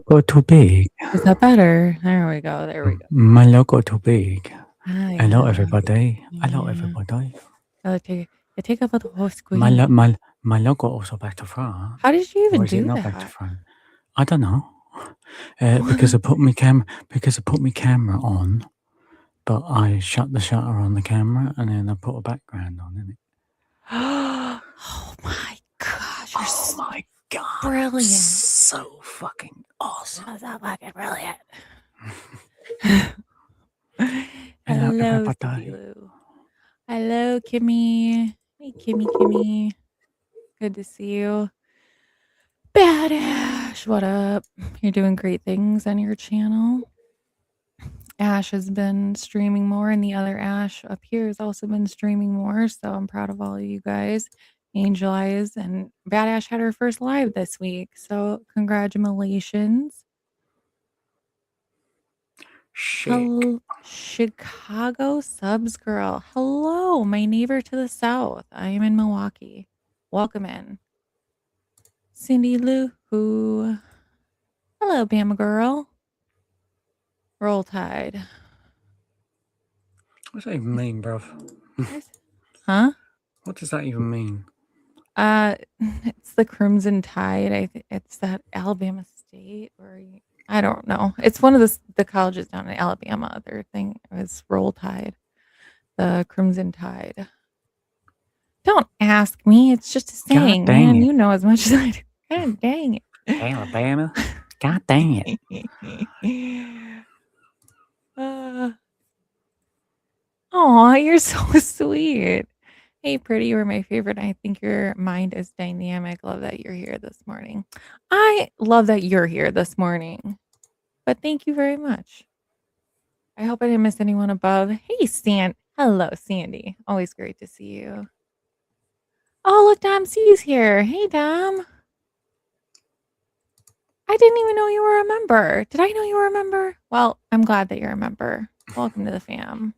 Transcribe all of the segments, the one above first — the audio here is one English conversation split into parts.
logo too big? Is that better? There we go. There we go. My logo too big. Hello, Yeah. everybody. Hello, Yeah. everybody. Take up the whole My screen. my logo also back to front, How did you or even is it do not back to that? front? I don't know. Because I put my camera on, but I shut the shutter on the camera and then I put a background on it. Oh my gosh, you're Oh my god, brilliant. so fucking awesome. That's so fucking brilliant. Hello, Hello, Cindy everybody. Lou. Hello, Kimmy. Hey, Kimmy. Good to see you. Badash, what up? You're doing great things on your channel. Ash has been streaming more, and the other Ash up here has also been streaming more. So I'm proud of all of you guys. Angel Eyes and Bad Ash had her first live this week. So congratulations. Chicago subs girl. Hello, my neighbor to the south. I am in Milwaukee. Welcome in. Cindy Lou. Hello, Bama girl. Roll Tide. What does that even mean, bruv? Huh? What does that even mean? It's the Crimson Tide. I think it's that Alabama State, or I don't know. It's one of the colleges down in Alabama. Their thing is Roll Tide, the Crimson Tide. Don't ask me. It's just a saying, man. You know as much as I do. God dang it. Alabama. God dang it. Oh, you're so sweet. Hey, pretty, you're my favorite. I think your mind is dynamic. Love that you're here this morning. I love that you're here this morning. But thank you very much. I hope I didn't miss anyone above. Hey, Hello, Sandy. Always great to see you. Oh, look, Dom C's here. Hey, Dom. I didn't even know you were a member. Did I know you were a member? Well, I'm glad that you're a member. Welcome to the fam.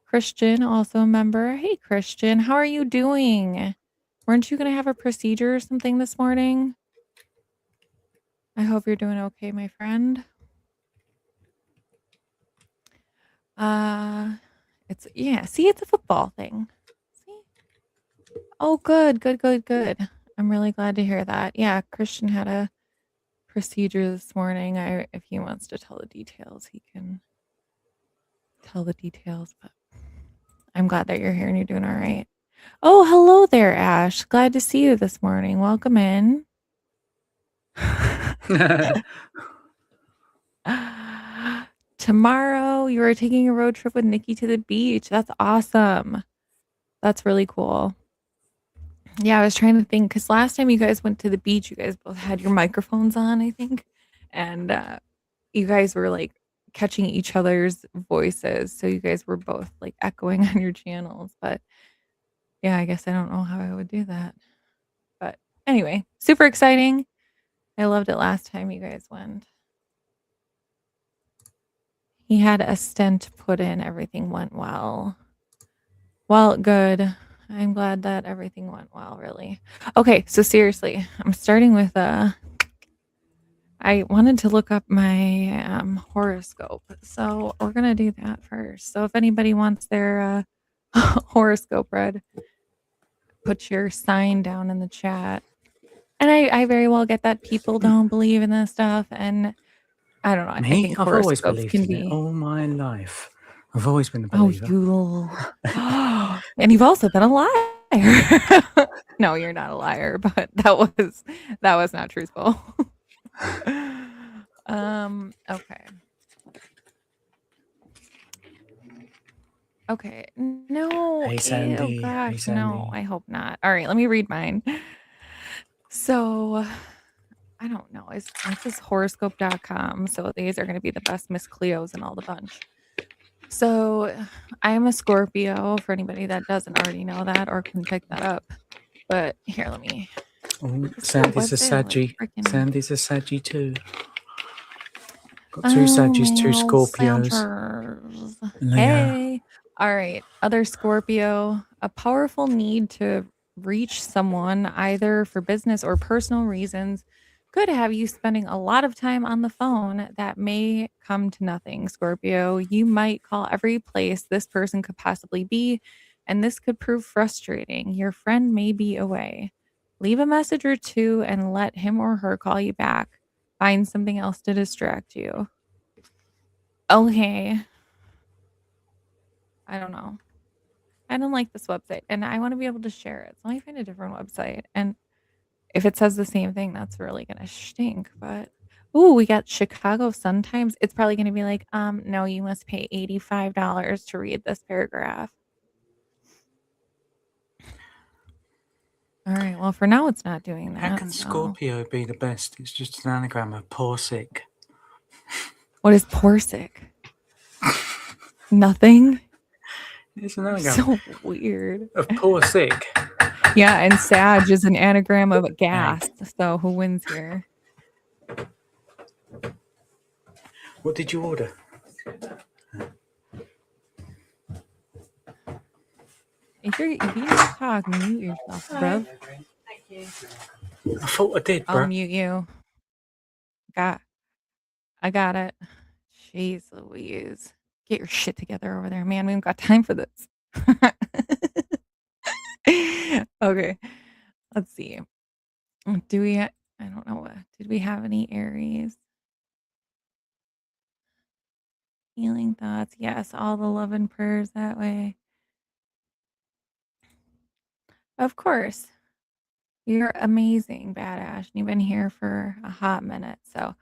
Christian, also a member. Hey, Christian, how are you doing? Weren't you going to have a procedure or something this morning? I hope you're doing okay, my friend. It's a football thing. See? Oh, good. I'm really glad to hear that. Yeah, Christian had a procedure this morning. If he wants to tell the details, he can tell the details, but I'm glad that you're here and you're doing all right. Oh, hello there, Ash. Glad to see you this morning. Welcome in. Tomorrow you are taking a road trip with Nikki to the beach. That's awesome. That's really cool. Yeah, I was trying to think because last time you guys went to the beach, you guys both had your microphones on, I think, and you guys were like catching each other's voices, so you guys were both like echoing on your channels. But yeah, I guess I don't know how I would do that. But anyway, super exciting. I loved it last time you guys went. He had a stent put in. Everything went well. Well, good. I'm glad that everything went well, really. Okay, so seriously, I'm starting with I wanted to look up my horoscope. So we're going to do that first. So if anybody wants their horoscope read, put your sign down in the chat. And I very well get that people don't believe in this stuff. And I don't know. I think I've always horoscopes believed can in be. it all my life. I've always been a Oh, believer. and you've also been a liar. No, you're not a liar, but that was not truthful. Okay. Okay. No. Hey, Sandy. Ew, gosh, Hey, Sandy. no. I hope not. All right, let me read mine. So, I don't know. This is horoscope.com. So these are going to be the best Miss Cleos in all the bunch. So I am a Scorpio for anybody that doesn't already know that or can pick that up. But here, let me. Sandy's a Saggy. Sandy's a Saggy too. Got two Saggies, two Scorpios. Hey. All right. Other Scorpio, a powerful need to reach someone either for business or personal reasons could have you spending a lot of time on the phone that may come to nothing, Scorpio. You might call every place this person could possibly be, and this could prove frustrating. Your friend may be away. Leave a message or two and let him or her call you back. Find something else to distract you. Okay. I don't know. I don't like this website and I want to be able to share it. So let me find a different website. And if it says the same thing, that's really gonna stink. But ooh, we got Chicago Sun Times. It's probably gonna be like, no, you must pay $85 to read this paragraph. All right. Well, for now, it's not doing that. How can so. Scorpio be the best? It's just an anagram of poor sick. What is poor sick? Nothing. It's an anagram So weird. of poor sick. Yeah, and Sag is an anagram of gas. So who wins here? What did you order? If you need to talk, mute yourself, bro. I thought I did, I'll bro. mute you. I got it. Jeez Louise. Get your shit together over there, man. We haven't got time for this. Okay. Let's see. Do we I don't know what. Did we have any Aries? Healing thoughts. Yes, all the love and prayers that way. Of course. You're amazing, badass. You've been here for a hot minute. So,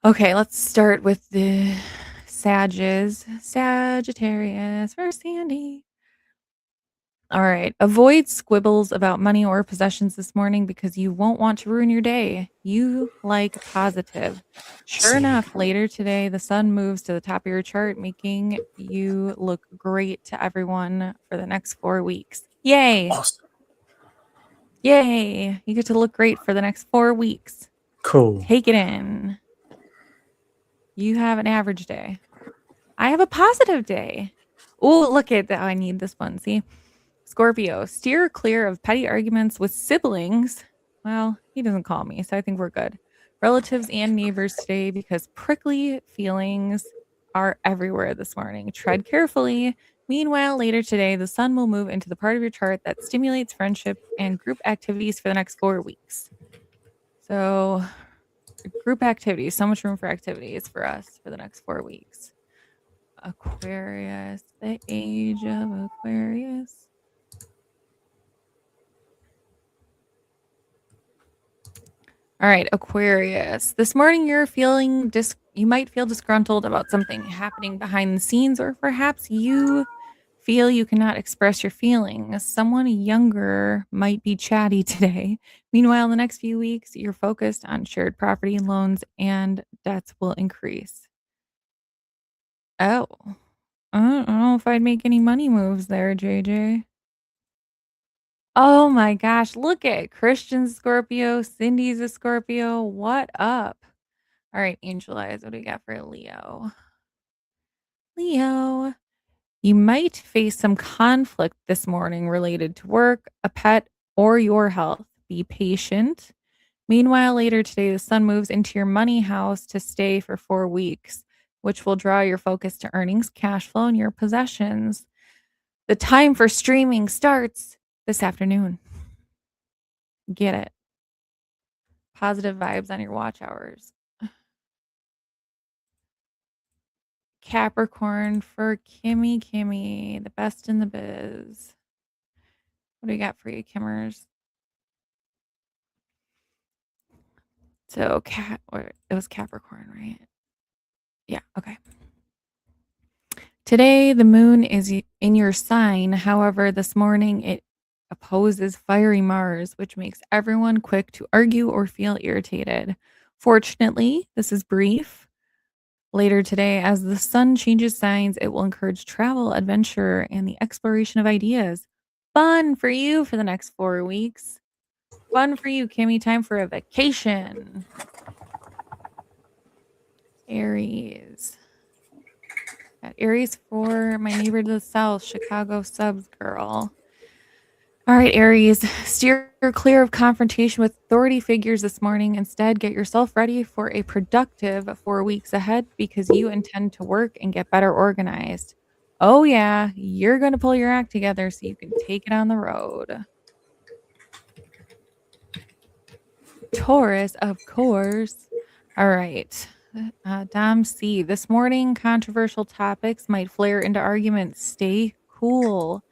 okay, let's start with the Sages. Sagittarius for Sandy. All right. Avoid squibbles about money or possessions this morning because you won't want to ruin your day. You like positive. Sure enough, later today, the sun moves to the top of your chart, making you look great to everyone for the next 4 weeks. Yay. Awesome. Yay. You get to look great for the next 4 weeks. Cool. Take it in. You have an average day. I have a positive day. Oh, look at that. I need this one. See? Scorpio, steer clear of petty arguments with siblings. Well, he doesn't call me, so I think we're good. Relatives and neighbors today because prickly feelings are everywhere this morning. Tread carefully. Meanwhile, later today, the sun will move into the part of your chart that stimulates friendship and group activities for the next 4 weeks. So, group activities, so much room for activities for us for the next 4 weeks. Aquarius, the age of Aquarius. All right, Aquarius. This morning you're feeling you might feel disgruntled about something happening behind the scenes, or perhaps you feel you cannot express your feelings. Someone younger might be chatty today. Meanwhile, in the next few weeks, you're focused on shared property loans and debts will increase. Oh, I don't know if I'd make any money moves there, JJ. Oh my gosh, look at Christian Scorpio. Cindy's a Scorpio. What up? All right, Angel Eyes, what do we got for Leo? Leo, you might face some conflict this morning related to work, a pet, or your health. Be patient. Meanwhile, later today, the sun moves into your money house to stay for 4 weeks, which will draw your focus to earnings, cash flow, and your possessions. The time for streaming starts this afternoon. Get it. Positive vibes on your watch hours. Capricorn for Kimmy, the best in the biz. What do we got for you, Kimmers? So, it was Capricorn, right? Yeah, okay. Today, the moon is in your sign. However, this morning it opposes fiery Mars, which makes everyone quick to argue or feel irritated. Fortunately, this is brief. Later today, as the sun changes signs, it will encourage travel, adventure, and the exploration of ideas. Fun for you for the next 4 weeks. Fun for you, Kimmy. Time for a vacation. Aries. Got Aries for my neighbor to the south, Chicago subs girl. All right, Aries, steer clear of confrontation with authority figures this morning. Instead, get yourself ready for a productive 4 weeks ahead because you intend to work and get better organized. Oh, yeah, you're going to pull your act together so you can take it on the road. Taurus, of course. All right. Dom C. This morning, controversial topics might flare into arguments. Stay cool.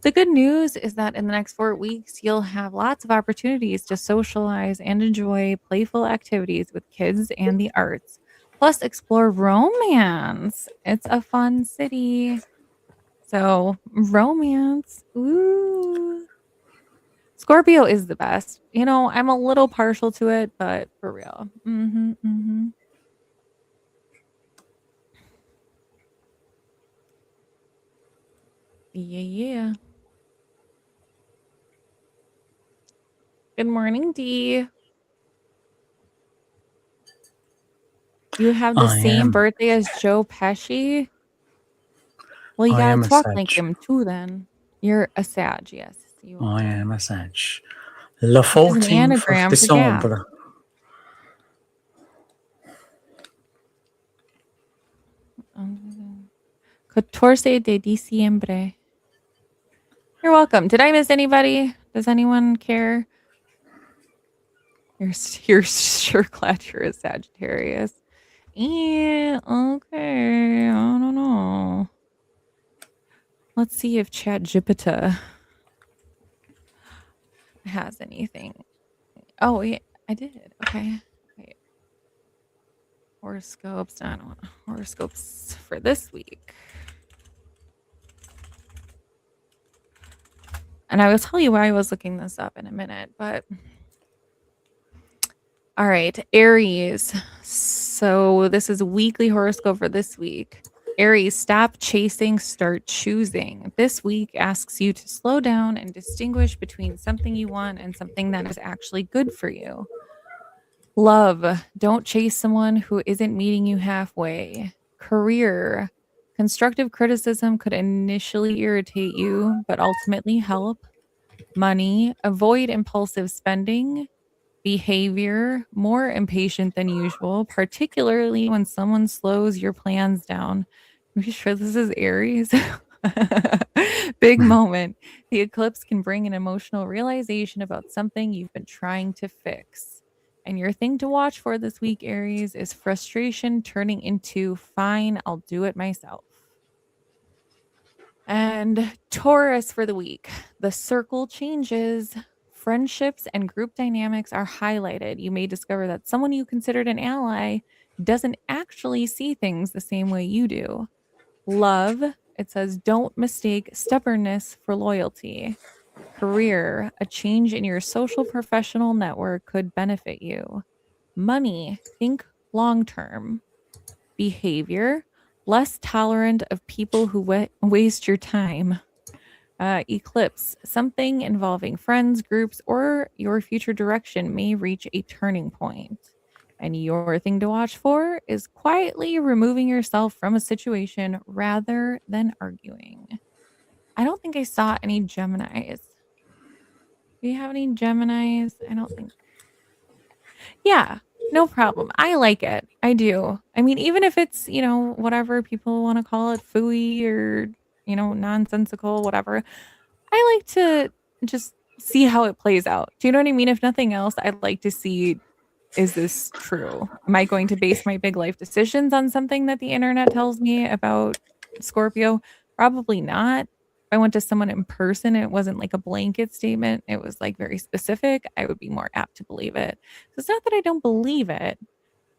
The good news is that in the next 4 weeks, you'll have lots of opportunities to socialize and enjoy playful activities with kids and the arts. Plus, explore romance. It's a fun city. So, romance. Ooh. Scorpio is the best. I'm a little partial to it, but for real. Yeah, yeah. Good morning, Dee. You have the I same am. birthday as Joe Pesci? Well, you I gotta am a talk like Sag. him too then. You're a Sag, yes, you I are. am a Sag. Le Which is an 14th of anagram for gas. December. 14 de diciembre. You're welcome. Did I miss anybody? Does anyone care? You're sure glad you're a Sagittarius. Yeah, okay. I don't know. Let's see if ChatGPT has anything. Oh, yeah, I did. Okay. Wait. Horoscopes. I don't want horoscopes for this week. And I will tell you why I was looking this up in a minute, but all right, Aries. So this is a weekly horoscope for this week. Aries, stop chasing, start choosing. This week asks you to slow down and distinguish between something you want and something that is actually good for you. Love, don't chase someone who isn't meeting you halfway. Career, constructive criticism could initially irritate you, but ultimately help. Money, avoid impulsive spending. Behavior, more impatient than usual, particularly when someone slows your plans down. Are you sure this is Aries? Big moment. The eclipse can bring an emotional realization about something you've been trying to fix. And your thing to watch for this week, Aries, is frustration turning into fine, I'll do it myself. And Taurus for the week. The circle changes. Friendships and group dynamics are highlighted. You may discover that someone you considered an ally doesn't actually see things the same way you do. Love, it says, don't mistake stubbornness for loyalty. Career, a change in your social professional network could benefit you. Money, think long term. Behavior, less tolerant of people who waste your time. Eclipse, something involving friends, groups, or your future direction may reach a turning point. And your thing to watch for is quietly removing yourself from a situation rather than arguing. I don't think I saw any Geminis. Do you have any Geminis? I don't think. Yeah, no problem. I like it. I do. I mean, even if it's, whatever people want to call it, fooey or, nonsensical, whatever. I like to just see how it plays out. Do you know what I mean? If nothing else, I'd like to see, is this true? Am I going to base my big life decisions on something that the internet tells me about Scorpio? Probably not. If I went to someone in person and it wasn't like a blanket statement, it was like very specific, I would be more apt to believe it. So it's not that I don't believe it.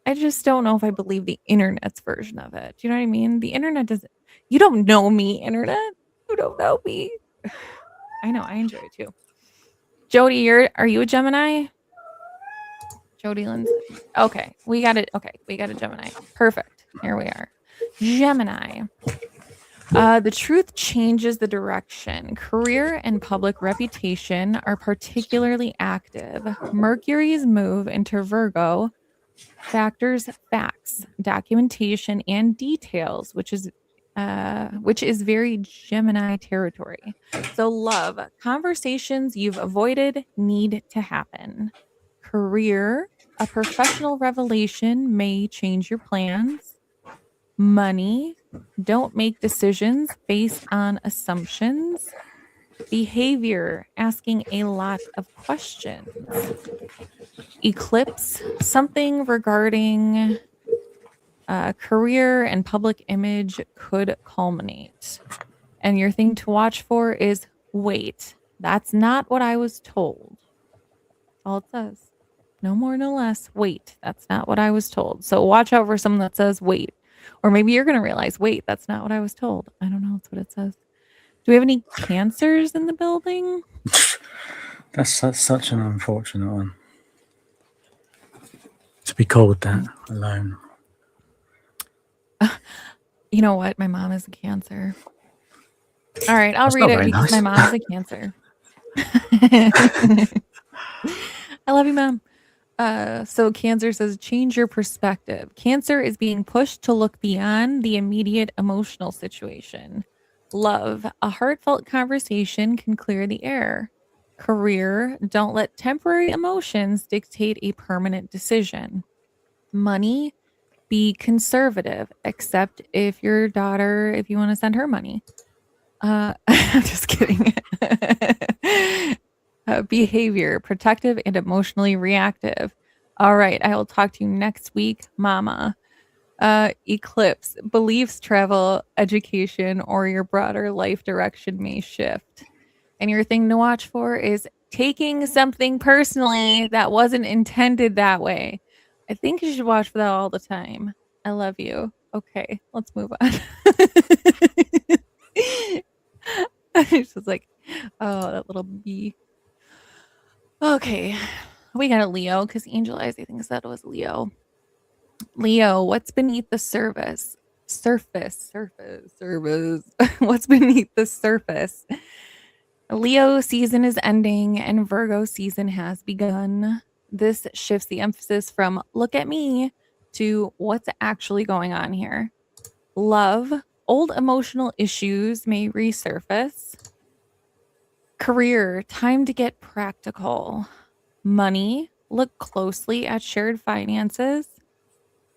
I just don't know if I believe the internet's version of it. Do you know what I mean? The internet doesn't, you don't know me, internet. You don't know me. I know, I enjoy it too. Jody, are you a Gemini? Jody Lindsay. Okay, we got it. Okay, we got a Gemini. Perfect. Here we are. Gemini. The truth changes the direction. Career and public reputation are particularly active. Mercury's move into Virgo factors facts, documentation, and details, which is which is very Gemini territory. So, love, conversations you've avoided need to happen. Career, a professional revelation may change your plans. Money, don't make decisions based on assumptions. Behavior, asking a lot of questions. Eclipse, something regarding career and public image could culminate. And your thing to watch for is wait, that's not what I was told. All it says. No more, no less. Wait, that's not what I was told. So watch out for someone that says wait. Or maybe you're going to realize, wait, that's not what I was told. I don't know. That's what it says. Do we have any cancers in the building? That's such an unfortunate one. To be called that alone. You know what? My mom is a Cancer. All right, I'll That's read not it very because nice. my mom's a Cancer. I love you, Mom. So Cancer says, change your perspective. Cancer is being pushed to look beyond the immediate emotional situation. Love, a heartfelt conversation can clear the air. Career, don't let temporary emotions dictate a permanent decision. Money, be conservative, except if your daughter, if you want to send her money. I'm just kidding. Behavior, protective and emotionally reactive. All right, I will talk to you next week, Mama. Eclipse, beliefs, travel, education, or your broader life direction may shift. And your thing to watch for is taking something personally that wasn't intended that way. I think you should watch for that all the time. I love you. Okay, let's move on. It's just like, oh, that little bee. Okay, we got a Leo because Angel Eyes, I think, said it was Leo. Leo, what's beneath the surface? Surface. What's beneath the surface? Leo season is ending and Virgo season has begun. This shifts the emphasis from look at me to what's actually going on here. Love, old emotional issues may resurface. Career, time to get practical. Money, look closely at shared finances.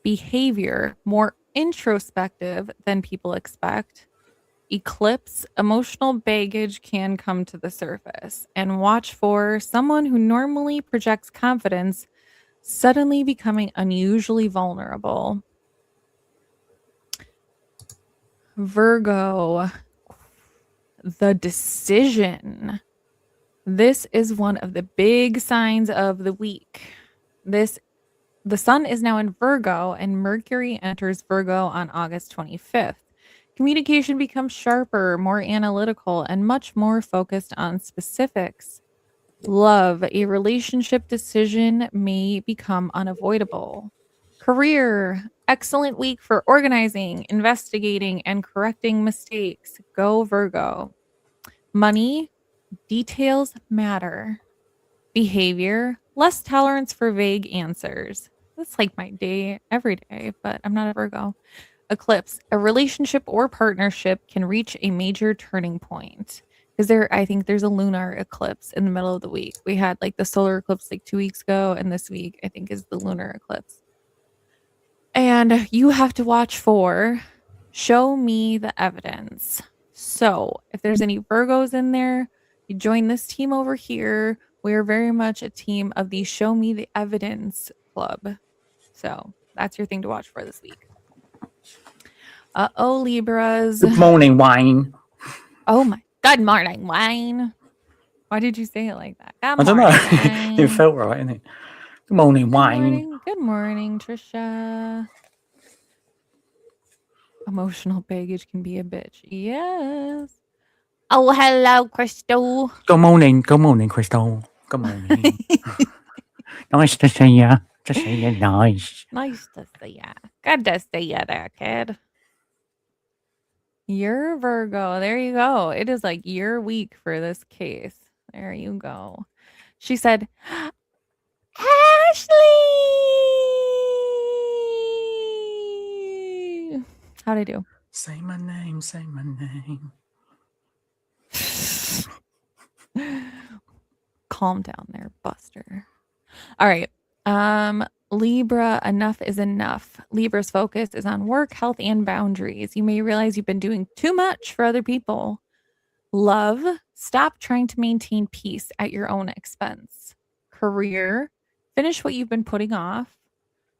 Behavior, more introspective than people expect. Eclipse, emotional baggage can come to the surface. And watch for someone who normally projects confidence suddenly becoming unusually vulnerable. Virgo, the decision. This is one of the big signs of the week. The sun is now in Virgo and Mercury enters Virgo on August 25th. Communication becomes sharper, more analytical, and much more focused on specifics. Love, a relationship decision may become unavoidable. Career, excellent week for organizing, investigating, and correcting mistakes. Go Virgo. Money, details matter. Behavior, less tolerance for vague answers. That's like my day every day, but I'm not a Virgo. Eclipse, a relationship or partnership can reach a major turning point. Because I think there's a lunar eclipse in the middle of the week. We had like the solar eclipse like 2 weeks ago, and this week I think is the lunar eclipse. And you have to watch for show me the evidence. So if there's any Virgos in there, you join this team over here. We are very much a team of the show me the evidence club. So that's your thing to watch for this week. Libras. Good morning, Wayne. Oh my, good morning, Wayne. Why did you say it like that? I don't know. It felt right, didn't it? Good morning, Wayne. Good morning, Trisha. Emotional baggage can be a bitch. Yes. Oh, hello, Crystal. Good morning, Crystal. Good morning. Nice to see you. To see you, nice. Nice to see ya. Good to see you there, kid. You're Virgo. There you go. It is like your week for this case. There you go. She said, Ashley! How'd I do? Say my name, say my name. Calm down there, Buster. All right. Libra, enough is enough. Libra's focus is on work, health, and boundaries. You may realize you've been doing too much for other people. Love, stop trying to maintain peace at your own expense. Career, finish what you've been putting off.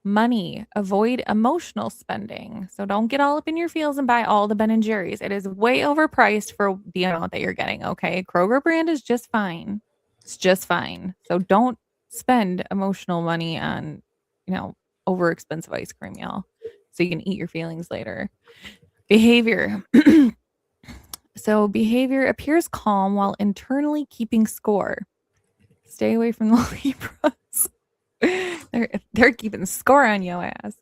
Money, avoid emotional spending. So don't get all up in your feels and buy all the Ben and Jerry's. It is way overpriced for the amount that you're getting. Okay. Kroger brand is just fine. It's just fine. So don't spend emotional money on, over expensive ice cream, y'all. So you can eat your feelings later. Behavior. So behavior appears calm while internally keeping score. Stay away from the Libras. They're keeping score on your ass.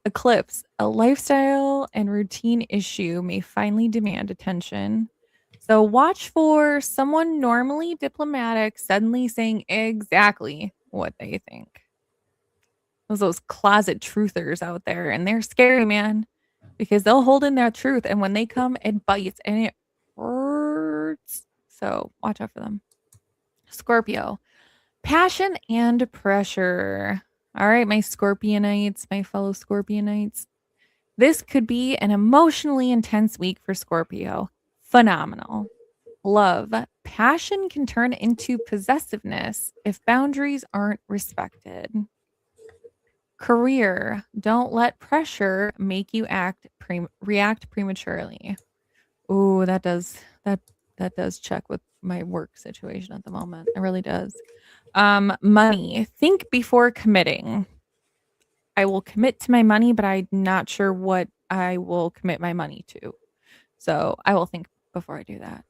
Eclipse, a lifestyle and routine issue may finally demand attention. So watch for someone normally diplomatic suddenly saying exactly what they think. Those closet truthers out there, and they're scary, man, because they'll hold in their truth, and when they come, it bites and it hurts. So watch out for them. Scorpio, passion and pressure. All right, my Scorpionites, my fellow Scorpionites. This could be an emotionally intense week for Scorpio. Phenomenal. Love, passion can turn into possessiveness if boundaries aren't respected. Career, don't let pressure make you react prematurely. Ooh, that does check with my work situation at the moment. It really does. Money, think before committing. I will commit to my money, but I'm not sure what I will commit my money to. So I will think before I do that.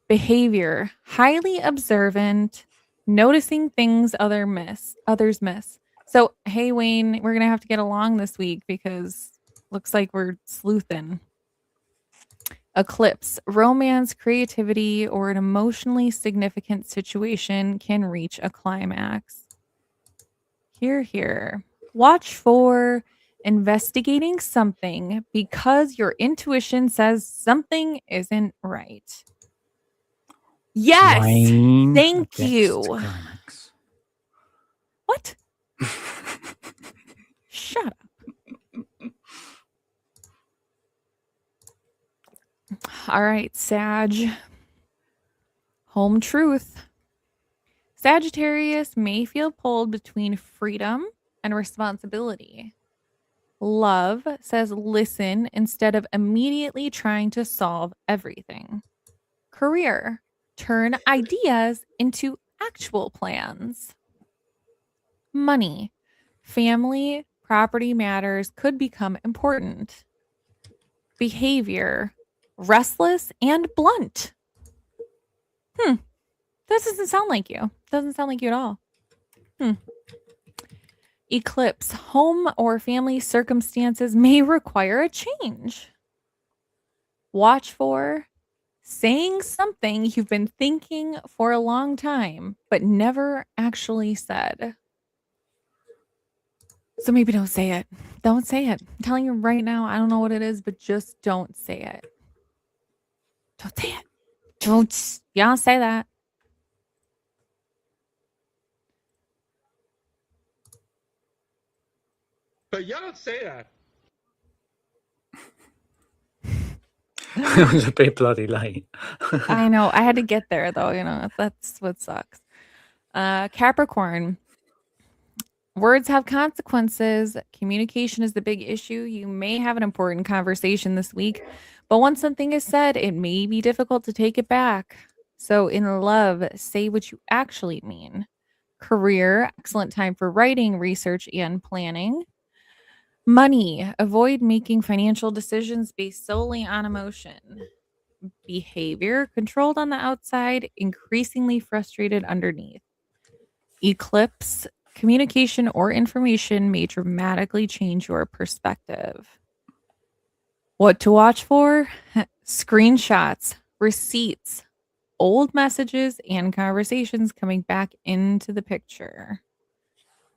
Behavior, highly observant, noticing things others miss. So, hey, Wayne, we're going to have to get along this week because looks like we're sleuthing. Eclipse, romance, creativity, or an emotionally significant situation can reach a climax. Here. Watch for investigating something because your intuition says something isn't right. Yes. Wayne Thank gets you. to climax. What? Shut up. All right, Sag. Home truth. Sagittarius may feel pulled between freedom and responsibility. Love says listen instead of immediately trying to solve everything. Career, turn ideas into actual plans. Money, family, property matters could become important. Behavior, restless and blunt. This doesn't sound like you. Doesn't sound like you at all. Eclipse, home or family circumstances may require a change. Watch for saying something you've been thinking for a long time, but never actually said. So maybe don't say it. Don't say it. I'm telling you right now, I don't know what it is, but just don't say it. Don't say it. Don't. Y'all say that. But y'all don't say that. It was a bit bloody late. I know. I had to get there though. That's what sucks. Capricorn. Words have consequences. Communication is the big issue. You may have an important conversation this week, but once something is said, it may be difficult to take it back. So, in love, say what you actually mean. Career, excellent time for writing, research, and planning. Money, avoid making financial decisions based solely on emotion. Behavior, controlled on the outside, increasingly frustrated underneath. Eclipse, communication or information may dramatically change your perspective. What to watch for? Screenshots, receipts, old messages, and conversations coming back into the picture.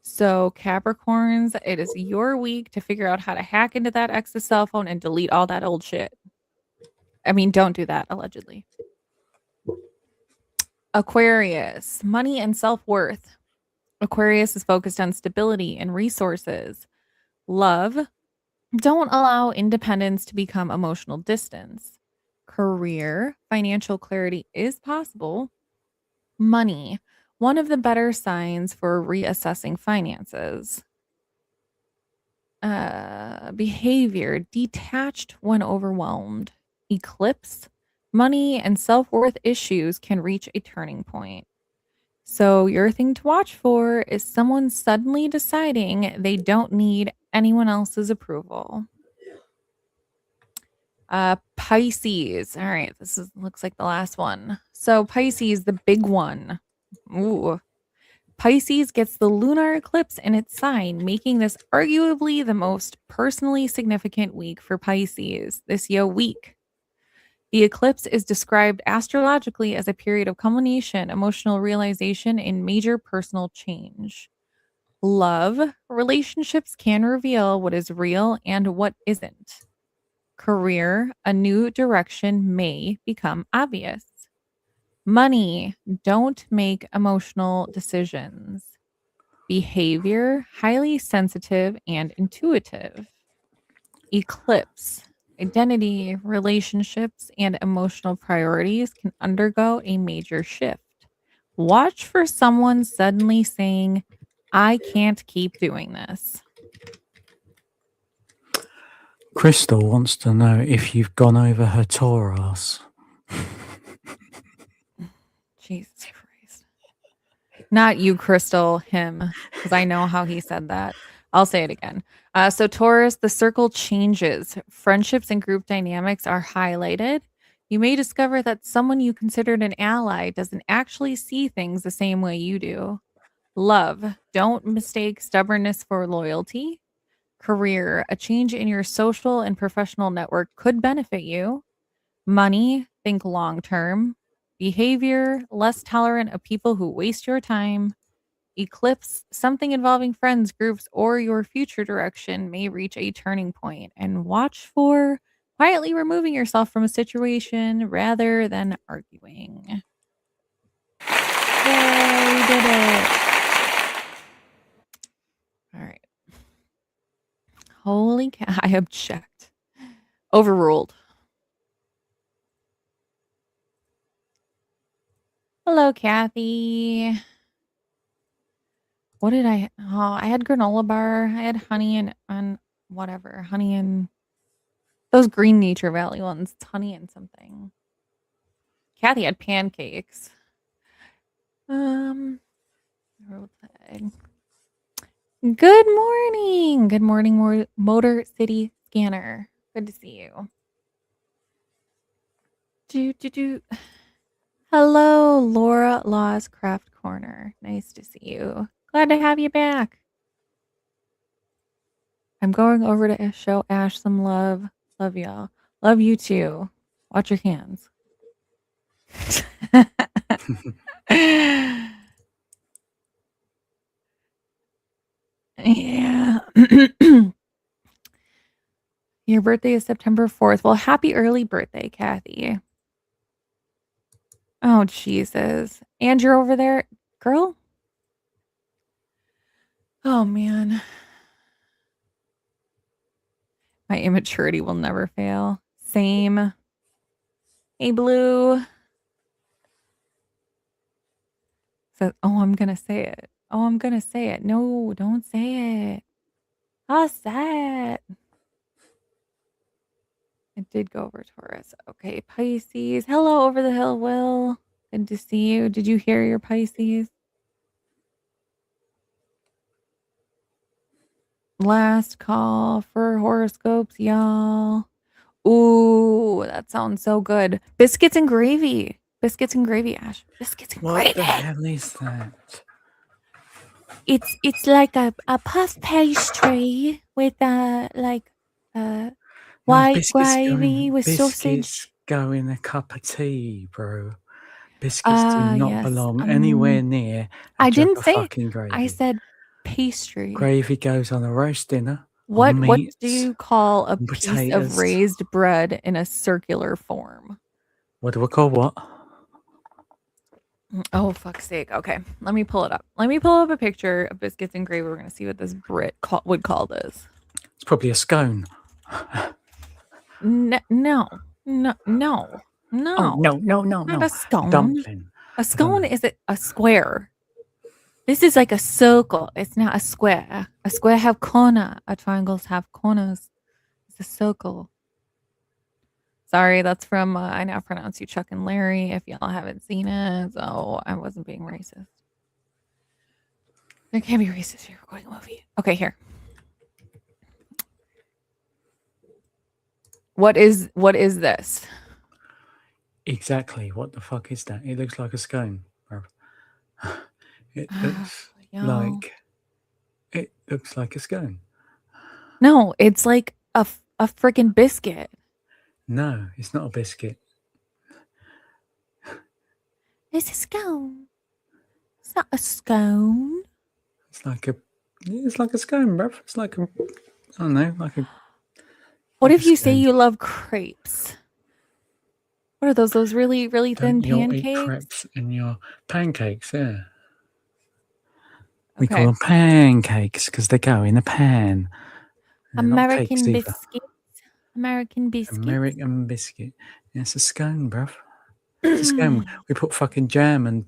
So Capricorns, it is your week to figure out how to hack into that ex's cell phone and delete all that old shit. I mean, don't do that, allegedly. Aquarius, money and self-worth. Aquarius is focused on stability and resources. Love, don't allow independence to become emotional distance. Career, financial clarity is possible. Money, one of the better signs for reassessing finances. Behavior, detached when overwhelmed. Eclipse, money and self-worth issues can reach a turning point. So your thing to watch for is someone suddenly deciding they don't need anyone else's approval. Pisces. All right, looks like the last one. So Pisces, the big one. Ooh. Pisces gets the lunar eclipse in its sign, making this arguably the most personally significant week for Pisces this week. The eclipse is described astrologically as a period of culmination, emotional realization, and major personal change. Love, relationships can reveal what is real and what isn't. Career, a new direction may become obvious. Money, don't make emotional decisions. Behavior, highly sensitive and intuitive. Eclipse, identity, relationships, and emotional priorities can undergo a major shift. Watch for someone suddenly saying, I can't keep doing this. Crystal wants to know if you've gone over her Taurus. Jesus Christ. Not you, Crystal, him, because I know how he said that. I'll say it again. So Taurus, the circle changes. Friendships and group dynamics are highlighted. You may discover that someone you considered an ally doesn't actually see things the same way you do. Love, don't mistake stubbornness for loyalty. Career, a change in your social and professional network could benefit you. Money, think long term. Behavior, less tolerant of people who waste your time. Eclipse, something involving friends, groups, or your future direction may reach a turning point, and watch for quietly removing yourself from a situation rather than arguing. Yay, we did it. All right. Holy cow, I object. Overruled. Hello, Kathy. What did I? Oh, I had granola bar. I had honey and whatever. Honey and those green Nature Valley ones. It's honey and something. Kathy had pancakes. Good morning. Good morning, Motor City Scanner. Good to see you. Hello, Laura Law's Craft Corner. Nice to see you. Glad to have you back. I'm going over to show Ash some love. Love y'all. Love you too. Watch your hands. Yeah. Your birthday is September 4th. Well, happy early birthday, Kathy. Oh, Jesus. And you're over there, girl? Oh, man. My immaturity will never fail. Same. Hey, Blue. Says, oh, I'm going to say it. Oh, I'm going to say it. No, don't say it. How sad. It did go over Taurus. Okay, Pisces. Hello, over the hill, Will. Good to see you. Did you hear your Pisces? Last call for horoscopes, y'all. Ooh, that sounds so good. Biscuits and gravy. Biscuits and gravy, Ash. Biscuits and gravy. What the hell is that? It's like a puff pastry with white gravy with sausage. Biscuits go in a cup of tea, bro. Biscuits do not Yes. belong anywhere near a I jug didn't of say. fucking gravy. I said pastry. Gravy goes on a roast dinner. What meats, do you call a and piece potatoes. of raised bread in a circular form? What do we call what? Oh, fuck's sake. Okay, let me pull it up. Let me pull up a picture of biscuits and gravy. We're going to see what this Brit would call this. It's probably a scone. No. Oh, no. Not a scone. Dumpling. A scone is a square. This is like a circle. It's not a square. A square have corner. A triangles have corners. It's a circle. Sorry, that's from I Now Pronounce You Chuck and Larry, if y'all haven't seen it. So I wasn't being racist. There can't be racist here. We're going movie. Okay, here. What is this? Exactly. What the fuck is that? It looks like a scone. It looks like a scone. No, it's like a freaking biscuit. No, it's not a biscuit. It's a scone. It's not a scone. It's like a scone, bruv. It's like a, I don't know, like a. What like if a you say scone. you love crepes? What are those? Those really, really thin You'll pancakes? eat crepes in your pancakes, yeah. We Okay. call them pancakes because they go in a pan. They're not cakes American either. biscuits. American biscuits. American biscuit. Yeah, it's a scone, bruv. It's a scone. We put fucking jam and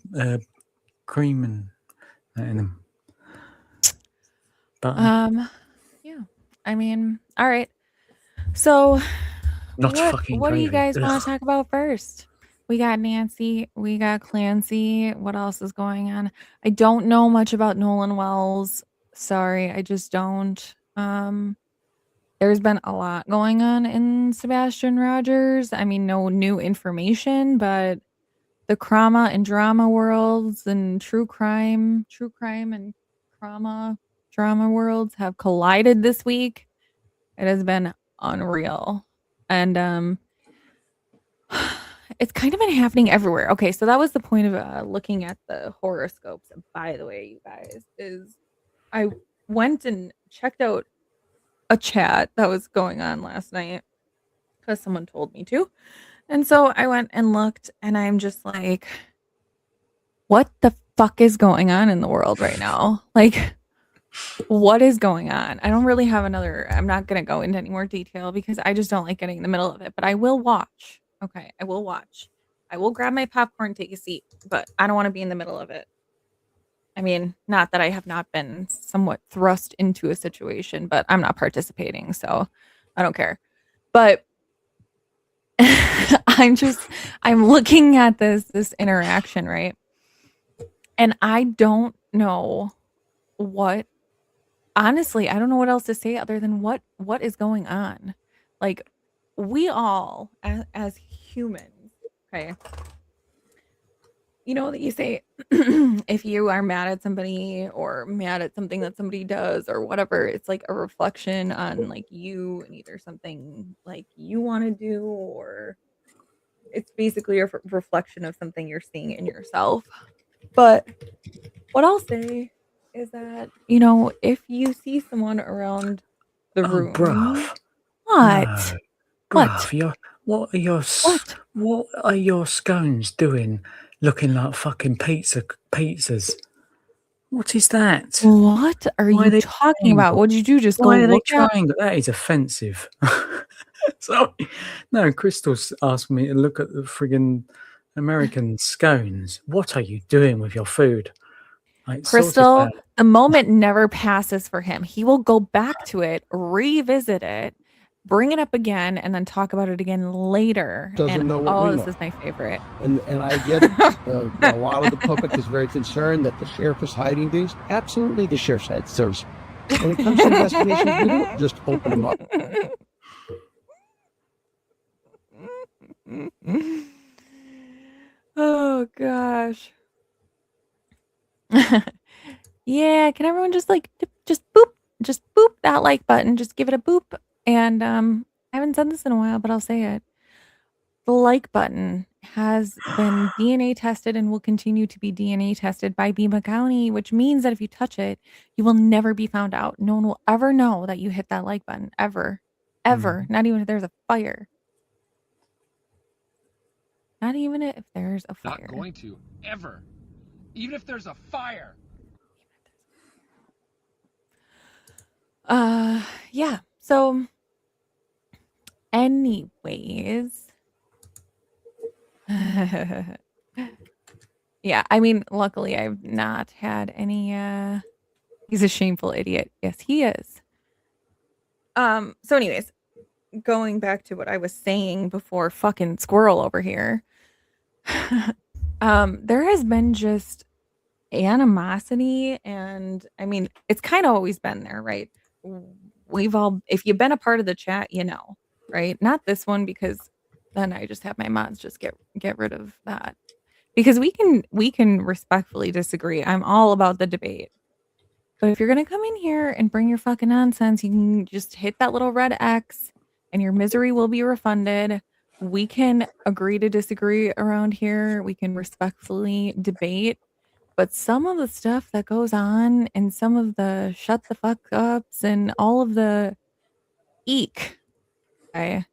cream and that in them. Butter. Yeah. I mean, all right. So Not fucking what do you gravy. guys want to talk about first? We got Nancy, we got Clancy. What else is going on? I don't know much about Nolan Wells. Sorry, I just don't. There's been a lot going on in Sebastian Rogers. I mean, no new information, but the crama and drama worlds and true crime and drama worlds have collided this week. It has been unreal. And it's kind of been happening everywhere. Okay, so that was the point of looking at the horoscopes. By the way, you guys, is I went and checked out a chat that was going on last night because someone told me to. And so I went and looked, and I'm just like, what the fuck is going on in the world right now? Like, what is going on? I don't really have I'm not going to go into any more detail because I just don't like getting in the middle of it, but I will watch. Okay, I will watch. I will grab my popcorn, take a seat, but I don't want to be in the middle of it. I mean, not that I have not been somewhat thrust into a situation, but I'm not participating, so I don't care. But I'm looking at this interaction, right? And I don't know honestly, I don't know what else to say other than what is going on. Like, we all as humans, okay, you know that you say if you are mad at somebody or mad at something that somebody does or whatever, it's like a reflection on like you and either something like you want to do, or it's basically a reflection of something you're seeing in yourself. But what I'll say is that, you know, if you see someone around the room, bruv. what? No, bruv, what are your scones doing looking like fucking pizzas? What is that? What are you talking about? What did you do? Just go look at? That is offensive. Sorry. No, Crystal's asked me to look at the friggin' American scones. What are you doing with your food? Like, Crystal, the moment never passes for him. He will go back to it, revisit it, bring it up again, and then talk about it again later. Doesn't know what we know. This is my favorite. And I get a lot of the public is very concerned that the sheriff is hiding these. Absolutely, the sheriff's had service. When it comes to investigations, we don't just open them up. Oh gosh. Yeah, can everyone just boop that like button, just give it a boop. And I haven't said this in a while, but I'll say it. The like button has been DNA tested and will continue to be DNA tested by Beaver County, which means that if you touch it, you will never be found out. No one will ever know that you hit that like button, ever. Ever. Not even if there's a fire. Not even if there's a fire. Not going to, ever. Even if there's a fire. Yeah. So, anyways. Yeah, I mean, luckily I've not had any, he's a shameful idiot. Yes, he is. So anyways, going back to what I was saying before fucking squirrel over here. There has been just animosity, and I mean, it's kind of always been there, right? We've all, if you've been a part of the chat, you know, right? Not this one, because then I just have my mods just get rid of that. Because we can respectfully disagree. I'm all about the debate. But if you're going to come in here and bring your fucking nonsense, you can just hit that little red X and your misery will be refunded. We can agree to disagree around here. We can respectfully debate. But some of the stuff that goes on and some of the shut the fuck ups and all of the eek. I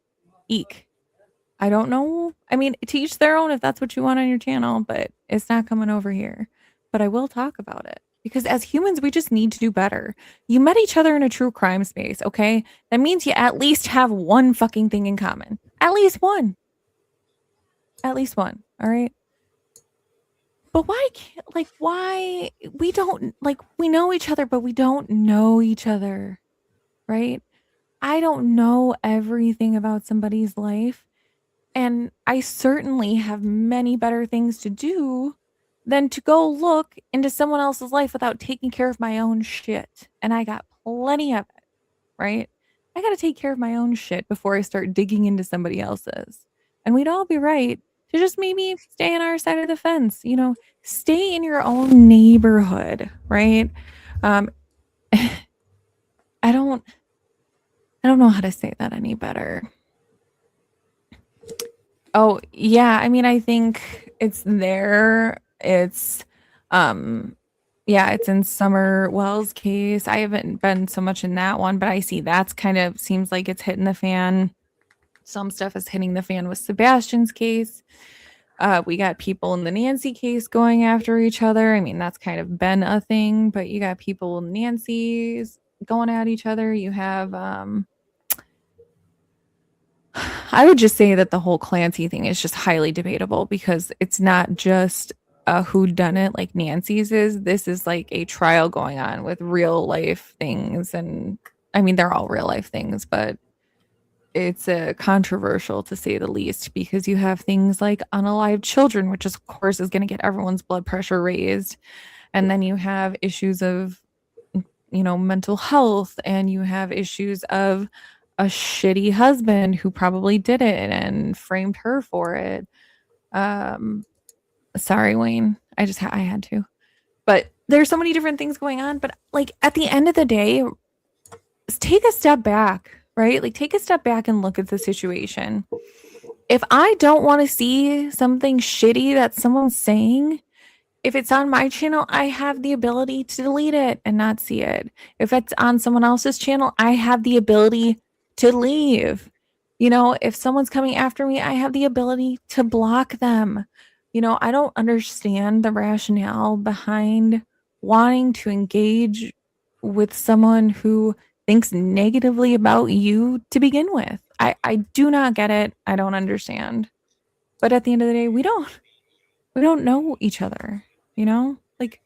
don't know. I mean, to each their own if that's what you want on your channel, but it's not coming over here. But I will talk about it because as humans, we just need to do better. You met each other in a true crime space, okay? That means you at least have one fucking thing in common. At least one. At least one, all right? But why we don't, we know each other, but we don't know each other, right? I don't know everything about somebody's life. And I certainly have many better things to do than to go look into someone else's life without taking care of my own shit. And I got plenty of it, right? I got to take care of my own shit before I start digging into somebody else's. And we'd all be right to just maybe stay on our side of the fence, you know, stay in your own neighborhood, right? I don't know how to say that any better. Oh, yeah. I mean, I think it's there. It's, yeah, it's in Summer Wells' case. I haven't been so much in that one, but I see that's kind of seems like it's hitting the fan. Some stuff is hitting the fan with Sebastian's case. We got people in the Nancy case going after each other. I mean, that's kind of been a thing, but you got people in Nancy's going at each other. You have, I would just say that the whole Clancy thing is just highly debatable because it's not just a whodunit like Nancy's is. This is like a trial going on with real life things. And I mean, they're all real life things, but it's controversial to say the least because you have things like unalive children, which of course is going to get everyone's blood pressure raised. And then you have issues of, you know, mental health, and you have issues of a shitty husband who probably did it and framed her for it. Sorry, Wayne. I had to. But there's so many different things going on. But like at the end of the day, take a step back, right? Like take a step back and look at the situation. If I don't want to see something shitty that someone's saying, if it's on my channel, I have the ability to delete it and not see it. If it's on someone else's channel, I have the ability to leave. You know, if someone's coming after me, I have the ability to block them. You know, I don't understand the rationale behind wanting to engage with someone who thinks negatively about you to begin with. I do not get it. I don't understand. But at the end of the day, we don't know each other, you know? Like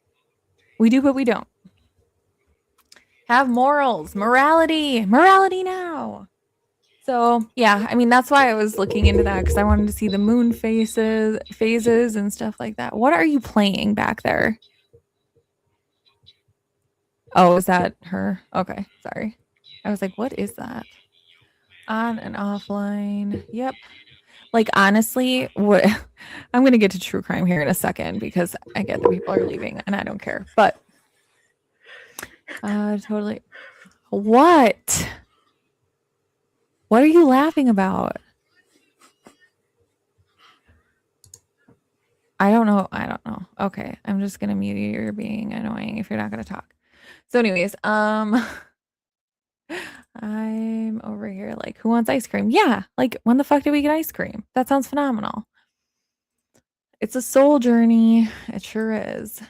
we do, but we don't. Have morals, morality now. So yeah, I mean that's why I was looking into that because I wanted to see the moon phases and stuff like that. What are you playing back there? Oh, is that her? Okay, sorry. I was like, what is that? On and offline. Yep. Like honestly, what I'm gonna get to true crime here in a second because I get that people are leaving and I don't care. But totally. What? What are you laughing about? I don't know. I don't know. Okay. I'm just gonna mute you. You're being annoying if you're not gonna talk. So, anyways, I'm over here like, who wants ice cream? Yeah, like when the fuck did we get ice cream? That sounds phenomenal. It's a soul journey. It sure is.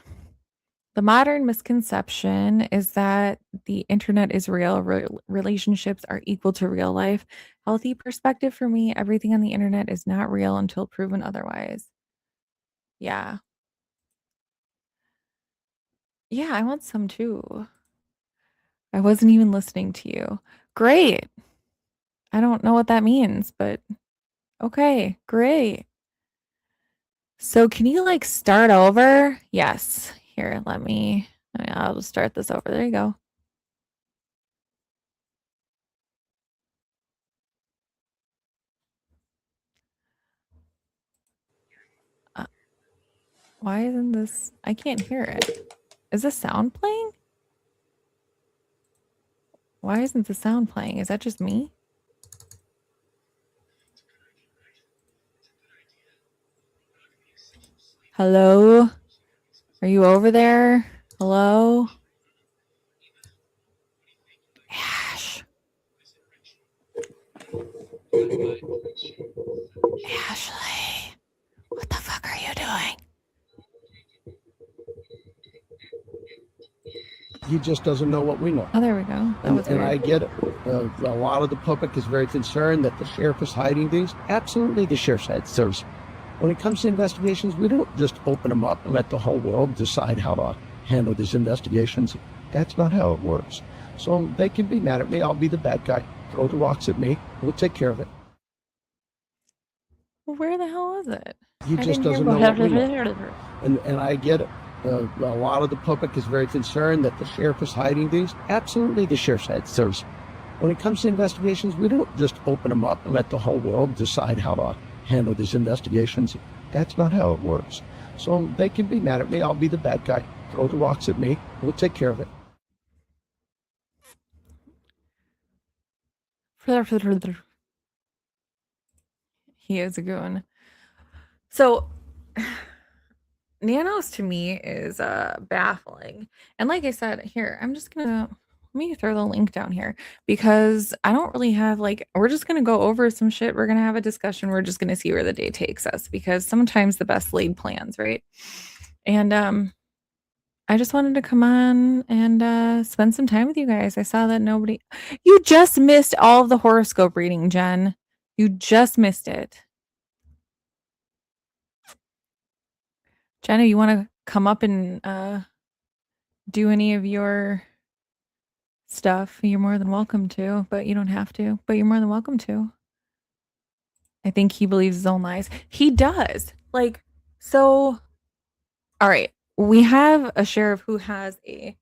The modern misconception is that the internet is real, relationships are equal to real life. Healthy perspective for me, everything on the internet is not real until proven otherwise. Yeah. Yeah, I want some too. I wasn't even listening to you. Great. I don't know what that means, but okay, great. So can you like start over? Yes. Here, I'll just start this over. There you go. Why isn't this? I can't hear it. Is the sound playing? Why isn't the sound playing? Is that just me? Hello? Are you over there? Hello? Ash. Ashley. What the fuck are you doing? He just doesn't know what we know. Oh, there we go. That was And weird. I get it. A lot of the public is very concerned that the sheriff is hiding things. Absolutely, the sheriff's had sirs. When it comes to investigations, we don't just open them up and let the whole world decide how to handle these investigations. That's not how it works. So they can be mad at me. I'll be the bad guy. Throw the rocks at me. We'll take care of it. Well, where the hell was it? He I just didn't hear doesn't know what we know. what. And I get it. A lot of the public is very concerned that the sheriff is hiding things. Absolutely, the sheriff's had sirs. When it comes to investigations, we don't just open them up and let the whole world decide how to handle these investigations. That's not how it works. So they can be mad at me. I'll be the bad guy. Throw the rocks at me. We'll take care of it. He is a goon. So Nanos to me is baffling. And like I said, here, I'm just gonna let me throw the link down here because I don't really have like we're just gonna go over some shit. We're gonna have a discussion. We're just gonna see where the day takes us because sometimes the best laid plans, right? And I just wanted to come on and spend some time with you guys. I saw that nobody you just missed all of the horoscope reading, Jen. You just missed it. Jenna, you want to come up and do any of your stuff? You're more than welcome to, but you don't have to. But you're more than welcome to. I think he believes his own lies. He does. Like, so, all right. We have a sheriff who has a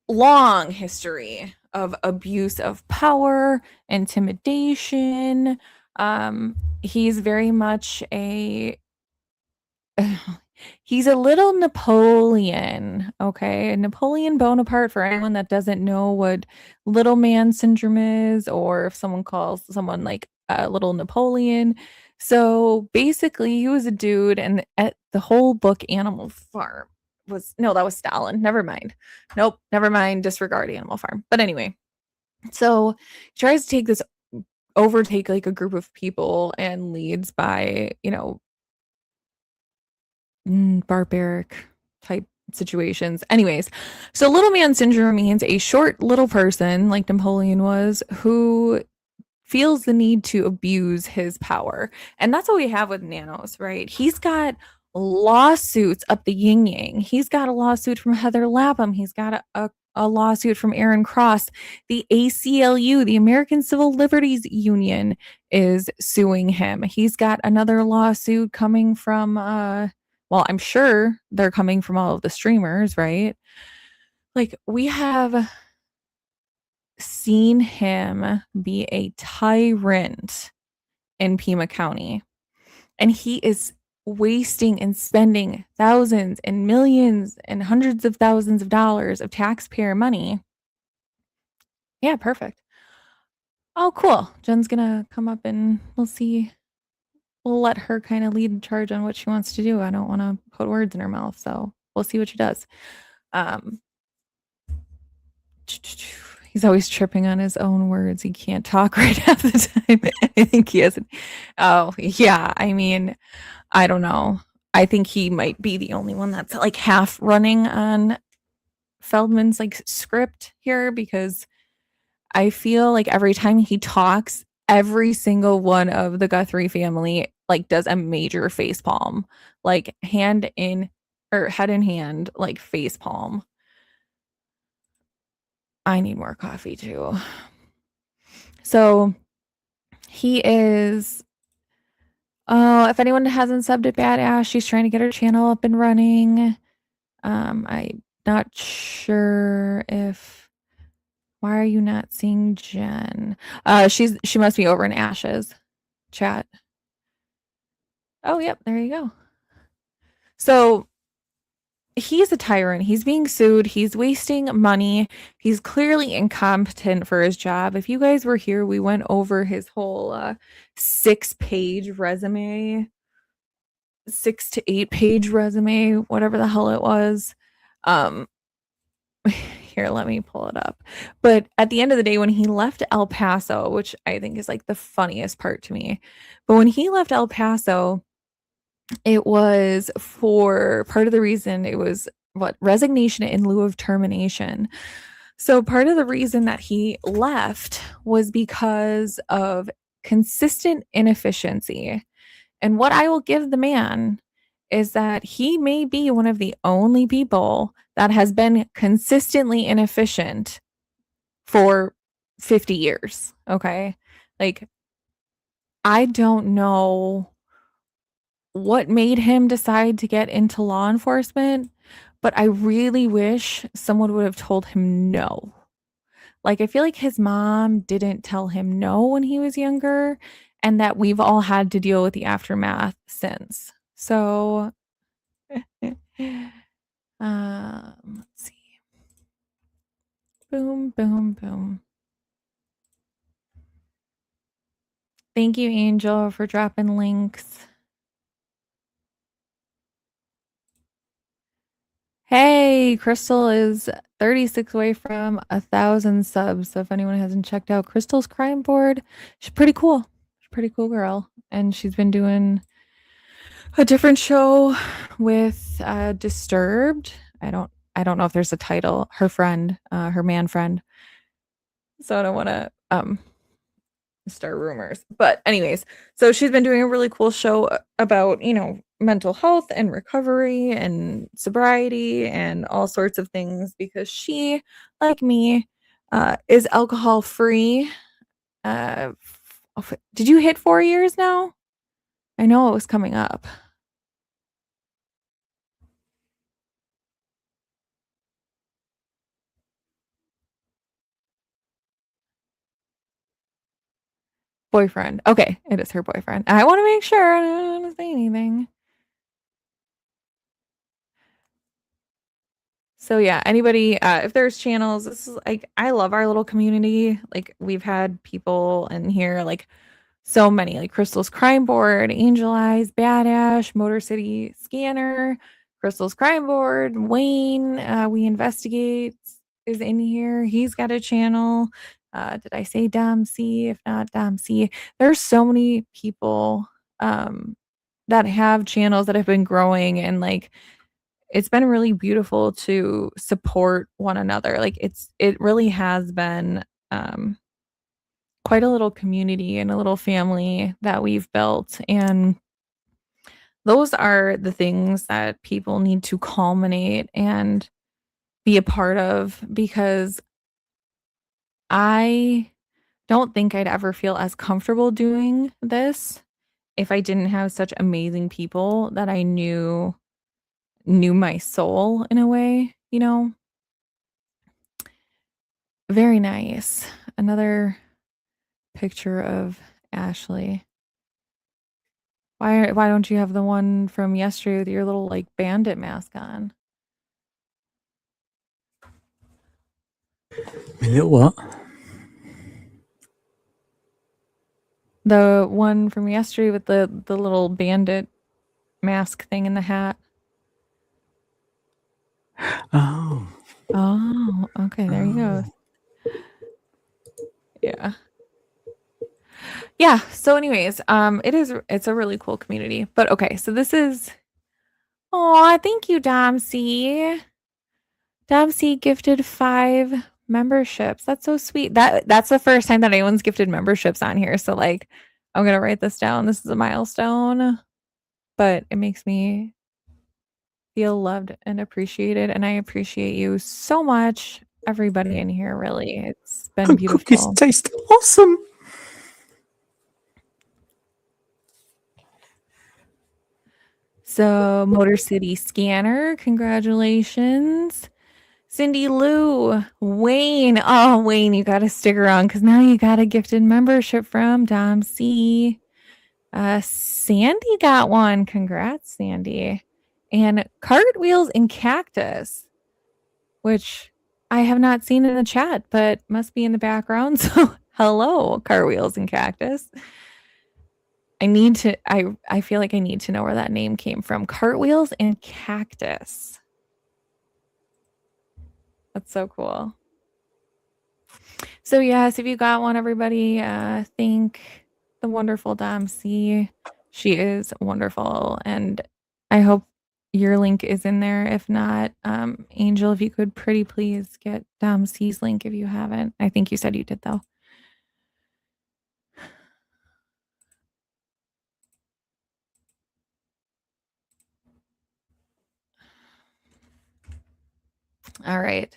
long history of abuse of power, intimidation. He's very much a he's a little Napoleon, okay? Napoleon Bonaparte, for anyone that doesn't know what little man syndrome is, or if someone calls someone like a little Napoleon. So basically, he was a dude, and at the whole book, Animal Farm was no, that was Stalin. Never mind. Nope, never mind. Disregard Animal Farm. But anyway, so he tries to take this overtake like a group of people and leads by, barbaric type situations. Anyways, so little man syndrome means a short little person like Napoleon was who feels the need to abuse his power. And that's what we have with Nanos, right? He's got lawsuits up the yin yang. He's got a lawsuit from Heather Lapham. He's got a lawsuit from Aaron Cross. The ACLU, the American Civil Liberties Union, is suing him. He's got another lawsuit coming from well, I'm sure they're coming from all of the streamers, right? Like, we have seen him be a tyrant in Pima County, and he is wasting and spending thousands and millions and hundreds of thousands of dollars of taxpayer money. Yeah, perfect. Oh, cool. Jen's gonna come up and we'll see we'll let her kind of lead in charge on what she wants to do. I don't want to put words in her mouth, so we'll see what she does. He's always tripping on his own words. He can't talk right half the time. I think he hasn't. Oh, yeah. I mean, I don't know. I think he might be the only one that's like half running on Feldman's like script here, because I feel like every time he talks, every single one of the Guthrie family like does a major face palm, like hand in or head in hand, like face palm. I need more coffee too. So he is. Oh, if anyone hasn't subbed at Badass, she's trying to get her channel up and running. I'm not sure if. Why are you not seeing Jen? She must be over in Ash's chat. Oh, yep, there you go. So he's a tyrant. He's being sued. He's wasting money. He's clearly incompetent for his job. If you guys were here, we went over his whole 6-page resume, 6 to 8-page resume, whatever the hell it was. Here, let me pull it up. But at the end of the day, when he left El Paso, which I think is like the funniest part to me, but when he left El Paso, it was for part of the reason it was resignation in lieu of termination. So part of the reason that he left was because of consistent inefficiency. And what I will give the man is that he may be one of the only people that has been consistently inefficient for 50 years. Okay. Like, I don't know what made him decide to get into law enforcement, but I really wish someone would have told him no. Like, I feel like his mom didn't tell him no when he was younger, and that we've all had to deal with the aftermath since. So, let's see. Boom, boom, boom. Thank you, Angel, for dropping links. Hey, Crystal is 36 away from 1,000 subs. So if anyone hasn't checked out Crystal's crime board, she's pretty cool. She's a pretty cool girl. And she's been doing a different show with Disturbed. I don't know if there's a title. Her friend, her man friend. So I don't want to start rumors. But anyways, so she's been doing a really cool show about, mental health and recovery and sobriety and all sorts of things, because she, like me, is alcohol free. Did you hit 4 years now? I know it was coming up. Boyfriend. Okay, it is her boyfriend. I want to make sure. I don't want to say anything. So yeah, anybody, if there's channels, this is like, I love our little community. Like, we've had people in here, like so many, like Crystal's Crime Board, Angel Eyes, Badash, Motor City Scanner, Crystal's Crime Board, Wayne, We Investigate is in here. He's got a channel. Did I say Dom C? If not, Dom C. There's so many people that have channels that have been growing, and like, it's been really beautiful to support one another. Like, it really has been quite a little community and a little family that we've built. And those are the things that people need to culminate and be a part of, because I don't think I'd ever feel as comfortable doing this if I didn't have such amazing people that I knew my soul in a way, Very nice. Another picture of Ashley. Why don't you have the one from yesterday with your little like bandit mask on? A little what? The one from yesterday with the little bandit mask thing in the hat. Oh. Oh, okay, there you go. Yeah. Yeah, so anyways, it's a really cool community. But okay, so this is Oh, thank you, Domsey. Domsey gifted 5 memberships. That's so sweet. That's the first time that anyone's gifted memberships on here. So like I'm gonna write this down. This is a milestone, but it makes me feel loved and appreciated. And I appreciate you so much, everybody in here, really. It's been Cookies beautiful. taste awesome. So Motor City Scanner, congratulations. Cindy Lou, Wayne. Oh, Wayne, you got to stick around because now you got a gifted membership from Dom C. Sandy got one. Congrats, Sandy. And Cartwheels and Cactus, which I have not seen in the chat, but must be in the background. So hello, Cartwheels and Cactus. I feel like I need to know where that name came from. Cartwheels and Cactus. That's so cool. So yes, if you got one, everybody, thank the wonderful Dom C. She is wonderful, and I hope your link is in there. If not, Angel, if you could pretty please get Dom C's link if you haven't. I think you said you did though. All right.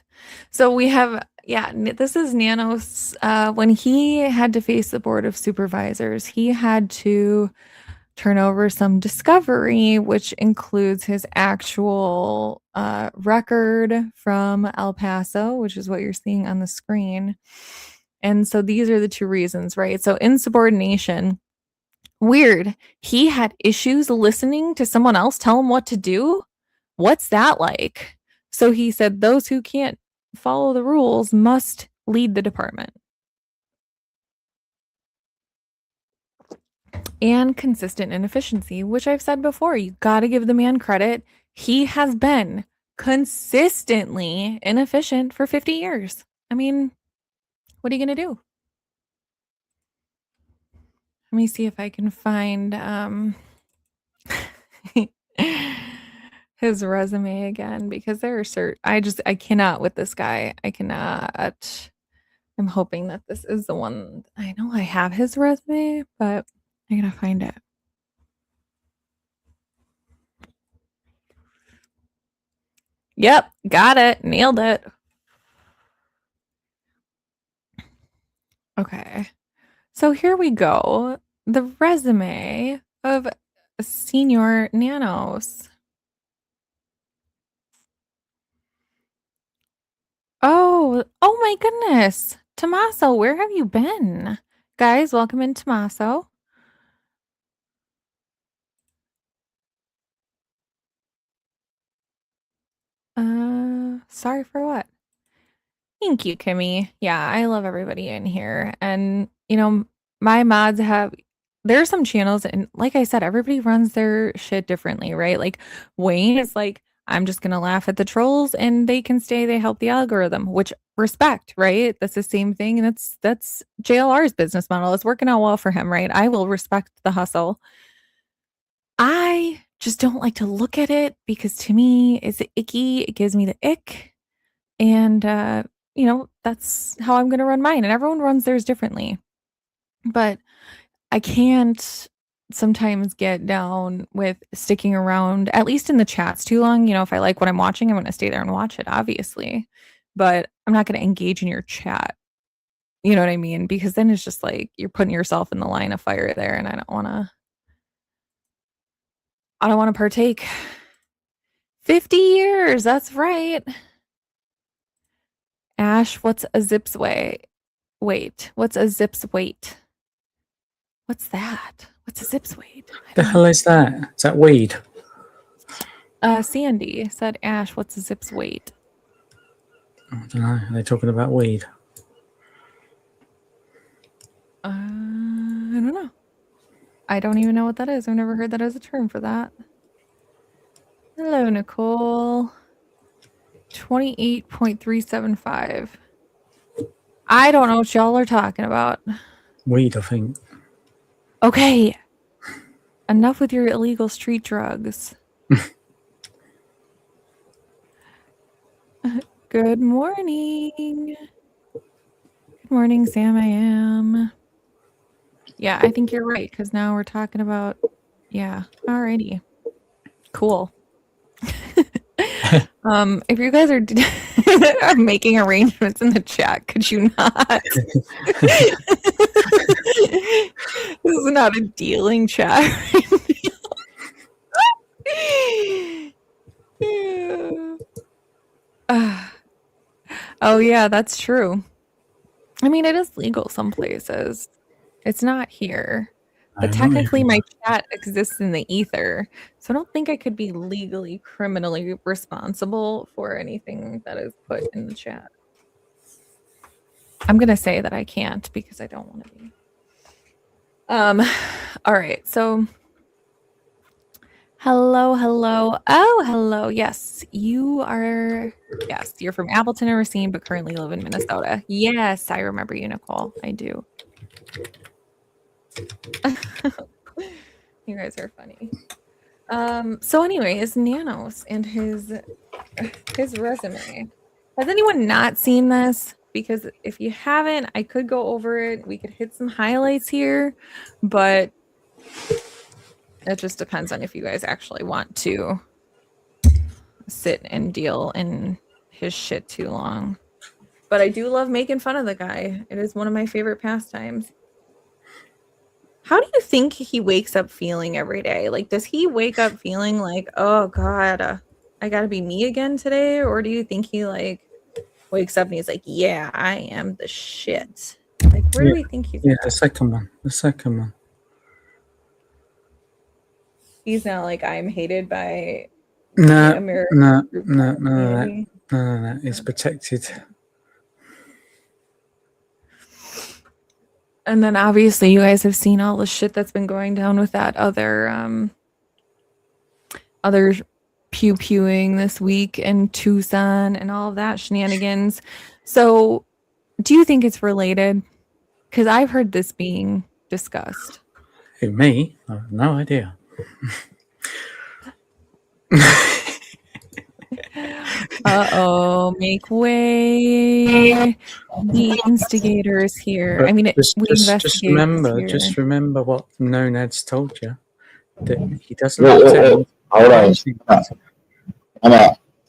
So we have, this is Nanos. When he had to face the board of supervisors, he had to turn over some discovery, which includes his actual record from El Paso, which is what you're seeing on the screen. And so these are the 2 reasons, right? So insubordination, weird. He had issues listening to someone else tell him what to do. What's that like? So he said those who can't follow the rules must lead the department. And consistent inefficiency, which I've said before, you got to give the man credit. He has been consistently inefficient for 50 years. I mean, what are you going to do? Let me see if I can find his resume again, because there are I cannot with this guy. I cannot. I'm hoping that this is the one. I know I have his resume, but I gotta find it. Yep, got it. Nailed it. Okay. So here we go. The resume of Senior Nanos. Oh my goodness. Tommaso, where have you been? Guys, welcome in Tommaso. Sorry for what? Thank you, Kimmy. Yeah, I love everybody in here. And, my mods there are some channels, and like I said, everybody runs their shit differently, right? Like Wayne is like, I'm just gonna laugh at the trolls and they can stay, they help the algorithm, which respect, right? That's the same thing. And that's JLR's business model. It's working out well for him, right? I will respect the hustle. I just don't like to look at it because to me it's icky. It gives me the ick. And that's how I'm gonna run mine. And everyone runs theirs differently. But I can't sometimes get down with sticking around, at least in the chats, too long. If I like what I'm watching, I'm going to stay there and watch it, obviously. But I'm not going to engage in your chat. You know what I mean? Because then it's just like you're putting yourself in the line of fire there, and I don't want to partake. 50 years, that's right. Ash, what's a zip's weight? Wait, what's a zip's weight? What's that? What's a zip's weight? The hell is that? Is that weed? Sandy said, Ash, what's a zip's weight? I don't know. Are they talking about weed? don't know. I don't even know what that is. I've never heard that as a term for that. Hello, Nicole. 28.375. I don't know what y'all are talking about. Weed, I think. Okay. Enough with your illegal street drugs. Good morning. Good morning, Sam. I am. Yeah, I think you're right, because now we're talking about, yeah, alrighty. Cool. If you guys are making arrangements in the chat, could you not? This is not a dealing chat. Oh yeah, that's true. I mean, it is legal some places. It's not here. But technically my chat exists in the ether. So I don't think I could be legally, criminally responsible for anything that is put in the chat. I'm going to say that I can't because I don't want to be. All right. So hello. Oh, hello. Yes, you're from Appleton or Racine, but currently live in Minnesota. Yes, I remember you, Nicole. I do. You guys are funny. So anyways, Nanos and his resume. Has anyone not seen this? Because if you haven't, I could go over it. We could hit some highlights here, but it just depends on if you guys actually want to sit and deal in his shit too long. But I do love making fun of the guy. It is one of my favorite pastimes. How do you think he wakes up feeling every day? Like, does he wake up feeling like, oh God, I gotta be me again today? Or do you think he like wakes up and he's like, yeah, I am the shit? Like, where do we think he's at? The second one. He's not like, I'm hated by No, the American community. No, it's protected. And then obviously you guys have seen all the shit that's been going down with that other pew-pewing this week in Tucson and all of that shenanigans. So do you think it's related? Because I've heard this being discussed. Who, me? I have no idea. Uh-oh, make way. The instigators here. But I mean, just remember what No Ned's told you. That he doesn't Hold on.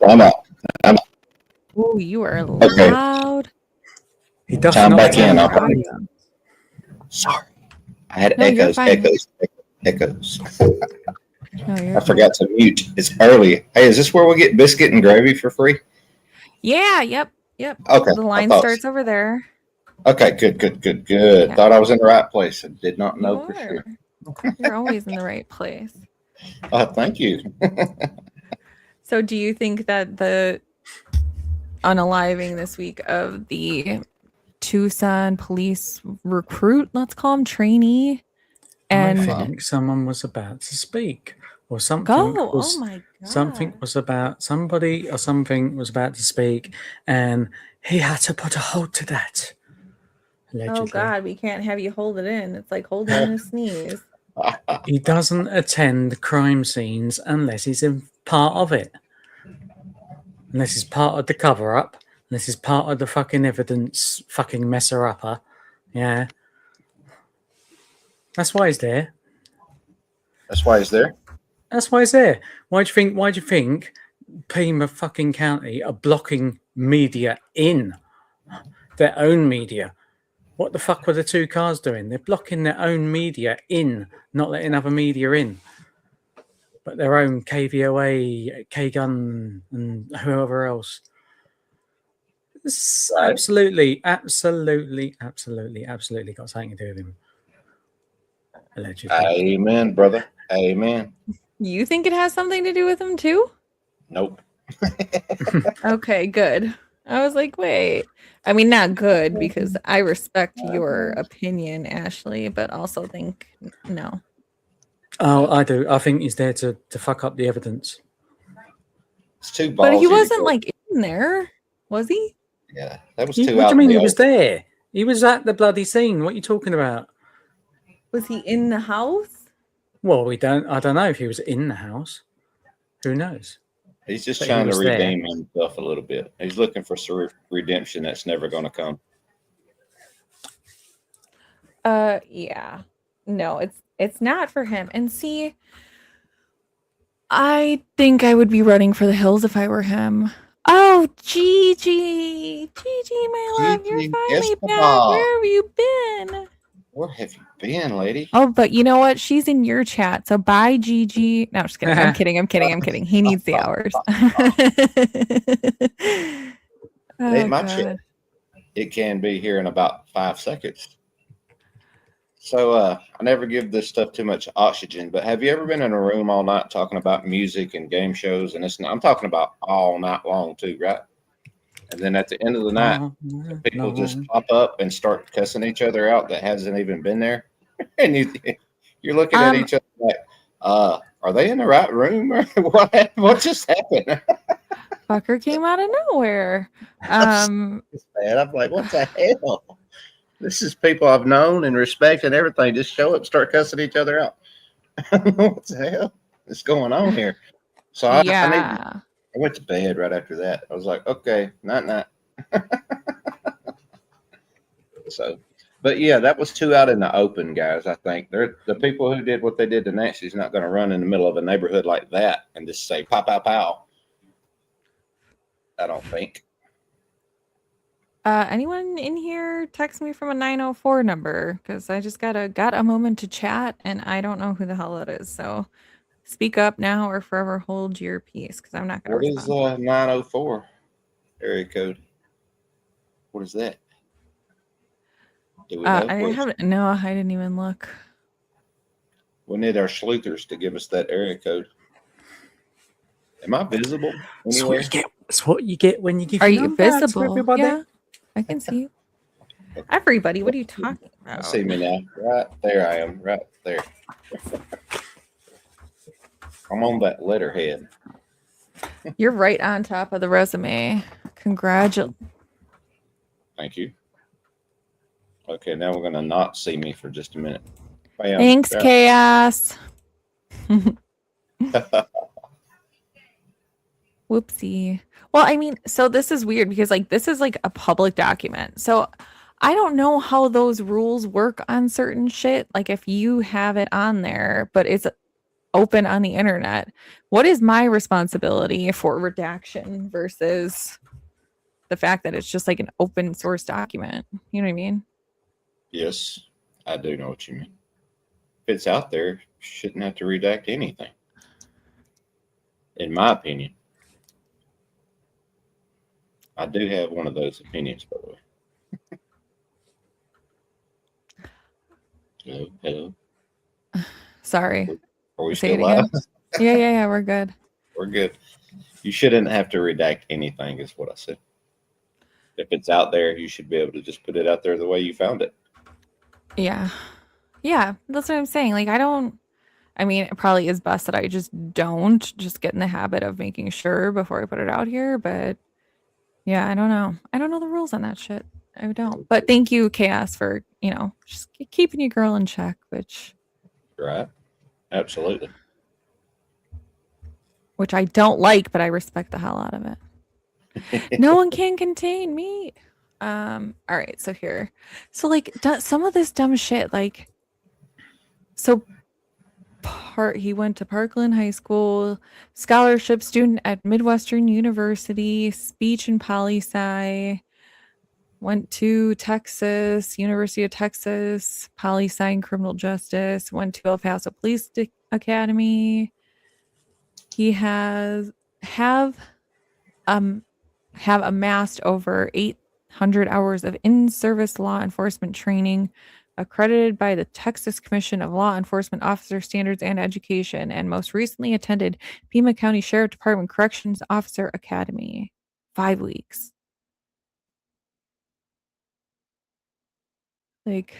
I'm out. Oh, you are Okay. loud. He does Time not back in. attend. Sorry. I had No, you're echoes. fine. No, you're I forgot to mute. It's early. Hey, is this where we get biscuit and gravy for free? Yeah, yep. Okay. The line I thought starts over there. Okay, good. Yeah. Thought I was in the right place and did not know You for sure. are. You're always in the right place. Thank you. So do you think that the unaliving this week of the Tucson police recruit, let's call him trainee, and I think someone was about to speak, or something. oh my God. Something was about somebody or something was about to speak, and he had to put a halt to that. Allegedly. Oh God, we can't have you hold it in. It's like holding in a sneeze. He doesn't attend crime scenes unless he's in part of it. Unless he's part of the cover up. Unless he's part of the fucking evidence fucking messer upper. Yeah. That's why he's there. That's why he's there. That's why he's there. Why do you think Pima fucking County are blocking media in? Their own media. What the fuck were the two cars doing? They're blocking their own media in, not letting other media in. But their own KVOA, K-Gun, and whoever else. It's absolutely got something to do with him. Allegedly. Amen, brother. Amen. You think it has something to do with him too? Nope. Okay, good. I was like, wait. I mean, not good because I respect your opinion, Ashley, but also think no. Oh, I do. I think he's there to fuck up the evidence. It's too ballsy. But he to wasn't go- like in there, was he? Yeah, that was What too do out you in mean the he was open. there? He was at the bloody scene. What are you talking about? Was he in the house? Well, I don't know if he was in the house. Who knows? He's just But he trying to was there. redeem himself a little bit. He's looking for some redemption that's never going to come. Yeah. No, it's not for him. And see, I think I would be running for the hills if I were him. Oh, Gigi, my love, you're Gigi finally back. Escobar. Where have you been? Where have you been, lady? Oh, but you know what? She's in your chat. So bye, Gigi. No, I'm just kidding. I'm kidding. He needs the hours. Ain't Oh, my God. chat. It can be here in about 5 seconds. So I never give this stuff too much oxygen, but have you ever been in a room all night talking about music and game shows? And I'm talking about all night long too, right? And then at the end of the night, people just pop up and start cussing each other out that hasn't even been there. And you're looking at each other like, are they in the right room? Or what just happened? Fucker came out of nowhere. It's bad. I'm like, what the hell? This is people I've known and respect and everything. Just show up, start cussing each other out. What the hell is going on here? So I went to bed right after that. I was like, okay, night. So, but yeah, that was too out in the open, guys. I think the people who did what they did to Nancy's not going to run in the middle of a neighborhood like that and just say pow pow pow. I don't think. Anyone in here text me from a 904 number because I just got a moment to chat and I don't know who the hell it is. So speak up now or forever hold your peace because I'm not going to respond. What is 904 area code? What is that? Do we know? No, I didn't even look. We need our sleuthers to give us that area code. Am I visible anywhere? That's what you get when you give. Are your you number out to visible? everybody. Yeah, I can see you. Everybody, what are you talking about? I see me now. Right there I am. Right there. I'm on that letterhead. You're right on top of the resume. Congratulations. Thank you. Okay, now we're going to not see me for just a minute. Bam. Thanks, Chaos. Whoopsie. Well, I mean, so this is weird because this is like a public document. So I don't know how those rules work on certain shit. Like if you have it on there, but it's open on the internet, what is my responsibility for redaction versus the fact that it's just like an open source document? You know what I mean? Yes, I do know what you mean. If it's out there, you shouldn't have to redact anything. In my opinion. I do have one of those opinions, by the way. Hello. Sorry. Are we Say still it live? again. Yeah, we're good. We're good. You shouldn't have to redact anything, is what I said. If it's out there, you should be able to just put it out there the way you found it. Yeah, that's what I'm saying. Like, I mean, it probably is best that I just get in the habit of making sure before I put it out here. But yeah, I don't know the rules on that shit. I don't. But thank you, Chaos, for, just keeping your girl in check, Right. Absolutely. Which I don't like, but I respect the hell out of it. No one can contain me. All right, so here. So some of this dumb shit, he went to Parkland High School, scholarship student at Midwestern University, speech and poli-sci, went to Texas, University of Texas, poli-sci and criminal justice, went to El Paso Police Academy. He have amassed over 800 hours of in-service law enforcement training accredited by the Texas Commission of Law Enforcement Officer Standards and Education, and most recently attended Pima County Sheriff Department Corrections Officer Academy. 5 weeks. Like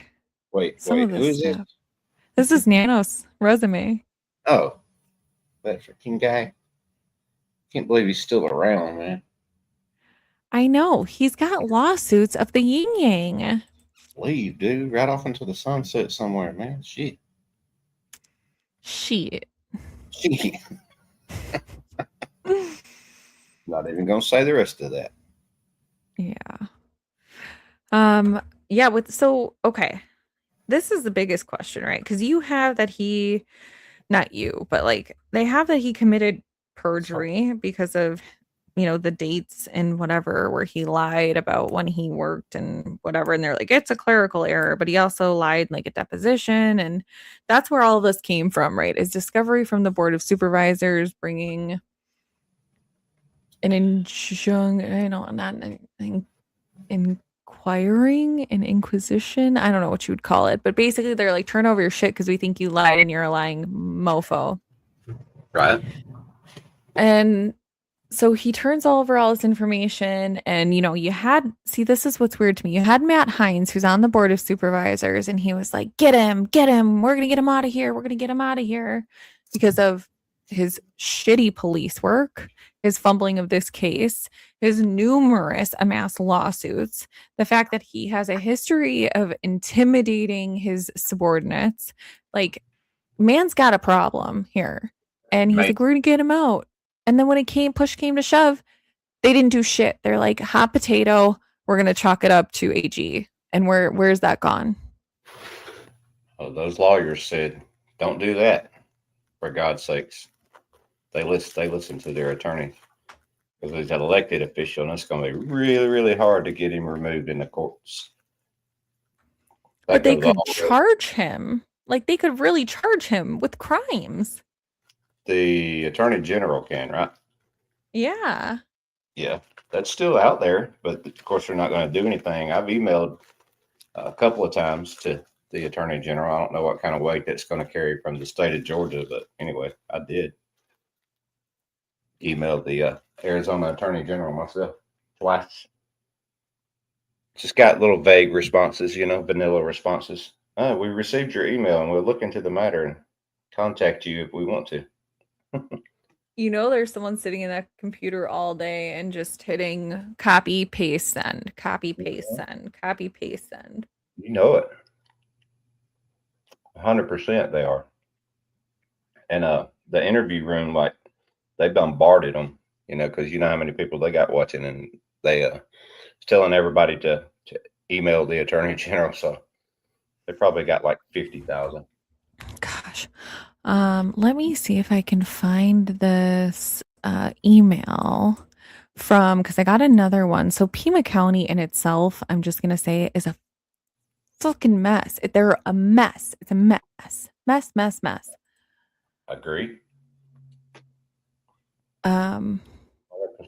Wait, some of who this is this? stuff. This is Nano's resume. Oh, that freaking guy. Can't believe he's still around, man. I know. He's got lawsuits of the yin yang. Leave, dude. Right off into the sunset somewhere, man. Shit. Shit. Shit. Not even gonna say the rest of that. Yeah. Yeah, okay. This is the biggest question, right? Because you have that he, not you, but like they have that he committed perjury because of, the dates and whatever, where he lied about when he worked and whatever. And they're like, it's a clerical error, but he also lied in like a deposition. And that's where all of this came from, right? Is discovery from the Board of Supervisors bringing an inquiring, an inquisition. I don't know what you would call it, but basically they're like, turn over your shit because we think you lied and you're a lying mofo. Right. And so he turns over all this information, and this is what's weird to me. You had Matt Hines, who's on the Board of Supervisors, and he was like, get him, we're gonna get him out of here, because of his shitty police work, his fumbling of this case, his numerous amassed lawsuits, the fact that he has a history of intimidating his subordinates. Like, man's got a problem here. And he's like, we're gonna get him out. And then when push came to shove, they didn't do shit. They're like, hot potato, we're gonna chalk it up to AG. And where's that gone? Oh, those lawyers said, don't do that. For God's sakes. They listen to their attorney. Because he's an elected official, and it's going to be really, really hard to get him removed in the courts. But they could charge him. Like, they could really charge him with crimes. The attorney general can, right? Yeah. Yeah, that's still out there, but of course they're not going to do anything. I've emailed a couple of times to the attorney general. I don't know what kind of weight that's going to carry from the state of Georgia, but anyway, I did email the Arizona attorney general myself twice. Just got little vague responses, vanilla responses. We received your email and we'll look into the matter and contact you if we want to. There's someone sitting in that computer all day and just hitting copy, paste, send, copy, paste, send, copy, paste, send. You know it. 100% they are. And the interview room, like, they bombarded them, because you know how many people they got watching, and they telling everybody to email the attorney general. So they probably got like 50,000. Gosh. Let me see if I can find this email because I got another one. So Pima County in itself, I'm just going to say, is a fucking mess. They're a mess. It's a mess. Mess. Agree. 100%.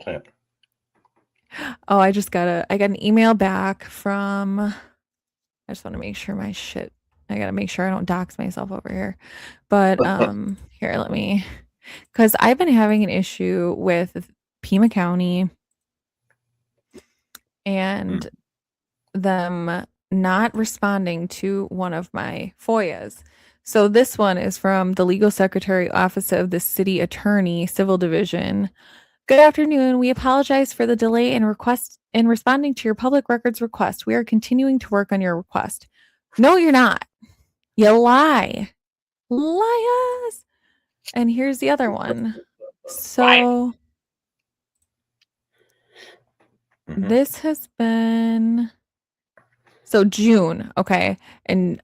100%. Oh, I got an email back from, I just want to make sure I got to make sure I don't dox myself over here. But here, because I've been having an issue with Pima County and them not responding to one of my FOIAs. So this one is from the Legal Secretary, Office of the City Attorney, Civil Division. Good afternoon. We apologize for the delay in responding to your public records request. We are continuing to work on your request. No, you're not. You lie. Liars. And here's the other one. So this has been June. Okay. And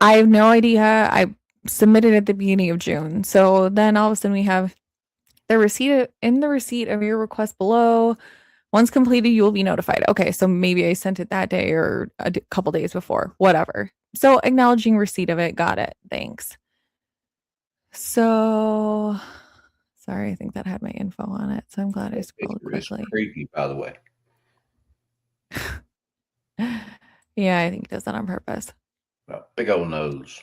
I have no idea. I submitted at the beginning of June. So then all of a sudden we have the receipt of your request below. Once completed, you will be notified. Okay. So maybe I sent it that day or a couple days before, whatever. So acknowledging receipt of it. Got it. Thanks. So sorry. I think that had my info on it. So I'm glad I scrolled quickly. It's creepy, by the way. Yeah, I think it does that on purpose. Big old nose.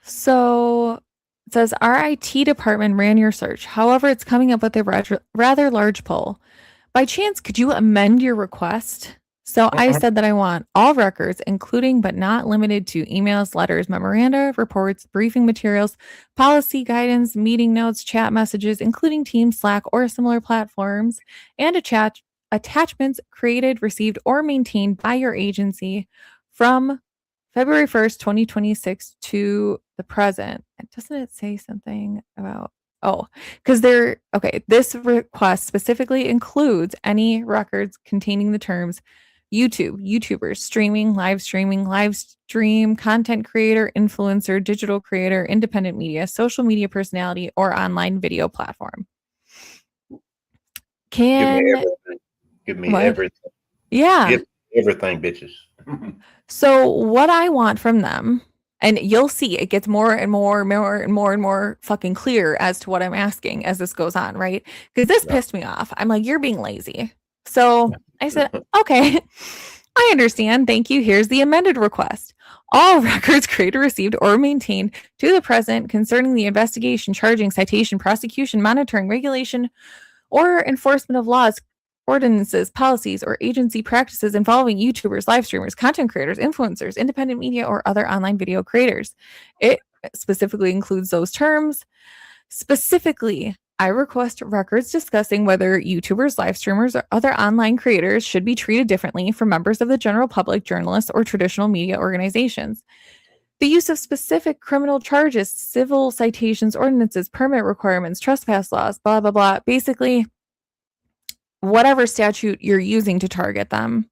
So it says our IT department ran your search. However, it's coming up with a rather large poll. By chance, could you amend your request? So I said that I want all records, including but not limited to emails, letters, memoranda, reports, briefing materials, policy guidance, meeting notes, chat messages, including Teams, Slack, or similar platforms, and attachments created, received, or maintained by your agency from February 1st, 2026 to the present. And doesn't it say something about because this request specifically includes any records containing the terms YouTubers, live stream, content creator, influencer, digital creator, independent media, social media personality, or online video platform. Give me everything. Give me everything. Yeah. Give me everything, bitches. So what I want from them, and you'll see it gets more and more fucking clear as to what I'm asking as this goes on, right? Because this pissed me off. I'm like, you're being lazy. So I said, okay, I understand. Thank you. Here's the amended request. All records created, received, or maintained to the present concerning the investigation, charging, citation, prosecution, monitoring, regulation, or enforcement of laws, ordinances, policies, or agency practices involving YouTubers, live streamers, content creators, influencers, independent media, or other online video creators. It specifically includes those terms. Specifically, I request records discussing whether YouTubers, live streamers, or other online creators should be treated differently from members of the general public, journalists, or traditional media organizations. The use of specific criminal charges, civil citations, ordinances, permit requirements, trespass laws, blah, blah, blah. Basically, whatever statute you're using to target them.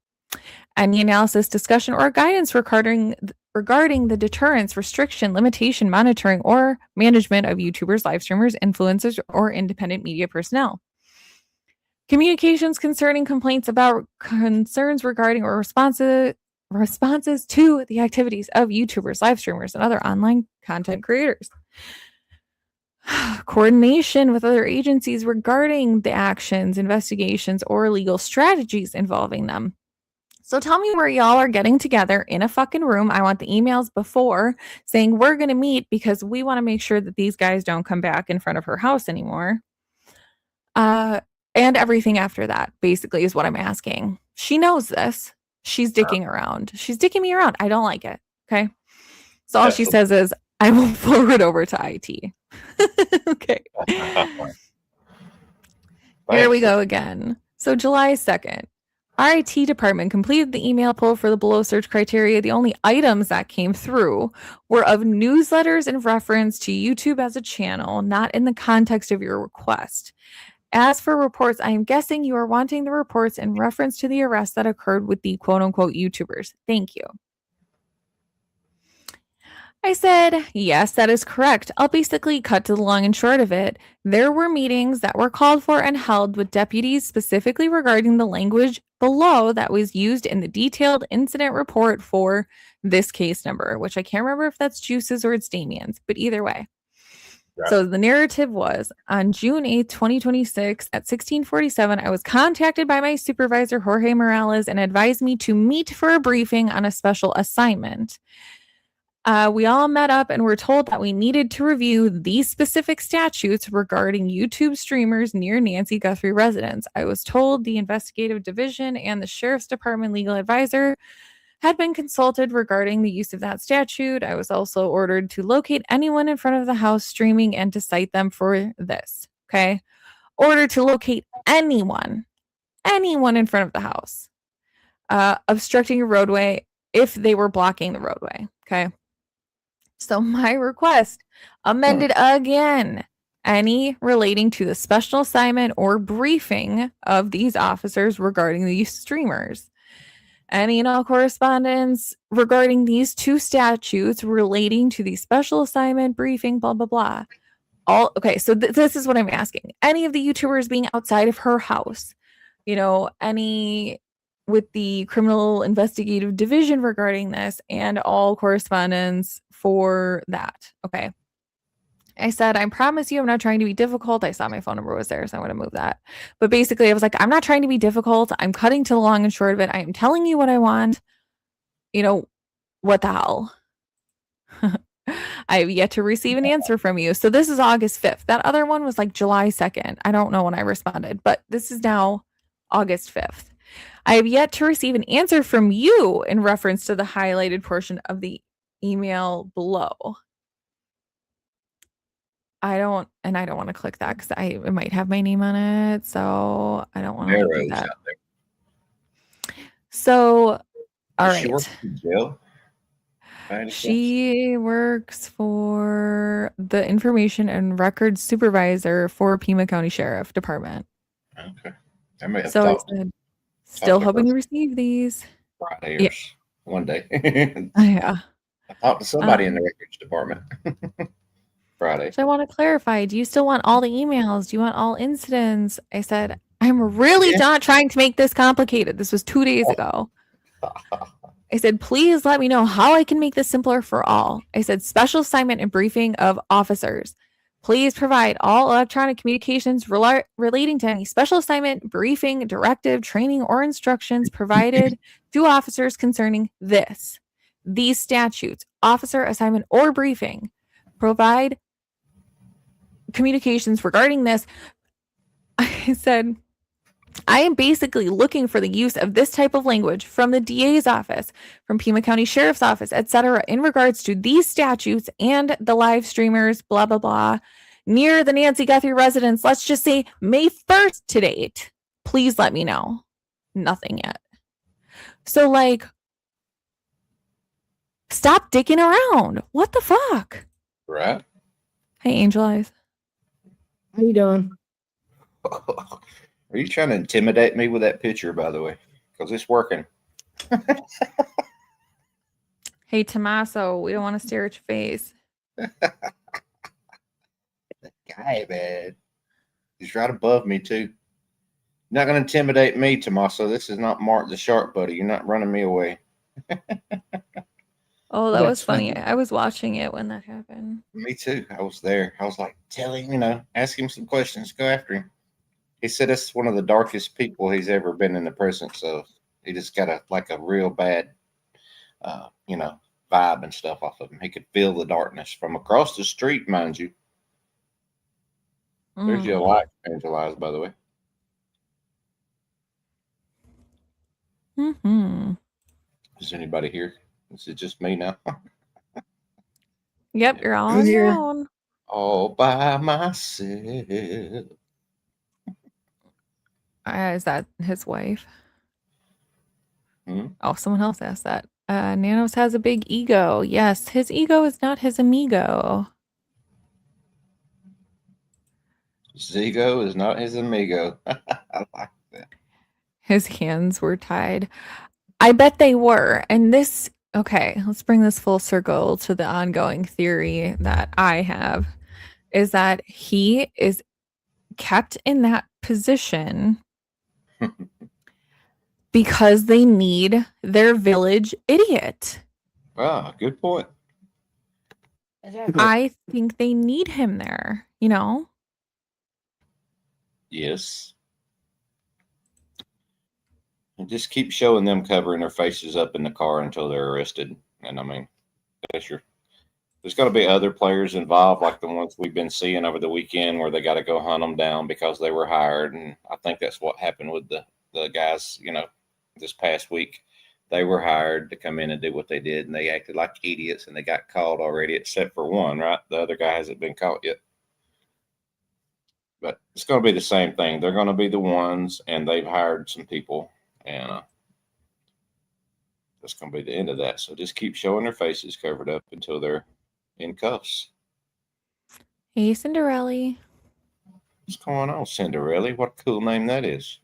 Any analysis, discussion, or guidance regarding the deterrence, restriction, limitation, monitoring, or management of YouTubers, live streamers, influencers, or independent media personnel. Communications concerning complaints about concerns regarding or responses to the activities of YouTubers, live streamers, and other online content creators. Coordination with other agencies regarding the actions, investigations, or legal strategies involving them. So tell me where y'all are getting together in a fucking room. I want the emails before saying we're going to meet because we want to make sure that these guys don't come back in front of her house anymore. And everything after that basically is what I'm asking. She knows this. She's dicking around. She's dicking me around. I don't like it. Okay. So all she says is, I will forward over to IT. Okay. Here we go again. So July 2nd. Our IT department completed the email poll for the below search criteria. The only items that came through were of newsletters in reference to YouTube as a channel, not in the context of your request. As for reports, I am guessing you are wanting the reports in reference to the arrest that occurred with the quote-unquote YouTubers. Thank you. I said, yes, that is correct. I'll basically cut to the long and short of it. There were meetings that were called for and held with deputies specifically regarding the language below that was used in the detailed incident report for this case number, which I can't remember if that's Juice's or it's Damien's, but either way. Right. So the narrative was on June 8th, 2026 at 16:47, I was contacted by my supervisor, Jorge Morales, and advised me to meet for a briefing on a special assignment. We all met up and were told that we needed to review these specific statutes regarding YouTube streamers near Nancy Guthrie residence. I was told the investigative division and the sheriff's department legal advisor had been consulted regarding the use of that statute. I was also ordered to locate anyone in front of the house streaming and to cite them for this. Okay. Ordered to locate anyone in front of the house, obstructing a roadway if they were blocking the roadway. Okay. So my request amended again, any relating to the special assignment or briefing of these officers regarding these streamers. Any and all correspondence regarding these two statutes relating to the special assignment briefing, blah, blah, blah. Okay, so this is what I'm asking. Any of the YouTubers being outside of her house, any with the criminal investigative division regarding this and all correspondence for that. Okay. I said, I promise you I'm not trying to be difficult. I saw my phone number was there, so I'm going to move that. But basically, I was like, I'm not trying to be difficult. I'm cutting to the long and short of it. I am telling you what I want. What the hell? I have yet to receive an answer from you. So this is August 5th. That other one was like July 2nd. I don't know when I responded, but this is now August 5th. I have yet to receive an answer from you in reference to the highlighted portion of the email below. I don't want to click that because it might have my name on it, so I don't want to do Narrows that. out there. So, all Does she work right. in jail? By any chance? She works for the information and records supervisor for Pima County Sheriff Department. Okay. I may have So I talked said, still to hoping her to receive these. Friday Yeah. or one day. Yeah. I talked to somebody in the records department Friday. So I want to clarify, do you still want all the emails? Do you want all incidents? I said, I'm really not trying to make this complicated. This was 2 days ago. I said, please let me know how I can make this simpler for all. I said, special assignment and briefing of officers. Please provide all electronic communications relating to any special assignment, briefing, directive, training, or instructions provided to officers concerning these statutes, officer assignment or briefing. Provide communications regarding this. I said, I am basically looking for the use of this type of language from the DA's office, from Pima County Sheriff's Office, etc., in regards to these statutes and the live streamers, blah, blah, blah, near the Nancy Guthrie residence. Let's just say May 1st to date. Please let me know. Nothing yet. So, like, stop dicking around. What the fuck? Right? Hey, Angel Eyes. How you doing? Are you trying to intimidate me with that picture, by the way? Because it's working. Hey, Tommaso, we don't want to stare at your face. Guy, man. He's right above me, too. You're not going to intimidate me, Tommaso. This is not Mark the Shark, buddy. You're not running me away. Oh, that That's was funny. funny. I was watching it when that happened. Me, too. I was there. I was like, tell him, ask him some questions. Go after him. He said it's one of the darkest people he's ever been in the presence of. He just got a real bad, vibe and stuff off of him. He could feel the darkness from across the street, mind you. There's your light, Angela, by the way. Mm-hmm. Is anybody here? Is it just me now? Yep, you're all on your own. All by myself. Is that his wife? Hmm? Oh, someone else asked that. Nanos has a big ego. Yes, his ego is not his amigo. Zigo is not his amigo. I like that. His hands were tied. I bet they were. And this, okay, let's bring this full circle to the ongoing theory that I have, is that he is kept in that position because they need their village idiot. Ah, good point. I think they need him there, Yes. And just keep showing them covering their faces up in the car until they're arrested. And I mean, there's got to be other players involved, like the ones we've been seeing over the weekend where they got to go hunt them down because they were hired. And I think that's what happened with the guys, this past week. They were hired to come in and do what they did, and they acted like idiots, and they got caught already, except for one, right? The other guy hasn't been caught yet. But it's going to be the same thing. They're going to be the ones, and they've hired some people, and that's going to be the end of that. So just keep showing their faces covered up until they're in cuffs. Hey, Cinderella. What's going on, Cinderella? What a cool name that is.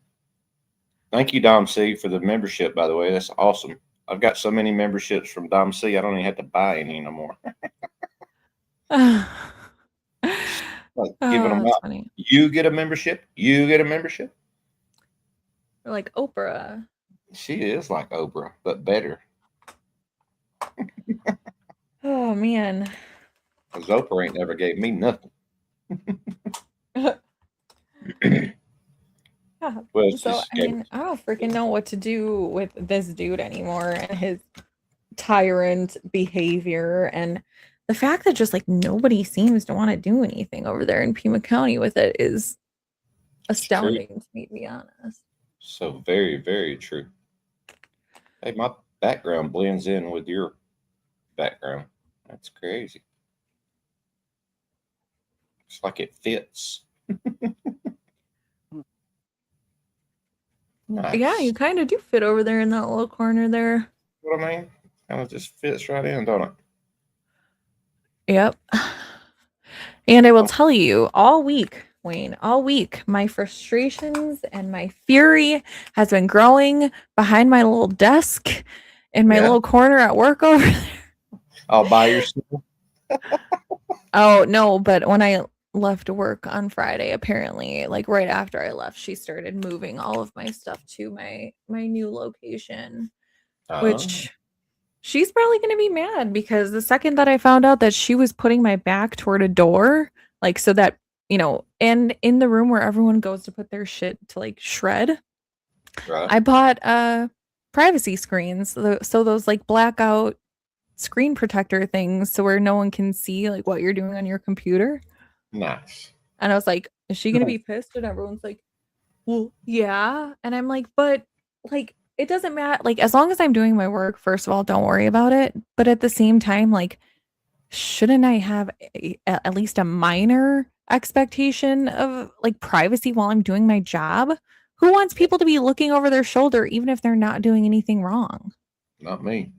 Thank you, Dom C, for the membership, by the way. That's awesome. I've got so many memberships from Dom C, I don't even have to buy any no more. Giving them out. Funny. You get a membership. You get a membership. Like Oprah. She is like Oprah, but better. Oh, man. Because Oprah ain't never gave me nothing. Well, So, I mean, I don't freaking know what to do with this dude anymore and his tyrant behavior and the fact that just like nobody seems to want to do anything over there in Pima County with it is astounding to me, to be honest. So very, very true. Hey, my background blends in with your background. That's crazy. It's like it fits. Nice. Yeah, you kind of do fit over there in that little corner there. What I mean? Kind of just fits right in, don't it? Yep. And I will tell you, all week, Wayne, all week, my frustrations and my fury has been growing behind my little desk in my little corner at work over there. All by yourself? Oh, no, but when I left work on Friday, apparently, like right after I left, she started moving all of my stuff to my new location, which she's probably going to be mad because the second that I found out that she was putting my back toward a door, like so that, and in the room where everyone goes to put their shit to like shred, Right. I bought privacy screens. So those like blackout screen protector things so where no one can see like what you're doing on your computer. Nice. And I was like, is she going to be pissed? And everyone's like, well, yeah. And I'm like, but like, it doesn't matter. Like, as long as I'm doing my work, first of all, don't worry about it. But at the same time, like, shouldn't I have at least a minor expectation of like privacy while I'm doing my job? Who wants people to be looking over their shoulder, even if they're not doing anything wrong? Not me.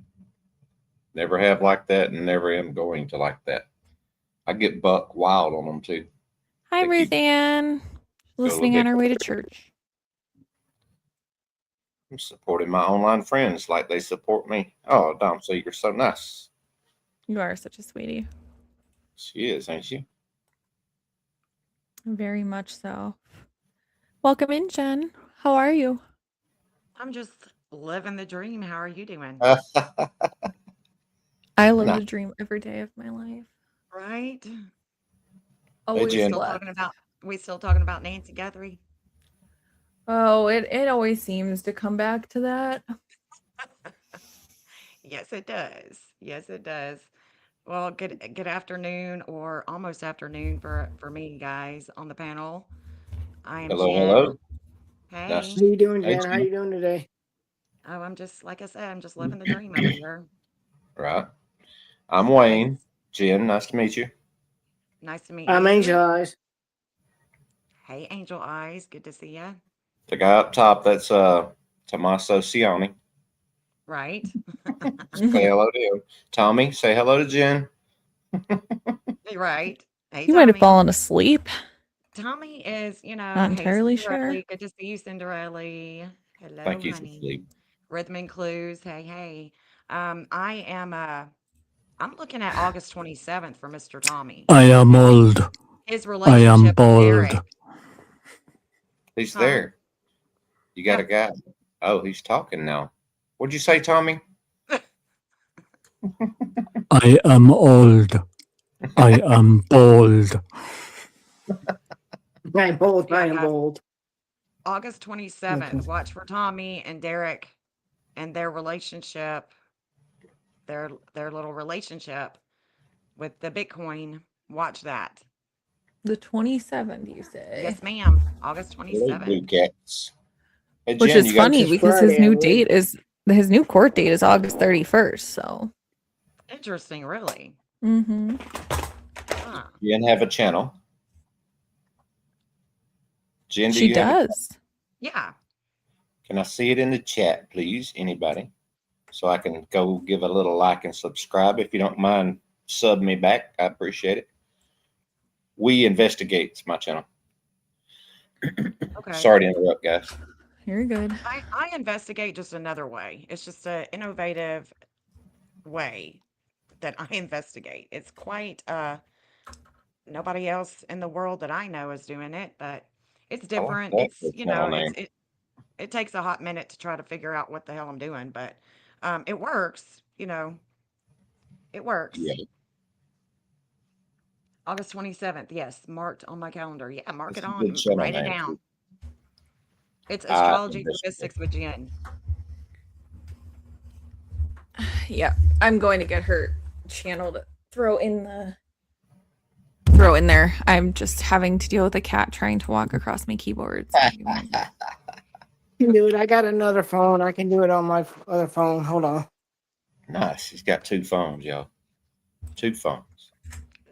Never have like that and never am going to like that. I get buck wild on them too. Hi, Ruth Ann. Listening on our way to church. I'm supporting my online friends like they support me. Oh, Dom, so you're so nice. You are such a sweetie. She is, ain't she? Very much so. Welcome in, Jen. How are you? I'm just living the dream. How are you doing? I live the dream every day of my life. Right? Always we still talking about Nancy Guthrie? Oh, it always seems to come back to that. Yes, it does. Yes, it does. Well, good afternoon or almost afternoon for me, guys, on the panel. I am Hello, Jen. hello. Hey. Nice. How you doing, Jen? How you doing today? Oh, I'm just like I said, I'm just living the dream over here. Right. I'm Wayne. Jen, nice to meet you. Nice to meet I'm you. Angel Eyes. Hey, Angel Eyes. Good to see you. The guy up top, that's Tommaso Cioni. Right. Say hello to him. Tommy, say hello to Jen. Right. Hey, You might have fallen asleep. Tommy is, Not entirely sure. Good to see you, Cinderella. Hello, Thank you honey. for sleep. Rhythm and Clues. Hey. I am I'm looking at August 27th for Mr. Tommy. I am old. His I relationship am with bald. Derek. He's there. You got a guy. Oh, he's talking now. What'd you say, Tommy? I am old. I am bald. I am bold. I am guys. bold. August 27th. Watch for Tommy and Derek and their relationship. Their little relationship with the Bitcoin. Watch that. The 27th, you say? Yes, ma'am. August 27th. Blue cats. Hey, Which Jen, is funny because his new court date is August 31st. So interesting, really. Mm-hmm. Huh. Jen have a channel. Jen, she does. Yeah. Can I see it in the chat, please? Anybody? So I can go give a little like and subscribe. If you don't mind, sub me back. I appreciate it. We Investigate. It's my channel. Okay. Sorry to interrupt, guys. You're good. I investigate just another way. It's just an innovative way that I investigate. It's quite nobody else in the world that I know is doing it, but it's different. It's it takes a hot minute to try to figure out what the hell I'm doing, but it works, It works. Yeah. August 27th, yes, marked on my calendar. Yeah, mark it on, write it down. It's Astrology for Mystics with Jen. Yeah, I'm going to get her channel to throw in there. I'm just having to deal with a cat trying to walk across my keyboard. So can do it. I got another phone. I can do it on my other phone. Hold on. Nice. He's got 2 phones, y'all. 2 phones.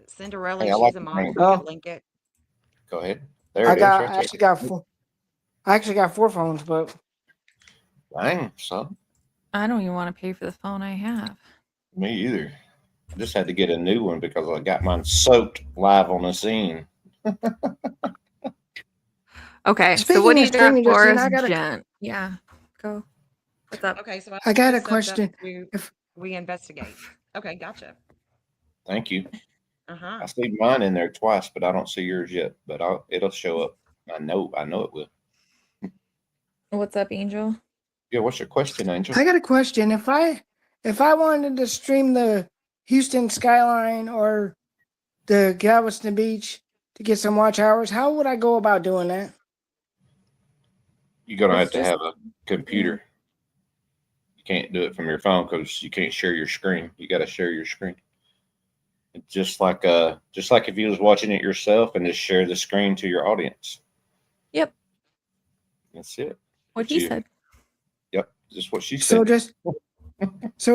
Cinderella, Hey, I she's like a the mom. name. We could Oh, link it. Go ahead. There it is, right I there. actually got four. I actually got 4 phones, but Dang, son. I don't even want to pay for the phone I have. Me either. I just had to get a new one because I got mine soaked live on the scene. Okay, so speaking what do of you got streaming, for Justine, us, Jen? Yeah, go. What's up? Okay, so I got a this up question. to If we investigate. Okay, gotcha. Thank you. Uh-huh. I see mine in there twice, but I don't see yours yet. But it'll show up. I know it will. What's up, Angel? Yeah, what's your question, Angel? I got a question. If I wanted to stream the Houston skyline or the Galveston Beach to get some watch hours, how would I go about doing that? You're gonna It's have to just have a computer. You can't do it from your phone because you can't share your screen. You got to share your screen. It's just like if you was watching it yourself and just share the screen to your audience. Yep, That's it. what But he said. Yep, just what she So said.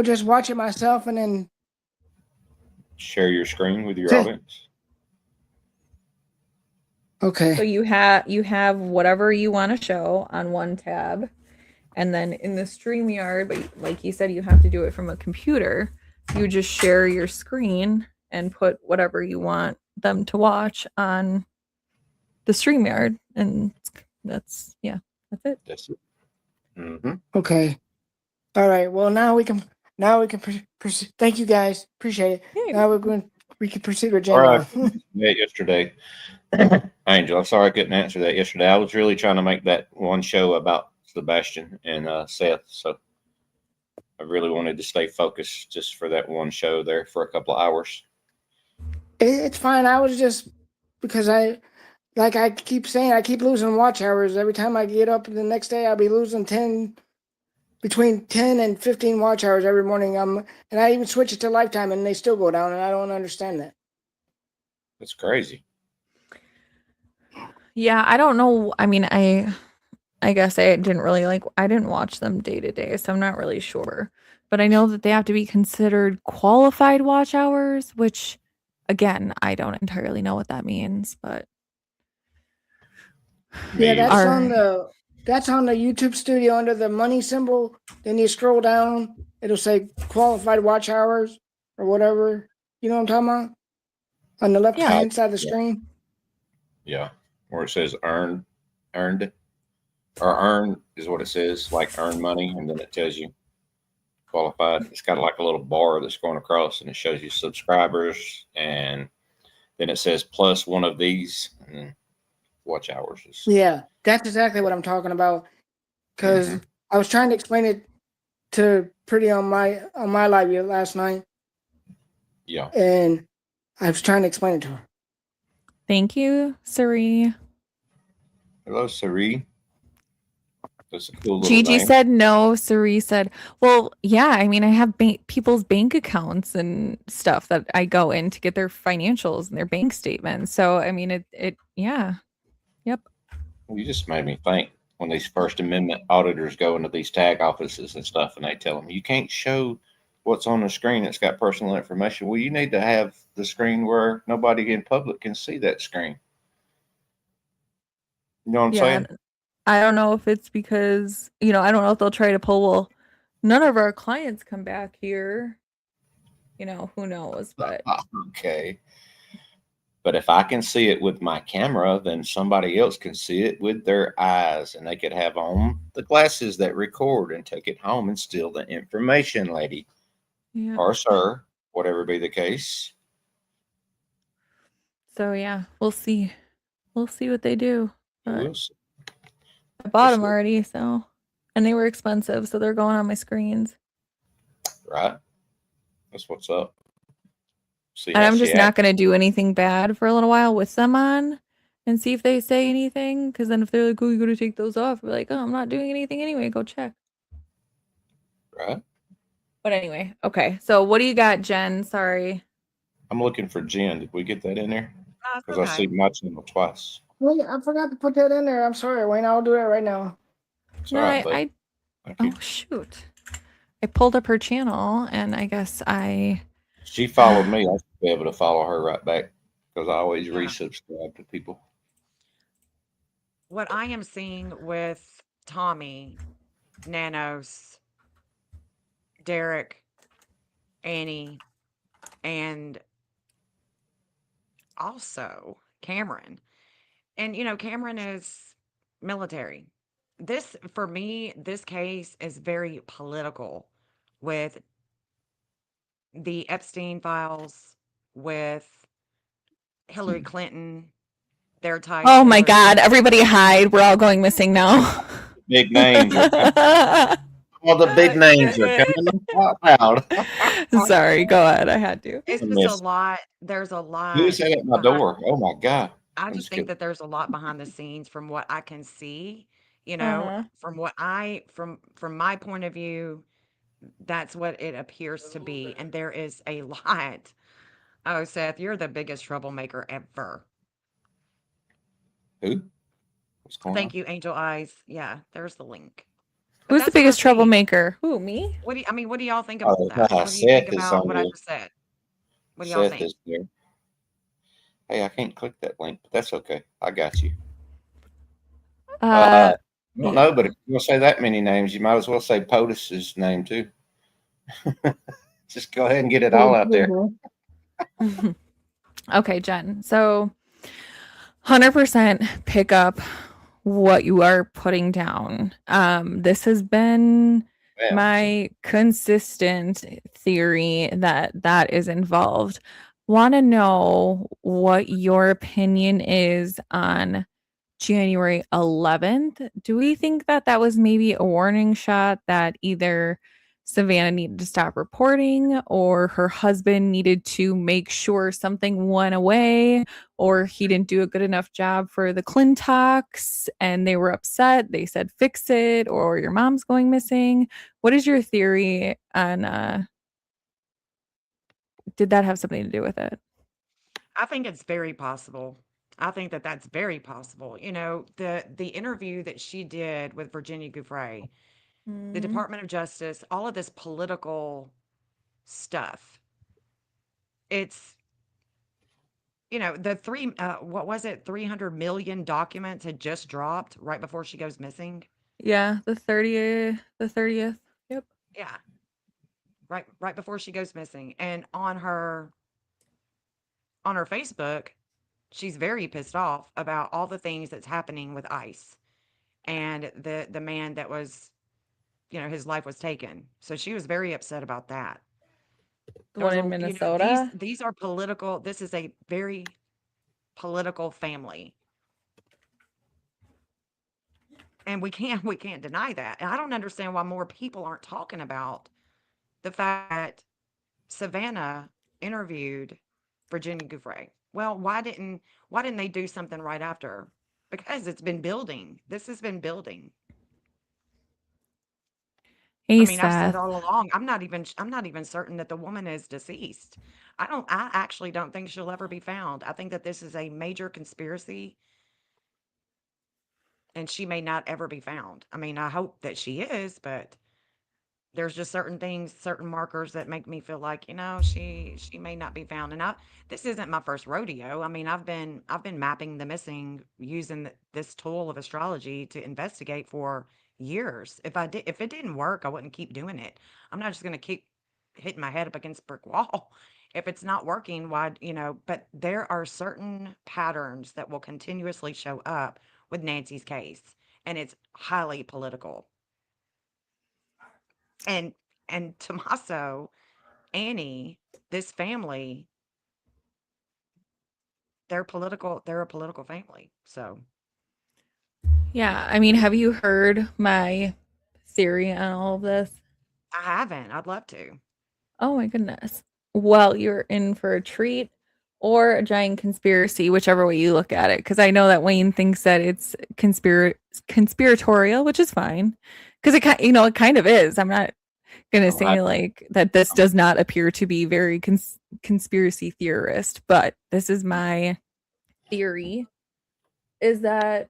just watch it myself and then Share your screen with your say, audience. okay. So you have whatever you want to show on one tab, and then in the StreamYard, but like you said, you have to do it from a computer. You just share your screen and put whatever you want them to watch on the StreamYard, and that's it. That's it. Mm-hmm. Okay. All right. Well, now we can proceed. Thank you guys. Appreciate it. Yeah. Now we can proceed with All right. Jen. Yeah, yesterday, Angel. I'm sorry I couldn't answer that yesterday. I was really trying to make that one show about Sebastian and Seth, so I really wanted to stay focused just for that one show there for a couple of hours. It's fine. I was just because I keep saying, I keep losing watch hours. Every time I get up the next day, I'll be losing between 10 and 15 watch hours every morning. And I even switch it to lifetime and they still go down, and I don't understand that. That's crazy. Yeah, I don't know. I mean, I guess I didn't watch them day to day, so I'm not really sure. But I know that they have to be considered qualified watch hours, which again, I don't entirely know what that means, but Yeah, Me either. that's on the YouTube studio under the money symbol. Then you scroll down, it'll say qualified watch hours or whatever. You know what I'm talking about? On the left Yeah. hand side of the Yeah. screen. Yeah, where it says earned, or earn is what it says, like earn money, and then it tells you qualified. It's kind of like a little bar that's going across, and it shows you subscribers, and then it says plus one of these, and then watch hours. Yeah, that's exactly what I'm talking about. Because Mhm. I was trying to explain it to Pretty on my live last night, Yeah. and I was trying to explain it to her. thank you, Sari. Hello, Sari. That's a cool little Gigi name. said no. Sari said, well, yeah, I mean, I have people's bank accounts and stuff that I go in to get their financials and their bank statements. So, I mean, yeah. Yep. Well, you just made me think when these First Amendment auditors go into these tag offices and stuff, and they tell them you can't show what's on the screen that's got personal information. Well, you need to have the screen where nobody in public can see that screen. You know what I'm saying? I don't know if it's because, I don't know if they'll try to pull, well, none of our clients come back here. Who knows, but Okay. But if I can see it with my camera, then somebody else can see it with their eyes, and they could have on the glasses that record and take it home and steal the information, lady yeah. or sir, whatever be the case. So yeah, we'll see. We'll see what they do. But We'll see. I bought Just them already, so, and they were expensive, so they're going on my screens. right. That's what's up. See And how I'm she just not acts. going to do anything bad for a little while with them on and see if they say anything. Because then if they're like, oh, you got to take those off, we're like, oh, I'm not doing anything anyway. Go check. Right. But anyway, okay. So what do you got, Jen? Sorry. I'm looking for Jen. Did we get that in there? That's Because I see okay. my channel twice. Wait, I forgot to put that in there. I'm sorry, Wayne. I'll do it right now. It's No, all right, bud. Thank you. oh shoot. I pulled up her channel and I guess She followed me. I should be able to follow her right back because I always Yeah. resubscribe to people. What I am seeing with Tommy, Nanos, Derek, Annie, and also Cameron. And, Cameron is military. This, for me, this case is very political with the Epstein files, with Hillary Clinton, their ties oh to my Hillary god, Clinton. everybody hide. We're all going missing now. Big names are coming. All the big names are coming out. Sorry, go ahead. I had to. It's just a Miss. lot. There's a Who's lot that at my behind. door? Oh my God. I I'm just just think kidding. that there's a lot behind the scenes from what I can see, Uh-huh. from what I from my point of view, that's what it appears to be. And there is a lot. Oh, Seth, you're the biggest troublemaker ever. Who? What's going on? Thank you, Angel Eyes. Yeah, there's the link. But Who's the that's what I biggest see. troublemaker? Who, me? What do y'all think about Oh, that? What do you think Seth is about on what I here. just said? What do y'all Seth think? is there. Hey, I can't click that link, but that's okay. I got you. I don't know, but if you're gonna say that many names, you might as well say POTUS's name too. Just go ahead and get it all out there. Okay, Jen. So 100% pick up what you are putting down. This has been Yeah. my consistent theory that is involved. Want to know what your opinion is on January 11th. Do we think that was maybe a warning shot that either Savannah needed to stop reporting or her husband needed to make sure something went away or he didn't do a good enough job for the Clintox and they were upset? They said fix it or your mom's going missing. What is your theory on did that have something to do with it? I think it's very possible. I think that that's very possible. The interview that she did with Virginia Giuffre, the Department of Justice, all of this political stuff. It's the what was it? 300 million documents had just dropped right before she goes missing. Yeah, the 30th. Yep. Yeah. Right before she goes missing. And on her Facebook, she's very pissed off about all the things that's happening with ICE and the man that was, his life was taken. So she was very upset about that. The There one was in Minnesota. these are political. This is a very political family. And we can't deny that. And I don't understand why more people aren't talking about the fact that Savannah interviewed Virginia Giuffre. Well, why didn't they do something right after? Because it's been building. This has been building. Hey, I mean, I've said Seth. all along, I'm not even certain that the woman is deceased. I actually don't think she'll ever be found. I think that this is a major conspiracy and she may not ever be found. I mean, I hope that she is, but there's just certain things, certain markers that make me feel like, she may not be found. And this isn't my first rodeo. I mean, I've been mapping the missing using this tool of astrology to investigate for years. If it didn't work, I wouldn't keep doing it. I'm not just going to keep hitting my head up against a brick wall. If it's not working, why, but there are certain patterns that will continuously show up with Nancy's case, and it's highly political. And Tommaso, Annie, this family, they're a political family. So Yeah, I mean, have you heard my theory on all of this? I haven't. I'd love to. Oh my goodness. Well, you're in for a treat or a giant conspiracy, whichever way you look at it. Because I know that Wayne thinks that it's conspiratorial, which is fine. Because it kind of is. I'm not gonna say like that this does not appear to be very conspiracy theorist, but this is my theory is that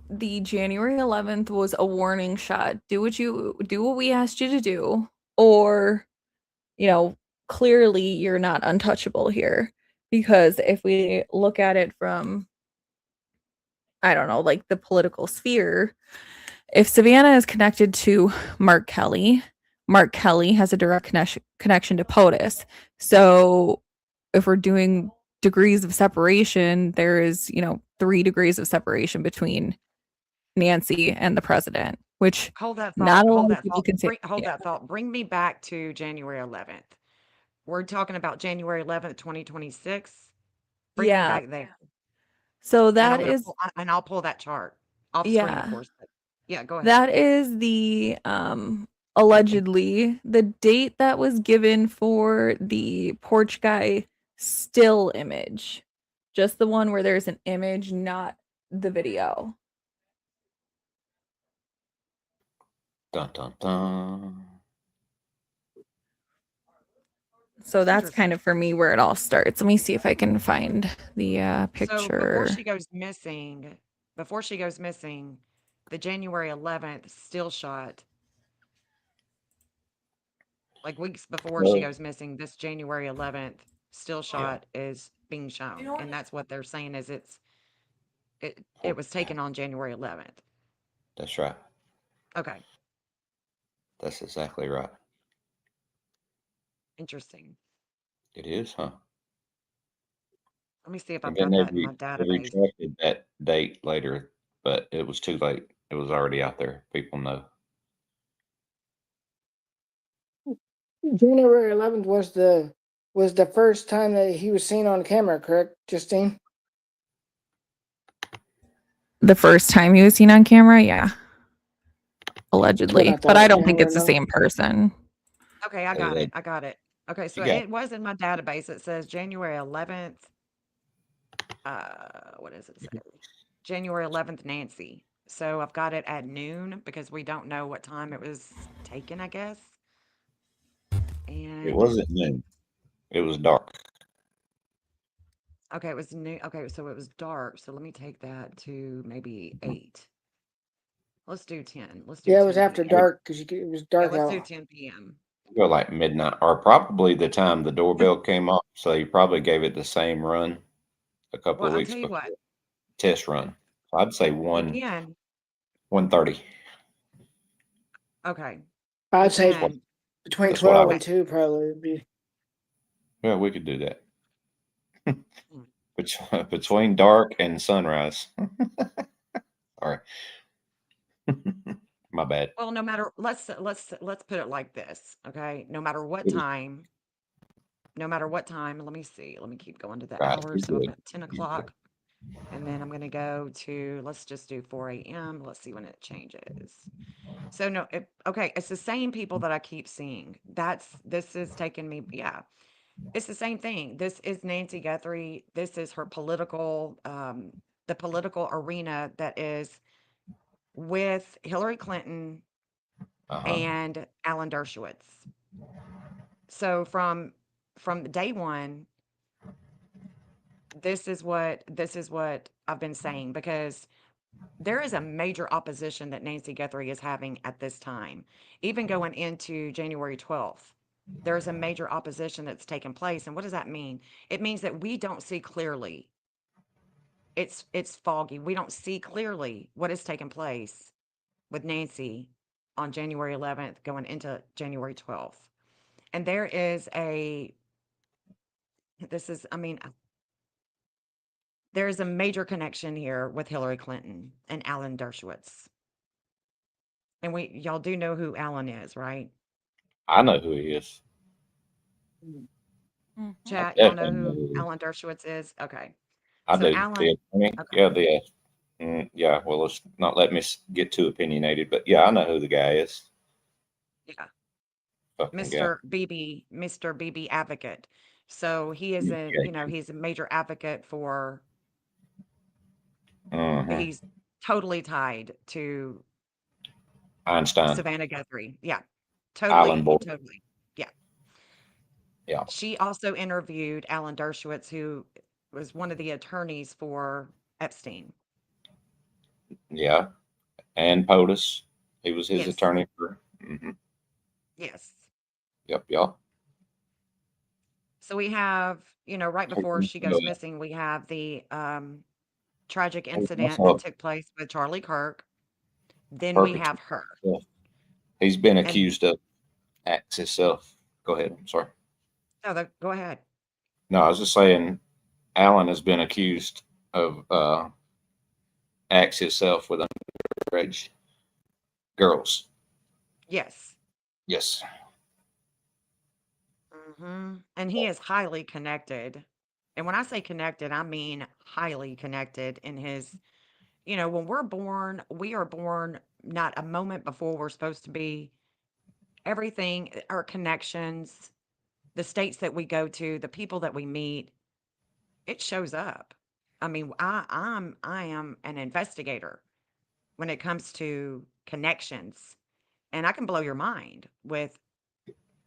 the January 11th was a warning shot. Do what we asked you to do, or, clearly you're not untouchable here. Because if we look at it from, I don't know, like the political sphere, if Savannah is connected to Mark Kelly has a direct connection to POTUS. So if we're doing degrees of separation, there is, 3 degrees of separation between Nancy and the president, which Hold that not thought. a Hold lot of that people thought. can say. Hold Yeah. that thought. Bring me back to January 11th. We're talking about January 11th, 2026. Bring me Yeah. back there. So And that is, I'll pull that chart off screen, of yeah. course. But yeah, go ahead. That is the allegedly the date that was given for the porch guy still image. Just the one where there's an image, not the video. Dun dun dun. So that's Interesting. kind of for me where it all starts. Let me see if I can find the So picture. before she goes missing, the January 11th still shot, like weeks before she No, goes missing, this January 11th still yeah. shot is being shown. And that's what they're saying is it was taken on January 11th. That's right. Okay. That's exactly right. Interesting. It is, huh? Let me see if And I've then got that in my they database. retracted that date later, but it was too late. It was already out there. People know. January 11th was the first time that he was seen on camera, correct, Justine? The first time he was seen on camera, yeah. That's what I Allegedly. But thought. I don't think January it's the 11th. same person. Okay, I got it. I got it. Okay, so You got it was in my database. It says January 11th. What does it say? January 11th, Nancy. So I've got it at noon because we don't know what time it was taken, I guess. it And wasn't noon. It was dark. okay, it was noon. Okay, so it was dark. So let me take that to maybe 8. Let's do 10. Let's do Yeah, it was 10 after p.m. dark because it was Yeah, dark let's do out. 10 p.m. Go like midnight, or probably the time the doorbell came off. So you probably gave it the same run a couple Well, of I'll weeks tell you before what, test run. So I'd say again, 1:30. okay, I'd say again, between That's what I 12 would. and 2 probably would be. Yeah, we could do that. mm, Between dark and sunrise. Sorry, my bad. well, no matter, let's put it like this, okay? It was No matter what time, let me see. Let me keep going to the right. hours. You're So I'm good. at 10 You're good. o'clock. And then I'm going to go to, let's just do 4 a.m. Let's see when it changes. So, no, okay. It's the same people that I keep seeing. This is taking me, yeah. It's the same thing. This is Nancy Guthrie. This is her the political arena that is with Hillary Clinton Uh-huh. and Alan Dershowitz. So from day one, this is what I've been saying because there is a major opposition that Nancy Guthrie is having at this time. Even going into January 12th, there's a major opposition that's taken place. And what does that mean? It means that we don't see clearly. It's foggy. We don't see clearly what has taken place with Nancy on January 11th going into January 12th. And there is a this is I mean there is a major connection here with Hillary Clinton and Alan Dershowitz. And y'all do know who Alan is, right? I know who he is. Mhm. I Chat, y'all know definitely know who who he is. Alan Dershowitz is? Okay. I So do. The Alan, attorney. okay, Yeah, yeah. Well, let's not let me get too opinionated, but yeah, I know who the guy is. yeah. Fucking guy. Mr. BB advocate. So he is Yeah. he's a major advocate for Mm-hmm. he's totally tied to Einstein, Savannah Guthrie. Yeah. Island Boy. Totally. Yeah. Yeah. She also interviewed Alan Dershowitz, who was one of the attorneys for Epstein. Yeah, and POTUS. He was his Yes. attorney for. Yes. Yep, y'all. So we have, right Hey, before she goes missing, we have the tragic incident that also, took place with Charlie Kirk. Then we perfect. have her. He's been And accused of acts himself. Go ahead. I'm sorry. go ahead. No, I was just saying, Alan has been accused of acts himself with underage girls. Yes. Yes. And he is highly connected. And when I say connected, I mean highly connected in his, when we're born, we are born not a moment before we're supposed to be. Everything, our connections, the states that we go to, the people that we meet, it shows up. I mean, I am an investigator when it comes to connections, and I can blow your mind with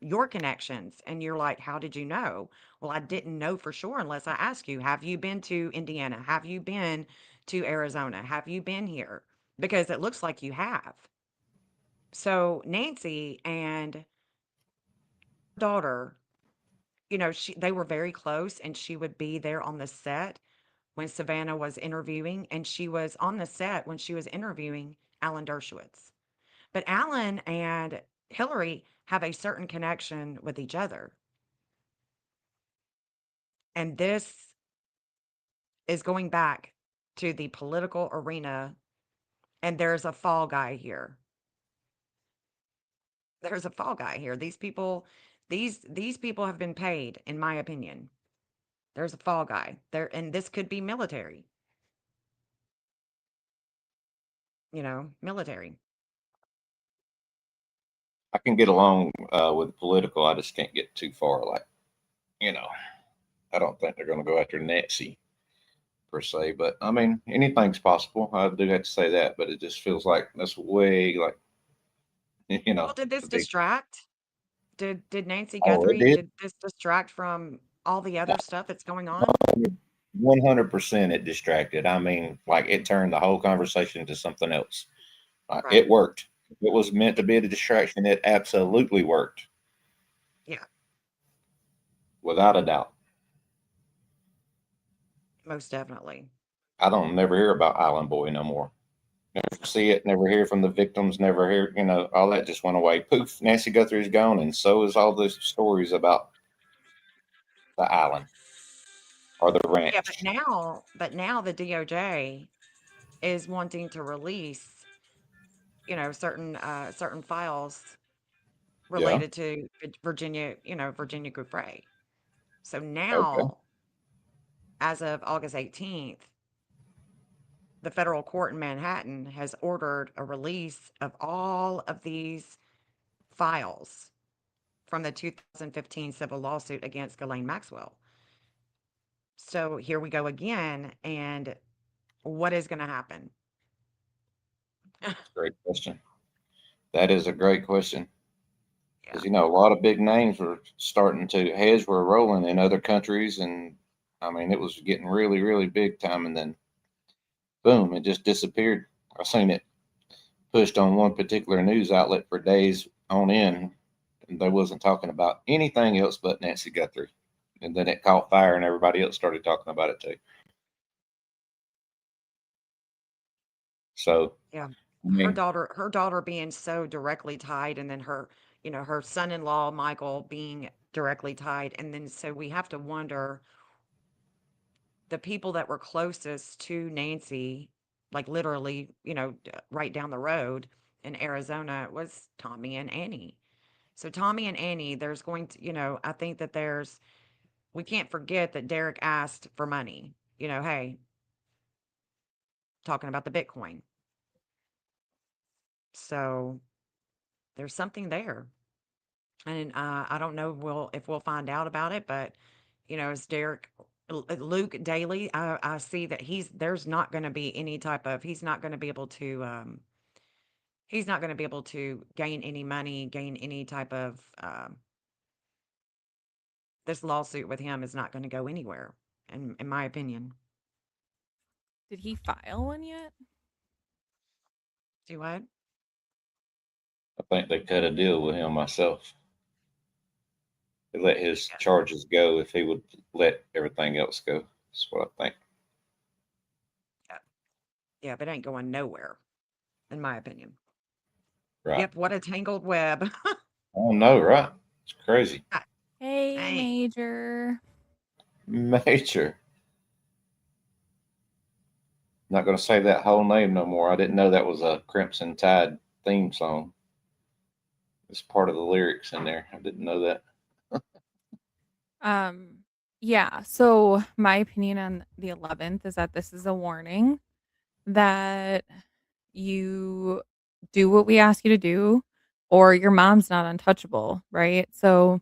your connections. And you're like, how did you know? Well, I didn't know for sure unless I ask you, have you been to Indiana? Have you been to Arizona? Have you been here? Because it looks like you have. So Nancy and daughter, they were very close, and she would be there on the set when Savannah was interviewing, and she was on the set when she was interviewing Alan Dershowitz. But Alan and Hillary have a certain connection with each other. And this is going back to the political arena, and there's a fall guy here. There's a fall guy here. These people have been paid, in my opinion. There's a fall guy there, and this could be military. Military. I can get along with political. I just can't get too far. Like, you know, I don't think they're going to go after Nancy per se. But I mean, anything's possible. I do have to say that. But it just feels like that's way like, Well, did this the big. distract? Did Nancy Oh, it Guthrie, did. did this distract from all the other stuff that's going on? 100% it distracted. I mean, like it turned the whole conversation into something else. Right. It worked. It was meant to be a distraction. It absolutely worked, Yeah, without a doubt. most definitely. I don't never hear about Island Boy no more. Never see it. Never hear from the victims. Never hear. All that just went away. Poof. Nancy Guthrie's gone, and so is all those stories about the island or the Yeah, but ranch. now the DOJ is wanting to release, certain files Yeah. related to Virginia, Virginia Group Ray. So Okay. now, as of August 18th, the federal court in Manhattan has ordered a release of all of these files from the 2015 civil lawsuit against Ghislaine Maxwell. So here we go again. And what is going to happen? Great question. That is a great question. Yeah. Because a lot of big names were starting to heads were rolling in other countries, and I mean it was getting really, really big time, and then boom, it just disappeared. I seen it pushed on one particular news outlet for days on end, and they wasn't talking about anything else but Nancy Guthrie, and then it caught fire, and everybody else started talking about it too. So Yeah. I Her mean, daughter, her daughter being so directly tied, and then her son-in-law, Michael, being directly tied. And then so we have to wonder, the people that were closest to Nancy, like literally, right down the road in Arizona, was Tommy and Annie. So Tommy and Annie, there's going to, I think that we can't forget that Derek asked for money. Hey, talking about the Bitcoin. So there's something there. And I don't know if we'll find out about it, but as Luke Daly, I see that there's not going to be any type of he's not going to be able to gain any money, gain any type of this lawsuit with him is not going to go anywhere, in my opinion. Did he file one yet? Do what? I think they cut a deal with him myself. They let his Yeah. charges go if he would let everything else go. That's what I think. Yeah, but it ain't going nowhere, in my opinion. Right. Yep, what a tangled web. I know, right? It's crazy. Hey, Dang. Major. Major. Not going to say that whole name no more. I didn't know that was a Crimson Tide theme song. It's part of the lyrics in there. I didn't know that. Yeah, so my opinion on the 11th is that this is a warning that you do what we ask you to do, or your mom's not untouchable, right? So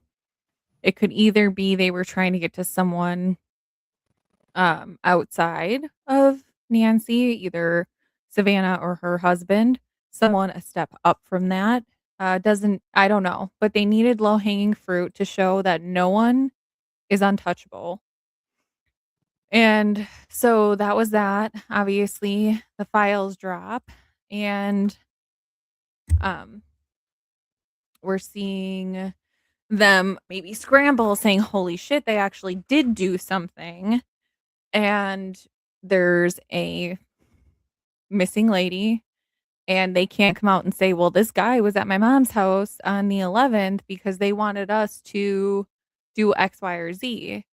it could either be they were trying to get to someone outside of Nancy, either Savannah or her husband, someone a step up from that. Doesn't I don't know, but they needed low hanging fruit to show that no one is untouchable. And so that was that. Obviously, the files drop, and um we're seeing them maybe scramble saying, "Holy shit, they actually did do something." And there's a missing lady, and they can't come out and say, "Well, this guy was at my mom's house on the 11th because they wanted us to do X, Y, or Z."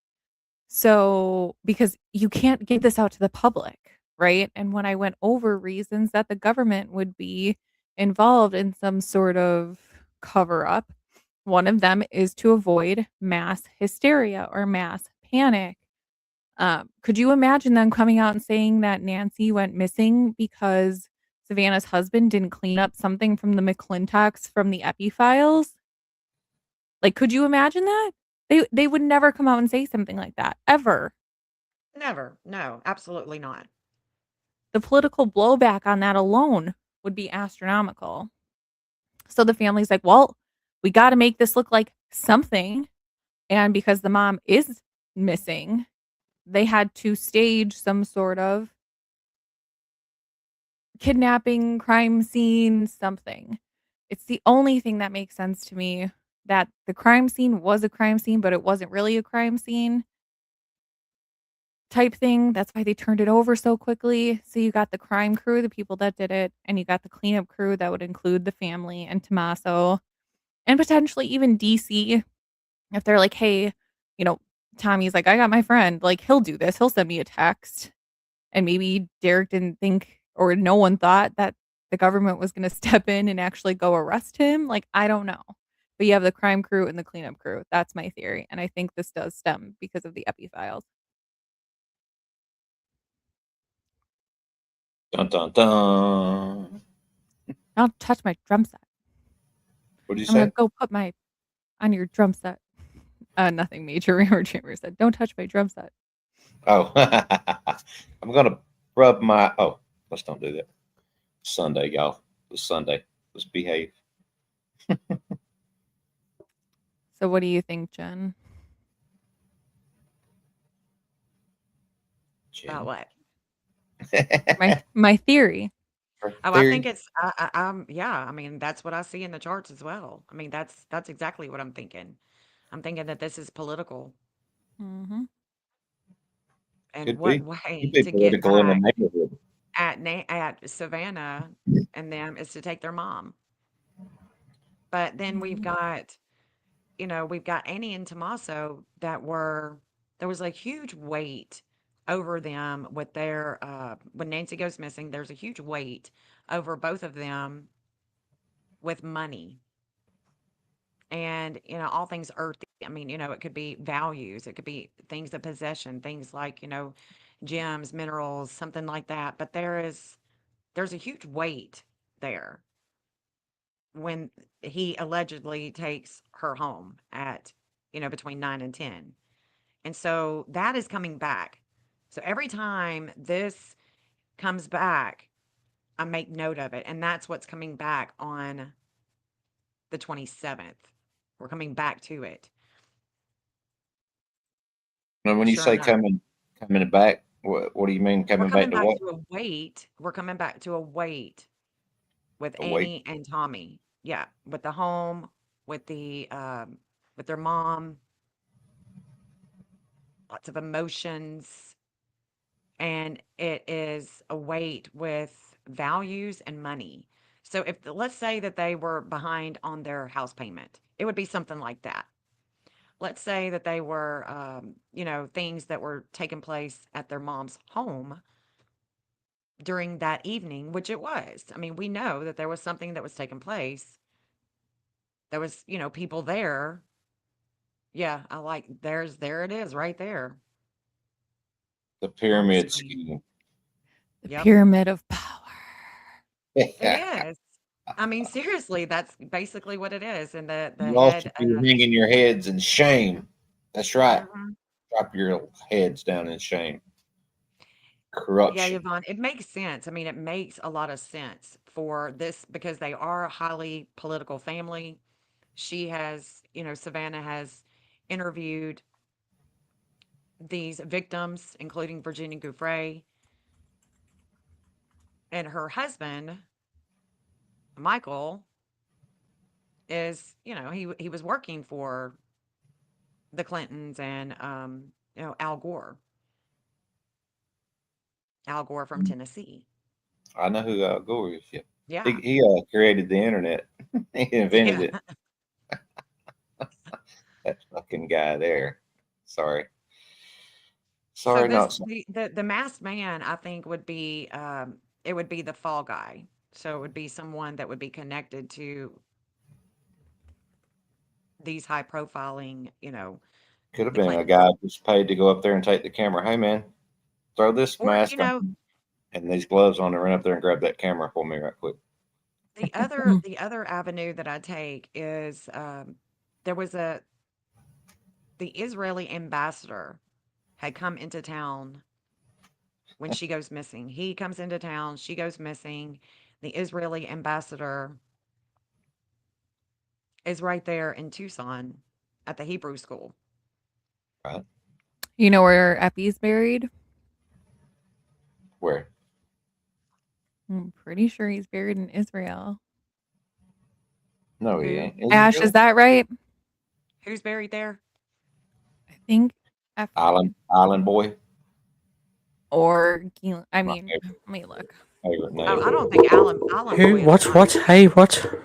So, because you can't give this out to the public, right? And when I went over reasons that the government would be involved in some sort of cover up, one of them is to avoid mass hysteria or mass panic. Could you imagine them coming out and saying that Nancy went missing because Savannah's husband didn't clean up something from the McClintocks from the Epi files? Like, could you imagine that? They would never come out and say something like that ever. Never. No, absolutely not. The political blowback on that alone would be astronomical. So the family's like, well, we got to make this look like something. And because the mom is missing, they had to stage some sort of kidnapping, crime scene, something. It's the only thing that makes sense to me that the crime scene was a crime scene, but it wasn't really a crime scene type thing. That's why they turned it over so quickly. So you got the crime crew, the people that did it, and you got the cleanup crew that would include the family and Tommaso and potentially even DC. If they're like, hey, you know, Tommy's like, I got my friend, like he'll do this. He'll send me a text. And maybe Derek didn't think or no one thought that the government was going to step in and actually go arrest him. Like, I don't know. But you have the crime crew and the cleanup crew. That's my theory. And I think this does stem because of the Epi files. Dun dun dun. Don't touch my drum set. What did you I'm going say? to go put my on your drum set. Nothing major. Raymore Chambers said, don't touch my drum set. Oh, I'm gonna rub my. Oh, let's don't do that. Sunday, y'all. It's Sunday. Let's behave. So what do you think, Jen? About what? My theory. Oh, I think it's yeah, I mean, that's what I see in the charts as well. I mean, that's exactly what I'm thinking. I'm thinking that this is political. Mm-hmm. And Could what be. way Could be to get political in the back neighborhood. at Savannah and them is to take their mom. But then we've got, we've got Annie and Tommaso there was a huge weight over them with their when Nancy goes missing, there's a huge weight over both of them with money and all things earthy. I mean, it could be values, it could be things of possession, things like gems, minerals, something like that. But there's a huge weight there when he allegedly takes her home at between 9 and 10. And so that is coming back. So every time this comes back, I make note of it, and that's what's coming back on the 27th. We're coming back to it. Now, when you Sure say enough. coming back, what do you mean We're coming back coming to back what? to a weight. We're coming back to a weight with The weight. Annie and Tommy. Yeah, with the home, with the with their mom, lots of emotions, and it is a weight with values and money. So if let's say that they were behind on their house payment, it would be something like that. Let's say that they were, things that were taking place at their mom's home during that evening, which it was. I mean, we know that there was something that was taking place. There was, people there. Yeah, I like there it is right there The on the pyramid screen. scheme. The Yep, pyramid of power. it is. I mean, seriously, that's basically what it is. And the You all head, should be hanging your heads in shame. That's right. mhm. Drop your heads down in shame. Yeah, Corruption. Yvonne, it makes sense. I mean, it makes a lot of sense for this because they are a highly political family. She has, Savannah has interviewed these victims, including Virginia Giuffre, and her husband, Michael, is, he was working for the Clintons and Al Gore from Tennessee. I know who Al Gore is. Yeah. Yeah, He created the internet. He invented yeah. it. That fucking guy there. Sorry. So Sorry, not sorry. the masked man, I think, would be it would be the fall guy. So it would be someone that would be connected to these high profiling, Could have the been a guy Clintons. just paid to go up there and take the camera. Hey, man, throw this Or, mask on and these gloves on and run up there and grab that camera for me right quick. the other avenue that I take is there was the Israeli ambassador had come into town when she goes missing. He comes into town, she goes missing. The Israeli ambassador is right there in Tucson at the Hebrew school. Right? You know where Epi's buried? Where? I'm pretty sure he's buried in Israel. No, he Who? ain't. Is he Ash, really? is that right? Who's buried there? I think Epi Island boy. or I My mean, let me look. favorite Oh, I name. don't think Alan Who? Boy is What? alive. What? Hey,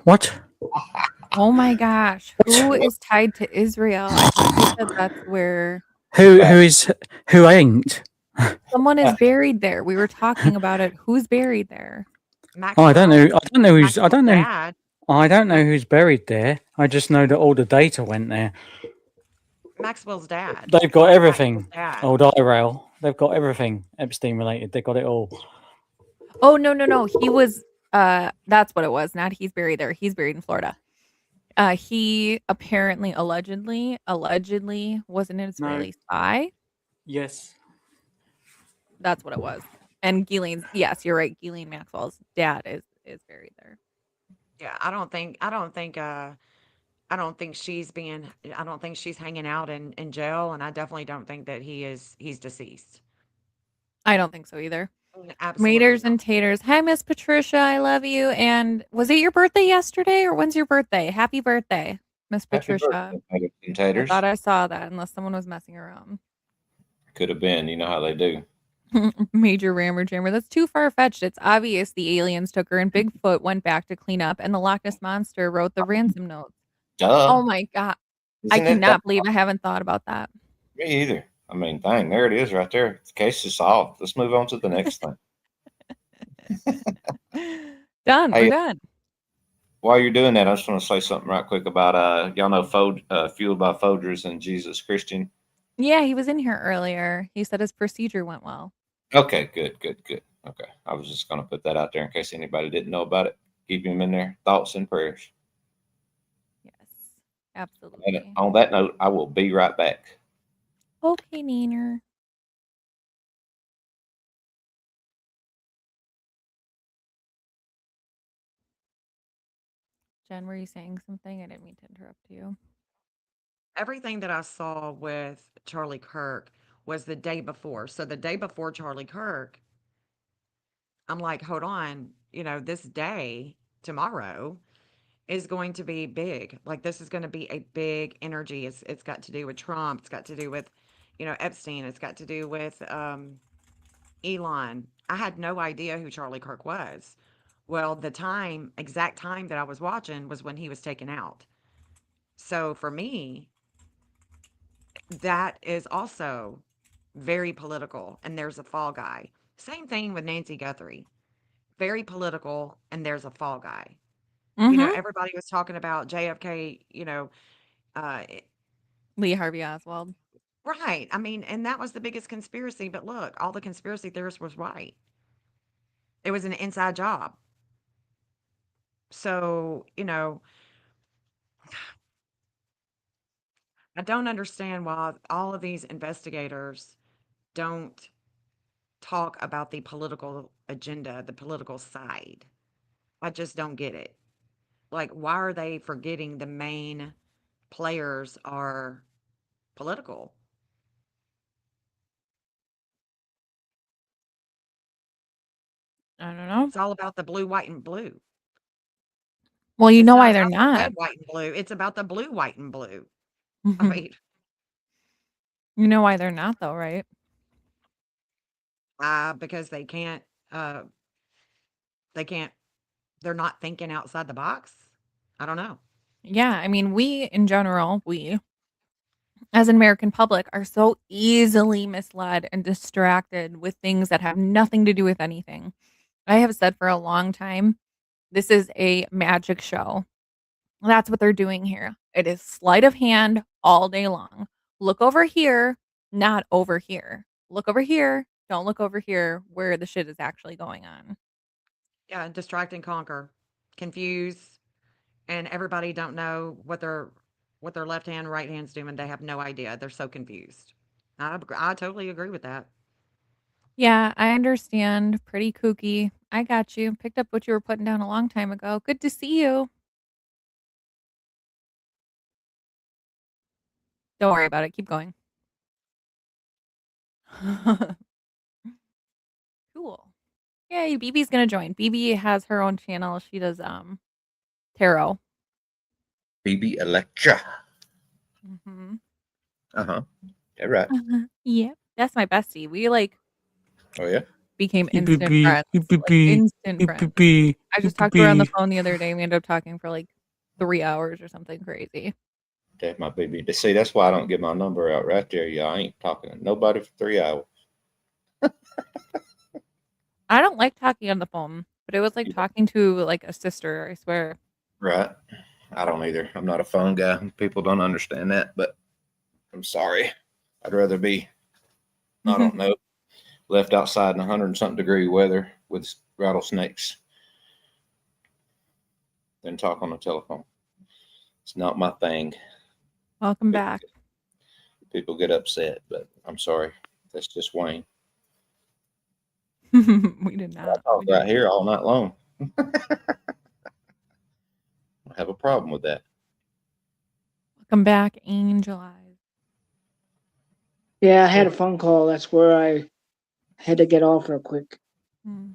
what? Oh my gosh, who What? is tied to Israel? I thought you said that's where Who? Who is? Who ain't? someone is buried there. We were talking about it. Who's buried there? Oh, I don't know. I don't know who's. I Maxwell's don't know. dad. I don't know who's buried there. I just know that all the data went there. Maxwell's dad. They've got Ghislaine Maxwell's everything. dad. Old iRail. They've got everything Epstein related. They got it all. Oh no. He was that's what it was. Not he's buried there. He's buried in Florida. He apparently allegedly was an No. Israeli spy. Yes. That's what it was. And Gilean's, yes, you're right. Ghislaine Maxwell's dad is buried there. Yeah, I don't think I don't think she's hanging out in jail, and I definitely don't think that he's deceased. I don't think so either. Absolutely Maters not. and taters. Hi, Miss Patricia. I love you. And was it your birthday yesterday or when's your birthday? Happy birthday, Miss Happy Patricia. birthday, potatoes and I taters. thought I saw that unless someone was messing around. Could have been. You know how they do. Major rammer jammer. That's too far fetched. It's obvious the aliens took her and Bigfoot went back to clean up and the Loch Ness Monster wrote the ransom notes. Duh. Oh my God. I Isn't it? cannot believe I haven't thought about that. Me either. I mean, dang, there it is right there. The case is solved. Let's move on to the next thing. Done. Hey, We're done. while you're doing that, I just want to say something right quick about y'all know Fueled by Folgers and Jesus Christian. Yeah, he was in here earlier. He said his procedure went well. Okay, good. Okay, I was just gonna put that out there in case anybody didn't know about it. Keep him in there. Thoughts and prayers. Yes, And absolutely. on that note, I will be right back. Okay, Neener. Jen, were you saying something? I didn't mean to interrupt you. Everything that I saw with Charlie Kirk was the day before. So the day before Charlie Kirk, I'm like, hold on, this day tomorrow is going to be big. Like this is going to be a big energy. It's got to do with Trump. It's got to do with, Epstein. It's got to do with Elon. I had no idea who Charlie Kirk was. Well, exact time that I was watching was when he was taken out. So for me, that is also very political, and there's a fall guy. Same thing with Nancy Guthrie. Very political, and there's a fall guy. Mm-hmm. Everybody was talking about JFK, uh, Lee Harvey Oswald. right. I mean, and that was the biggest conspiracy. But look, all the conspiracy theorists was right. It was an inside job. So, I don't understand why all of these investigators don't talk about the political agenda, the political side. I just don't get it. Like, why are they forgetting the main players are political? I don't know. It's all about the blue, white, and blue. Well, you It's know not why they're about the not. red, white, and blue. It's about the blue, white, and blue. I mean, You know why they're not, though, right? because uh, they can't, they're not thinking outside the box. I don't know. Yeah, I mean, we in general, as an American public, are so easily misled and distracted with things that have nothing to do with anything. I have said for a long time, this is a magic show. That's what they're doing here. It is sleight of hand all day long. Look over here, not over here. Look over here, don't look over here where the shit is actually going on. Yeah, distract and conquer, confuse, and everybody don't know what their left hand, right hand's doing. They have no idea. They're so confused. I totally agree with that. Yeah, I understand. Pretty kooky. I got you. Picked up what you were putting down a long time ago. Good to see you. Don't worry about it. Keep going. Cool. Yay, BB's gonna join. BB has her own channel. She does tarot. BB Electra. Mm-hmm. Uh-huh. Yeah, right. Yep. That's my bestie. We Oh, yeah? became instant friends. Like instant friends. I just talked to her on the phone the other day. We ended up talking for like 3 hours or something crazy. That's my BB. See, that's why I don't get my number out right there. Yeah, I ain't talking to nobody for 3 hours. I don't like talking on the phone, but it was like Yeah. talking to like a sister, I swear. Right. I don't either. I'm not a phone guy. People don't understand that, but I'm sorry. I'd rather be, I don't know, left outside in 100 and something degree weather with rattlesnakes than talk on the telephone. It's not my thing. Welcome back. People get upset, but I'm sorry. That's just Wayne. We did not. I talk right here all night long. I have a problem with that. Welcome back, Angel Eyes. Yeah, I had a phone call. That's where I had to get off real quick.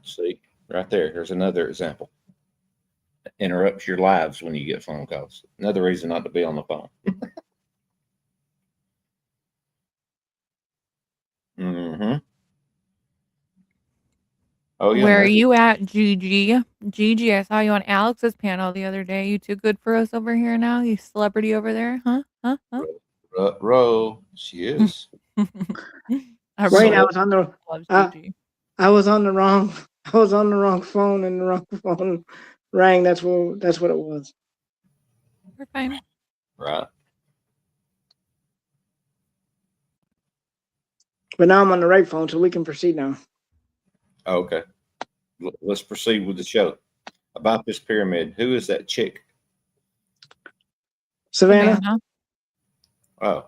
See, right there. Here's another example. Interrupts your lives when you get phone calls. Another reason not to be on the phone. Mm-hmm. Oh, yeah. Where are you at, Gigi? Gigi, I saw you on Alex's panel the other day. You too good for us over here now? You celebrity over there? Huh? Row. She is. Right, I was on the Gigi. I was on the wrong phone and the wrong phone rang. That's what it was. We're fine. Right. But now I'm on the right phone, so we can proceed now. Okay. Let's proceed with the show. About this pyramid, who is that chick? Savannah? Oh,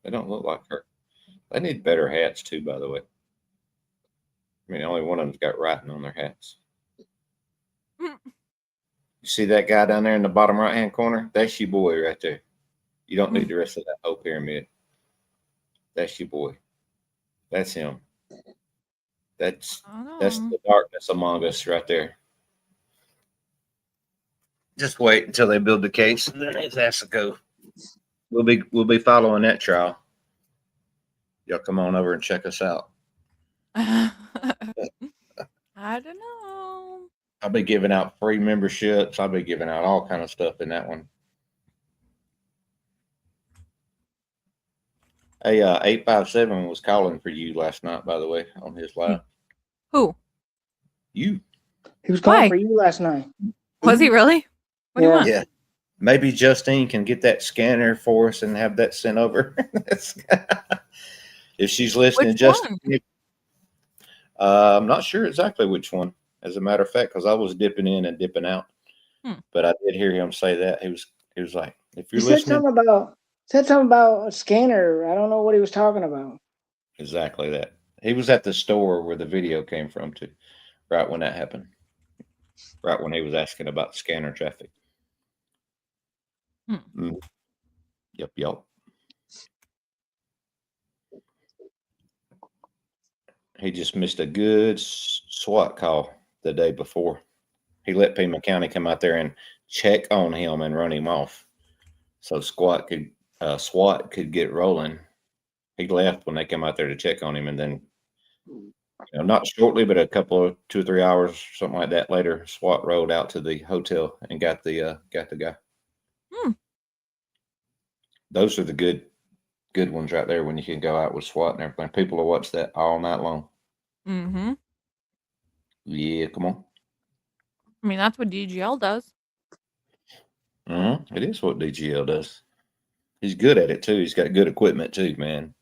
they don't look like her. They need better hats too, by the way. I mean, only one of them's got writing on their hats. You see that guy down there in the bottom right-hand corner? That's your boy right there. You don't need the rest of that whole pyramid. That's your boy. That's him. That's the darkness among us right there. Just wait until they build the case, and then his ass will go. We'll be following that trial. Y'all come on over and check us out. I don't know. I'll be giving out free memberships. I'll be giving out all kind of stuff in that one. Hey, 857 was calling for you last night, by the way, on his live. Who? You. He was calling Why? for you last night. Was he really? What do you Yeah. want? Yeah. Maybe Justine can get that scanner for us and have that sent over. If she's listening, Which Justine. one? I'm not sure exactly which one, as a matter of fact, because I was dipping in and dipping out. But I did hear him say that. He was like, if He you're said listening. something about a scanner. I don't know what he was talking about. Exactly that. He was at the store where the video came from too, right when that happened. Right when he was asking about scanner traffic. Yep. He just missed a good SWAT call the day before. He let Pima County come out there and check on him and run him off, so SWAT could get rolling. He left when they came out there to check on him, and then, not shortly, but a couple of 2 or 3 hours, something like that later, SWAT rode out to the hotel and got the guy. Those are the good ones right there when you can go out with SWAT and everything. People will watch that all night long. Mm-hmm. Yeah, come on. I mean, that's what DGL does. It is what DGL does. He's good at it too. He's got good equipment too, man.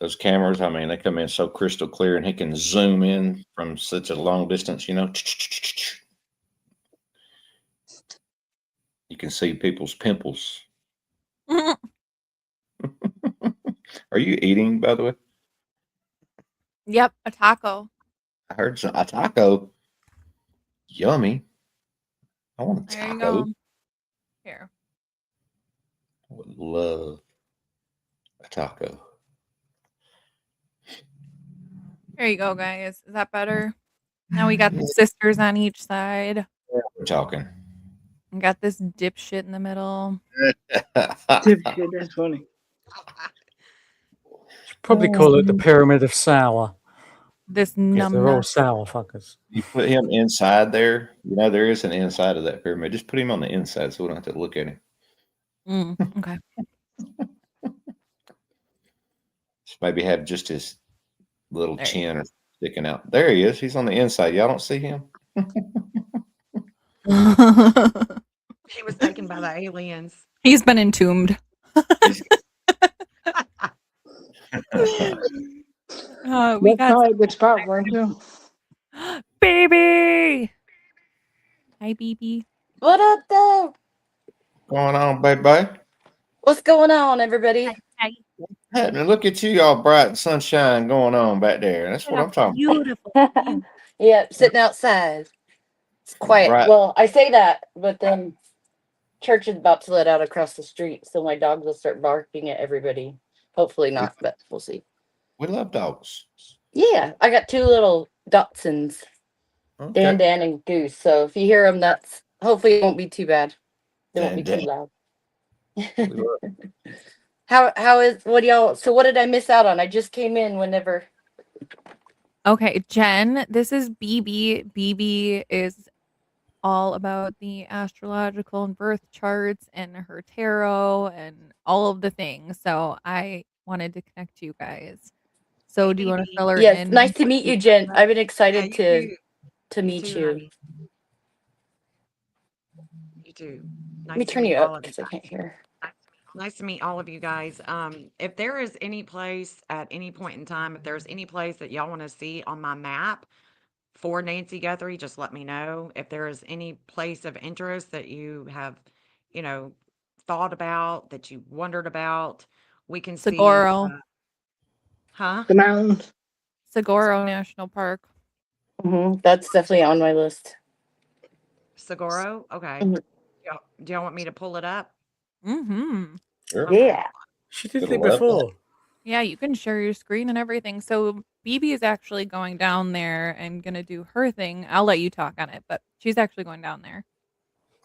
Those cameras, I mean, they come in so crystal clear, and he can zoom in from such a long distance, You can see people's pimples. Are you eating, by the way? Yep, a taco. I heard a taco. Yummy. I want a There you taco. go. Here. I would love a taco. There you go, guys. Is that better? Now we got the sisters on each side. We're talking. We got this dipshit in the middle. Dipshit, that's funny. Probably call it the pyramid of sour. This Because they're all numbnut. sour fuckers. You put him inside there. There is an inside of that pyramid. Just put him on the inside so we don't have to look at him. Okay. Just maybe have just his little chin or sticking out. There he is. He's on the inside. Y'all don't see him? He was taken by the aliens. He's been entombed. We got probably a good spot, weren't you? baby. Hi, baby. What up, though? Going on, baby? What's going on, everybody? Hi. Happening. Look at you, all bright and sunshine going on back there. That's what I'm talking about. Beautiful. Yeah, sitting outside. It's quiet. Right. Well, I say that, but then church is about to let out across the street, so my dogs will start barking at everybody. Hopefully not, but we'll see. We love dogs. Yeah, I got 2 little Dachshunds, Okay. Dan, and Goose. So if you hear them, that's hopefully it won't be too bad. They won't be too loud. How is what y'all? So what did I miss out on? I just came in whenever. Okay, Jen, this is BB. BB is all about the astrological and birth charts and her tarot and all of the things. So I wanted to connect you guys. So do you want to fill her in? Yes, nice to meet you, Jen. I've been excited to meet too, you. honey. You too. Let me turn you up because I can't hear. Nice to meet all of you guys. If there is any place at any point in time, if there's any place that y'all want to see on my map for Nancy Guthrie, just let me know. If there is any place of interest that you have, thought about, that you wondered about, we can see. Saguaro. Huh? The mountains. Saguaro National Park. That's definitely on my list. Saguaro? Okay. Mhm. Do y'all want me to pull it up? Mm-hmm. Sure. Okay. Yeah. She did it before. Yeah, you can share your screen and everything. So BB is actually going down there and gonna do her thing. I'll let you talk on it, but she's actually going down there.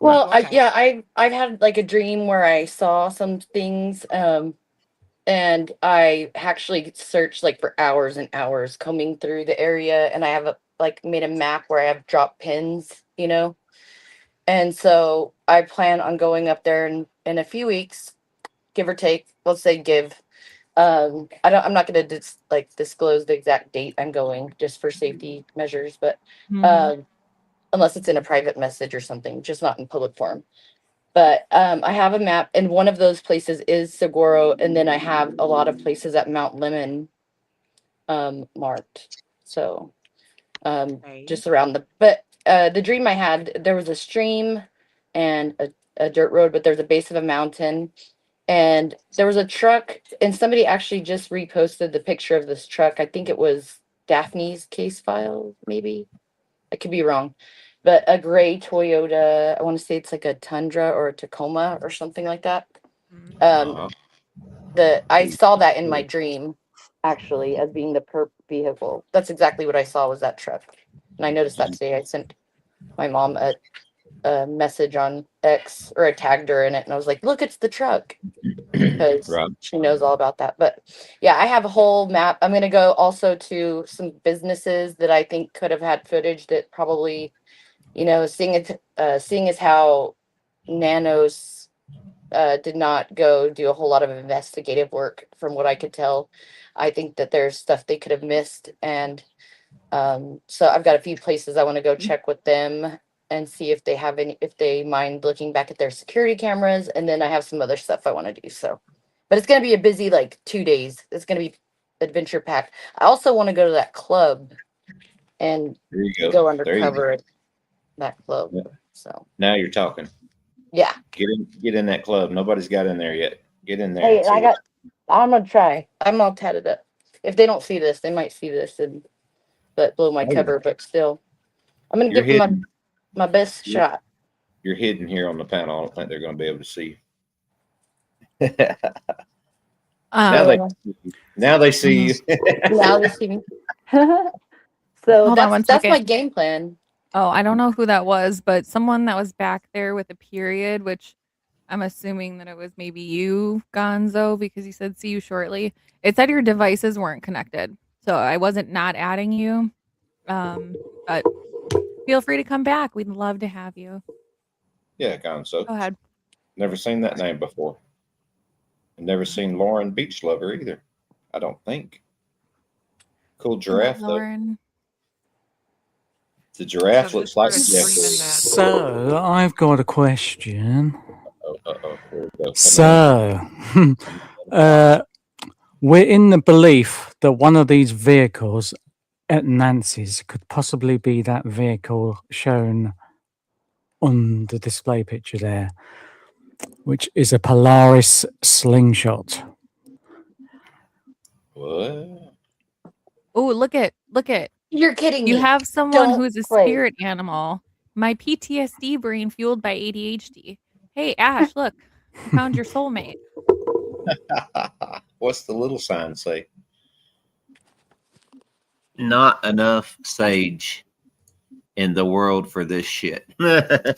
Well, Okay. I've had like a dream where I saw some things, and I actually searched like for hours and hours combing through the area, and I have like made a map where I have drop pins, and so I plan on going up there in a few weeks, give or take. Let's say give. I'm not going to disclose the exact date I'm going just for safety measures, but Mhm. unless it's in a private message or something, just not in public forum. But I have a map, and one of those places is Saguaro, and then I have a lot of places at Mount Lemon marked. So Okay. just around the dream I had, there was a stream and a dirt road, but there's a base of a mountain, and there was a truck, and somebody actually just reposted the picture of this truck. I think it was Daphne's case file, maybe. I could be wrong, but a gray Toyota. I want to say it's like a Tundra or a Tacoma or something like that. Mhm. Uh-huh. I saw that in my dream, actually, as being the perp vehicle. That's exactly what I saw was that truck, and I noticed that today. I sent my mom a message on X, or I tagged her in it, and I was like, "Look, it's the truck," because Right. she knows all about that. But yeah, I have a whole map. I'm gonna go also to some businesses that I think could have had footage that probably, seeing as how Nanos did not go do a whole lot of investigative work, from what I could tell. I think that there's stuff they could have missed, and so I've got a few places I want to go check with them and see if they mind looking back at their security cameras, and then I have some other stuff I want to do. So, but it's gonna be a busy like 2 days. It's gonna be adventure packed. I also want to go to that club and There you go. go There you go. undercover at that club. Yeah. So Now you're talking. yeah. Get in that club. Nobody's got in there yet. Get in there Hey, and see what. I'm gonna try. I'm all tatted up. If they don't see this, they might see this and but blow my Oh, yeah. cover. But still, I'm gonna You're give them hidden. my best You're, shot. you're hidden here on the panel. I don't think they're going to be able to see you. now they So, now they see you. now they see me. So Hold on one that's my second. game plan. Oh, I don't know who that was, but someone that was back there with a period, which I'm assuming that it was maybe you, Gonzo, because you said see you shortly. It said your devices weren't connected. So I wasn't not adding you. But feel free to come back. We'd love to have you. Yeah, Gonzo. Go ahead. Never seen that name before. I've never seen Lauren Beach Lover either. I don't think. Cool giraffe though. Lauren. The giraffe So looks who's like sort of yeah. screaming that? So I've got a question. Uh-oh. Here we go. So we're in the belief that one of these vehicles at Nancy's could possibly be that vehicle shown on the display picture there, which is a Polaris slingshot. What? Oh, look at You're kidding me. you have someone Don't who's a play. spirit animal. My PTSD brain fueled by ADHD. Hey Ash, look. I found your soulmate. What's the little sign say? Not enough sage in the world for this shit. I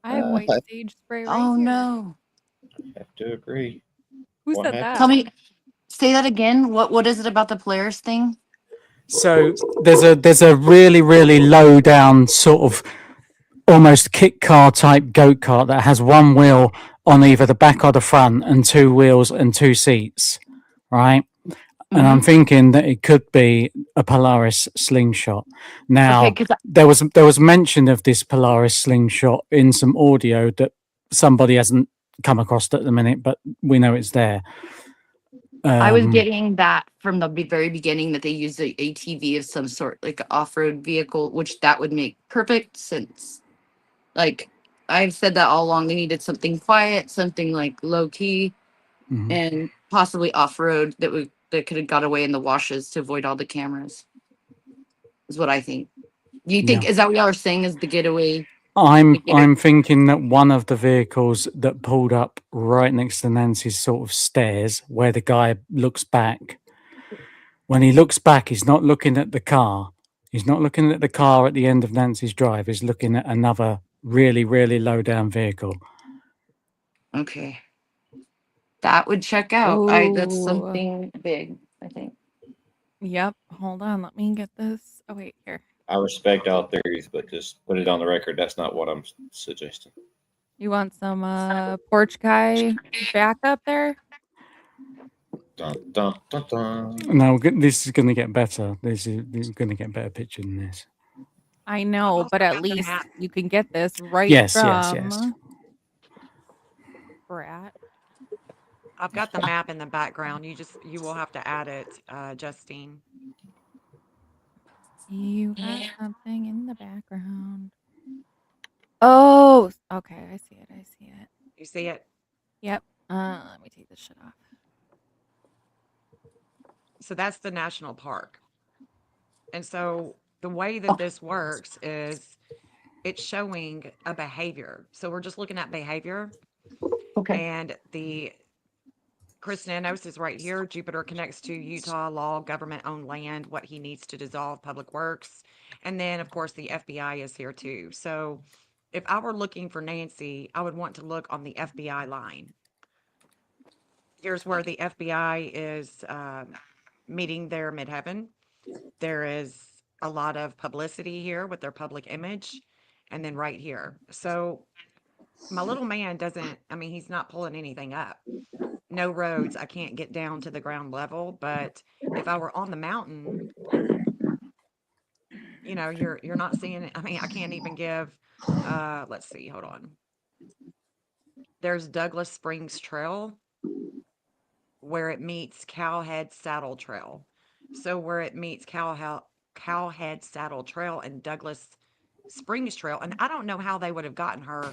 have white sage spray right Oh here. no. I have to agree. Who What said happened? that? Tell me, say that again. What is it about the Polaris thing? So there's a really, really low down sort of almost kit car type goat kart that has one wheel on either the back or the front and two wheels and two seats, right? And I'm thinking that it could be a Polaris slingshot. Now, Okay, there was mention of this Polaris slingshot in some audio that somebody hasn't come across at the minute, but we know it's there. I was getting that from the very beginning, that they used a ATV of some sort, like an off-road vehicle, which that would make perfect sense. Like I've said that all along. They needed something quiet, something like low key, Mhm. and possibly off-road that could have got away in the washes to avoid all the cameras. Is what I think. Do you think, is that what y'all are saying is the getaway? I'm thinking that one of the vehicles that pulled up right next to Nancy's sort of stairs, where the guy looks back. When he looks back, he's not looking at the car. He's not looking at the car at the end of Nancy's drive. He's looking at another really, really low down vehicle. Okay. That would check out. That's Ooh. something big, I think. Yep. Hold on. Let me get this. Oh, wait, here. I respect all theories, but just put it on the record. That's not what I'm suggesting. You want some porch guy backup there? Dun, dun, dun, dun. No, this is going to get better. This is going to get better picture than this. I know, also but at got the least map. you can get this right Yes, from yes. Brat. I've got the map in the background. You will have to add it, Justine. You have something in the background. Oh, okay. I see it. I see it. You see it? Yep. Let me take this shit off. So that's the national park. And so the way that this works is it's showing a behavior. So we're just looking at behavior. Okay. And the Chris Nanos is right here. Jupiter connects to Utah law, government owned land, what he needs to dissolve, public works. And then, of course, the FBI is here too. So if I were looking for Nancy, I would want to look on the FBI line. Here's where the FBI is meeting their midheaven. There is a lot of publicity here with their public image. And then right here. So my little man doesn't, I mean, he's not pulling anything up. No roads. I can't get down to the ground level. But if I were on the mountain, you know, you're not seeing it. I mean, I can't even give let's see, hold on. There's Douglas Springs Trail where it meets Cowhead Saddle Trail. So where it meets Cowhead Saddle Trail and Douglas Springs Trail, and I don't know how they would have gotten her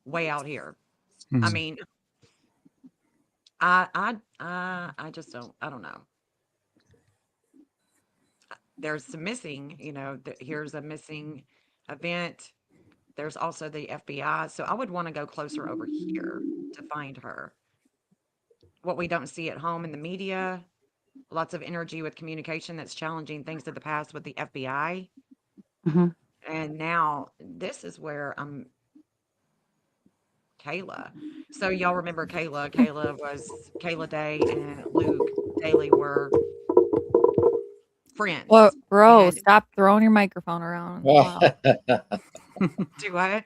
way out here. I mean, I just don't. I don't know. There's some missing. You know, here's a missing event. There's also the FBI. So I would want to go closer over here to find her. What we don't see at home in the media, lots of energy with communication that's challenging things of the past with the FBI. Mhm. And now this is where I'm Kayla. So y'all remember Kayla? Kayla Day and Luke Daly were friends. Well, bro, And stop throwing your microphone around. Wow. do what?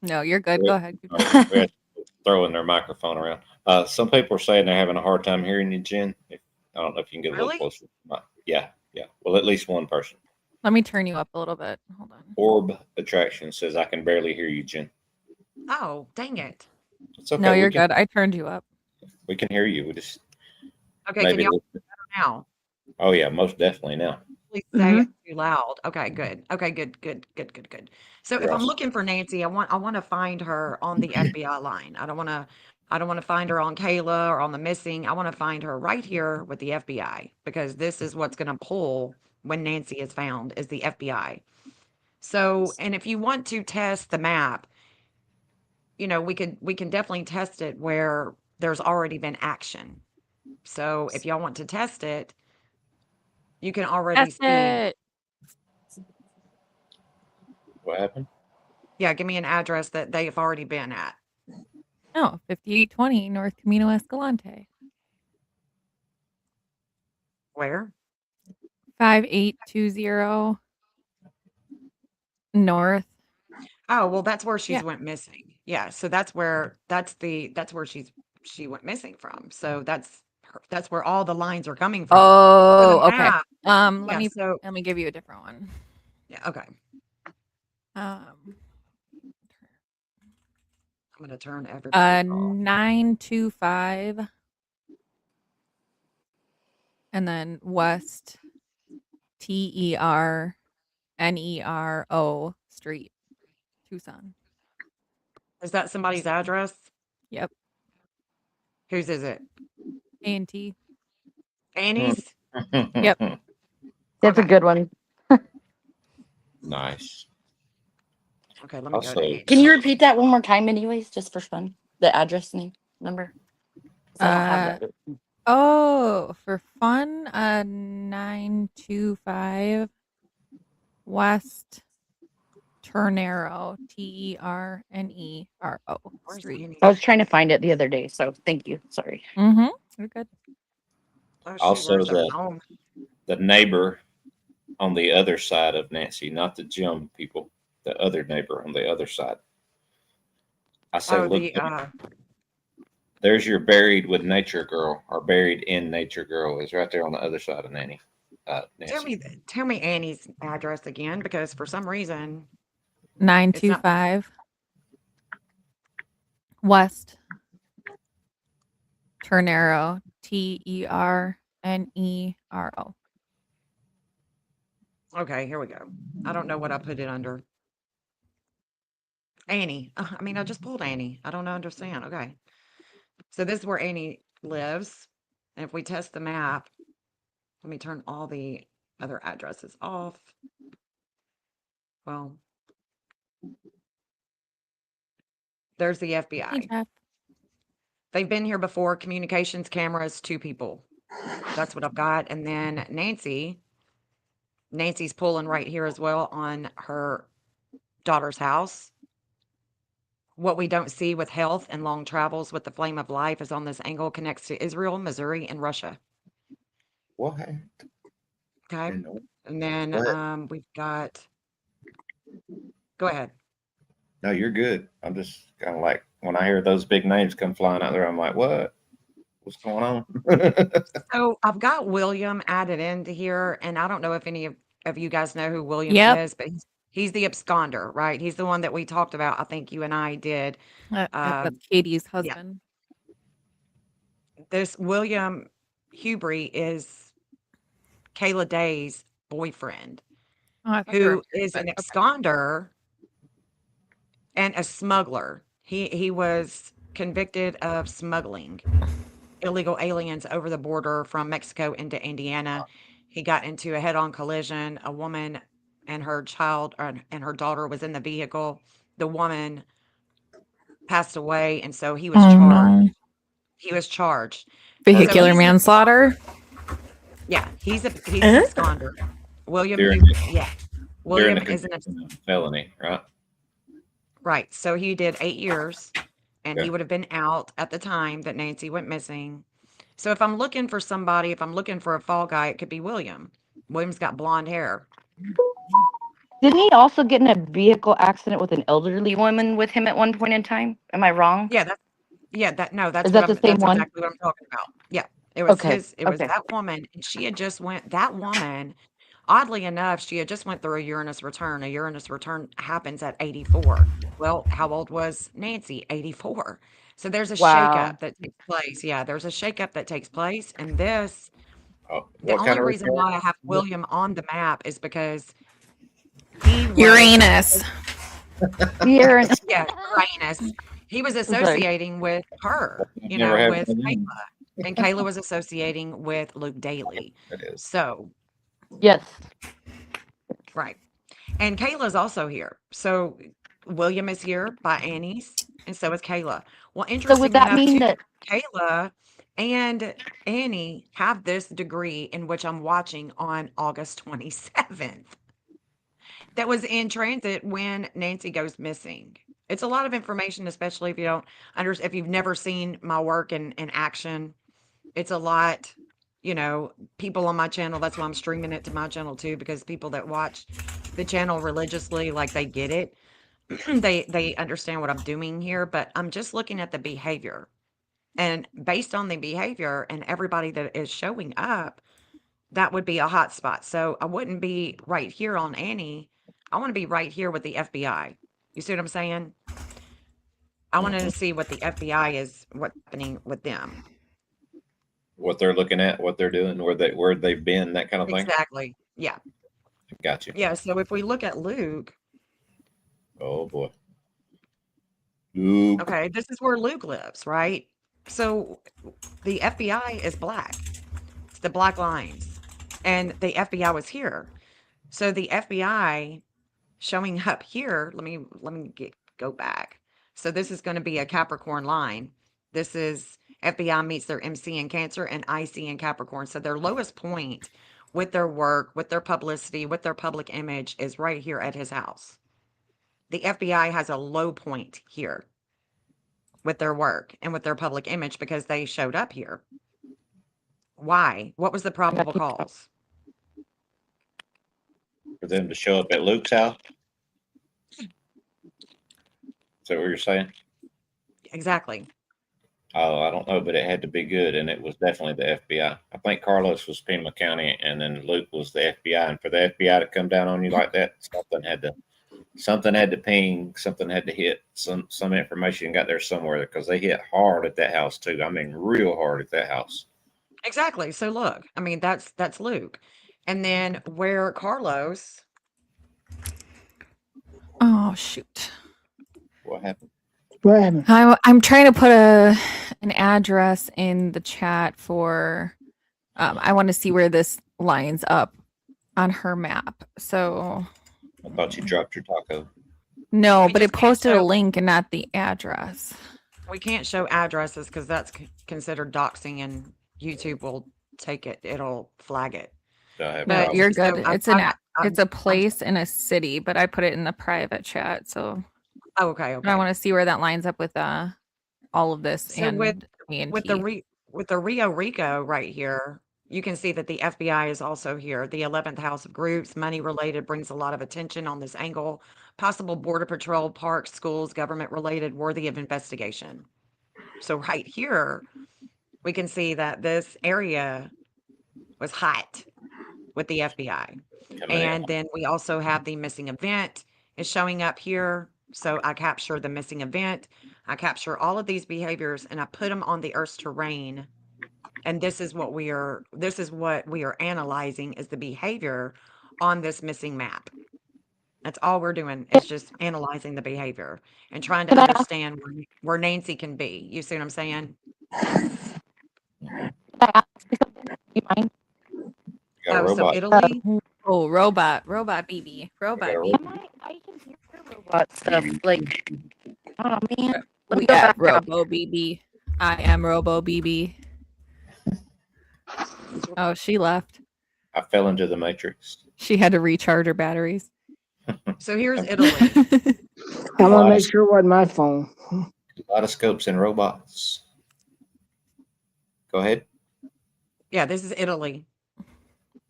No, you're good. Go ahead. Keep Okay, going. we're throwing their microphone around. Some people are saying they're having a hard time hearing you, Jen. I don't know if you can get a Really? little closer. Yeah. Well, at least one person. Let me turn you up a little bit. Hold on. Orb Attraction says, I can barely hear you, Jen. Oh, dang it. It's okay. No, you're good. I turned you up. We can hear you. We just Okay, can maybe. y'all hear better now? Oh, yeah, most definitely now. Please say it too loud. Okay, good. Okay, good. So if You're I'm awesome. looking for Nancy, I want to find her on the FBI line. I don't want to find her on Kayla or on the missing. I want to find her right here with the FBI because this is what's going to pull when Nancy is found is the FBI. So, and if you want to test the map, you know, we can definitely test it where there's already been action. So if y'all want to test it, you can already Test see. it. What happened? Yeah, give me an address that they've already been at. No, 5820 North Camino Escalante. Where? 5820 North. Oh, well, that's where she's Yeah. went missing. Yeah, so that's where she went missing from. So that's where all the lines are coming from. Oh, okay. map, Let yeah, me give you a different one. yeah, okay. Um, I'm gonna turn everybody off. 925 and then West TERNERO Street, Tucson. Is that somebody's address? Yep. Whose is it? A&T. Annie's? Yep. That's a good one. Nice. Okay, let me go Also, to Can you repeat that one more time, anyways, just for fun? The address name number. 'Cause I don't have that. Oh, for fun, 925 West Ternero, Ternero Where's Street. Annie's? I was trying to find it the other day, so thank you. Sorry. Mm-hmm. You're good. Oh, shoot, Also, where's their home? the neighbor on the other side of Nancy, not the gym people, the other neighbor on the other side. I say, Oh, look, there's your buried with nature girl, or buried in nature girl, is right there on the other side of Nancy. tell me Annie's address again, because for some reason 925 West Ternero, Ternero. Okay, here we go. I don't know what I put it under. Annie. I mean, I just pulled Annie. I don't understand. Okay. So this is where Annie lives. And if we test the map, let me turn all the other addresses off. Well, there's the Hey, FBI. Jeff. They've been here before. Communications cameras, 2 people. That's what I've got. And then Nancy's pulling right here as well on her daughter's house. What we don't see with health and long travels with the flame of life is on this angle connects to Israel, Missouri, and Russia. What? Okay. No. And then Go ahead. we've got, go ahead. No, you're good. I'm just kind of like, when I hear those big names come flying out there, I'm like, what? What's going on? So I've got William added into here, and I don't know if any of you guys know who William Yep. is, but he's the absconder, right? He's the one that we talked about. I think you and I did. That's Katie's Yeah. husband. This William Hubry is Kayla Day's boyfriend, Oh, I thought they were who married, is but an okay. absconder and a smuggler. He was convicted of smuggling illegal aliens over the border from Mexico into Indiana. He got into a head-on collision. A woman and her child and her daughter was in the vehicle. The woman passed away, and so he was Oh charged. no. He was charged. Vehicular he's an manslaughter. Yeah, he's an absconder. William During yeah. during William the is conviction of felony, right? right. So he did 8 years, and he Okay. would have been out at the time that Nancy went missing. So if I'm looking for somebody, if I'm looking for a fall guy, it could be William. William's got blonde hair. Didn't he also get in a vehicle accident with an elderly woman with him at one point in time? Am I wrong? Yeah, that's Is that the same that's one? exactly what I'm talking about. Yeah. It was Okay. Okay. that woman, and she had just went that woman, oddly enough, she had just went through a Uranus return. A Uranus return happens at 84. Well, how old was Nancy? 84. So there's a Wow. shakeup that takes place. Yeah, there's a shakeup that takes place, and this Oh, the what only kind of reason return? why I have William on the map is because he was Uranus. Here and yeah, Uranus. He was sorry. associating with her, I've never had with one of Kayla, them. and Kayla was associating with Luke Daly. That is. So, Yes. right. And Kayla's also here. So William is here by Annie's, and so is Kayla. Well, So would interesting that enough, mean too, that Kayla and Annie have this degree in which I'm watching on August 27th that was in transit when Nancy goes missing. It's a lot of information, especially if you don't if you've never seen my work in action. It's a lot, people on my channel. That's why I'm streaming it to my channel too, because people that watch the channel religiously, like they get it. They understand what I'm doing here, but I'm just looking at the behavior. And based on the behavior and everybody that is showing up, that would be a hot spot. So I wouldn't be right here on Annie. I want to be right here with the FBI. You see what I'm saying? I wanted to see what the FBI what's happening with them. What they're looking at, what they're doing, where they've been, that kind of thing. Exactly. Yeah. Got you. Yeah. So if we look at Luke, Oh boy. Luke. okay, this is where Luke lives, right? So the FBI is black. It's the black lines. And the FBI was here. So the FBI showing up here, let me go back. So this is going to be a Capricorn line. This is FBI meets their MC in Cancer and IC in Capricorn. So their lowest point with their work, with their publicity, with their public image is right here at his house. The FBI has a low point here with their work and with their public image because they showed up here. Why? What was the probable cause? For them to show up at Luke's house? Is that what you're saying? Exactly. Oh, I don't know, but it had to be good, and it was definitely the FBI. I think Carlos was Pima County, and then Luke was the FBI. And for the FBI to come down on you like that, something had to ping, something had to hit, some information got there somewhere because they hit hard at that house too. I mean, real hard at that house. Exactly. So look, I mean, that's Luke. And then where Carlos, Oh shoot. What happened? What happened? I'm trying to put an address in the chat for I want to see where this lines up on her map. So I thought you dropped your taco. no, We but it just can't posted a show- link and not the address. we can't show addresses because that's considered doxing and YouTube will take it. It'll flag it. Do I have But problems? you're So good. I'm- It's an I'm- it's a place in a city, but I put it in the private chat. So Oh, okay. but I want to see where that lines up with all of this So and with with the Rio Rico right here, you can see that the FBI is also here. The 11th House of Groups, money related, brings a lot of attention on this angle. Possible border patrol, parks, schools, government related, worthy of investigation. So right here, we can see that this area was hot with the FBI. Coming in. And then we also have the missing event is showing up here. So I capture the missing event. I capture all of these behaviors and I put them on the Earth's terrain. And this is what we are analyzing is the behavior on this missing map. That's all we're doing is just analyzing the behavior and trying to understand where Nancy can be. You see what I'm saying? You mind? You got a Oh, so robot. Italy. oh robot BB. Robot got a BB. I can hear your robot stuff. Like, oh man. Let me We go got back out. Robo BB. I am Robo BB. Oh, she left. I fell into the matrix. She had to recharge her batteries. So here's Italy. I'm gonna make sure it wasn't my phone. A lot of scopes and robots. Go ahead. Yeah, this is Italy.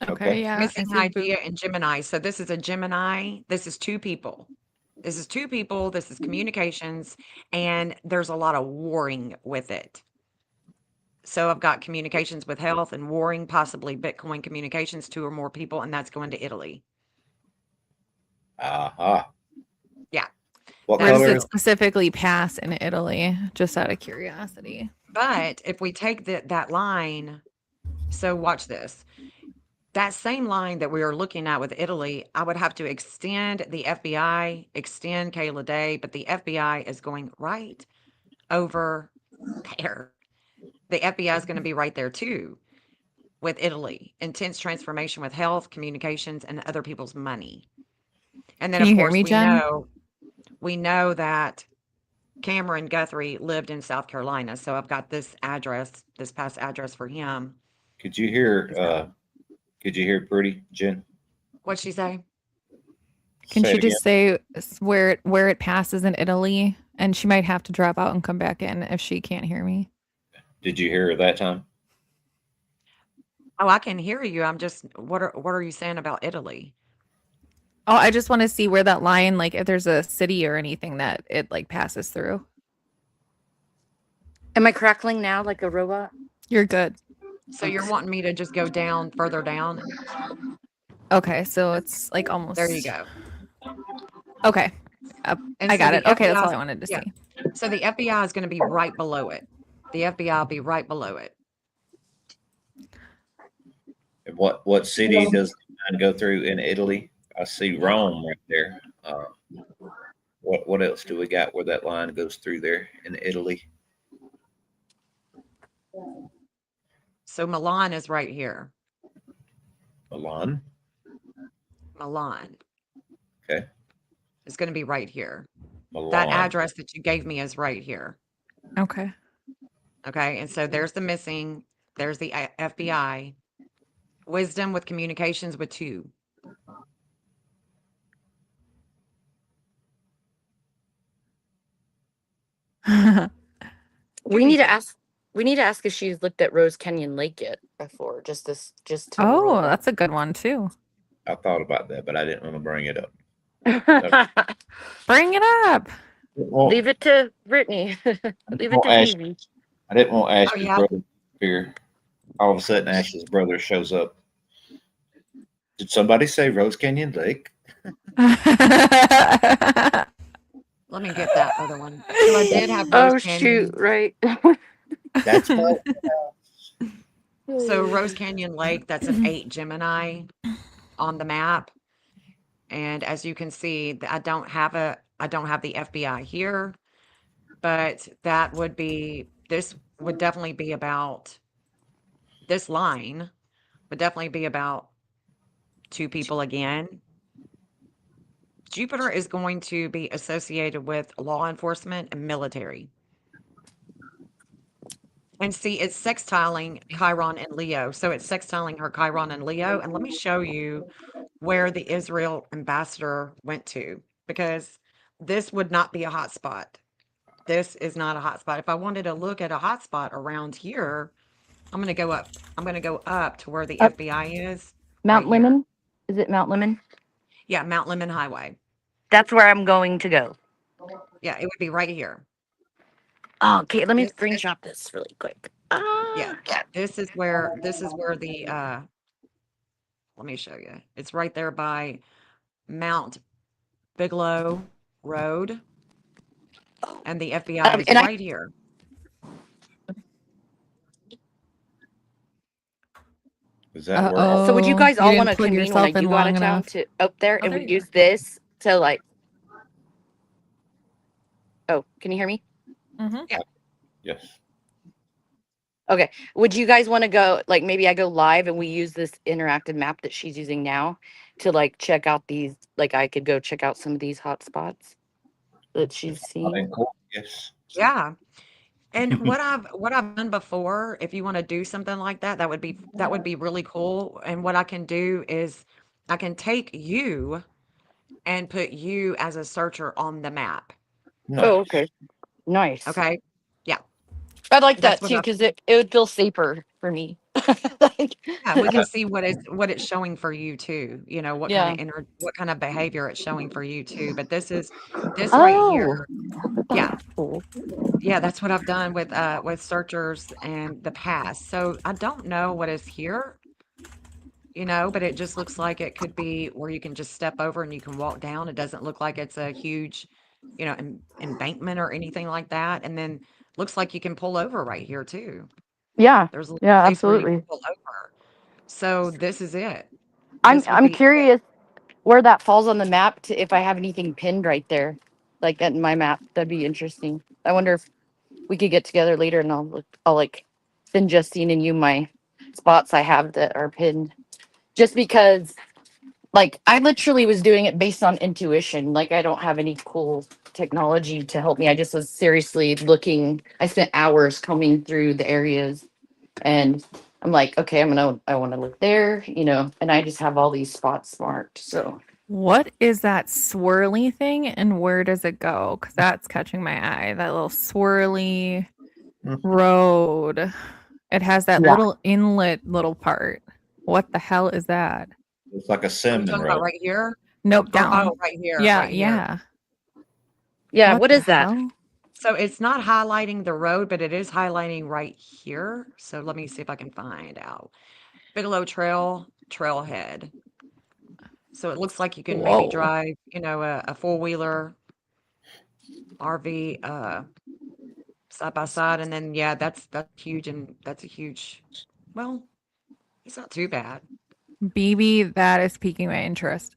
Okay, Okay. yeah. Missing I see idea and Gemini. So this is a Gemini. This is two people. This is two people. This is communications, and there's a lot of warring with it. So I've got communications with health and warring, possibly Bitcoin communications, two or more people, and that's going to Italy. Aha. Yeah. What Where does color? it specifically pass in Italy? Just out of curiosity. But if we take that line, so watch this. That same line that we are looking at with Italy, I would have to extend the FBI, extend Kayla Day, but the FBI is going right over there. The FBI is going to be right there too with Italy. Intense transformation with health, communications, and other people's money. And then, Can of you hear course, me, Jen? we know that Cameron Guthrie lived in South Carolina. So I've got this address, this past address for him. Could you hear? Could you hear Pretty Jen? What'd she say? Can Say she it just say where it passes in Italy? And she might have to drop out and come back in if she can't hear me. again? Did you hear her that time? Oh, I can hear you. I'm just, what are you saying about Italy? Oh, I just want to see where that line, like if there's a city or anything that it like passes through. Am I crackling now like a robot? You're good. So you're wanting me to just go down, further down? Okay, so it's like almost. There you go. Okay, And I so got the it. Okay, that's all FBI I wanted to yeah. see. So the FBI is going to be right below it. The FBI will be right below it. And what city does the line go through in Italy? I see Rome right there. What else do we got where that line goes through there in Italy? So Milan is right here. Milan. Milan Okay. is going to be right here. Milan. That address that you gave me is right here. Okay. Okay. And so there's the missing, there's the FBI. Wisdom with communications with 2. We need to ask. We need to ask if she's looked at Rose Canyon Lake yet before. Just to Oh, roll that's a good one too. I thought about that, but I didn't want to bring it up. that. Bring it up. Well, Leave it to Brittany. Leave it to Ash, Phoebe. I didn't want Ash's Oh, yeah. brother here. All of a sudden, Ash's brother shows up. Did somebody say Rose Canyon Lake? Let me get that other one. So I did have Rose Oh Canyon. shoot! Right. That's my So Rose Canyon Lake, that's an 8 Gemini on the map. And as you can see, I don't have the FBI here, but that would be this would definitely be about this line would definitely be about 2 people again. Jupiter is going to be associated with law enforcement and military. And see, it's sextiling Chiron and Leo. So it's sextiling her Chiron and Leo. And let me show you where the Israel ambassador went to, because this would not be a hot spot. This is not a hot spot. If I wanted to look at a hot spot around here, I'm going to go up. I'm going to go up to where the Up. FBI is. Mount right here. Lemon. Is it Mount Lemon? Yeah, Mount Lemon Highway. That's where I'm going to go. Yeah, it would be right here. Oh, okay, let me This is- screenshot this really quick. Yeah, this is where the let me show you. It's right there by Mount Bigelow Road, and the FBI is and right here. Is that where? Uh-oh. So would you guys You all didn't want to plug convene when yourself I in do go out long of town enough. to up there, Oh, and there we you use this to like? Oh, can you hear me? Yes. Okay. Would you guys want to go, like, maybe I go live and we use this interactive map that she's using now to like check out these, like I could go check out some of these hot spots that she's seeing? Yes. Yeah. And what I've done before, if you want to do something like that, that would be really cool. And what I can do is I can take you and put you as a searcher on the map. Nice. Oh, okay. Nice. Okay. Yeah. I'd like That's that what too, I because it would feel safer for me. Like, Yeah, we can see what it's showing for you too. You know, what kind yeah. of what kind of behavior it's showing for you too. But this right here. Yeah. That's cool. Yeah, that's what I've done with searchers and the past. So I don't know what is here, but it just looks like it could be where you can just step over and you can walk down. It doesn't look like it's a huge, embankment or anything like that. And then looks like you can pull over right here too. Yeah. There's a little Yeah, place where you can absolutely. pull over. So this is it. I'm This would I'm be it. curious where that falls on the map to if I have anything pinned right there, like that in my map. That'd be interesting. I wonder if we could get together later and I'll like send Justine and you my spots I have that are pinned. Just because like I literally was doing it based on intuition. Like I don't have any cool technology to help me. I just was seriously looking. I spent hours combing through the areas and I'm like, okay, I want to look there, and I just have all these spots marked. So What is that swirly thing and where does it go? Because that's catching my eye. That little swirly road. It has that Yeah. little inlet little part. What the hell is that? It's like a Are you cinnamon talking roll. about right here? Nope, down. Oh, right here. Yeah, right here. yeah. yeah, What what the is that? hell? So it's not highlighting the road, but it is highlighting right here. So let me see if I can find out. Bigelow Trailhead. So it looks like you can maybe Whoa. drive, a four-wheeler RV side by side, and then yeah, that's huge, and that's a huge. Well, it's not too bad. BB, that is piquing my interest.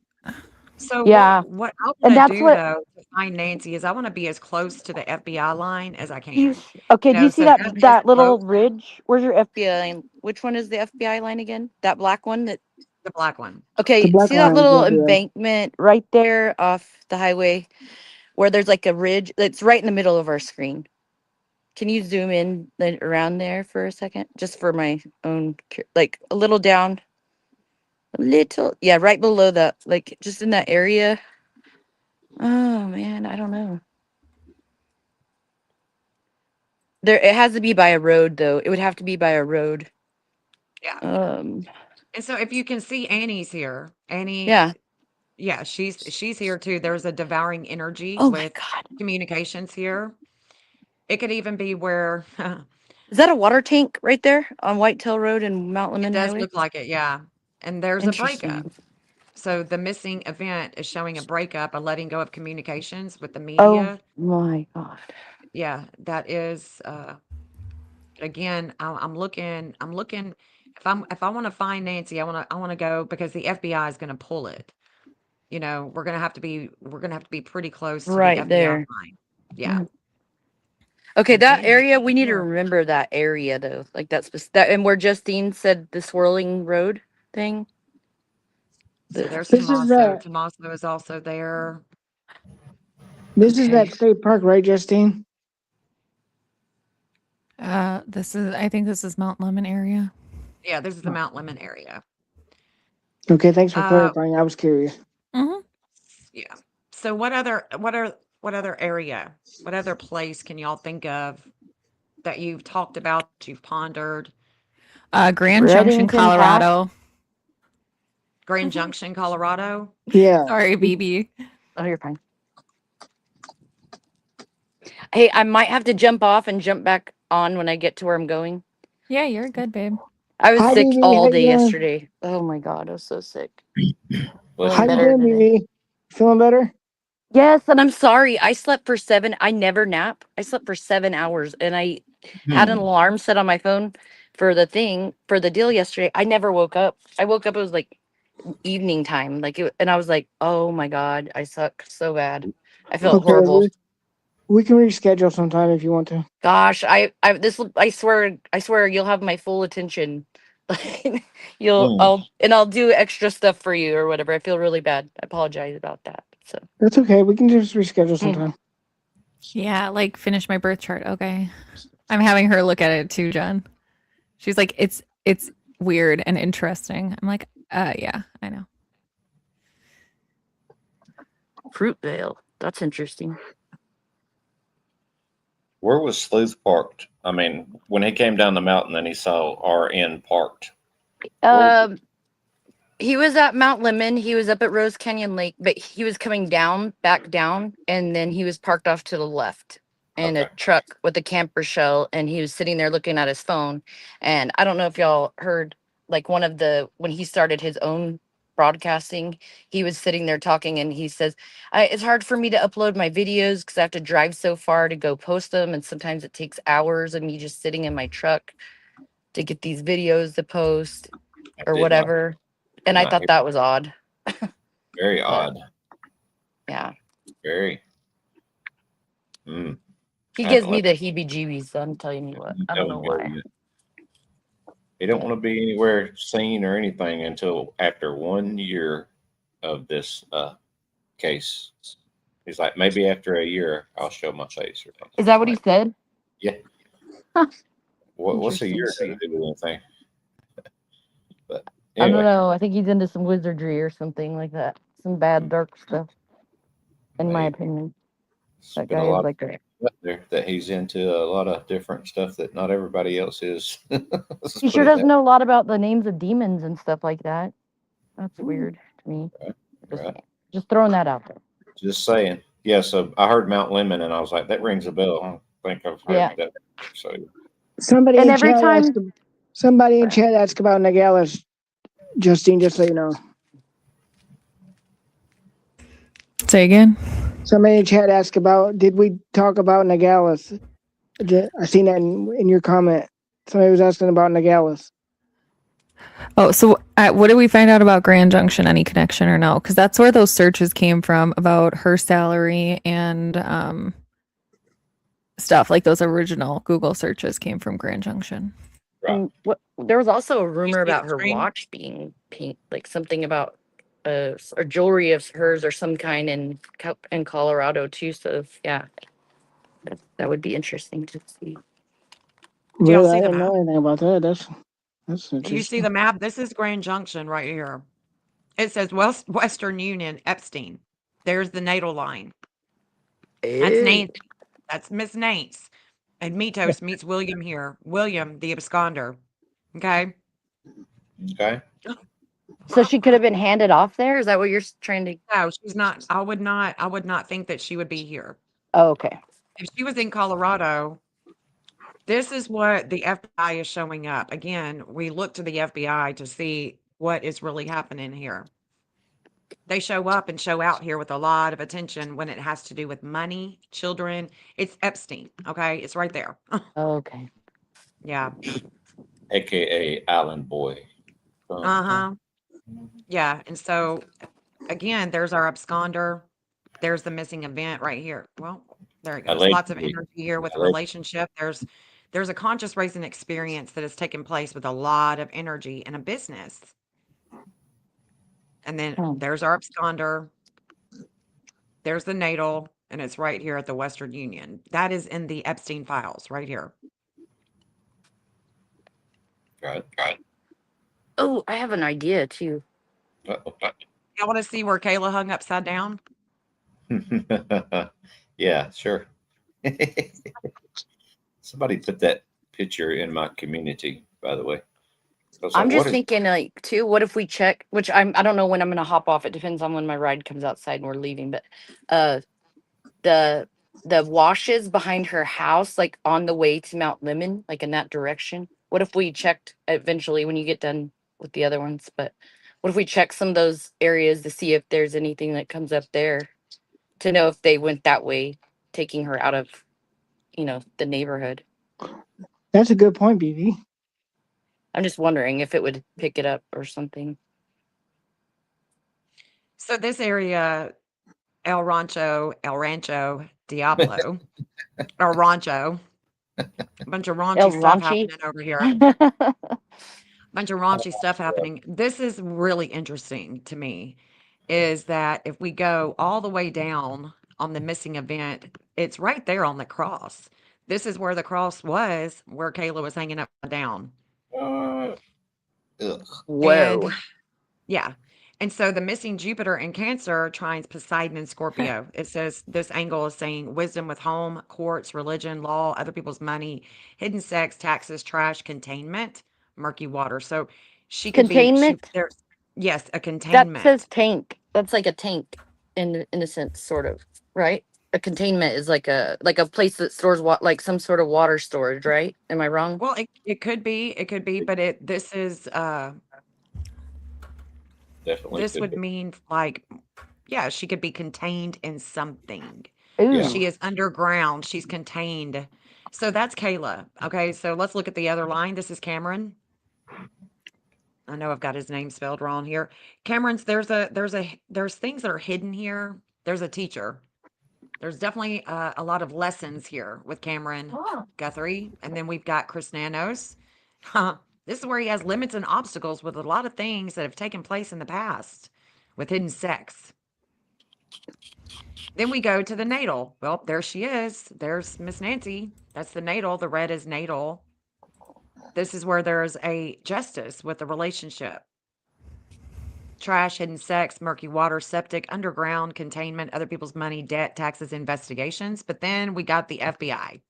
So Yeah. what I And want to that's do what though to find Nancy is I want to be as close to the FBI line as I you can. okay, do you see So that that is that little close, ridge? Where's your FBI line? Which one is the FBI line again? That black one that the black one. okay, see that little embankment right there off the highway where there's like a ridge that's right in the middle of our screen. Can you zoom in around there for a second? Just for my own like a little down. little, yeah, right below that, like just in that area. Oh man, I don't know. There, it has to be by a road though. It would have to be by a road. Yeah. Um, And so if you can see Annie's here, Annie, yeah. yeah, she's here too. There's a devouring energy Oh my with god, communications here. It could even be where is that a water tank right there on Whitetail Road and Mount it Lemon does Highway? look like it, yeah. And there's a breakup. Interesting. So the missing event is showing a breakup, a letting go of communications with the Oh media. my god. Yeah, that is again, I'm looking. If I want to find Nancy, I want to go because the FBI is going to pull it. You know, we're gonna have to be pretty close to the Right FBI there. line. Yeah. Okay, And that Annie area, we is need to here. remember that area though. Like that and where Justine said the swirling road thing. So there's This is Tommaso. Tommaso is also there. this is Okay. that state park, right, Justine? I think this is Mount Lemon area. Yeah, this is the Mount Lemon area. Okay, thanks for Uh, clarifying. I was curious. Mm-hmm. yeah. So what other area, what other place can y'all think of that you've talked about, you've pondered? Grand Junction, Reddington Pass. Colorado. Grand Junction, Colorado. Yeah. Sorry, BB. Oh, you're fine. Hey, I might have to jump off and jump back on when I get to where I'm going. Yeah, you're good, babe. I was Hi, sick BB. all How you day doing? yesterday. Oh my god, I was so sick. Bless How Feeling you your better heart. doing, today. BB? Feeling better? Yes, and I'm sorry. I slept for 7. I never nap. I slept for 7 hours, and I had an alarm set on my phone for the thing for the deal yesterday. I never woke up. I woke up. It was like evening time, and I was like, "Oh my god, I suck so bad." I felt Okay, horrible. we can reschedule sometime if you want to. Gosh, I swear, you'll have my full attention. Like, Mm. I'll do extra stuff for you or whatever. I feel really bad. I apologize about that. So. That's okay. We can just reschedule sometime. Yeah, like finish my birth chart. Okay. I'm having her look at it too, John. She's like, it's weird and interesting. I'm like, yeah, I know. Fruitvale. That's interesting. Where was Sleuth parked? I mean, when he came down the mountain and he saw RN parked. He was at Mount Lemon. He was up at Rose Canyon Lake, but he was coming back down, and then he was parked off to the left in a Okay. truck with a camper shell, and he was sitting there looking at his phone. And I don't know if y'all heard, like when he started his own broadcasting, he was sitting there talking, and he says, it's hard for me to upload my videos because I have to drive so far to go post them, and sometimes it takes hours of me just sitting in my truck to get these videos to post or Did not- whatever. And I not thought hear- that was odd. Very odd. Yeah. Very. Mm. He I gives don't me like- the heebie-jeebies, so I'm telling you what. I don't know why. He don't want to be anywhere seen or anything until after 1 year of this case. He's like, maybe after a year, I'll show my face or something. Is that what he said? Yeah. Huh. What's a year Interesting. going to do with anything? But I don't anyway, know. I think he's into some wizardry or something like that. Some bad, dark stuff, in my maybe. opinion. It's That been a guy is lot like a. up there that he's into a lot of different stuff that not everybody else is. Let's He put sure it does that know a lot about the names of demons and stuff like that. That's weird to me. Just, Right. just throwing that out there. Just saying. Yeah, so I heard Mount Lemon and I was like, that rings a bell. I don't think I've heard Yeah. that. So Somebody And in every chat time- asked about Nogales, Justine, just so you know. Say again. Somebody in chat asked about, did we talk about Nogales? I seen that in your comment. Somebody was asking about Nogales. Oh, so what did we find out about Grand Junction? Any connection or no? Because that's where those searches came from about her salary and stuff. Like those original Google searches came from Grand Junction. Right. And there was also a rumor see about the her screen? watch being pink, like something about or jewelry of hers or some kind in Colorado too. So yeah, that would be interesting to see. Do y'all Really, see I the didn't know map? anything about that. That's You see interesting. the map? This is Grand Junction right here. It says Western Union, Epstein. There's the natal line. That's Ew. Nancy. That's Miss Nance. And Mitos meets William here. William, the absconder. Okay. Okay. So she could have been handed off there? Is that what you're trying to? No, she's not. I would not think that she would be here. Oh, okay. If she was in Colorado, this is what the FBI is showing up. Again, we look to the FBI to see what is really happening here. They show up and show out here with a lot of attention when it has to do with money, children. It's Epstein. Okay. It's right there. Oh, okay. Yeah. AKA Island Boy. Uh-huh. Yeah. And so again, there's our absconder. There's the missing event right here. Well, there it goes. Lots of energy here with the relationship. There's a conscious raising experience that has taken place with a lot of energy in a business. And then there's our absconder. There's the natal, and it's right here at the Western Union. That is in the Epstein files right here. Right. Oh, I have an idea too. You want to see where Kayla hung upside down? Yeah, sure. Somebody put that picture in my community, by the way. I'm just thinking, like, too, what if we check, which I don't know when I'm going to hop off. It depends on when my ride comes outside and we're leaving. But the washes behind her house, like on the way to Mount Lemon, like in that direction. What if we checked eventually when you get done with the other ones? But what if we check some of those areas to see if there's anything that comes up there to know if they went that way, taking her out of, the neighborhood? That's a good point, BB. I'm just wondering if it would pick it up or something. So this area, El Rancho, Diablo, or Rancho, a bunch of raunchy stuff happening over here. Bunch of raunchy stuff happening. This is really interesting to me, is that if we go all the way down on the missing event, it's right there on the cross. This is where the cross was, where Kayla was hanging up down. Whoa. And, yeah. And so the missing Jupiter in Cancer trines Poseidon in Scorpio. It says this angle is saying wisdom with home, courts, religion, law, other people's money, hidden sex, taxes, trash, containment, murky water. So she could containment? There's yes, a containment. That says tank. That's like a tank in a sense, sort of, right? A containment is like a place that stores like some sort of water storage, right? Am I wrong? Well, it could be, but this is definitely this would mean like, yeah, she could be contained in something. Ooh. She is underground. She's contained. So that's Kayla. Okay, so let's look at the other line. This is Cameron. I know I've got his name spelled wrong here. Cameron's there's things that are hidden here. There's a teacher. There's definitely a lot of lessons here with Cameron Guthrie. And then we've got Chris Nanos. This is where he has limits and obstacles with a lot of things that have taken place in the past with hidden sex. Then we go to the natal. Well, there she is. There's Miss Nancy. That's the natal. The red is natal. This is where there's a justice with the relationship. Trash, hidden sex, murky water, septic, underground, containment, other people's money, debt, taxes, investigations. But then we got the FBI.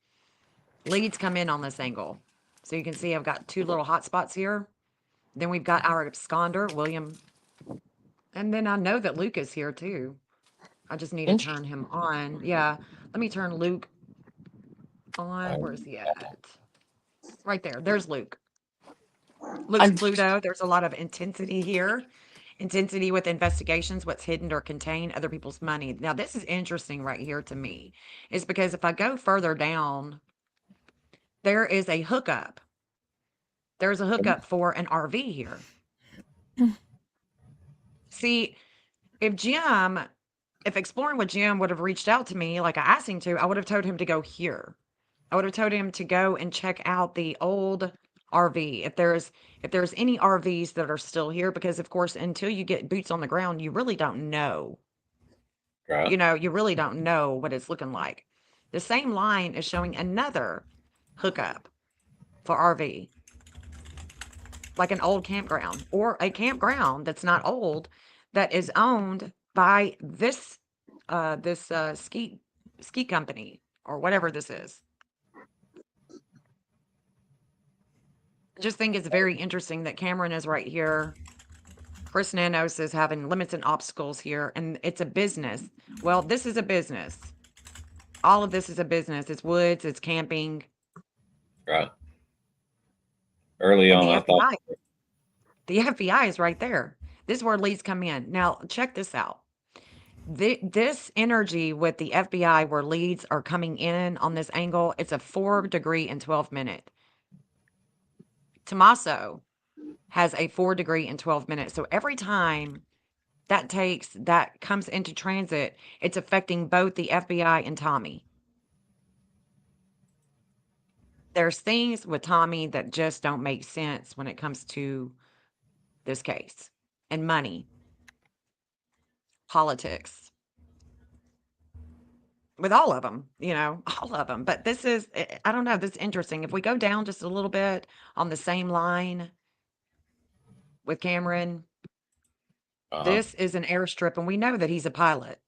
Leads come in on this angle. So you can see I've got two little hot spots here. Then we've got our absconder, William. And then I know that Luke is here too. I just need to turn him on. Yeah. Let me turn Luke on. Where's he at? Right there. There's Luke. Luke's Pluto. There's a lot of intensity here. Intensity with investigations, what's hidden or contained, other people's money. Now, this is interesting right here to me, is because if I go further down, there is a hookup. There's a hookup for an RV here. See, if Exploring with Jim would have reached out to me like I asked him to, I would have told him to go here. I would have told him to go and check out the old RV. If there's any RVs that are still here, because of course, until you get boots on the ground, you really don't know. Right. You really don't know what it's looking like. The same line is showing another hookup for RV. Like an old campground or a campground that's not old, that is owned by this ski company or whatever this is. I just think it's very interesting that Cameron is right here. Chris Nanos is having limits and obstacles here, and it's a business. Well, this is a business. All of this is a business. It's woods, it's camping. Right. Early And on, I thought the FBI is right there. This is where leads come in. Now, check this out. This energy with the FBI where leads are coming in on this angle, it's a 4 degree and 12 minute. Tommaso has a 4 degree and 12 minutes. So every time that comes into transit, it's affecting both the FBI and Tommy. There's things with Tommy that just don't make sense when it comes to this case and money, politics, with all of them, all of them. But this is, I don't know, this is interesting. If we go down just a little bit on the same line with Cameron, this is an airstrip, and we know that he's a pilot.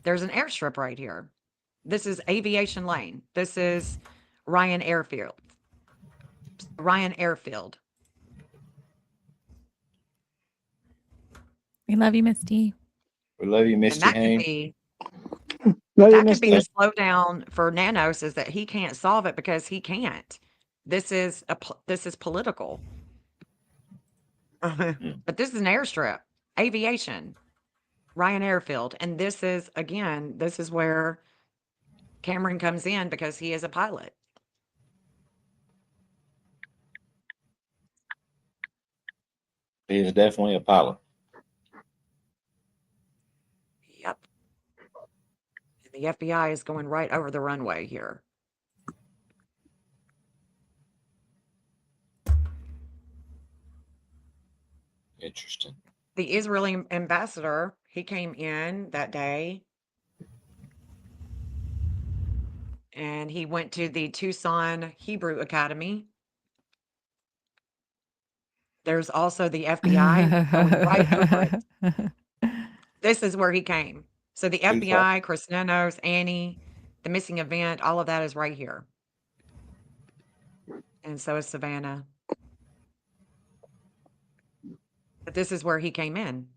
There's an airstrip right here. This is aviation lane. This is Ryan Airfield. Ryan Airfield. We love you, Misty. we love you, And Misty that could Haynes. be Love you, that could be Misty. the slowdown for Nanos, is that he can't solve it because he can't. This is political. But this is an airstrip, aviation, Ryan Airfield, and this is where Cameron comes in because he is a pilot. He is definitely a pilot. Yep. And the FBI is going right over the runway here. Interesting. The Israeli ambassador, he came in that day and he went to the Tucson Hebrew Academy. There's also the FBI going right over it. This is where he came. So the FBI, Chris Nanos, Annie, the missing event, all of that is right here. And so is Savannah. But this is where he came in.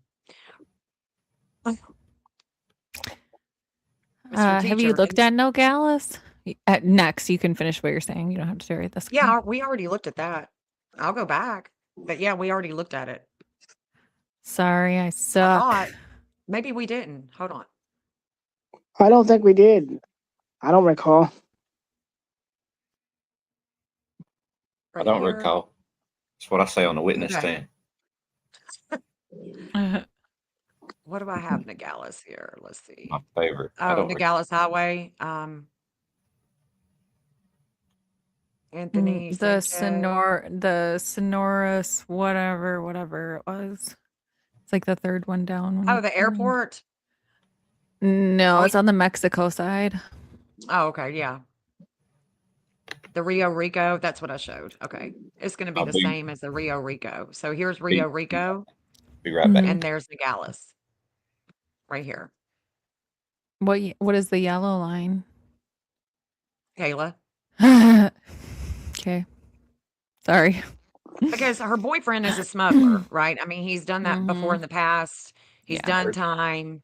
Have you looked at Nogales? Next, you can finish what you're saying. You don't have to share this. Yeah, we already looked at that. I'll go back. But yeah, we already looked at it. Sorry, I suck. Maybe we didn't. Hold on. I don't think we did. I don't recall. I don't recall. That's what I say on the witness stand. What do I have Nogales here? Let's see. My favorite. Oh, Nogales Highway. Anthony the Sanchez. Sonoras, whatever it was. It's like the third one down. Oh, the airport? No, it's on the Mexico side. Oh, okay, yeah. The Rio Rico, that's what I showed. Okay. It's going to be the same as the Rio Rico. So here's Rio Rico. Be right back. And there's Nogales. Right here. What is the yellow line? Kayla. Okay. Sorry. Because her boyfriend is a smuggler, right? I mean, he's done that before in the past. He's done time.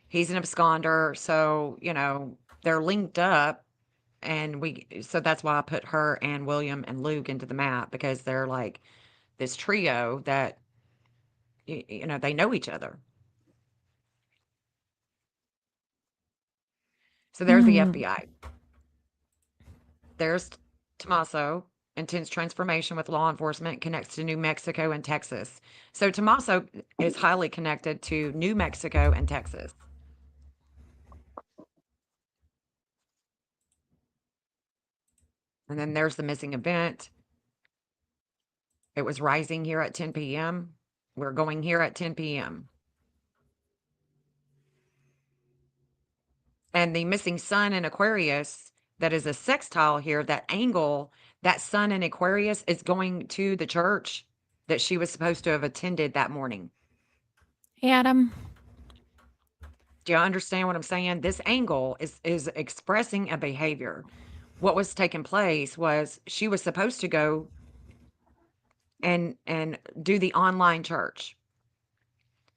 He's an absconder. So, they're linked up. And so that's why I put her and William and Luke into the map, because they're like this trio that, they know each other. So there's the FBI. There's Tommaso, intense transformation with law enforcement, connects to New Mexico and Texas. So Tommaso is highly connected to New Mexico and Texas. And then there's the missing event. It was rising here at 10 p.m. We're going here at 10 p.m. And the missing sun in Aquarius, that is a sextile here, that angle, that sun in Aquarius is going to the church that she was supposed to have attended that morning. Hey, Adam. Do you understand what I'm saying? This angle is expressing a behavior. What was taking place was she was supposed to go and do the online church.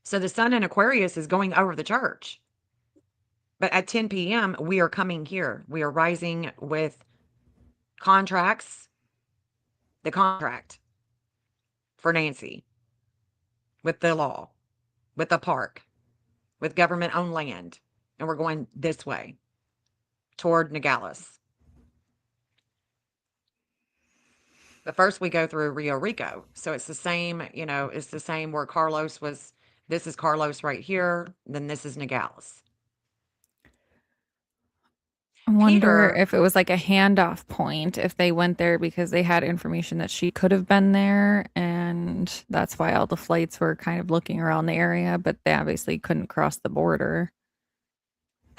So the sun in Aquarius is going over the church. But at 10 p.m., we are coming here. We are rising with contracts, the contract for Nancy, with the law, with the park, with government owned land. And we're going this way toward Nogales. But first we go through Rio Rico. So it's the same, it's the same where Carlos was. This is Carlos right here. Then this is Nogales. I wonder Peter, if it was like a handoff point, if they went there because they had information that she could have been there. And that's why all the flights were kind of looking around the area, but they obviously couldn't cross the border.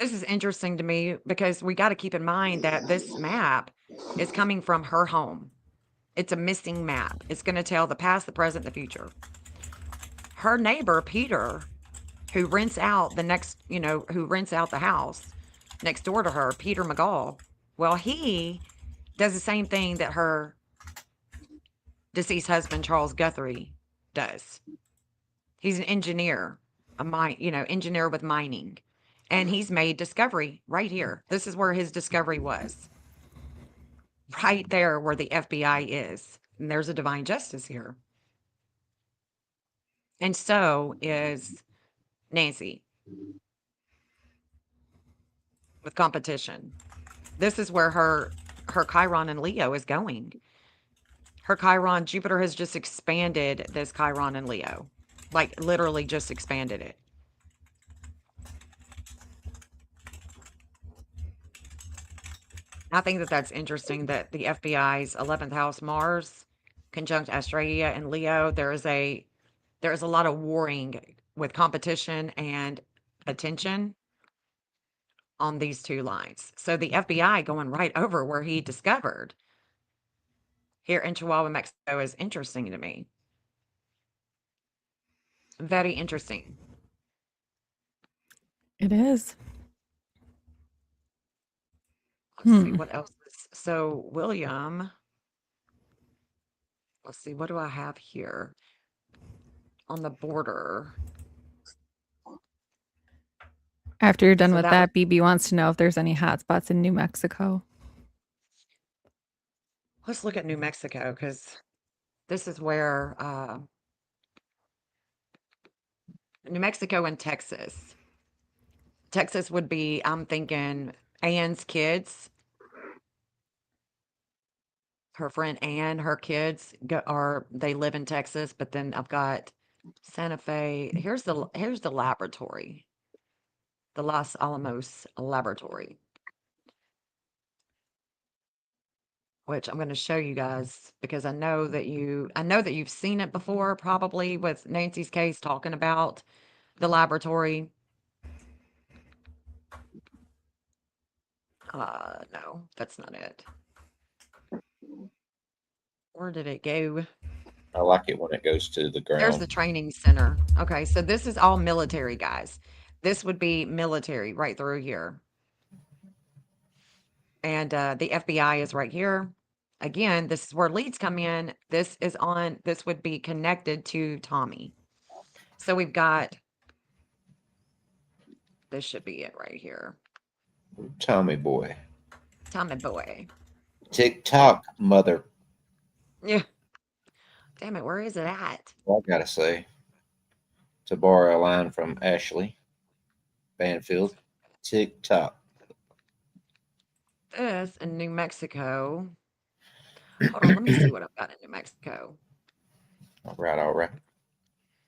this is interesting to me because we got to keep in mind that this map is coming from her home. It's a missing map. It's going to tell the past, the present, the future. Her neighbor, Peter, who rents out who rents out the house next door to her, Peter McGall. Well, he does the same thing that her deceased husband, Charles Guthrie, does. He's an engineer, engineer with mining. And he's made discovery right here. This is where his discovery was. Right there where the FBI is. And there's a divine justice here. And so is Nancy with competition. This is where her Chiron and Leo is going. Her Chiron, Jupiter has just expanded this Chiron and Leo. Like literally just expanded it. I think that that's interesting that the FBI's 11th house Mars conjunct Australia and Leo, there is a lot of warring with competition and attention on these two lines. So the FBI going right over where he discovered here in Chihuahua, Mexico is interesting to me. Very interesting. It is. Let's see what else is. So William, let's see, what do I have here on the border? After you're done So with that, BB wants to know if there's any hot spots in New Mexico. Let's look at New Mexico because this is where New Mexico and Texas. Texas would be, I'm thinking, Anne's kids. Her friend Anne, her kids they live in Texas, but then I've got Santa Fe. Here's the laboratory. The Los Alamos laboratory. Which I'm going to show you guys because I know that you've seen it before, probably with Nancy's case talking about the laboratory. No, that's not it. Where did it go? I like it when it goes to the ground. There's the training center. Okay, so this is all military, guys. This would be military right through here. And the FBI is right here. Again, this is where leads come in. This would be connected to Tommy. So we've got, this should be it right here. Tommy boy. Tommy boy. TikTok, mother. Yeah. Damn it, where is it at? Well, I gotta say, to borrow a line from Ashley Banfield, TikTok. This in New Mexico. Hold on, let me see what I've got in New Mexico. All right.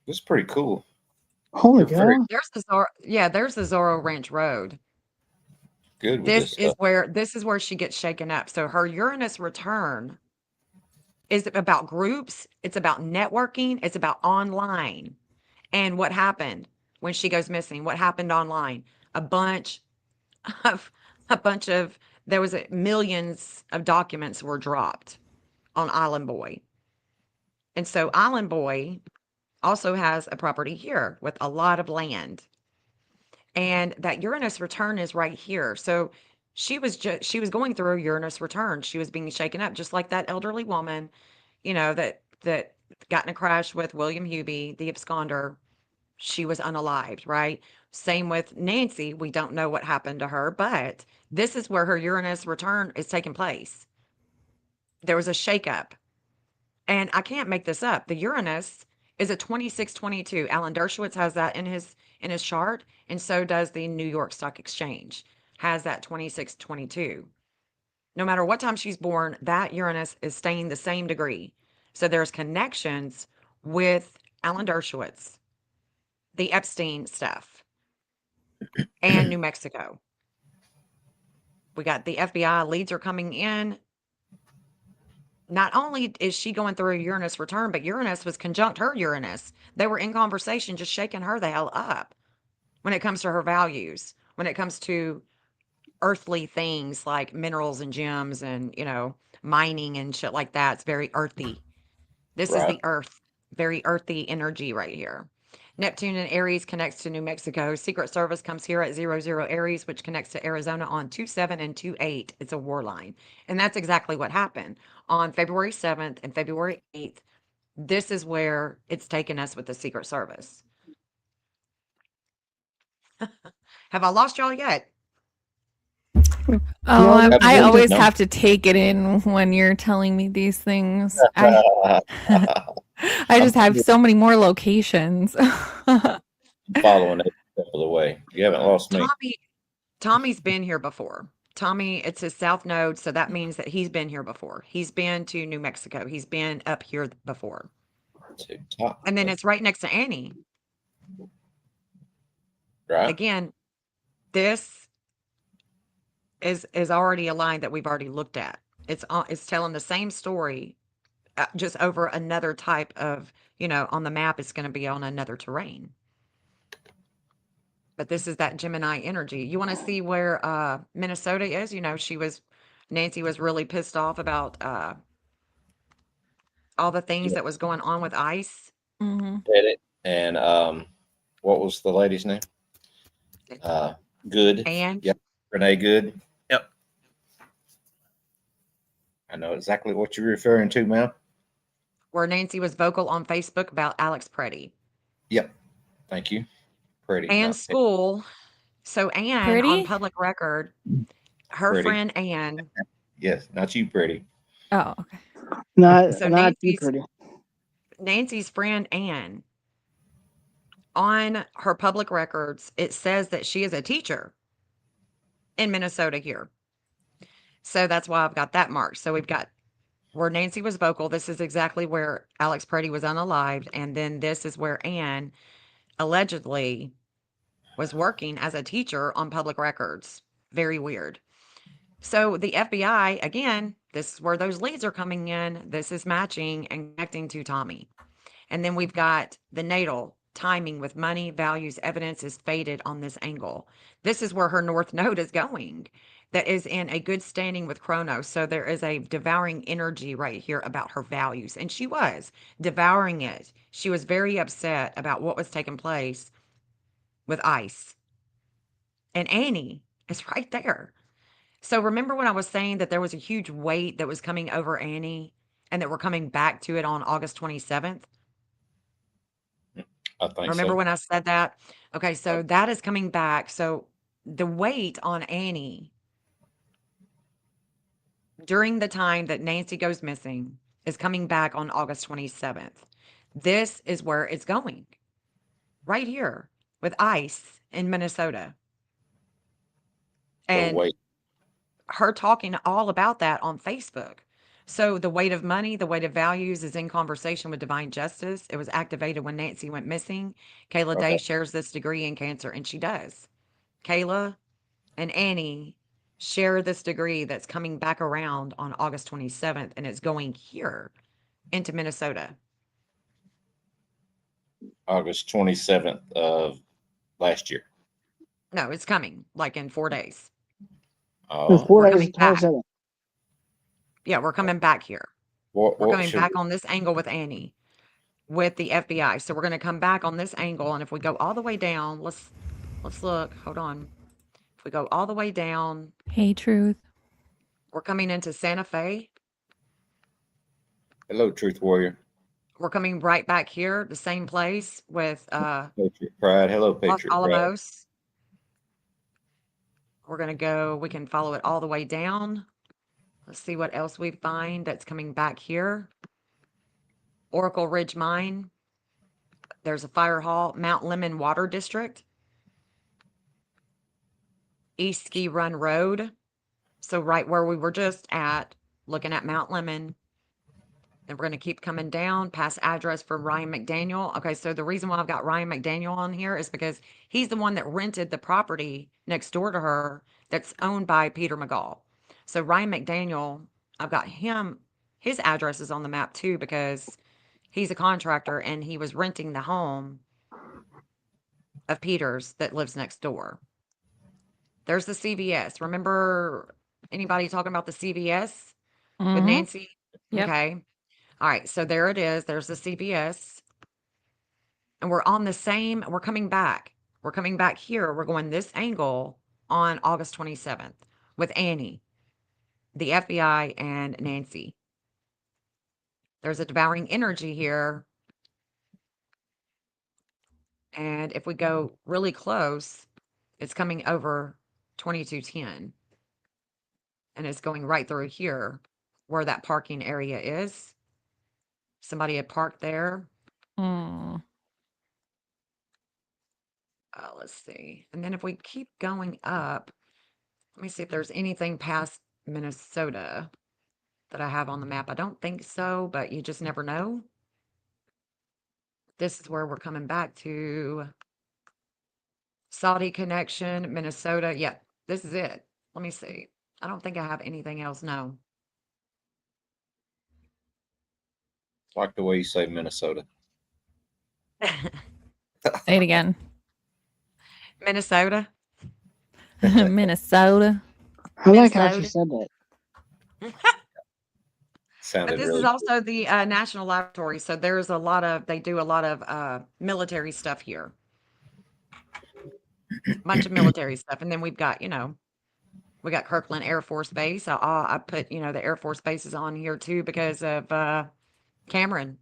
This is pretty cool. Holy cow. There's the Zorro Ranch Road. Good with This is stuff. where she gets shaken up. So her Uranus return is about groups, it's about networking, it's about online. And what happened when she goes missing? What happened online? A bunch of there was millions of documents were dropped on Island Boy. And so Island Boy also has a property here with a lot of land. And that Uranus return is right here. So she was going through a Uranus return. She was being shaken up, just like that elderly woman, that got in a crash with William Hubie, the absconder. She was unalived, right? Same with Nancy. We don't know what happened to her, but this is where her Uranus return is taking place. There was a shakeup. And I can't make this up. The Uranus is a 2622. Alan Dershowitz has that in his chart, and so does the New York Stock Exchange. Has that 2622. No matter what time she's born, that Uranus is staying the same degree. So there's connections with Alan Dershowitz, the Epstein stuff, and New Mexico. We got the FBI leads are coming in. Not only is she going through a Uranus return, but Uranus was conjunct her Uranus. They were in conversation, just shaking her the hell up when it comes to her values, when it comes to earthly things like minerals and gems and, mining and shit like that. It's very earthy. This is Right. the earth, very earthy energy right here. Neptune in Aries connects to New Mexico. Secret Service comes here at 00 Aries, which connects to Arizona on 27 and 28. It's a war line. And that's exactly what happened. On February 7th and February 8th, this is where it's taken us with the Secret Service. Have I lost y'all yet? Oh, No, I Absolutely. always No. have to take it in when you're telling me these things. I just have so many more locations. Following every step of the way. You haven't lost me. Tommy's been here before. Tommy, it's his south node, so that means that he's been here before. He's been to New Mexico. He's been up here before. To top. And then it's right next to Annie. Right. Again, this is already a line that we've already looked at. It's telling the same story, just over another type of, on the map, it's going to be on another terrain. But this is that Gemini energy. You want to see where Minnesota is? Nancy was really pissed off about all the things Yeah. that was going on with ICE. hmm Did it. And what was the lady's name? Good. And Yep. Renee Good. Yep. I know exactly what you're referring to, ma'am. where Nancy was vocal on Facebook about Alex Preddy. Yep. Thank you. Pretty. And Not school. So Anne, on Pretty? public record, her Pretty. friend Anne, Yes, not you, pretty. Oh, okay. not so not too pretty. Nancy's friend Anne, on her public records, it says that she is a teacher in Minnesota here. So that's why I've got that marked. So we've got where Nancy was vocal. This is exactly where Alex Preddy was unalived. And then this is where Anne allegedly was working as a teacher on public records. Very weird. So the FBI, again, this is where those leads are coming in. This is matching and connecting to Tommy. And then we've got the natal timing with money, values, evidence is faded on this angle. This is where her north node is going. That is in a good standing with Chronos. So there is a devouring energy right here about her values. And she was devouring it. She was very upset about what was taking place with ICE. And Annie is right there. So remember when I was saying that there was a huge weight that was coming over Annie and that we're coming back to it on August 27th? I think Remember so. when I said that? Okay, so that is coming back. So the weight on Annie during the time that Nancy goes missing is coming back on August 27th. This is where it's going. Right here with ICE in Minnesota. So And wait. her talking all about that on Facebook. So the weight of money, the weight of values is in conversation with divine justice. It was activated when Nancy went missing. Kayla Day Okay. shares this degree in Cancer, and she does. Kayla and Annie share this degree that's coming back around on August 27th, and it's going here into Minnesota. August 27th of last year. No, it's coming like in 4 days. Oh, Four We're days coming and back. 27. Yeah, we're coming back here. what We're coming should back on this angle with Annie. with the FBI. So we're going to come back on this angle, and if we go all the way down, let's look. Hold on. If we go all the way down, Hey, Truth. we're coming into Santa Fe. Hello, Truth Warrior. We're coming right back here, the same place with Patriot Pride. Hello, Los Patriot Pride. Alamos. We're going to go, we can follow it all the way down. Let's see what else we find that's coming back here. Oracle Ridge Mine. There's a fire hall. Mount Lemon Water District. East Ski Run Road. So right where we were just at, looking at Mount Lemon. And we're going to keep coming down past address for Ryan McDaniel. Okay, so the reason why I've got Ryan McDaniel on here is because he's the one that rented the property next door to her that's owned by Peter McGall. So Ryan McDaniel, I've got him, his address is on the map too because he's a contractor and he was renting the home of Peter's that lives next door. There's the CVS. Remember anybody talking about the CVS with Mhm. Nancy? Yep. Okay. All right, so there it is. There's the CVS. And we're on the same, we're coming back. We're coming back here. We're going this angle on August 27th with Annie, the FBI, and Nancy. There's a devouring energy here. And if we go really close, it's coming over 2210. And it's going right through here where that parking area is. Somebody had parked there. Mm. Let's see. And then if we keep going up, let me see if there's anything past Minnesota that I have on the map. I don't think so, but you just never know. This is where we're coming back to. Saudi connection, Minnesota. Yeah, this is it. Let me see. I don't think I have anything else. No. Like the way you say Minnesota. Say it again. Minnesota. Minnesota. I like how she Minnesota. said that. Sounded But this really is also the National Laboratory. So there's a lot of, they do a lot of military stuff here. Bunch of military stuff. And then we've got, you know, we got Kirkland Air Force Base. I put, you know, the Air Force bases on here too because of Cameron.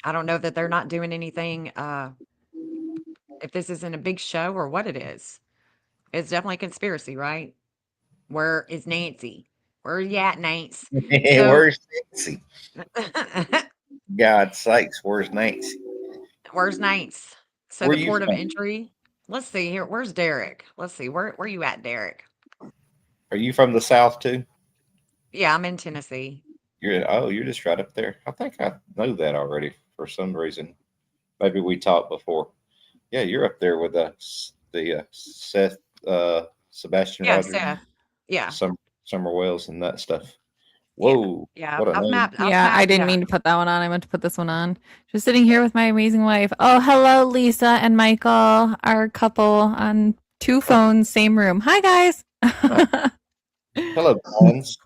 I don't know that they're not doing anything, if this isn't a big show or what it is. It's definitely a conspiracy, right? Where is Nancy? Where are you at, Nance? So, Where's Nancy? God's sakes, where's Nancy? where's Nance? So Where the you port of from? entry. Let's see here. Where's Derek? Let's see. Where you at, Derek? Are you from the South too? Yeah, I'm in Tennessee. You're just right up there. I think I know that already for some reason. Maybe we talked before. Yeah, you're up there with the Seth Sebastian Yeah, Rogers, Seth. Yeah. Summer Wells and that stuff. Yeah. Whoa, Yeah. what a I've name. mapped. Yeah, I didn't mean to put that one on. I meant to put this one on. Just sitting here with my amazing wife. Oh, hello, Lisa and Michael, our couple on two phones, same room. Hi, guys. Hello, Collins.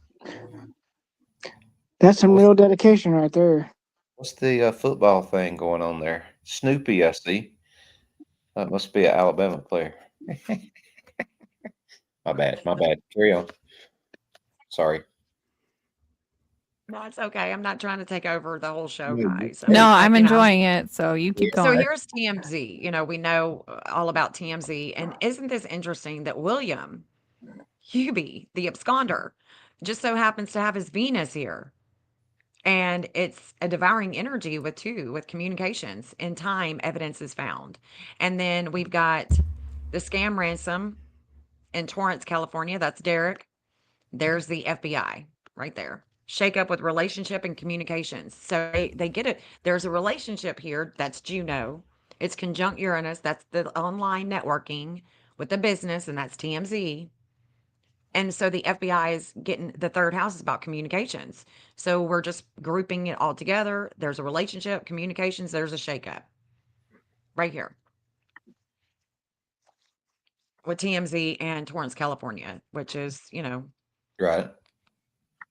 That's some real dedication right there. What's the football thing going on there? Snoopy, I see. That must be an Alabama player. My bad. Carry on. Sorry. No, it's okay. I'm not trying to take over the whole show, No, guys. No, But, I'm you know, enjoying it. So you keep so going. here's TMZ. You know, we know all about TMZ. And isn't this interesting that William Hubie, the absconder, just so happens to have his Venus here? And it's a devouring energy with communications. In time, evidence is found. And then we've got the scam ransom in Torrance, California. That's Derek. There's the FBI right there. Shake up with relationship and communications. So they get it. There's a relationship here. That's Juno. It's conjunct Uranus. That's the online networking with the business, and that's TMZ. And so the FBI is getting the third house is about communications. So we're just grouping it all together. There's a relationship, communications, there's a shakeup right here with TMZ and Torrance, California, which is, you know, Right.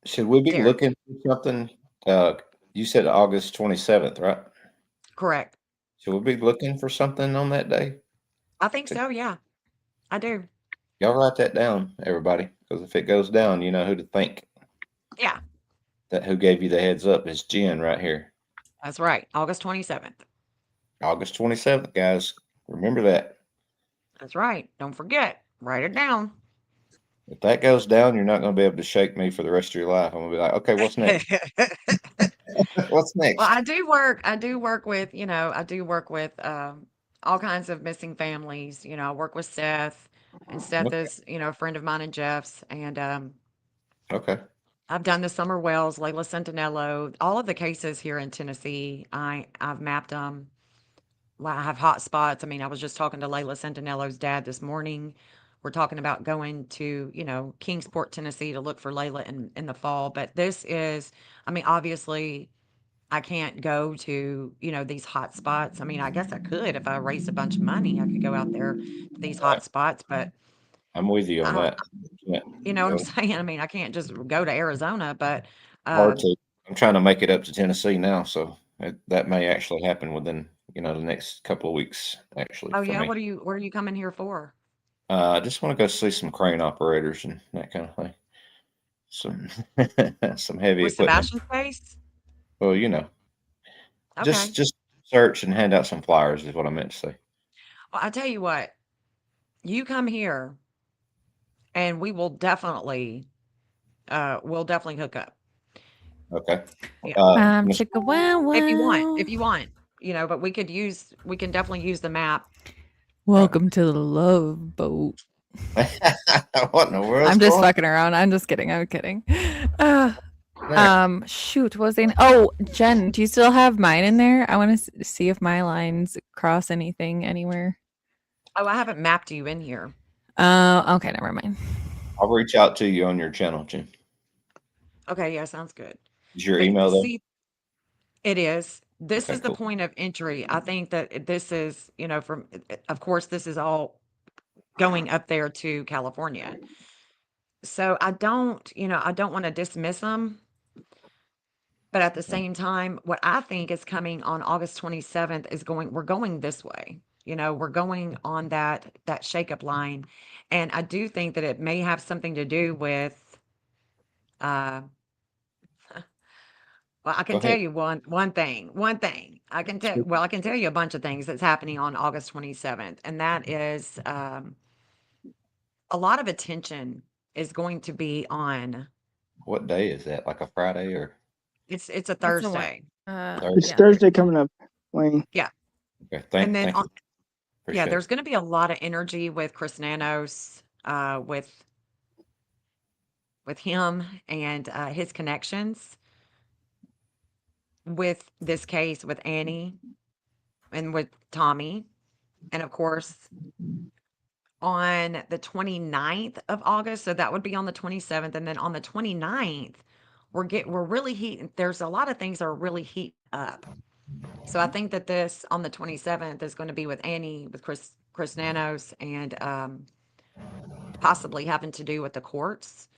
Should we be Derek. looking for something? You said August 27th, right? Correct. Should we be looking for something on that day? I think so. Yeah, I do. Y'all write that down, everybody, because if it goes down, you know who to thank. Yeah, That who gave you the heads up is Jen right here. that's right. August 27th. August 27th, guys. Remember that. That's right. Don't forget. Write it down. If that goes down, you're not going to be able to shake me for the rest of your life. I'm going to be like, okay, what's next? What's next? Well, I do work with, all kinds of missing families. I work with Seth, and Seth Okay. is, a friend of mine and Jeff's. And Okay. I've done the Summer Wells, Layla Centinello, all of the cases here in Tennessee. I've mapped them. Well, I have hot spots. I mean, I was just talking to Layla Centinello's dad this morning. We're talking about going to, Kingsport, Tennessee to look for Layla in the fall. But this is, I mean, obviously, I can't go to, these hot spots. I mean, I guess I could if I raised a bunch of money. I could go out there to these hot spots, but I'm with you I on don't, that. Yeah. you know what I'm saying? I mean, I can't just go to Arizona, but Hard to. I'm trying to make it up to Tennessee now, so that may actually happen within the next couple of weeks. Actually, oh for yeah, me, what are you coming here for? I just want to go see some crane operators and that kind of thing. Some some heavy With equipment. Sebastian Space? Well, Okay. just search and hand out some flyers is what I meant to say. Well, I tell you what, you come here and we'll definitely hook up. Okay. Yeah. Miss- Chicka wow If you want, wow. but we can definitely use the map. Welcome to the love boat. what in the world? I'm just fucking around. I'm just kidding. I'm kidding. Shoot, what was I? Oh, Jen, do you still have mine in there? I want to see if my lines cross anything anywhere. Oh, I haven't mapped you in here. Okay, never mind. I'll reach out to you on your channel, Jim. Okay, yeah, sounds good. Is your But email there? see, it is. This Okay, is the cool. point of entry. I think that this is, of course, this is all going up there to California. So I don't want to dismiss them. But at the same time, what I think is coming on August 27th we're going this way. We're going on that shakeup line. And I do think that it may have something to do with, uh, well, I Go can tell ahead. you one thing. I can tell you a bunch of things that's happening on August 27th. And that is, a lot of attention is going to be on, What day is that? Like a Friday or it's a It's a Thursday. Thursday? It's Thursday coming up, Wayne. Yeah. Okay. And then Thank you. yeah, Appreciate there's it. going to be a lot of energy with Chris Nanos, with him and his connections with this case with Annie and with Tommy, and of course on the 29th of August. So that would be on the 27th, and then on the 29th, we're really heating. There's a lot of things that are really heating up. So I think that this on the 27th is going to be with Annie, with Chris Nanos, and possibly having to do with the courts,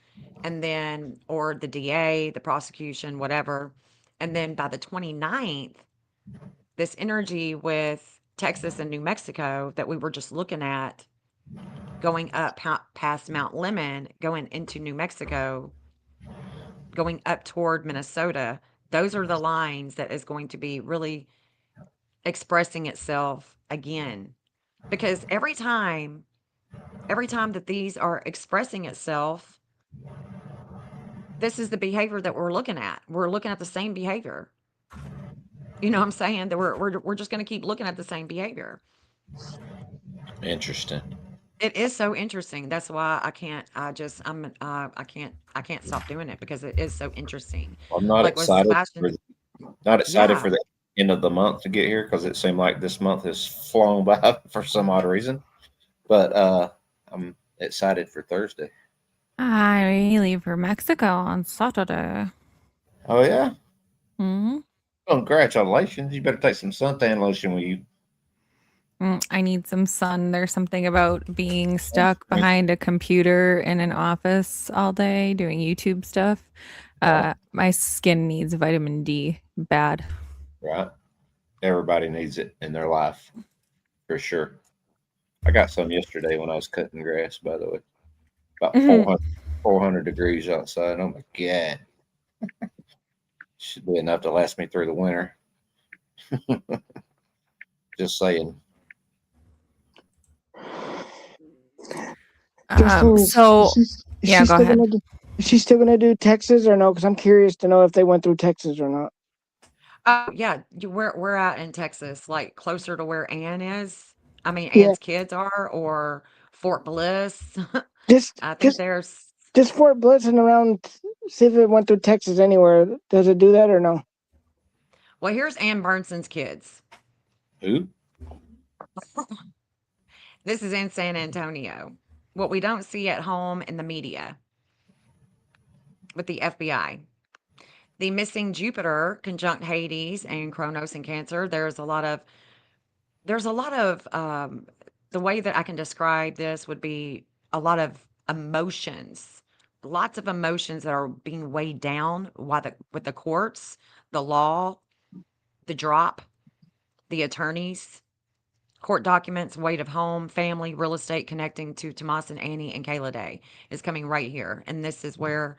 and then or the DA, the prosecution, whatever. And then by the 29th, this energy with Texas and New Mexico that we were just looking at going up past Mount Lemon, going into New Mexico, going up toward Minnesota, those are the lines that is going to be really expressing itself again. Because every time that these are expressing itself, this is the behavior that we're looking at. We're looking at the same behavior. You know what I'm saying? That we're just going to keep looking at the same behavior. Interesting. It is so interesting. That's why I can't stop doing it because it is so interesting. I'm not Like with excited for Sebastian, for yeah. the end of the month to get here because it seemed like this month has flown by for some odd reason. But I'm excited for Thursday. I leave for Mexico on Saturday. Oh yeah. Hmm. Congratulations. You better take some suntan lotion with you. I need some sun. There's something about being stuck behind a computer in an office all day doing YouTube stuff. My skin needs vitamin D bad. Right. Everybody needs it in their life, for sure. I got some yesterday when I was cutting grass, by the way. About Mhm. 400 degrees outside. Oh my God. Should be enough to last me through the winter. Just saying. Justin, So is yeah, she go still ahead. is she still gonna do Texas or no? Because I'm curious to know if they went through Texas or not. Yeah, we're out in Texas, like closer to where Ann is. I mean, Yeah, Ann's kids are, or Fort Bliss. just I think just there's. just Fort Bliss and around. See if it went through Texas anywhere. Does it do that or no? Well, here's Ann Burnson's kids. Who? This is in San Antonio. What we don't see at home in the media with the FBI. The missing Jupiter conjunct Hades and Kronos and Cancer. There's a lot of the way that I can describe this would be a lot of emotions, lots of emotions that are being weighed down with the courts, the law, the drop, the attorneys, court documents, weight of home, family, real estate connecting to Tomas and Annie and Kayla Day is coming right here. And this is where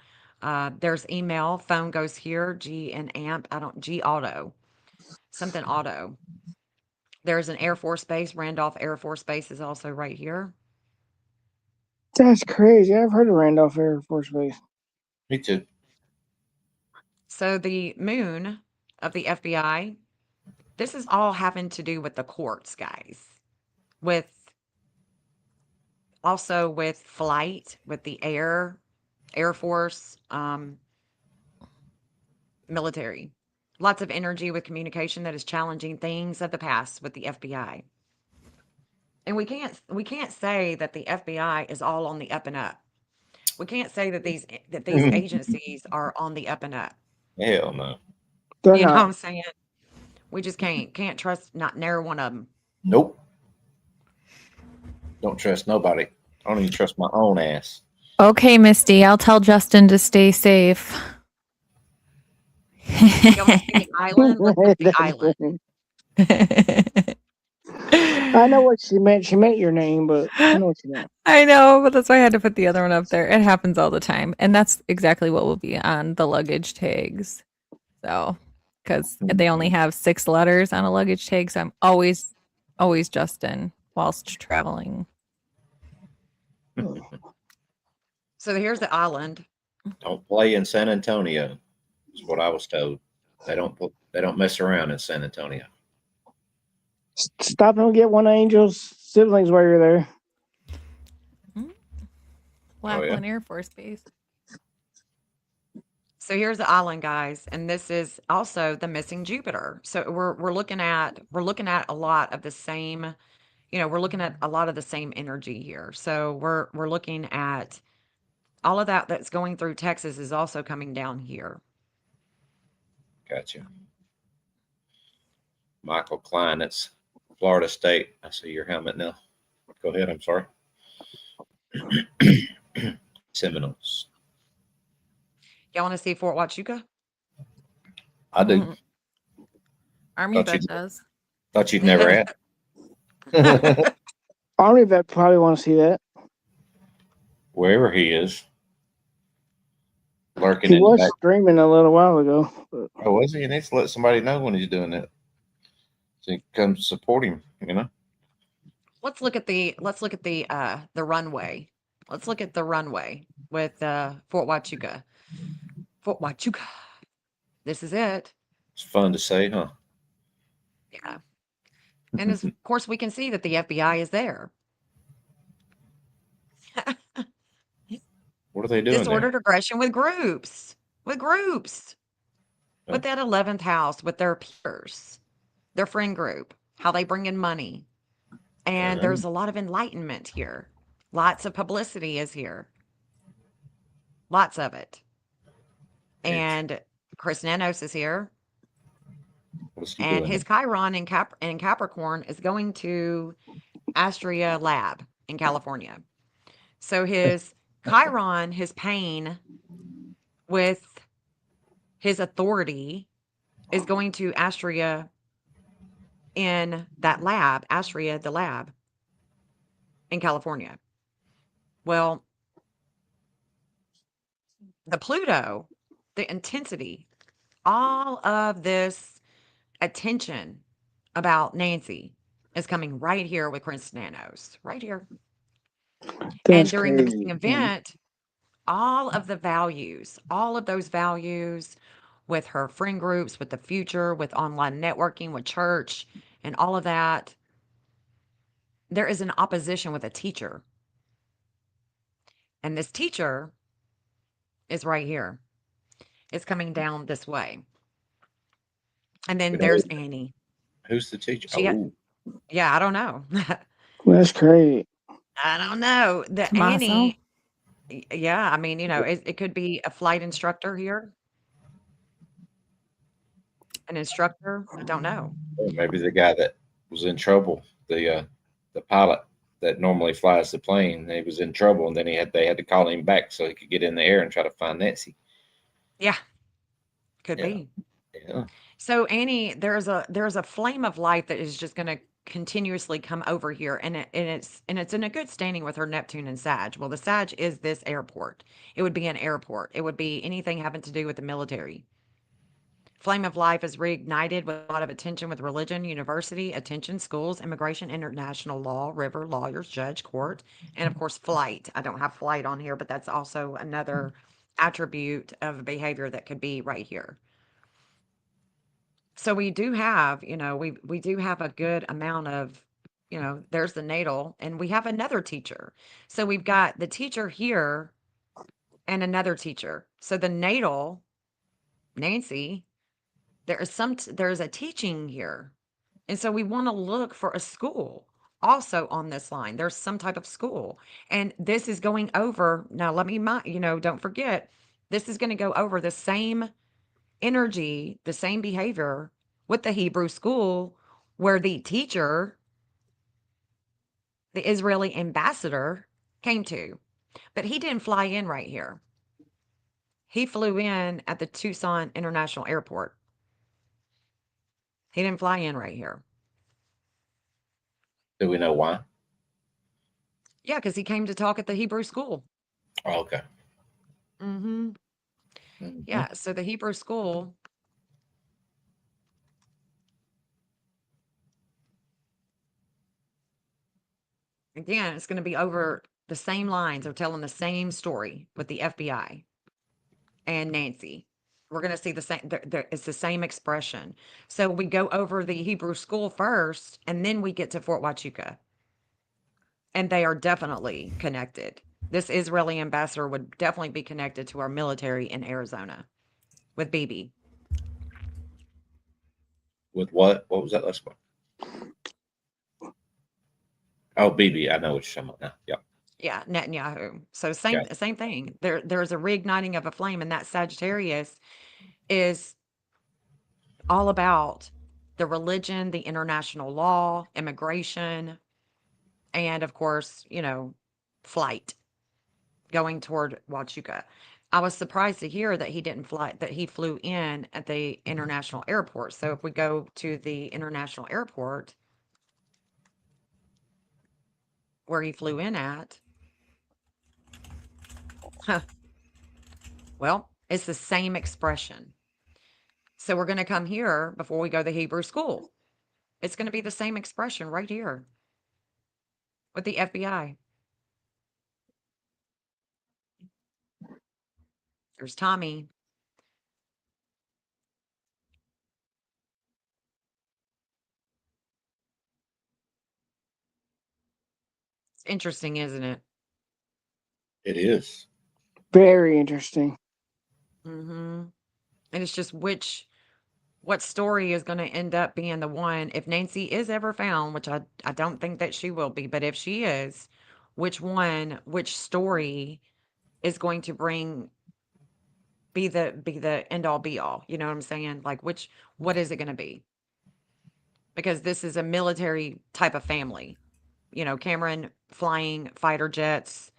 there's email, phone goes here, G and AMP, I don't, G auto, something auto. There's an Air Force Base, Randolph Air Force Base is also right here. That's crazy. I've heard of Randolph Air Force Base. Me too. So the moon of the FBI, this is all having to do with the courts, guys. With also with flight, with the Air Force, military. Lots of energy with communication that is challenging things of the past with the FBI. And we can't say that the FBI is all on the up and up. We can't say that these agencies are on the up and up. Hell no. They're You know what not. I'm saying? We just can't trust not near one of them. Nope. Don't trust nobody. I don't even trust my own ass. Okay, Misty, I'll tell Justin to stay safe. You want to see the island? Let's look at the island. I know what she meant. She meant your name, but I know what she meant. I know, but that's why I had to put the other one up there. It happens all the time. And that's exactly what will be on the luggage tags. So, because they only have 6 letters on a luggage tag. So I'm always Justin whilst traveling. So here's the island. Don't play in San Antonio. Is what I was told. They don't mess around in San Antonio. Stop and get one of Angel's siblings while you're there. Lackland Air Force Base. So here's the island, guys, and this is also the missing Jupiter. So we're looking at a lot of the same, we're looking at a lot of the same energy here. So we're looking at all of that that's going through Texas is also coming down here. Gotcha. Michael Klein, that's Florida State. I see your helmet now. Go ahead. I'm sorry. Seminoles. Y'all want to see Fort Huachuca? I do. Army vet does. Thought you'd never ask. Army vet probably want to see that. Wherever he is. Lurking He in the was back. streaming a little while ago. But Oh, was he? He needs to let somebody know when he's doing that. So you come support him, Let's look at the runway. Let's look at the runway with Fort Huachuca. Fort Huachuca. This is it. It's fun to say, huh? Yeah. And of course we can see that the FBI is there. What are they doing Disordered there? aggression with groups. With groups. Yeah. With that 11th house, with their peers, their friend group, how they bring in money. And Uh-huh. there's a lot of enlightenment here. Lots of publicity is here. Lots of it. And Chris Nanos is here. What's he And doing his there? Chiron in Capricorn is going to Astria Lab in California. So his Chiron, his pain with his authority is going to Astria in that lab, Astria, the lab in California. Well, the Pluto, the intensity, all of this attention about Nancy is coming right here with Chris Nanos, right here. And That's during the crazy. missing event, all of the values, all of those values with her friend groups, with the future, with online networking, with church, and all of that, there is an opposition with a teacher. And this teacher is right here. It's coming down this way. And then We know there's Annie. who's the teacher. She, Oh, yeah, I don't know. That's crazy. I don't know. The Tommaso. Annie, yeah, I mean, it could be a flight instructor here, an instructor. I don't know. maybe the guy that was in trouble, the pilot that normally flies the plane. He was in trouble, and then they had to call him back so he could get in the air and try to find Nancy. Yeah, could Yeah. be. Yeah. So Annie, there's a flame of light that is just going to continuously come over here, and it's in a good standing with her Neptune and Sag. Well, the Sag is this airport. It would be an airport. It would be anything having to do with the military. Flame of life is reignited with a lot of attention with religion, university, attention, schools, immigration, international law, river, lawyers, judge, court, and of course, flight. I don't have flight on here, but that's also another attribute of behavior that could be right here. So we do have, we do have a good amount of, there's the natal, and we have another teacher. So we've got the teacher here and another teacher. So the natal, Nancy, there's a teaching here. And so we want to look for a school also on this line. There's some type of school. And this is going over, now let me, don't forget, this is going to go over the same energy, the same behavior with the Hebrew school where the teacher, the Israeli ambassador, came to. But he didn't fly in right here. He flew in at the Tucson International Airport. He didn't fly in right here. Do we know why? Yeah, because he came to talk at the Hebrew school. Oh, okay. Mm-hmm. Mhm. Yeah, so the Hebrew school, again, it's going to be over the same lines. They're telling the same story with the FBI and Nancy. We're going to see the same, it's the same expression. So we go over the Hebrew school first, and then we get to Fort Huachuca. And they are definitely connected. This Israeli ambassador would definitely be connected to our military in Arizona with BB. With what? What was that last one? Oh, BB. I know what you're talking about now. Yep. Yeah, Netanyahu. So same Got it. same thing. There's a reigniting of a flame, and that Sagittarius is all about the religion, the international law, immigration, and of course, flight going toward Huachuca. I was surprised to hear that he flew in at the international airport. So if we go to the international airport where he flew in at, well, it's the same expression. So we're going to come here before we go to the Hebrew school. It's going to be the same expression right here with the FBI. There's Tommy. It's interesting, isn't it? It is. Very interesting. Mm-hmm. And it's just what story is going to end up being the one, if Nancy is ever found, which I don't think that she will be, but if she is, which story is going to be the end all be all? You know what I'm saying? Like what is it going to be? Because this is a military type of family. Cameron flying fighter jets,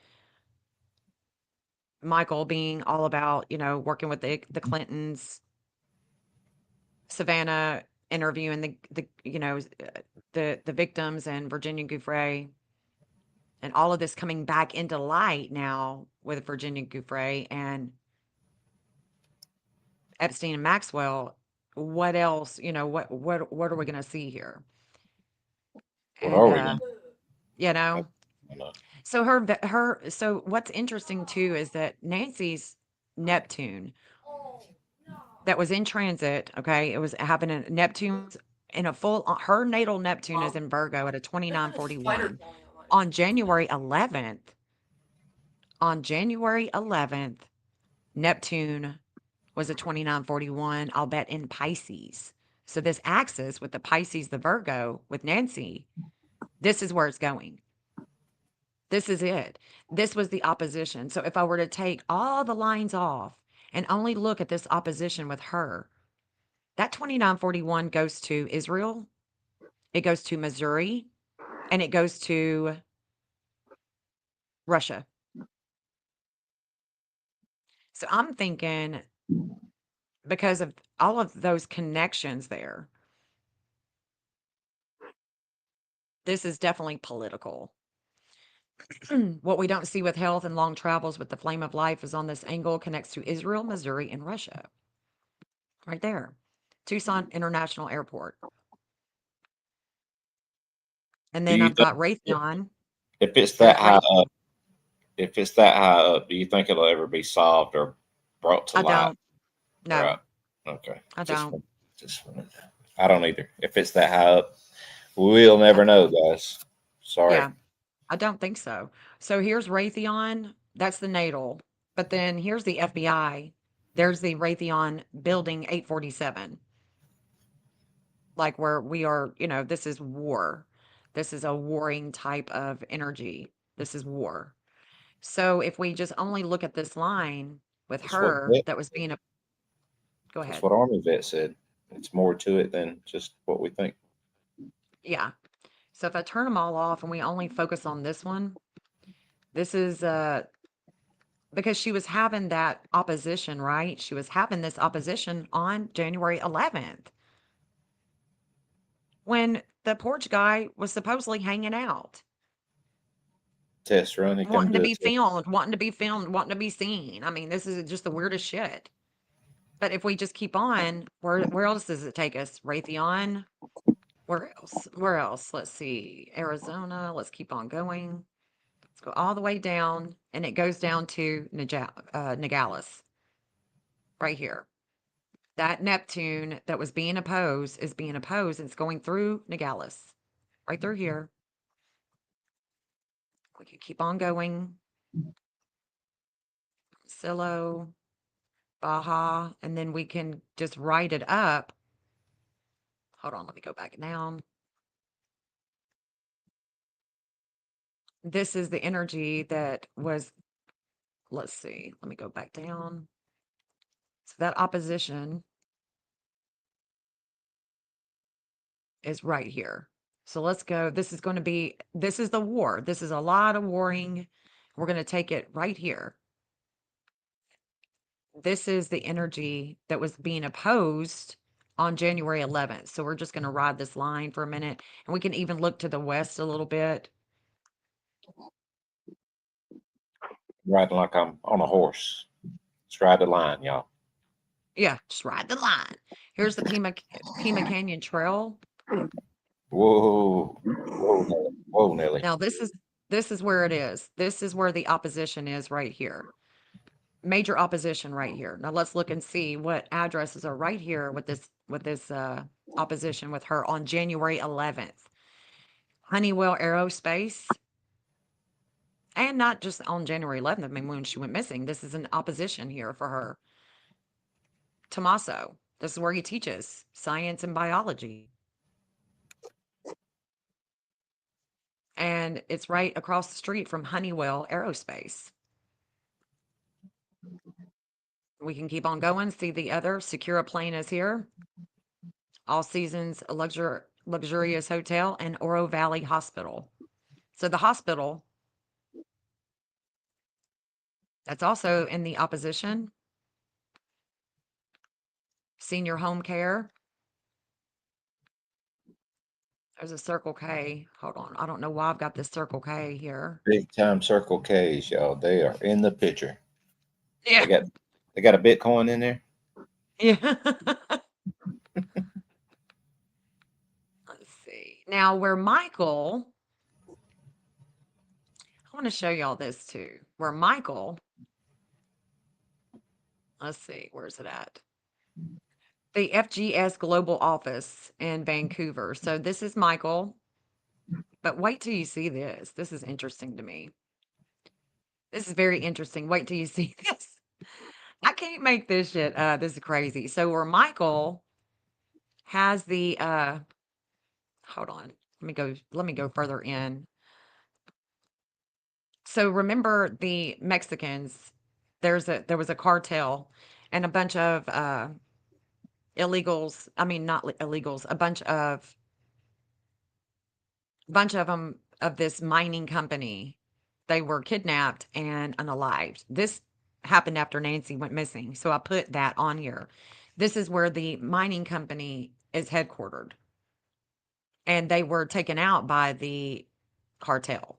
Michael being all about, working with the Clintons, Savannah interviewing the victims and Virginia Giuffre, and all of this coming back into light now with Virginia Giuffre and Epstein and Maxwell. What else? What are we going to see here? What And are we now? you know, I know. so so what's interesting too is that Nancy's Neptune that was in transit, okay, it was happening. Neptune's in a full. Her natal Neptune is in Virgo at a 2941 on January 11th. On January 11th, Neptune was a 2941. I'll bet in Pisces. So this axis with the Pisces, the Virgo with Nancy, this is where it's going. This is it. This was the opposition. So if I were to take all the lines off and only look at this opposition with her, that 2941 goes to Israel, it goes to Missouri, and it goes to Russia. So I'm thinking because of all of those connections there, this is definitely political. What we don't see with health and long travels with the flame of life is on this angle connects to Israel, Missouri, and Russia. Right there. Tucson International Airport. And Do then you I've think got Raytheon. if it's There's that high Ray. up, if it's that high up, do you think it'll ever be solved or brought to I light? don't. No, Right. Okay. I don't. Just I don't either. If it's that high up, we'll never know, guys. Sorry. Yeah, I don't think so. So here's Raytheon. That's the natal. But then here's the FBI. There's the Raytheon Building 847. Like where we are, this is war. This is a warring type of energy. This is war. So if we just only look at this line with That's what her that was being a go that's ahead. what Army vet said. It's more to it than just what we think. Yeah. So if I turn them all off and we only focus on this one, this is because she was having that opposition, right? She was having this opposition on January 11th when the porch guy was supposedly hanging out, Test run. He come wanting to do be it. filmed, wanting to be filmed, wanting to be seen. I mean, this is just the weirdest shit. But if we just keep on, where else does it take us? Raytheon. Where else? Where else? Let's see. Arizona. Let's keep on going. Let's go all the way down, and it goes down to Nogales, right here. That Neptune that was being opposed is being opposed, and it's going through Nogales, right through here. We can keep on going. Silo, Baja, and then we can just write it up. Hold on, let me go back down. This is the energy that was, let's see, let me go back down. So that opposition is right here. So let's go. This is the war. This is a lot of warring. We're going to take it right here. This is the energy that was being opposed on January 11th. So we're just going to ride this line for a minute, and we can even look to the west a little bit. Riding like I'm on a horse. Let's ride the line, y'all. Yeah, just ride the line. Here's the Pima Canyon Trail. Whoa. Whoa, Nelly. Whoa, Nelly. Now this is where it is. This is where the opposition is right here. Major opposition right here. Now let's look and see what addresses are right here with this opposition with her on January 11th. Honeywell Aerospace. And not just on January 11th, I mean, when she went missing. This is an opposition here for her. Tommaso, this is where he teaches science and biology. And it's right across the street from Honeywell Aerospace. We can keep on going. See the other. Secura Plane is here. All Seasons Luxurious Hotel and Oro Valley Hospital. So the hospital, that's also in the opposition. Senior home care. There's a Circle K. Hold on. I don't know why I've got this Circle K here. Big time Circle K's, y'all. They are in the picture. Yeah. They got a Bitcoin in there. Yeah. Let's see. Now, where Michael, I want to show y'all this too. Where Michael, let's see, where's it at? The FGS Global Office in Vancouver. So this is Michael, but wait till you see this. This is interesting to me. This is very interesting. Wait till you see this. I can't make this shit. This is crazy. So where Michael has the hold on. Let me go further in. So remember the Mexicans, there was a cartel and a bunch of illegals, I mean not illegals, a bunch of them of this mining company. They were kidnapped and unalived. This happened after Nancy went missing. So I put that on here. This is where the mining company is headquartered. And they were taken out by the cartel.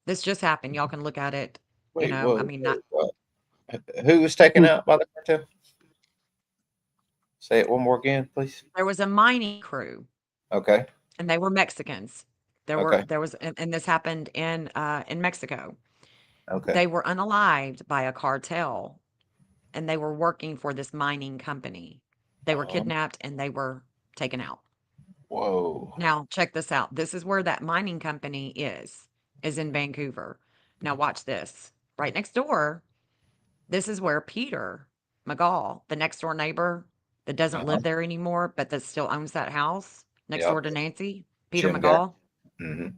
This just happened. Y'all can look at it. Wait, I mean, not what? Who was taken out by the cartel? Say it one more again, please. there was a mining crew Okay. and they were Mexicans. Okay. There was and this happened in Mexico. Okay. They were unalived by a cartel and they were working for this mining company. They were kidnapped and they were taken out. Whoa. Now, check this out. This is where that mining company is in Vancouver. Now watch this. Right next door, this is where Peter McGall, the next door neighbor that doesn't Uh-huh. live there anymore, but that still owns that house next door Yep. to Nancy, Peter Jim guy. McGall, Mm-hmm.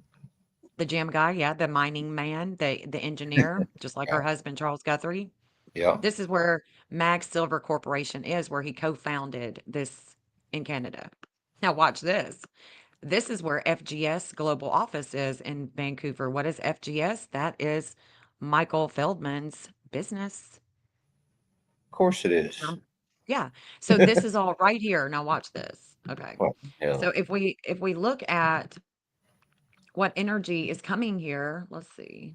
the gym guy, yeah, the mining man, the engineer, just like her Yeah. husband, Charles Guthrie. Yeah. This is where Mag Silver Corporation is, where he co-founded this in Canada. Now watch this. This is where FGS Global Office is in Vancouver. What is FGS? That is Michael Feldman's business. Of course it is. Yeah. So this is all right here. Now watch this. Okay. What the hell? So if we look at what energy is coming here, let's see.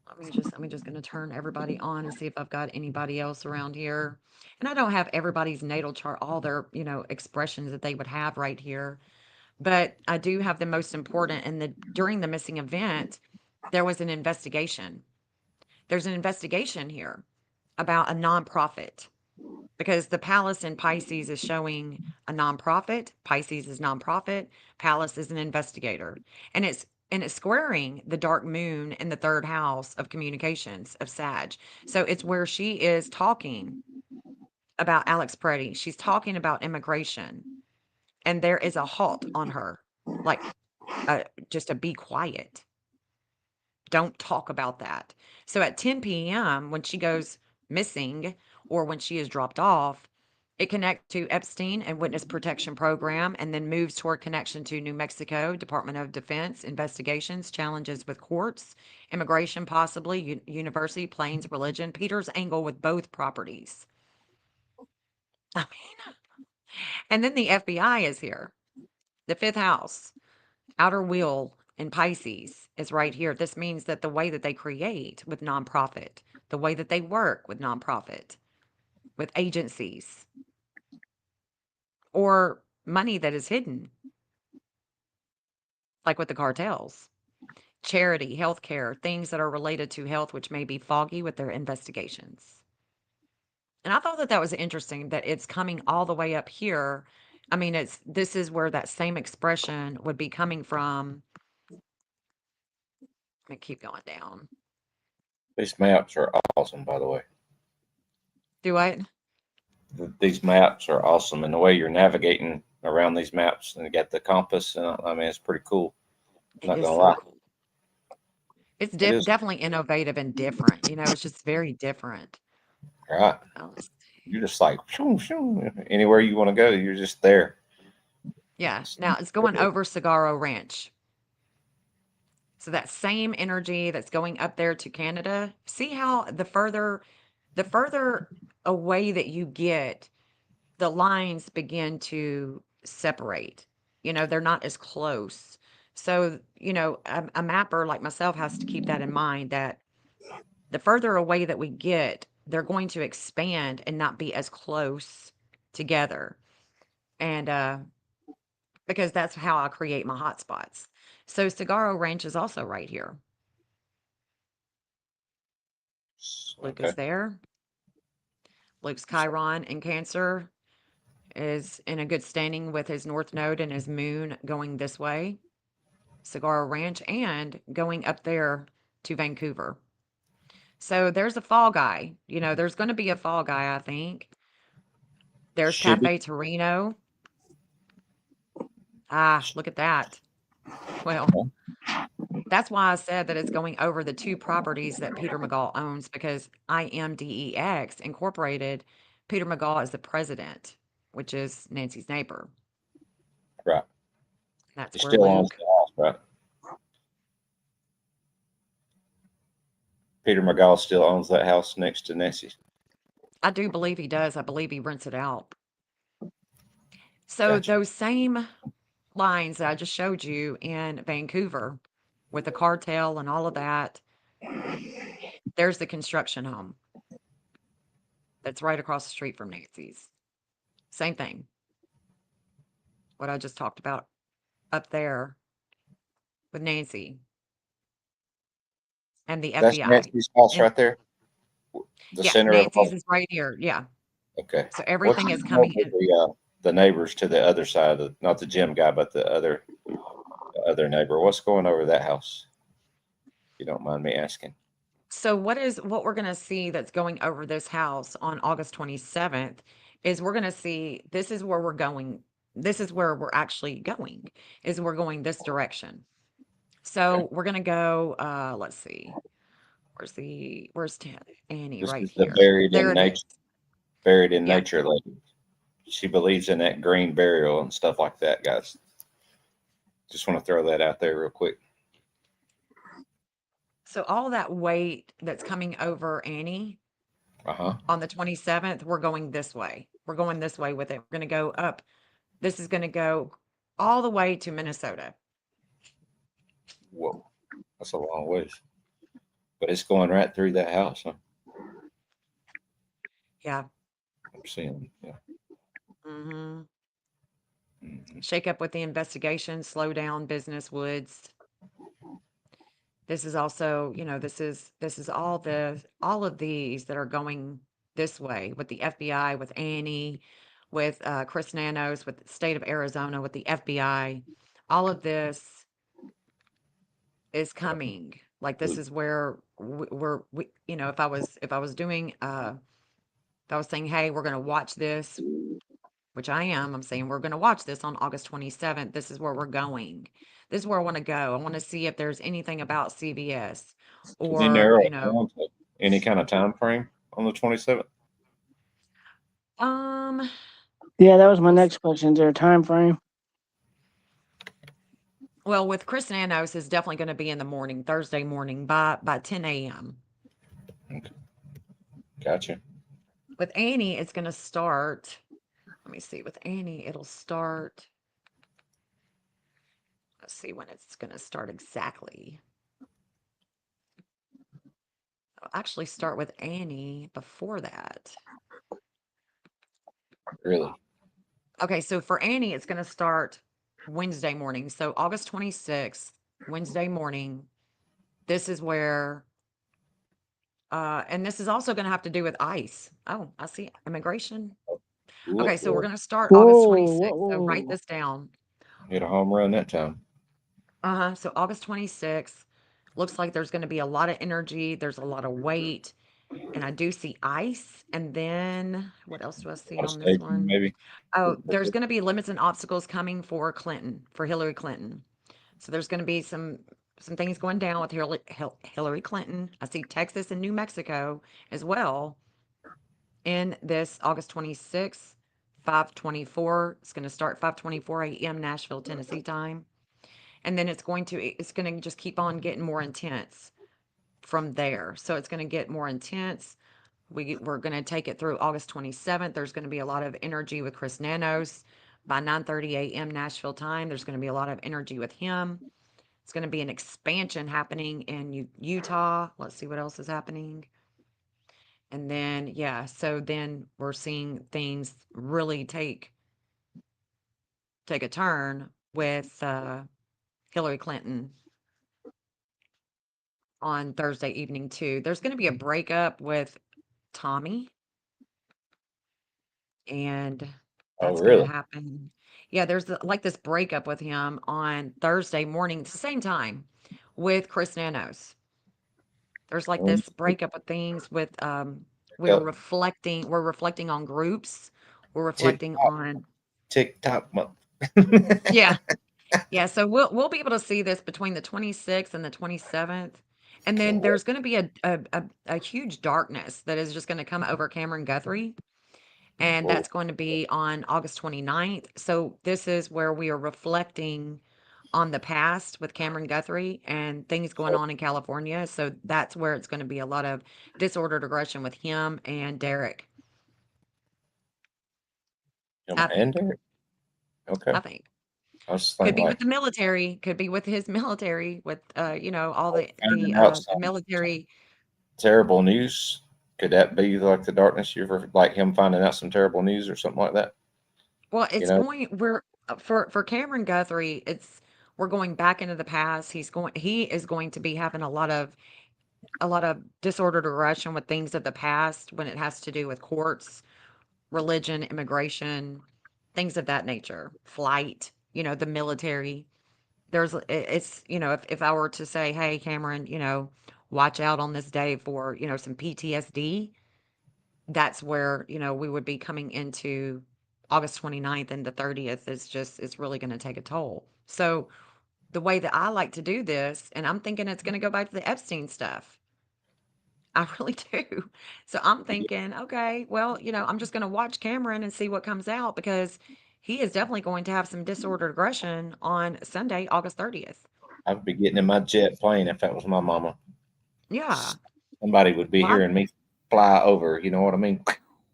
I'm just gonna turn everybody on and see if I've got anybody else around here. And I don't have everybody's natal chart, all their, expressions that they would have right here. But I do have the most important. And during the missing event, there was an investigation. There's an investigation here about a nonprofit because the palace in Pisces is showing a nonprofit. Pisces is nonprofit. Palace is an investigator, and it's squaring the dark moon in the third house of communications of Sag. So it's where she is talking about Alex Preddy. She's talking about immigration, and there is a halt on her, like just a be quiet. Don't talk about that. So at 10 p.m., when she goes missing or when she is dropped off, it connects to Epstein and Witness Protection Program and then moves toward connection to New Mexico, Department of Defense, investigations, challenges with courts, immigration, possibly, university, planes, religion. Peter's angle with both properties. I mean, and then the FBI is here, the fifth house. Outer wheel in Pisces is right here. This means that the way that they create with nonprofit, the way that they work with nonprofit, with agencies, or money that is hidden, like with the cartels, charity, healthcare, things that are related to health, which may be foggy with their investigations. And I thought that that was interesting that it's coming all the way up here. I mean, this is where that same expression would be coming from. Let me keep going down. These maps are awesome, by the way. Do what? These maps are awesome, and the way you're navigating around these maps, and you got the compass, and I mean, it's pretty cool. I'm It not is gonna so lie. cool. It's It is definitely innovative and different. It's just very different. right. Oh, let's You're just like shoo, shoo. Anywhere you want to go, you're just there. yeah. Now it's going over Cigarro Ranch. So that same energy that's going up there to Canada. See how the further away that you get the lines begin to separate. They're not as close. So, a mapper like myself has to keep that in mind, that the further away that we get, they're going to expand and not be as close together. And because that's how I create my hotspots. So Cigarro Ranch is also right here. Luke Okay. is there. Luke's Chiron in Cancer is in a good standing with his north node and his moon going this way, Cigarro Ranch, and going up there to Vancouver. So there's a fall guy. There's going to be a fall guy, I think. There's Should be. Cafe Torino. Ah, look at that. Well, that's why I said that it's going over the two properties that Peter McGall owns, because IMDEX Incorporated, Peter McGall is the president, which is Nancy's neighbor. Right. That's He where still owns Luke. the house, right? Peter McGall still owns that house next to Nancy's. I do believe he does. I believe he rents it out. So Gotcha. those same lines that I just showed you in Vancouver with the cartel and all of that, there's the construction home that's right across the street from Nancy's. Same thing. What I just talked about up there with Nancy and the That's FBI. Nancy's house And right there. The yeah, center of Nancy's all. is right here. Yeah. Okay. So What's everything is going coming over in. the neighbors to the other side of not the gym guy, but the other neighbor? What's going over that house? If you don't mind me asking. So what we're going to see that's going over this house on August 27th is we're going to see, this is where we're going. This is where we're actually going, is we're going this direction. So Okay. we're going to go, let's see. Where's Annie? This Right is the here. buried There in it is. nature, buried in Yeah. nature lady. She believes in that green burial and stuff like that, guys. Just want to throw that out there real quick. So all that weight that's coming over Annie Uh-huh. on the 27th, we're going this way. We're going this way with it. We're going to go up. This is going to go all the way to Minnesota. Whoa. That's a long ways. But it's going right through that house, huh? Yeah. I'm seeing. Yeah. Mm-hmm. Mhm. Shake up with the investigation, slow down business woods. This is also, this is all of these that are going this way with the FBI, with Annie, with Chris Nanos, with the state of Arizona, with the FBI. All of this is coming. Like this is where if I was doing if I was saying, hey, we're going to watch this, which I am, I'm saying we're going to watch this on August 27th. This is where we're going. This is where I want to go. I want to see if there's anything about CBS Can you or, narrow it down to any kind of time frame on the 27th? um, Yeah, that was my next question. Is there a time frame? well, with Chris Nanos is definitely going to be in the morning, Thursday morning by 10 a.m. Okay. Gotcha. With Annie, it's going to start. Let me see. With Annie, it'll start. Let's see when it's going to start exactly. I'll actually start with Annie before that. Really? Okay, so for Annie, it's going to start Wednesday morning. So August 26th, Wednesday morning. This is where, and this is also going to have to do with ICE. Oh, I see immigration. Okay, so we're going to start August Whoa, 26th. So write whoa. this down. Hit a home run that time. So August 26th. Looks like there's going to be a lot of energy. There's a lot of weight. And I do see ice. And then what else do I see on this Staging, one? maybe. Oh, there's going to be limits and obstacles coming for Clinton, for Hillary Clinton. So there's going to be some things going down with Hillary Clinton. I see Texas and New Mexico as well in this August 26th, 5:24. It's going to start 5:24 a.m. Nashville, Tennessee time. And then it's going to just keep on getting more intense from there. So it's going to get more intense We're going to take it through August 27th. There's going to be a lot of energy with Chris Nanos by 9:30 a.m. Nashville time. There's going to be a lot of energy with him. It's going to be an expansion happening in Utah. Let's see what else is happening. And then, yeah, so then we're seeing things really take a turn with Hillary Clinton on Thursday evening too. There's going to be a breakup with Tommy, and Oh, that's going to really? happen. Yeah, there's like this breakup with him on Thursday morning, at the same time with Chris Nanos. There's like this breakup of things with we're reflecting on groups. We're reflecting TikTok, on TikTok month. yeah. Yeah, so we'll be able to see this between the 26th and the 27th. And then Can't wait. there's going to be a huge darkness that is just going to come over Cameron Guthrie, and Oh, that's going to be on August 29th. So this is where we are reflecting on the past with Cameron Guthrie and things going so on in California. So that's where it's going to be a lot of disordered aggression with him and Derek. him I and think. Derek. Okay. I think. I was Could thinking be with like the military, could be with his military, with all finding out the some military. terrible news. Could that be like the darkness you're like him finding out some terrible news or something like that? Well, You it's know, going we're for Cameron Guthrie, we're going back into the past. He is going to be having a lot of disordered aggression with things of the past when it has to do with courts, religion, immigration, things of that nature, flight, the military. It's, if I were to say, hey, Cameron, watch out on this day for, some PTSD, that's where, we would be coming into August 29th, and the 30th it's really going to take a toll. So the way that I like to do this, and I'm thinking it's going to go back to the Epstein stuff. I really do. So I'm thinking, okay, well, I'm just going to watch Cameron and see what comes out, because he is definitely going to have some disordered aggression on Sunday, August 30th. I'd be getting in my jet plane if that was my mama. Yeah. Somebody would be Well, hearing me fly over. You know what I mean?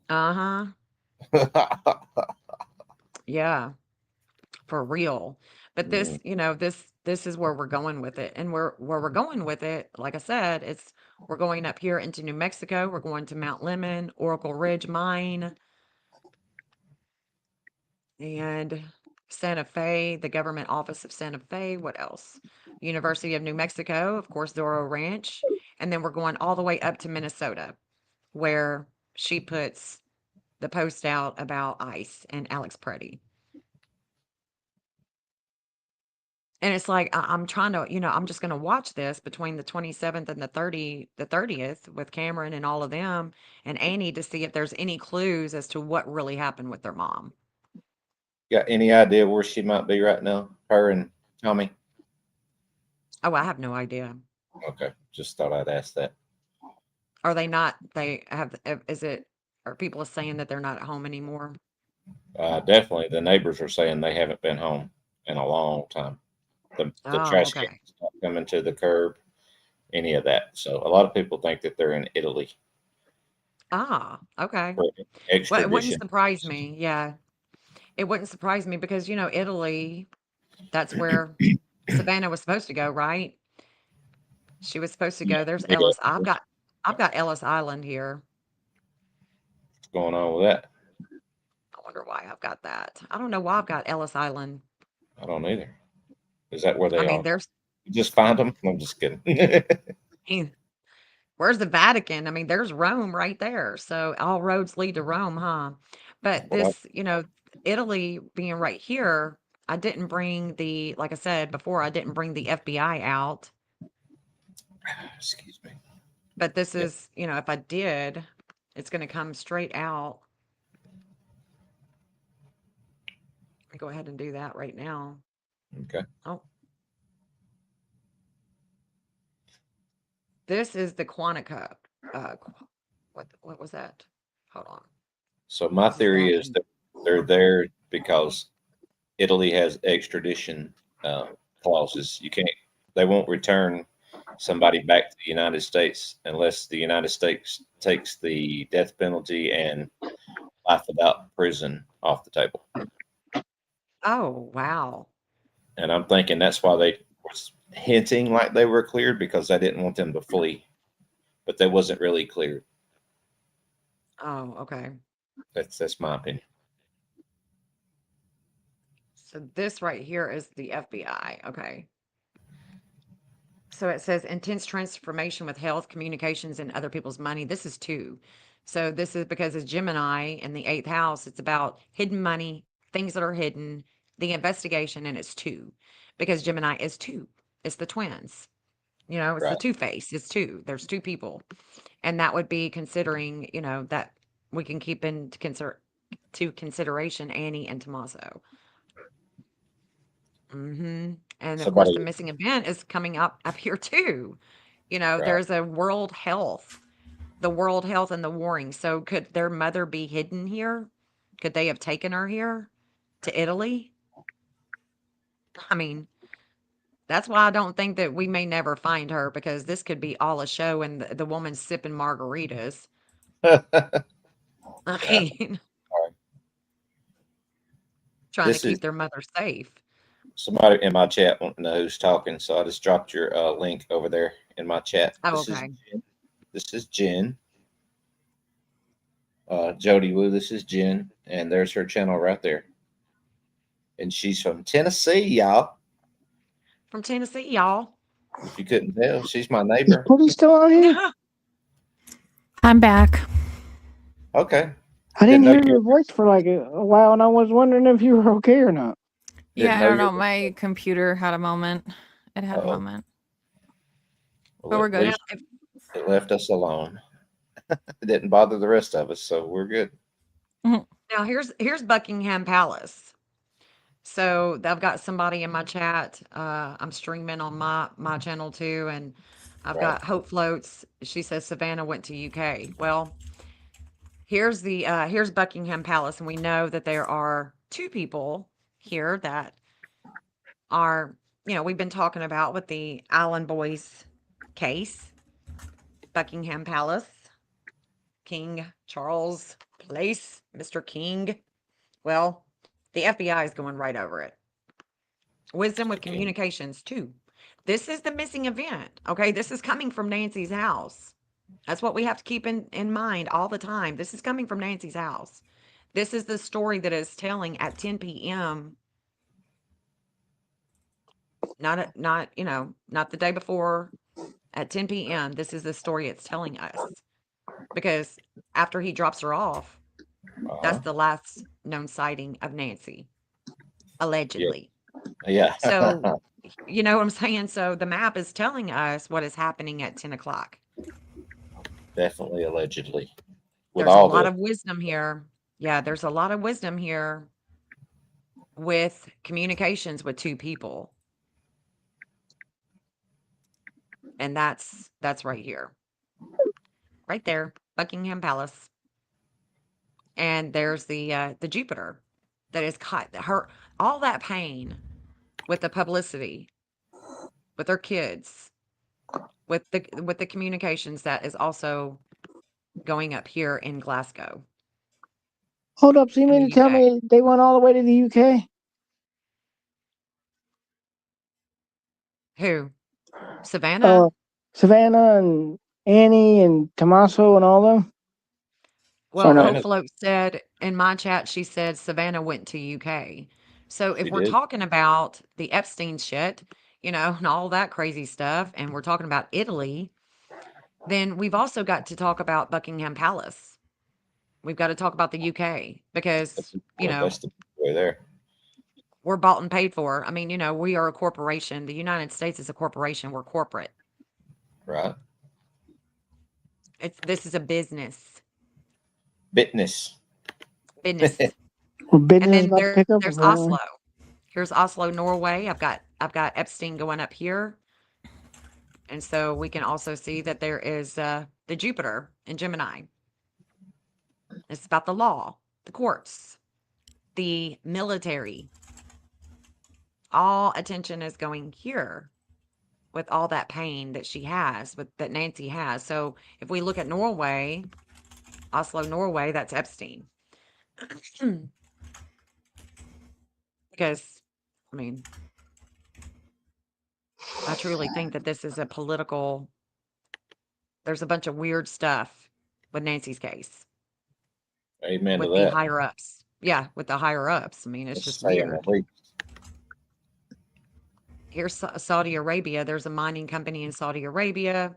uh-huh. Yeah, for real. But Mm, this is where we're going with it. And where we're going with it, like I said, we're going up here into New Mexico. We're going to Mount Lemon, Oracle Ridge Mine, and Santa Fe, the government office of Santa Fe. What else? University of New Mexico, of course, Zorro Ranch. And then we're going all the way up to Minnesota, where she puts the post out about ICE and Alex Preddy. And it's like, I'm trying to, I'm just going to watch this between the 27th and the 30th with Cameron and all of them and Annie, to see if there's any clues as to what really happened with their mom. got any idea where she might be right now? Her and Tommy? Oh, I have no idea. Okay. Just thought I'd ask that. Are they not, are people saying that they're not at home anymore? Definitely. The neighbors are saying they haven't been home in a long time. The Oh, trash okay. cans not coming to the curb, any of that. So a lot of people think that they're in Italy Ah, okay. for Well, it wouldn't extradition. surprise me. Yeah. It wouldn't surprise me because, Italy, that's where Savannah was supposed to go, right? She was supposed to Yeah, go. There's they go, Ellis. I've got Ellis Island here. what's going on with that? I wonder why I've got that. I don't know why I've got Ellis Island. I don't either. Is that where I they mean, are? there's You just find them? I'm just kidding. where's the Vatican? I mean, there's Rome right there. So all roads lead to Rome, huh? But Well, this, Italy being right here, I didn't bring like I said before, I didn't bring the FBI out. excuse me. But this Yeah. is, if I did, it's going to come straight out. Go ahead and do that right now. Okay. Oh, this is the Quantica. What was that? Hold on. So my This is theory that. is that they're there because Italy has extradition clauses. You can't. They won't return somebody back to the United States unless the United States takes the death penalty and life without prison off the table. Oh, wow. And I'm thinking that's why they was hinting like they were cleared, because they didn't want them to flee, but they wasn't really cleared. Oh, okay. That's my opinion. So this right here is the FBI. Okay. So it says intense transformation with health, communications, and other people's money. This is 2. So this is because it's Gemini in the 8th house. It's about hidden money, things that are hidden, the investigation, and it's 2 because Gemini is 2. It's the twins. You know, it's the Right. two face. It's 2. There's 2 people. And that would be considering, that we can keep into consideration Annie and Tommaso. And of course, the Somebody, missing event is coming up here too. right. There's a world health, the world health and the warring. So could their mother be hidden here? Could they have taken her here to Italy? I mean, that's why I don't think that we may never find her, because this could be all a show and the woman's sipping margaritas. I Yeah. mean, All right. trying to This is keep their mother safe. somebody in my chat wanting to know who's talking, so I just dropped your link over there in my chat. Oh, This is okay. Jen. This is Jen. Jody Woo. This is Jen, and there's her channel right there. And she's from Tennessee, y'all. From Tennessee, y'all. If you couldn't tell, she's my Is neighbor. Pooty still on here? I'm back. Okay. I didn't Didn't know hear you your voice for like a while, and I was wondering if you were okay or not. Yeah, didn't I know don't you know. were. My computer had a moment. It had a Uh-oh. moment. Well, But we're at good. least it left us alone. It didn't bother the rest of us, so we're good. Now here's Buckingham Palace. So I've got somebody in my chat. I'm streaming on my channel too, and I've Right. got Hope Floats. She says Savannah went to UK. Well, here's Buckingham Palace, and we know that there are 2 people here that are, we've been talking about with the Island Boys case. Buckingham Palace, King Charles Place, Mr. King. Well, the FBI is going right over it. Wisdom with Mr. King. communications, too. This is the missing event. Okay. This is coming from Nancy's house. That's what we have to keep in mind all the time. This is coming from Nancy's house. This is the story that is telling at 10 p.m. Not the day before at 10 p.m. This is the story it's telling us, because after he drops her off, that's the last known sighting of Nancy, Yeah. allegedly. Yeah. So, you know what I'm saying? So the map is telling us what is happening at 10 o'clock. Definitely allegedly. With There's a all lot this. of wisdom here. Yeah, there's a lot of wisdom here with communications with 2 people. And that's right here. Right there, Buckingham Palace. And there's the Jupiter that is caught her all that pain with the publicity, with her kids, with the communications that is also going up here in Glasgow, Hold up, so you in mean to the tell UK. me they went all the way to the UK? Who? Savannah? Savannah and Annie and Tommaso and all them? Or Well, no? Hope Savannah, Float said in my chat, she said Savannah went to UK. So if she we're did. talking about the Epstein shit, and all that crazy stuff, and we're talking about Italy, then we've also got to talk about Buckingham Palace. We've got to talk about the UK because, That's the way there. we're bought and paid for. I mean, we are a corporation. The United States is a corporation. We're corporate. Right. This is a business. Business. Business. Well, And business is then about to pick up there's apparently. Oslo. Here's Oslo, Norway. I've got Epstein going up here. And so we can also see that there is the Jupiter in Gemini. It's about the law, the courts, the military. All attention is going here. with all that pain that she has, that Nancy has. So if we look at Norway, Oslo, Norway, that's Epstein. Because, I mean, I truly think that this is a political, there's a bunch of weird stuff with Nancy's case, Amen to with the that. higher ups. Yeah, with the higher ups. I mean, it's just Saying weird. that we- Here's Saudi Arabia. There's a mining company in Saudi Arabia.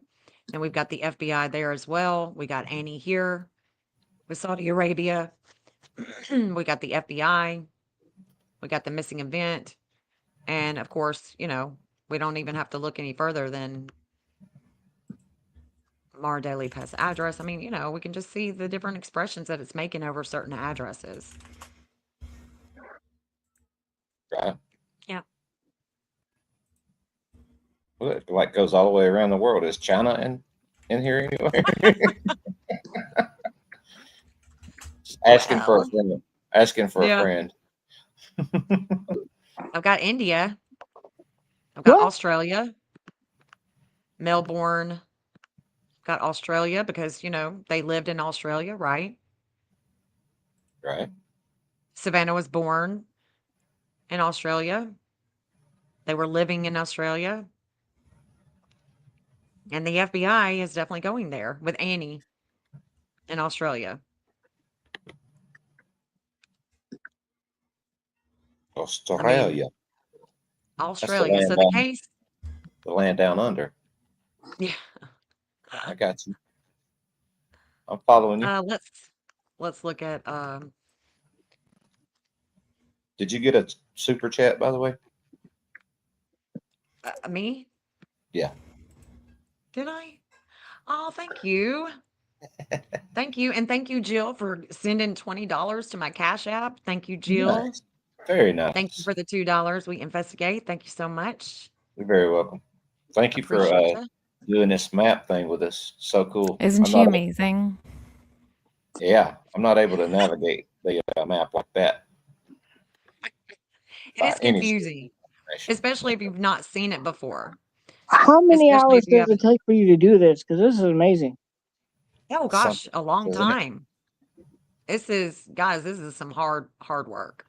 And we've got the FBI there as well. We got Annie here with Saudi Arabia. We got the FBI. We got the missing event. And of course, you know, we don't even have to look any further than Mara Daily Pass address. I mean, you know, we can just see the different expressions that it's making over certain addresses. Right. Yeah. Well, it like goes all the way around the world. Is China in here anywhere? Asking for a Well, friend. Asking for yeah. a friend. I've got India. I've got What? Australia. Melbourne. Got Australia because, you know, they lived in Australia, right? Right. Savannah was born in Australia. They were living in Australia. And the FBI is definitely going there with Annie in Australia. Australia. Australia. land So the down- case, the land down under. yeah. I got you. I'm following you. Let's look at Did you get a super chat, by the way? me. Yeah. Did I? Oh, thank you. Thank you. And thank you, Jill, for sending $20 to my Cash App. Thank you, Jill. Nice. Very nice. Thank you for the $2 we investigate. Thank you so much. You're very welcome. Thank you for Appreciate ya. doing this map thing with us. So cool. Isn't I'm she not- amazing? Yeah, I'm not able to navigate the map like that. It is confusing, especially if you've not seen it before. How many Especially hours if you does it take for you to do this? Because this is amazing. Oh gosh, a long isn't it? time. This is, guys, this is some hard work.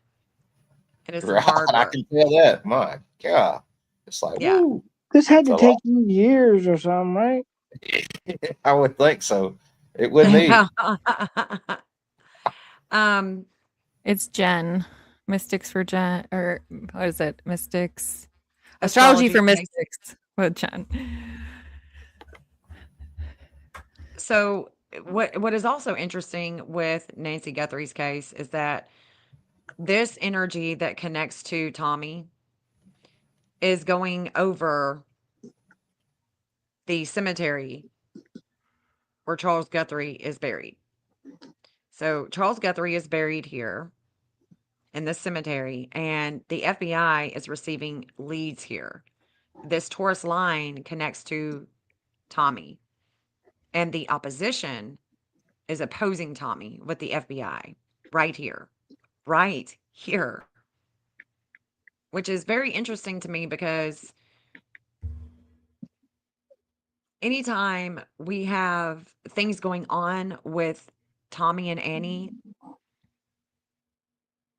It is some Right, hard I work. can tell that. My God, it's like Yeah. woo. This had to It's a take you years or something, right? I would think so. It would need. It's Jen. Mystics for Jen, or what is it? Mystics. Astrology for Mystics with Jen. So what is also interesting with Nancy Guthrie's case is that this energy that connects to Tommy is going over the cemetery where Charles Guthrie is buried. So Charles Guthrie is buried here in this cemetery, and the FBI is receiving leads here. This Taurus line connects to Tommy, and the opposition is opposing Tommy with the FBI right here, which is very interesting to me because anytime we have things going on with Tommy and Annie,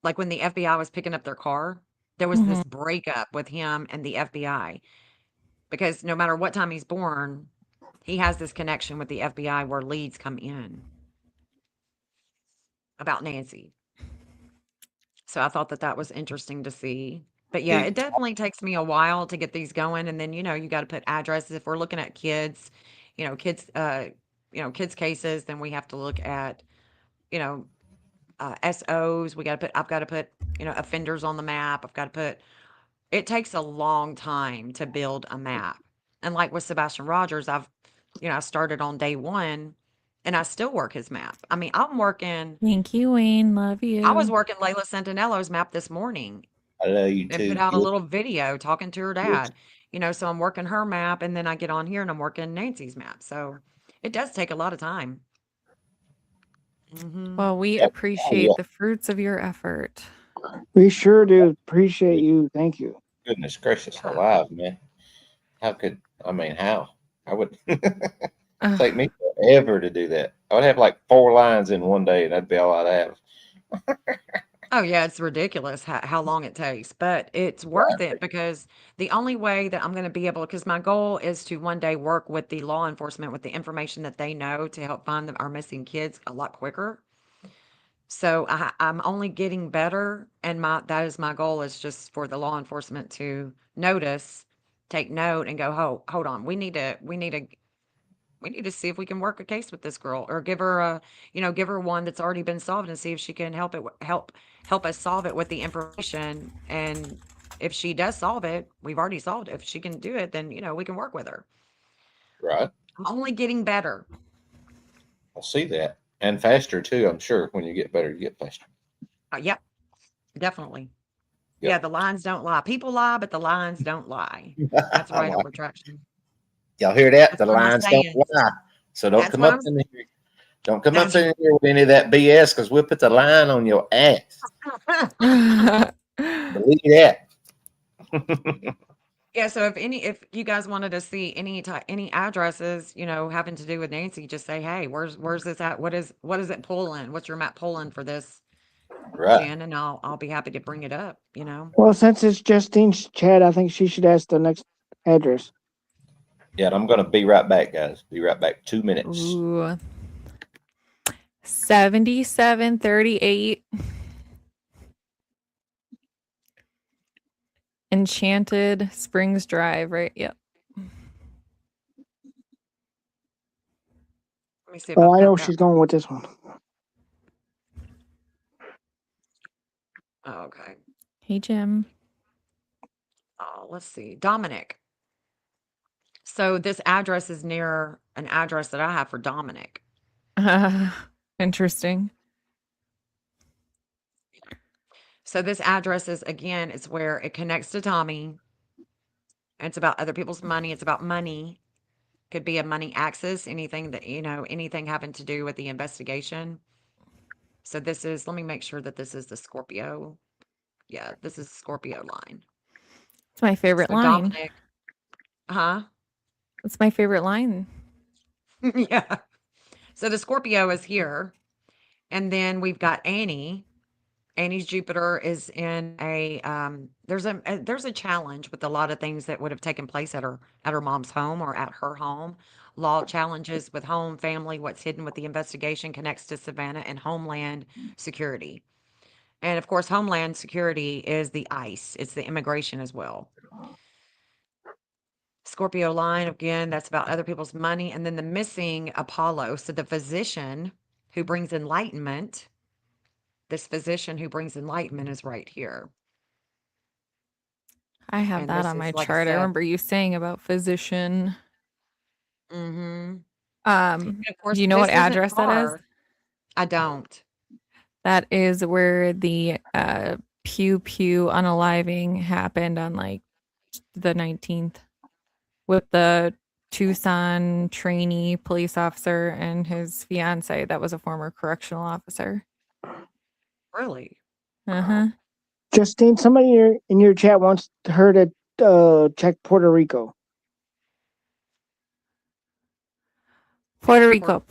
like when the FBI was picking up their car, there was this breakup with him and the FBI because no matter what time he's born, he has this connection with the FBI where leads come in about Nancy. So I thought that that was interesting to see. But yeah, it definitely takes me a while to get these going. And then, you know, you got to put addresses. If we're looking at kids, kids cases, then we have to look at, you know, SOs. I've got to put, you know, offenders on the map. It takes a long time to build a map. And like with Sebastian Rogers, I started on day 1 and I still work his map. I mean, Thank you, Wayne. Love you. I was working Layla Santinello's map this morning. I love you And too. put out a little video talking to her dad. You know, so I'm working her map and then I get on here and I'm working Nancy's map. So it does take a lot of time. Well, we Yep. appreciate the fruits of your effort. We sure do appreciate you. Thank you. Goodness gracious alive, man. How could I mean how? I would Ugh. take me forever to do that. I would have like 4 lines in one day, and that'd be all I'd have. Oh yeah, it's ridiculous how long it takes, but it's worth it because the only way that I'm going to be able, because my goal is to one day work with the law enforcement with the information that they know to help find our missing kids a lot quicker. So I'm only getting better, and that is my goal is just for the law enforcement to notice, take note, and go, hold on, we need to see if we can work a case with this girl or give her give her one that's already been solved and see if she can help us solve it with the information. And if she does solve it, we've already solved it. If she can do it, then we can work with her. Right? I'm only getting better. I'll see that, and faster too. I'm sure when you get better, you get faster. Yep, definitely. Yeah, Yep. the lines don't lie. People lie, but the lines don't lie. That's right on retraction. Y'all hear that? That's The one of my lines don't sayings. lie. So don't That's come what up I'm. in here. Don't come up That's in here with any of that BS because we'll put the line on your ass. Believe that. Yeah, so if you guys wanted to see any addresses, having to do with Nancy, just say, "Hey, where's this at? What is it pulling? What's your map pulling for this, Right. Jen?" And I'll be happy to bring it up. Well, since it's Justine's chat, I think she should ask the next address. Yeah, and I'm going to be right back, guys. Be right back. 2 minutes. Ooh. 7738 Enchanted Springs Drive, right? Yep. Let me see if Oh, I've I know got that. she's going with this one. Oh, okay. Hey, Jim. Oh, let's see, Dominic. So this address is near an address that I have for Dominic. Interesting. So this address is again, it's where it connects to Tommy. It's about other people's money. It's about money. Could be a money axis, anything anything having to do with the investigation. So this is, let me make sure that this is the Scorpio. Yeah, this is Scorpio line. It's my favorite So line. Dominic, huh? It's my favorite line. Yeah. So the Scorpio is here. And then we've got Annie. Annie's Jupiter is in there's a challenge with a lot of things that would have taken place at her mom's home or at her home. Law challenges with home, family, what's hidden with the investigation connects to Savannah and Homeland Security. And of course, Homeland Security is the ICE. It's the immigration as well. Scorpio line, again, that's about other people's money. And then the missing Apollo. So the physician who brings enlightenment, this physician who brings enlightenment is right here. I have And that this on my is, like I chart. I said, remember you saying about physician. mm-hmm. Um, Of course, do you know what this isn't address that is? hard. I don't. That is where the pew pew unaliving happened on like the 19th with the Tucson trainee police officer and his fiance that was a former correctional officer. Really? Uh-huh. Justine, somebody in your chat wants her to check Puerto Rico. Puerto Rico.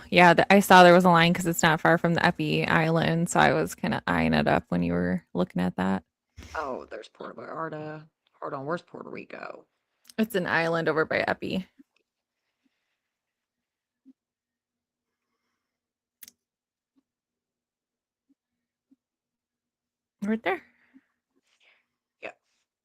Yeah, I saw there was a line because it's not far from the Epi Island, so I was kind of eyeing it up when you were looking at that. Oh, there's Puerto Vallarta. Hold on, where's Puerto Rico? It's an island over by Epi. Right there. Yeah.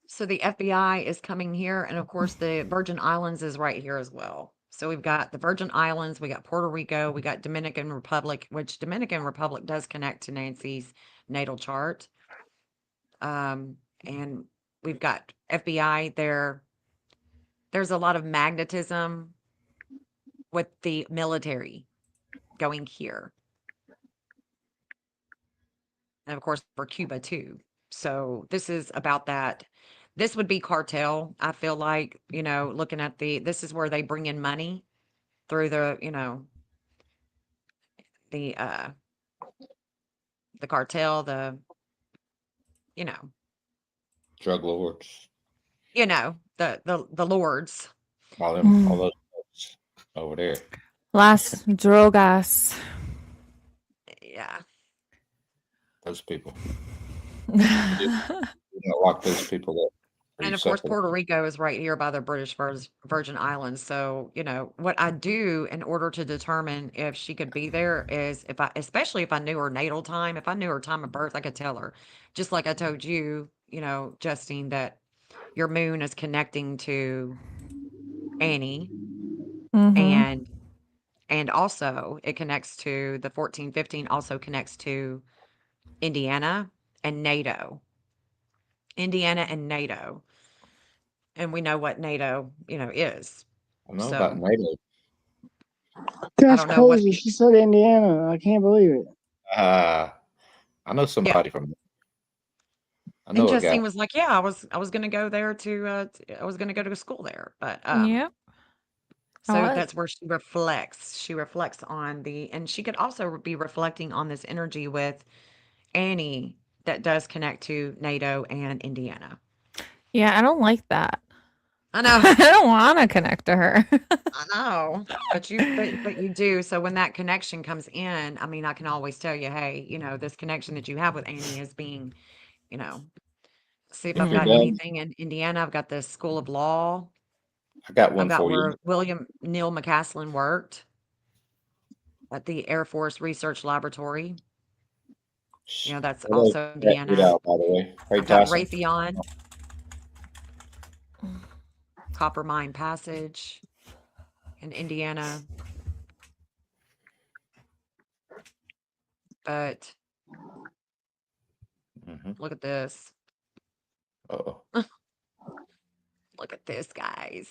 So the FBI is coming here, and of course, the Virgin Islands is right here as well. So we've got the Virgin Islands, we got Puerto Rico, we got Dominican Republic, which Dominican Republic does connect to Nancy's natal chart. And we've got FBI there. There's a lot of magnetism with the military going here. And of course, for Cuba too. So this is about that. This would be cartel. I feel like, looking at this is where they bring in money through the cartel, you know, Drug lords. You know, the lords. All those folks over there. Las drogas. Yeah. Those people. You don't lock those people up. or And you of course, suffer. Puerto Rico is right here by the British Virgin Islands. So, you know, what I do in order to determine if she could be there is especially if I knew her natal time, if I knew her time of birth, I could tell her. Just like I told you, you know, Justine, that your moon is connecting to Annie, Mhm. and also it connects to the 1415, also connects to Indiana and NATO. Indiana and NATO. And we know what NATO, you know, is. I know about So NATO. I That's don't know what crazy. the She said Indiana. I can't believe it. I know yeah. somebody from there. I And know a guy. Justine was like, "Yeah, I was gonna go there I was gonna go to school there." But Yep. I so was. that's where she reflects. She reflects on and she could also be reflecting on this energy with Annie that does connect to NATO and Indiana. Yeah, I don't like that. I know. I don't want to connect to her. I know. But you do. So when that connection comes in, I mean, I can always tell you, hey, you know, this connection that you have with Annie is being, you know, see if If I've you're got Mhm. done, anything in Indiana. I've got the School of Law. I got I've one got for you. where William Neil McCaslin worked at the Air Force Research Laboratory. You know, that's Hello, also that dude Indiana. out, by the way. Ray I've got Tyson. Raytheon, Copper Mine Passage in Indiana. But look at this. Uh-oh. Look at this, guys.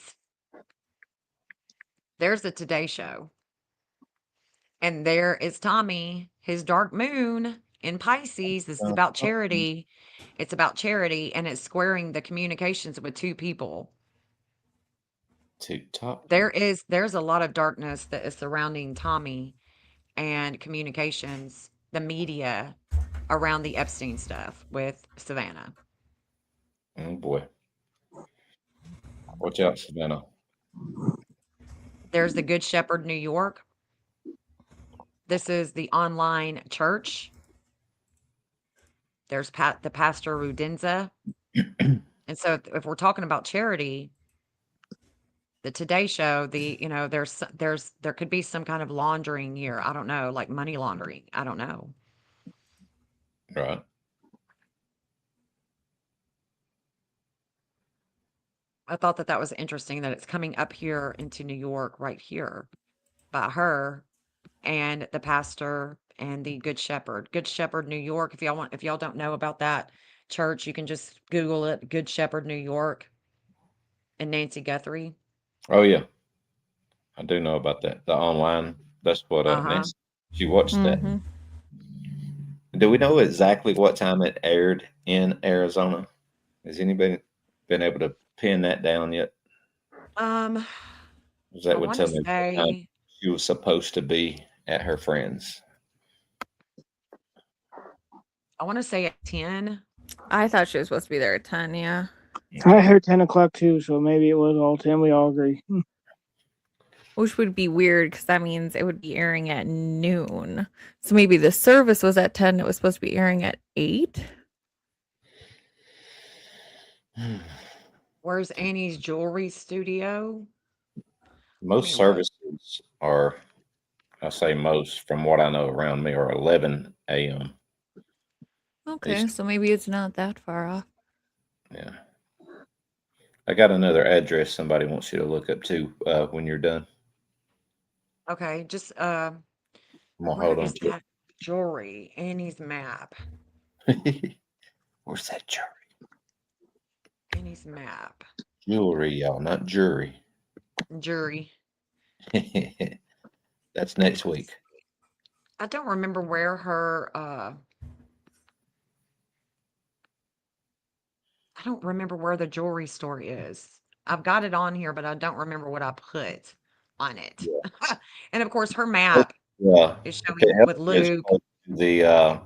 There's the Today Show. And there is Tommy, his dark moon in Pisces. This is about charity. It's about charity and it's squaring the communications with two people. TikTok. There's a lot of darkness that is surrounding Tommy and communications, the media around the Epstein stuff with Savannah. Oh boy. Watch out, Savannah. There's the Good Shepherd, New York. This is the online church. There's the pastor Rudenza. And so if we're talking about charity, the Today Show, you know, there could be some kind of laundering here. I don't know, like money laundering. I don't know. Right. I thought that was interesting that it's coming up here into New York right here by her and the pastor and the Good Shepherd. Good Shepherd, New York. If y'all don't know about that church, you can just Google it. Good Shepherd, New York, and Nancy Guthrie. Oh yeah, I do know about that. The online. That's what Uh huh. Nancy. She watched that. Mhm. Do we know exactly what time it aired in Arizona? Has anybody been able to pin that down yet? I That would want to tell me what time say she was supposed to be at her friend's. at 10. I thought she was supposed to be there at 10, yeah. I heard 10 o'clock too, so maybe it was all 10. We all agree. Which would be weird because that means it would be airing at noon. So maybe the service was at 10. It was supposed to be airing at 8. Where's Annie's jewelry studio? Most Let me look. services are, I say most, from what I know around me, are 11 a.m. Okay, so maybe it's not that far off. Yeah. I got another address somebody wants you to look up too when you're done. Okay, just I'm gonna where hold on is to that jewelry? Annie's map. it. Where's that Annie's map. jewelry, y'all? Not jury. Jury. That's next week. I don't remember where her I don't remember where the jewelry store is. I've got it on here, but I don't remember what I put on it. Yeah. And of course, her map Yeah. is If showing it helps with you, it's Luke. called the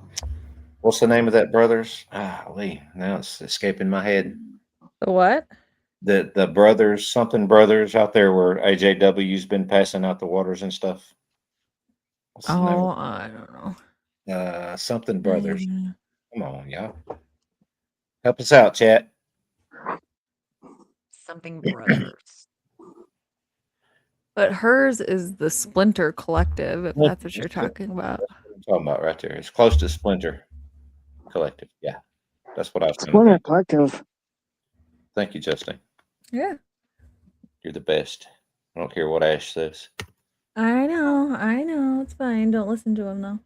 what's the name of that brothers? Ah, Lee. Now it's escaping my head. The what? The brothers, something brothers out there where AJW's been passing out the waters and stuff. What's the name Oh, of I don't know. something brothers. Mm. Come on, y'all. Help us out, chat. Something Brothers. But hers is the Splinter Collective, if Yeah, that's what you're talking about. That's what I'm talking about right there. It's close to Splinter Collective. Yeah. That's what I was trying to Splinter think. Collective. Thank you, Justin. Yeah. You're the best. I don't care what Ash says. I know. It's fine. Don't listen to him though.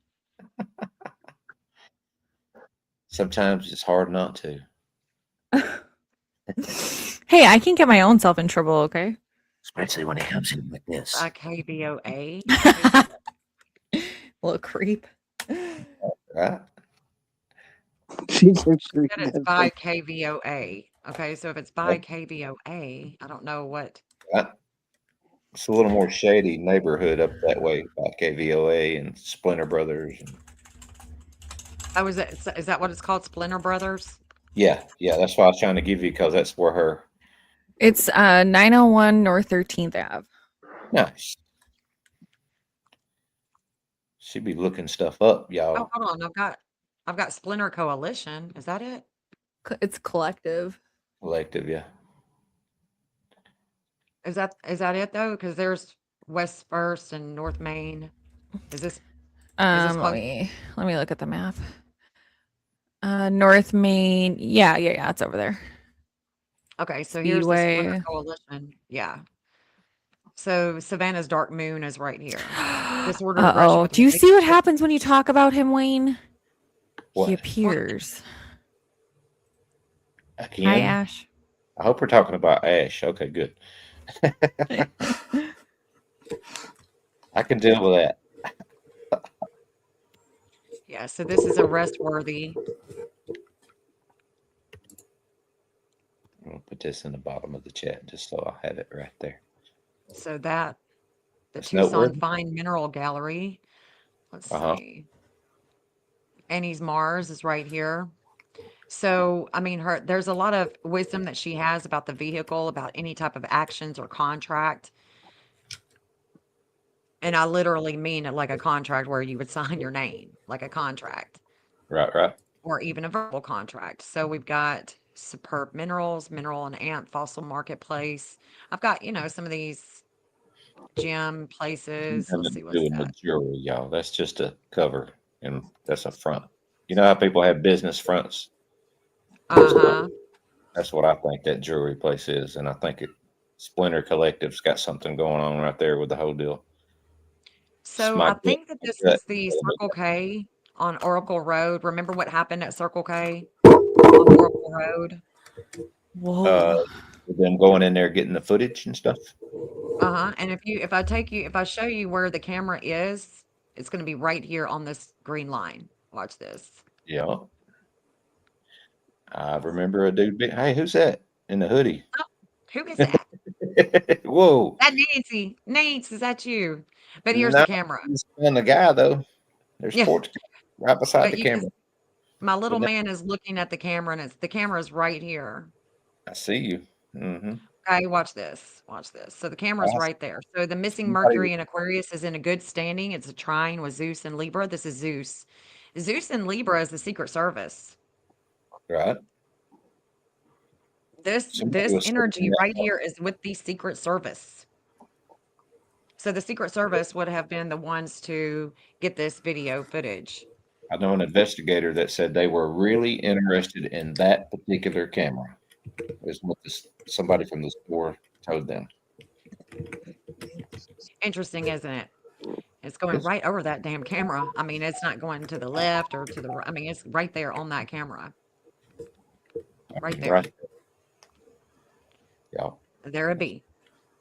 Sometimes it's hard not to. Hey, I can get my own self in trouble, okay? Especially when it comes in like this. By KVOA. Little creep. Right? She's Said it's by KVOA. Okay, so if it's by KVOA, I don't know what. Right? It's a little more shady neighborhood up that way by KVOA and Splinter Brothers. And Oh, is that what it's called? Splinter Brothers? yeah, that's why I was trying to give you because that's where her. It's 901 North 13th Ave. Nice. She be looking stuff up, y'all. Oh, hold on. I've got Splinter Coalition. Is that it? It's collective. Collective, yeah. Is that it though? Because there's West First and North Main. Is this Let close? me look at the map. North Main. Yeah, it's over there. Okay, so here's the Speedway. Splinter Coalition. Yeah. So Savannah's Dark Moon is right here. Disordered aggression Uh-oh. with Do you see what relationship- happens when you talk about him, Wayne? What? He appears. Again? Hi, Ash. I hope we're talking about Ash. Okay, good. I can deal with that. Yeah, so this is arrest worthy. I'm going to put this in the bottom of the chat just so I have it right there. So that the It's Tucson noteworthy. Fine Mineral Gallery. Let's Uh-huh. see. Annie's Mars is right here. So, I mean, there's a lot of wisdom that she has about the vehicle, about any type of actions or contract. And I literally mean it like a contract where you would sign your name, like a contract, Right. or even a verbal contract. So we've got Superb Minerals, Mineral and Ant Fossil Marketplace. I've got, some of these gem places. Nothing Let's to see do what's with the that. jewelry, y'all. That's just a cover, and that's a front. You know how people have business fronts? Uh-huh. That's what I think that jewelry place is, and I think Splinter Collective's got something going on right there with the whole deal. So my I gut. think that this My is the gut. Circle K on Oracle Road. Remember what happened at Circle K on Oracle Road? Whoa. With them going in there getting the footage and stuff. Uh-huh. And if I show you where the camera is, it's going to be right here on this green line. Watch this. Yeah. I remember a dude. Hey, who's that in the hoodie? Who is that? Whoa. That Nancy. Nance, is that you? But here's No, the camera. he's on the guy though. There's Yeah. sports right beside But the you camera. my little But man is looking at the camera, and the camera's right here. I see you. Mm-hmm. Okay, watch this. Watch this. So the camera's Awesome. right there. So the missing Somebody- Mercury in Aquarius is in a good standing. It's a trine with Zeus and Libra. This is Zeus. Zeus and Libra is the Secret Service. Right. This Somebody was energy searching that right up. here is with the Secret Service. So the Secret Service would have been the ones to get this video footage. I know an investigator that said they were really interested in that particular camera. Is what somebody from the store told them. Interesting, isn't it? It's going Yes. right over that damn camera. I mean, it's not going to the left or to the right. I mean, it's right there on that camera. Right there. Right. Yeah. There it be.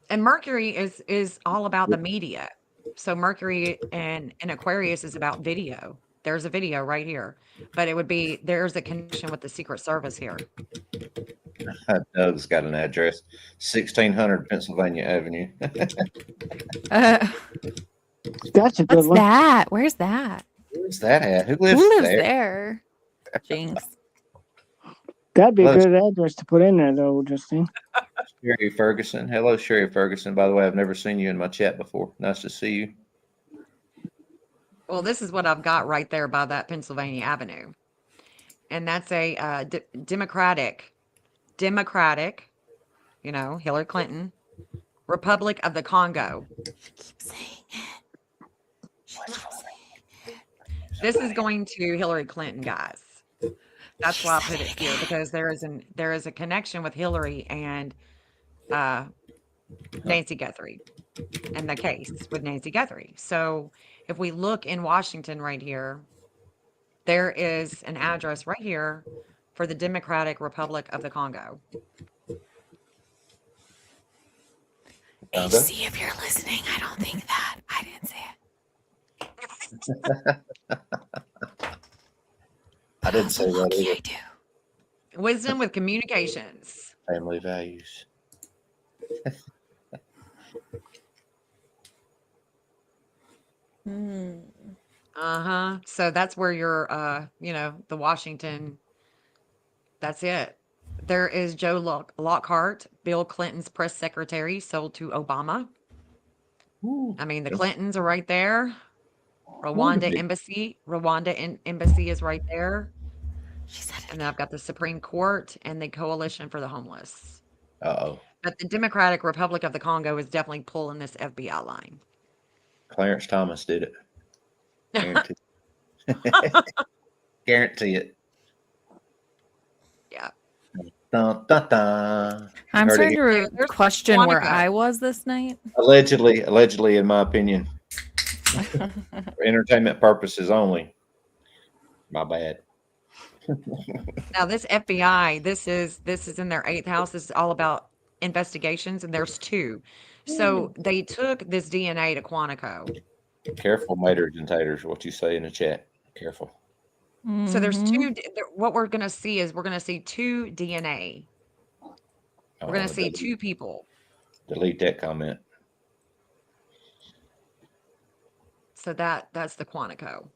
And Mercury is all about the media. So Mercury and Aquarius is about video. There's a video right here. But there's a connection with the Secret Service here. Doug's got an address, 1600 Pennsylvania Avenue. That's a good What's one. that? Where's that? Where's that at? Who Who lives lives there? there? Jinx. That'd be a Well, good address to put in there, though, Justine. Sherry Ferguson. Hello, Sherry Ferguson. By the way, I've never seen you in my chat before. Nice to see you. Well, this is what I've got right there by that Pennsylvania Avenue. And that's a Democratic, you know, Hillary Clinton, Republic of the Congo. Keep saying it. She keeps saying it. This is going to Hillary Clinton, guys. That's She why I said put it it here again. because there is a connection with Hillary and Nancy Guthrie and the case with Nancy Guthrie. So if we look in Washington right here, there is an address right here for the Democratic Republic of the Congo. HC, if you're listening, I don't think that. I didn't say it. I didn't say that Loki, either. I do. Wisdom with communications. Family values. So that's where your you know, the Washington, that's it. There is Joe Lockhart, Bill Clinton's press secretary, sold to Obama. I mean, the Clintons are right there. Rwanda embassy is right there. She said it And then I've got the Supreme Court and the Coalition for the Homeless. Uh-oh. But the Democratic Republic of the Congo is definitely pulling this FBI line. Clarence Thomas did it. Guarantee. Guarantee it. Yeah. Dun, dun, dun. I'm Heard it starting here. to There's question where Quantico. I was this night. Allegedly, in my opinion, for entertainment purposes only. My bad. Now this FBI, this is in their 8th house. This is all about investigations, and there's 2. So they took this DNA to Quantico. Careful, maters and taters, what you say in the chat. Careful. So there's Mhm. 2. What we're going to see is we're going to see 2 DNA. We're going to see 2 people. Delete that comment. So that's the Quantico.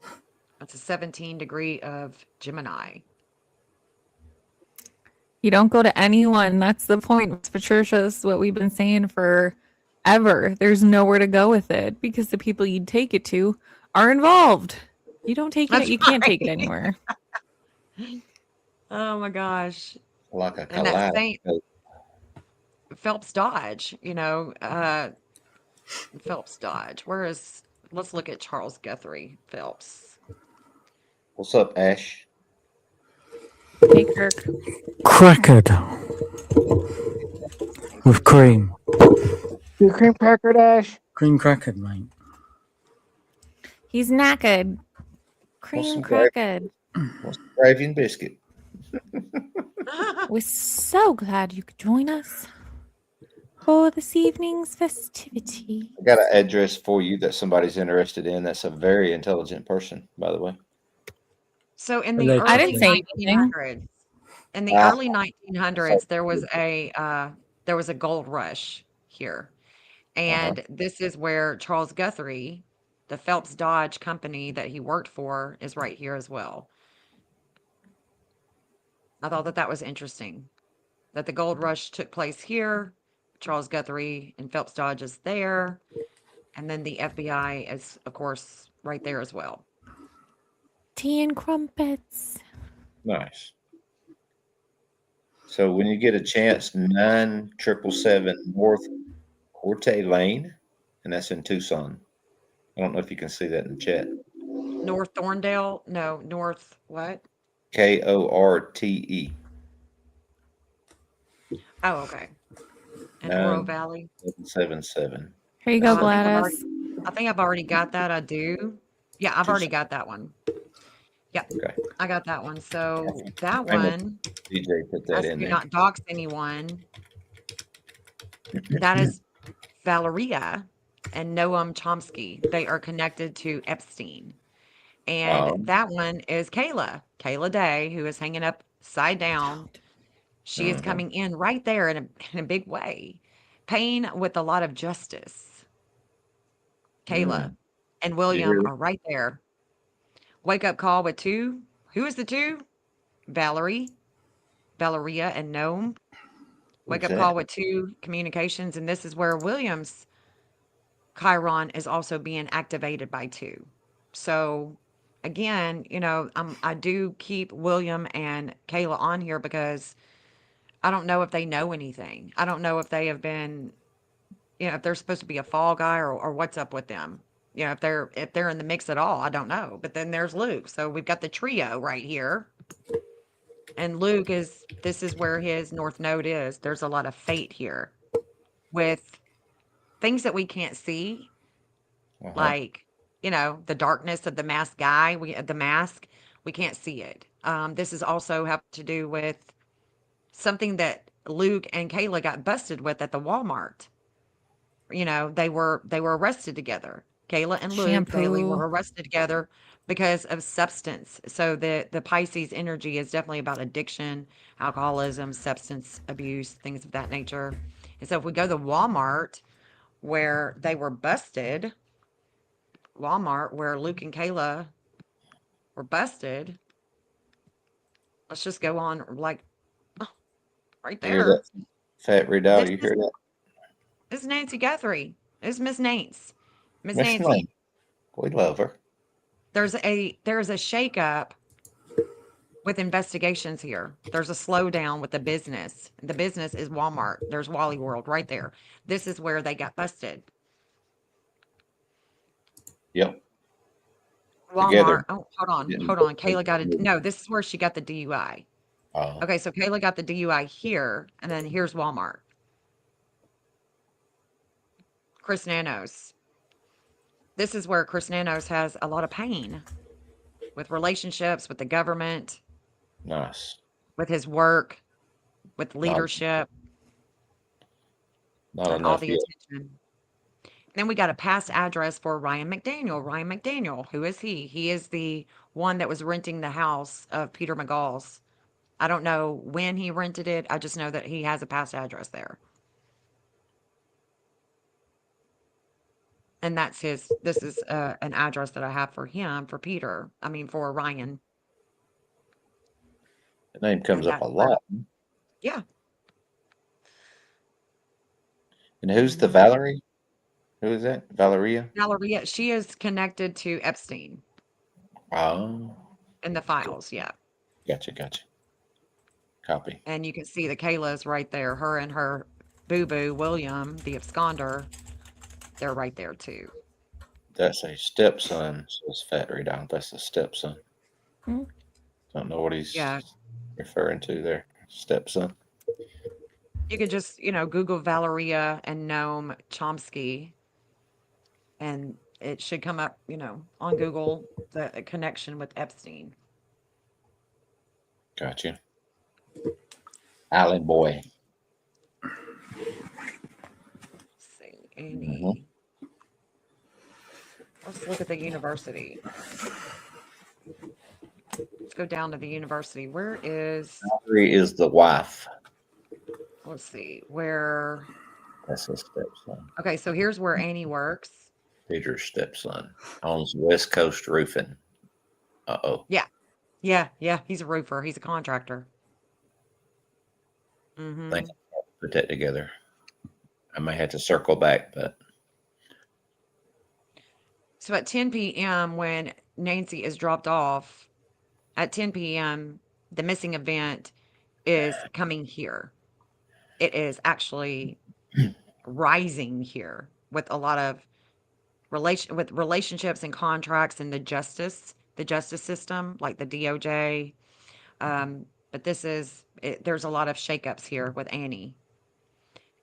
That's a 17 degree of Gemini. You don't go to anyone. That's the point, Patricia. This is what we've been saying forever. There's nowhere to go with it because the people you take it to are involved. You don't take it. That's You can't take it right. anywhere. Oh my gosh. Like a And that same kaleidoscope. Phelps Dodge, you know, Phelps Dodge. Let's look at Charles Guthrie Phelps. What's up, Ash? Hey, Kirk. Crackered with cream. You cream cracker dash. Cream crackered, mate. He's knackered. some Cream gravy? crackered. What's the gravy and biscuit? We're so glad you could join us for this evening's festivity. I got an address for you that somebody's interested in. That's a very intelligent person, by the way. So in the Allegedly. I early didn't say anything. 1900s, in the early 1900s, there was a gold rush here. And this is where Charles Guthrie, the Phelps Dodge company that he worked for, is right here as well. I thought that was interesting, that the gold rush took place here. Charles Guthrie and Phelps Dodge is there. And then the FBI is, of course, right there as well. Tea and crumpets. Nice. So when you get a chance, 9777 North Corte Lane, and that's in Tucson. I don't know if you can see that in the chat. North Thorndale? No, North what? Korte. Oh, okay. In No. Oro Valley. 777. Here you go, I think Gladys. I think I've already got that. I do. Yeah, I've already got that one. Yep. Okay. I got that one. So that I know one, DJ put that as in do there. not dox anyone. That is Valeria and Noam Chomsky. They are connected to Epstein. And that one is Kayla Day, who is hanging upside down. She is coming in right there in a big way. Payne with a lot of justice. Kayla and William are right there. Wake up call with 2. Who is the 2? Valeria, and Noam. Wake Who's up that? call with 2 communications, and this is where Williams Chiron is also being activated by 2. So again, I do keep William and Kayla on here because I don't know if they know anything. I don't know if they have been, if they're supposed to be a fall guy or what's up with them. If they're in the mix at all, I don't know. But then there's Luke. So we've got the trio right here. And Luke this is where his north node is. There's a lot of fate here with things that we can't see, like, the darkness of the masked guy, the mask, we can't see it. This is also have to do with something that Luke and Kayla got busted with at the Walmart. They were arrested together. Kayla and Luke Daly Shampoo. were arrested together because of substance. So the Pisces energy is definitely about addiction, alcoholism, substance abuse, things of that nature. And so if we go to Walmart where they were busted, Walmart where Luke and Kayla were busted, let's just go on like right You hear there. that, Fat Redoubt? This You is hear that? this is Nancy Guthrie. This is Miss Nance. Miss Miss Nancy. Lane. We love her. There's a shakeup with investigations here. There's a slowdown with the business. The business is Walmart. There's Wally World right there. This is where they got busted. Yep. Walmart. Together. Oh, hold on. Didn't- Hold on. Kayla got it. No, this is where she got the DUI. Oh, Okay, so Kayla got the DUI here, and then here's Walmart. Chris Nanos. This is where Chris Nanos has a lot of pain with relationships, with the government, nice. with his work, with Not, leadership, not and all enough the yet. attention. Then we got a past address for Ryan McDaniel. Ryan McDaniel, who is he? He is the one that was renting the house of Peter McGall's. I don't know when he rented it. I just know that he has a past address there. And this is an address that I have for him, for Peter. I mean, for Ryan. The name comes And up a that's where, lot. yeah. And who's the Mhm. Valerie? Who is that? Valeria? Valeria, she is connected to Epstein Oh, in the files, yeah. gotcha. Copy. And you can see the Kayla's right there. Her and her boo-boo, William, the absconder, they're right there too. That's a stepson, says Fat Redoubt. That's a stepson. Hmm. Don't know what he's Yeah. referring to there. Stepson. You could just, Google Valeria and Noam Chomsky, and it should come up, on Google, the connection with Epstein. Gotcha. Island boy. Let's see, Annie. Let's look at the university. Let's go down to the university. Where is, Valerie is the wife. let's see, where, That's his stepson. okay, so here's where Annie works. Peter's stepson. Owns West Coast Roofing. Uh-oh. Yeah, he's a roofer. He's a contractor. I Mm-hmm. think I have to put that together. I may have to circle back, but So at 10 p.m., when Nancy is dropped off, at 10 p.m., the missing event is coming here. It is actually rising here with a lot of relationships and contracts and the justice system, like the DOJ. But there's a lot of shakeups here with Annie.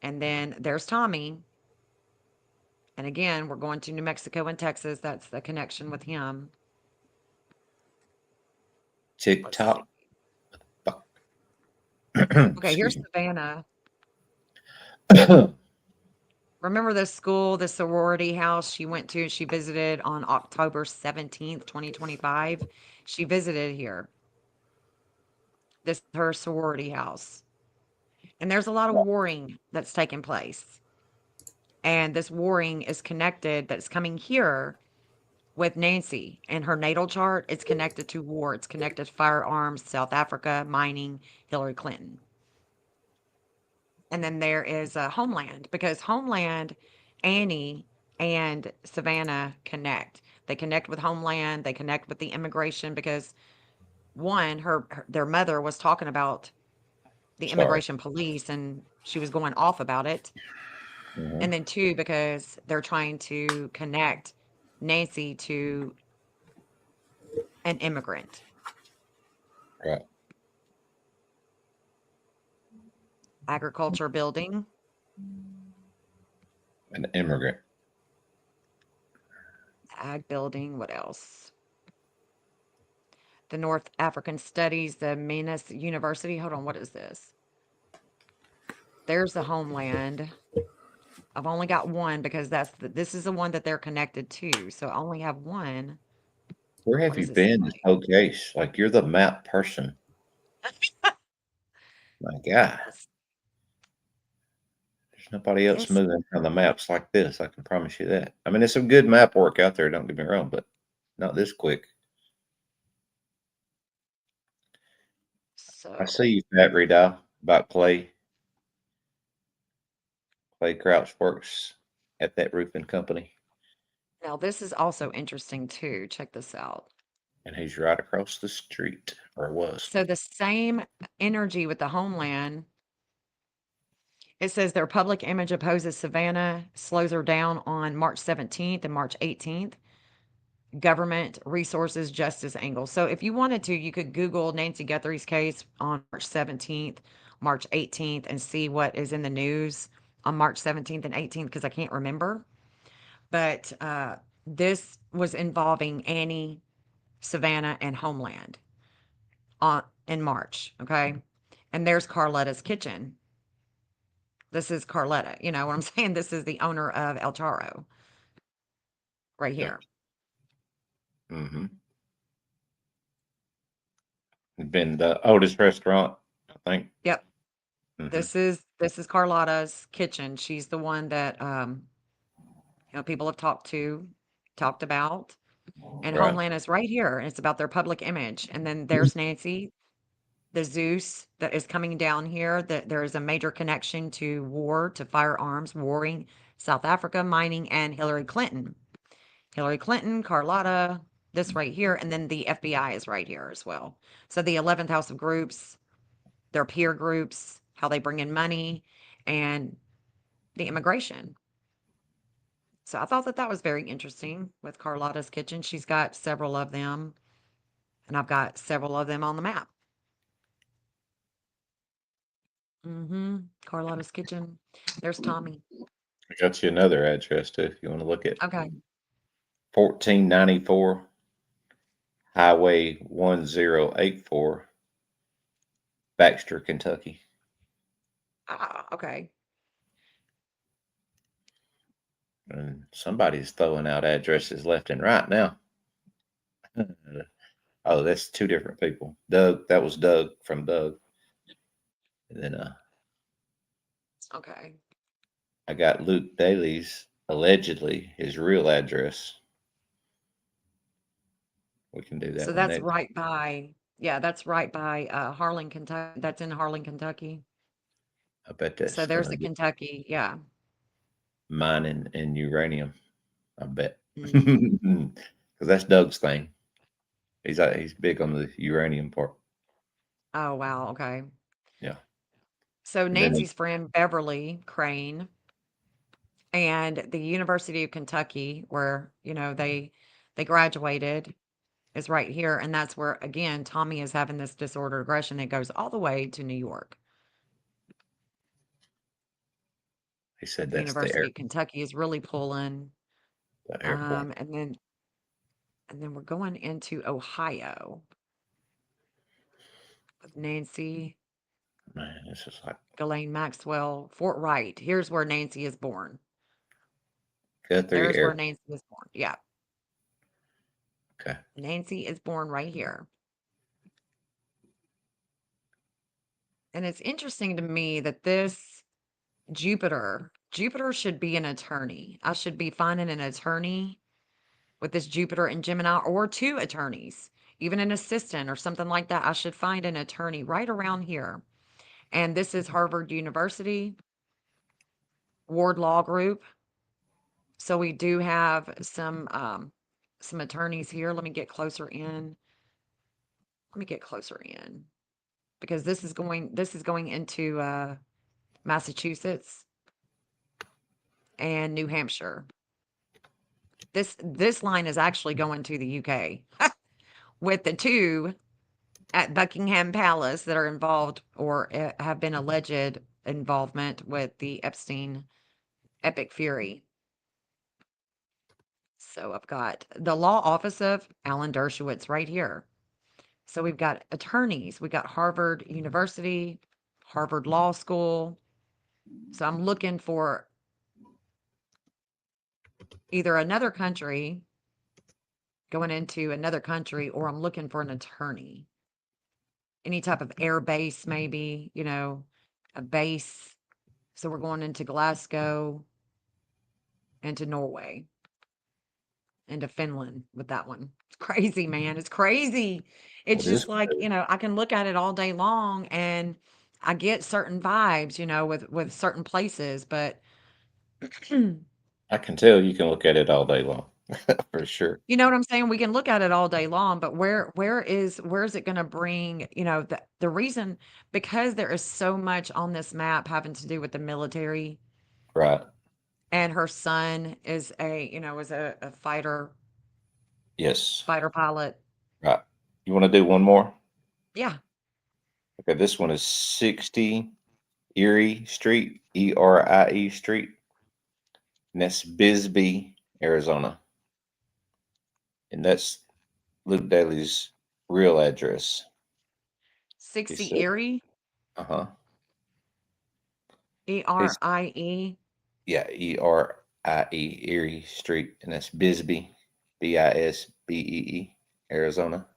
And then there's Tommy. And again, we're going to New Mexico and Texas. That's the connection with him. Let's see. TikTok. Okay, here's Savannah. Remember this school, the sorority house she went to? She visited on October 17th, 2025. She visited here. This is her sorority house. And there's a lot of warring that's taking place. And this warring is connected, that's coming here with Nancy. And her natal chart, it's connected to war. It's connected to firearms, South Africa, mining, Hillary Clinton. And then there is Homeland, because Homeland, Annie and Savannah connect. They connect with Homeland. They connect with the immigration because one, their mother was talking about the Sorry. immigration police and she was going off about it. Mhm. And then two, because they're trying to connect Nancy to an immigrant. Right. Agriculture building. An immigrant. Ag building. What else? The North African Studies, the Minas University. Hold on, what is this? There's the Homeland. I've only got one because this is the one that they're connected to. So I only have one. Where What have you does it say? been this whole case? Like you're the map person. My God. Let's- There's nobody else This moving on the maps like this. I can promise you that. I mean, there's some good map work out there. Don't get me wrong, but not this quick. I so see you, Pat Redow, about Clay. Clay Crouch works at that roofing company, now this is also interesting too. Check this out. and he's right across the street, or was. So the same energy with the Homeland. It says their public image opposes Savannah, slows her down on March 17th and March 18th. Government resources justice angle. So if you wanted to, you could Google Nancy Guthrie's case on March 17th, March 18th, and see what is in the news on March 17th and 18th, because I can't remember. But this was involving Annie, Savannah, and Homeland in March. Okay. And there's Carletta's Kitchen. This is Carletta. You know what I'm saying? This is the owner of El Taro right Yep. here. Mm-hmm. Been the oldest restaurant, I think. Yep. Hmm. This is Carlotta's Kitchen. She's the one that people have talked about. And Right. Homeland is right here. And it's about their public image. And then there's Nancy, the Zeus that is coming down here. That there is a major connection to war, to firearms, warring, South Africa, mining, and Hillary Clinton. Hillary Clinton, Carlotta, this right here, and then the FBI is right here as well. So the 11th House of Groups, their peer groups, how they bring in money, and the immigration. So I thought that that was very interesting with Carlotta's Kitchen. She's got several of them, and I've got several of them on the map. Carlotta's Kitchen. There's Tommy. I got you another address too, if you want to look at Okay. 1494 Highway 1084, Baxter, Kentucky. Ah, okay. And somebody's throwing out addresses left and right now. Oh, that's two different people. Doug, that was Doug from Doug. And then Okay. I got Luke Daly's, allegedly his real address. We can do that So one that's next. right by, yeah, that's right by Harlan, Kentucky. That's in Harlan, Kentucky. I bet that's So there's gonna the be Kentucky. Yeah. mining and uranium. I bet. Mhm. Because that's Doug's thing. He's big on the uranium part. Oh, wow. Okay. Yeah. So And then Nancy's friend Beverly Crane and the University of Kentucky, where they graduated, is right here, and that's where again Tommy is having this disordered aggression. It goes all the way to New York. he said The that's the University of Kentucky is really pulling, airport. and then we're going into Ohio with Nancy, Man, this is like Ghislaine Maxwell, Fort Wright. Here's where Nancy is born. Guthrie There's where Air. Nancy is born. Yeah, Okay. Nancy is born right here. And it's interesting to me that this Jupiter should be an attorney. I should be finding an attorney with this Jupiter and Gemini, or two attorneys, even an assistant or something like that. I should find an attorney right around here. And this is Harvard University, Ward Law Group. So we do have some attorneys here. Let me get closer in. Let me get closer in because this is going into Massachusetts and New Hampshire. This line is actually going to the UK with the two at Buckingham Palace that are involved or have been alleged involvement with the Epstein Epic Fury. So I've got the law office of Alan Dershowitz right here. So we've got attorneys, we got Harvard University, Harvard Law School. So I'm looking for either another country, going into another country, or I'm looking for an attorney. Any type of air base, maybe, a base. So we're going into Glasgow, into Norway, into Finland with that one. It's crazy, man. It's crazy. It's It is just like, I can look at it all day long and I get certain vibes, with certain places, but I can tell you can look at it all day long, for sure. you know what I'm saying? We can look at it all day long, but where is it going to bring, the reason because there is so much on this map having to do with the military, Right. and her son is a Yes. fighter pilot. Right. You want to do one more? Yeah. Okay. This one is 60 Erie Street, Erie Street. And that's Bisbee, Arizona. And that's Luke Daly's real address. He 60 said, Erie, uh-huh. He's, Erie. yeah, Erie, Erie Street. And that's Bisbee, Bisbee, Arizona.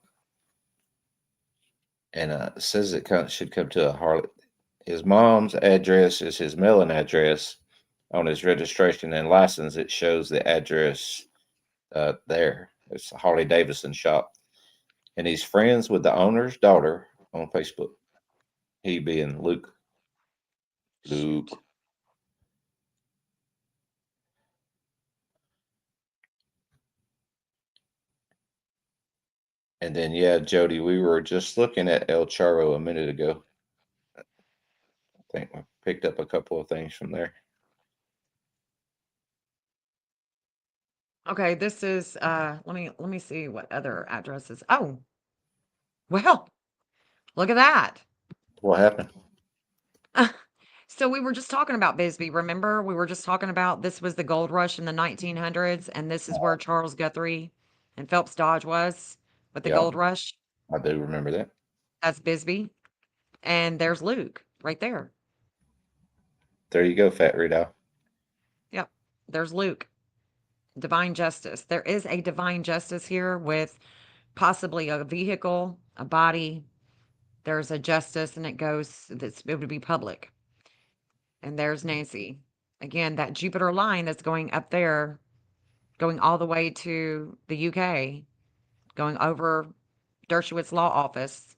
And it says it should come to a Harley. His mom's address is his mailing address. On his registration and license, it shows the address there. It's a Harley Davidson shop. And he's friends with the owner's daughter on Facebook. He being Luke. Luke. Shoot. And then, yeah, Jody, we were just looking at El Charro a minute ago. I think we picked up a couple of things from there. Okay, this is let me see what other addresses. Oh, well, look at that. What happened? So we were just talking about Bisbee. Remember, we were just talking about this was the gold rush in the 1900s, and this is where Charles Guthrie and Phelps Dodge was with the Yeah, gold rush. I do remember that. That's Bisbee, and there's Luke right there. There you go, Fat Rito. Yep, there's Luke. Divine justice. There is a divine justice here with possibly a vehicle, a body. There's a justice, and it would be public. And there's Nancy. Again, that Jupiter line that's going up there, going all the way to the UK, going over Dershowitz Law Office.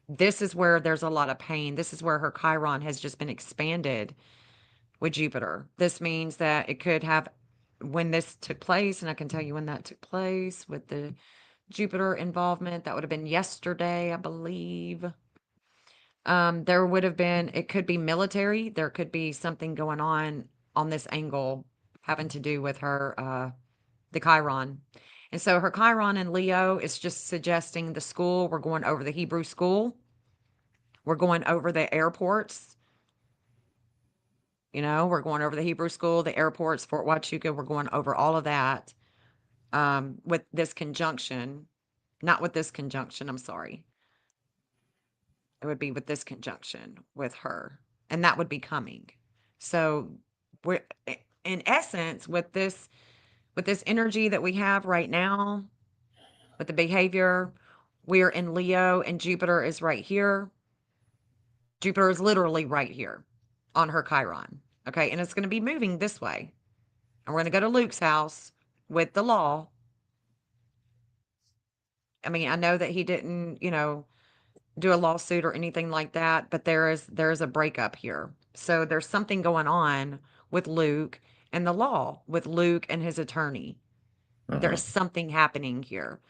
This is where there's a lot of pain. This is where her Chiron has just been expanded with Jupiter. This means that it could have, when this took place, and I can tell you when that took place with the Jupiter involvement, that would have been yesterday, I believe. There would have been, it could be military. There could be something going on this angle having to do with her, the Chiron. And so her Chiron in Leo is just suggesting the school. We're going over the Hebrew school. We're going over the airports. We're going over the Hebrew school, the airports, Fort Huachuca. We're going over all of that with this conjunction. Not with this conjunction, I'm sorry. It would be with this conjunction with her, and that would be coming. So we're in essence with this energy that we have right now, with the behavior, we're in Leo and Jupiter is right here. Jupiter is literally right here on her Chiron. Okay, and it's going to be moving this way. And we're going to go to Luke's house with the law. I mean, I know that he didn't, do a lawsuit or anything like that, but there is a breakup here. So there's something going on with Luke and the law, with Luke and his attorney. There Uh-huh. is something happening here.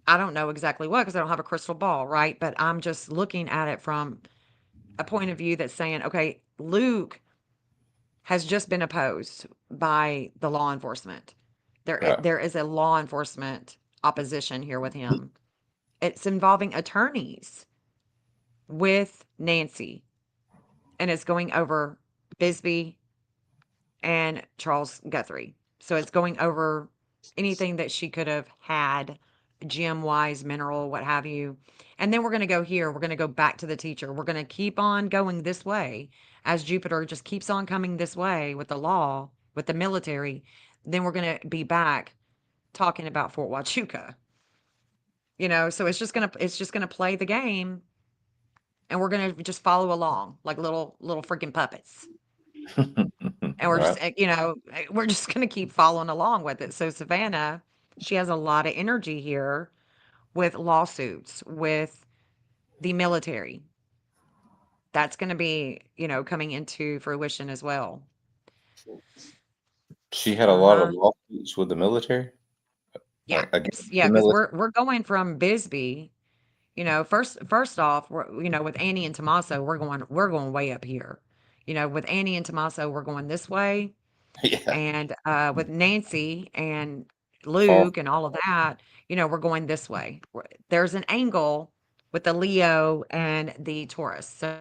I don't know exactly what because I don't have a crystal ball, right? But I'm just looking at it from a point of view that's saying, okay, Luke has just been opposed by the law enforcement. Right. There is a law enforcement opposition here with him. It's involving attorneys with Nancy, and it's going over Bisbee and Charles Guthrie. So it's going over anything that she could have had, gem wise, mineral, what have you. And then we're going to go here. We're going to go back to the teacher. We're going to keep on going this way as Jupiter just keeps on coming this way with the law, with the military. Then we're going to be back talking about Fort Huachuca. So it's just gonna play the game, and we're gonna just follow along like little freaking puppets. And we're just, Right. we're just gonna keep following along with it. So Savannah, she has a lot of energy here with lawsuits, with the military. That's gonna be, coming into fruition as well. She had a lot of Uh-huh. lawsuits with the military Yeah. against Yeah, the because military. we're going from Bisbee, first off, with Annie and Tommaso, we're going way up here. With Annie and Tommaso, we're going this way. Yeah. And with Nancy and Far. Luke and all of that, we're going this way. There's an angle with the Leo and the Taurus. So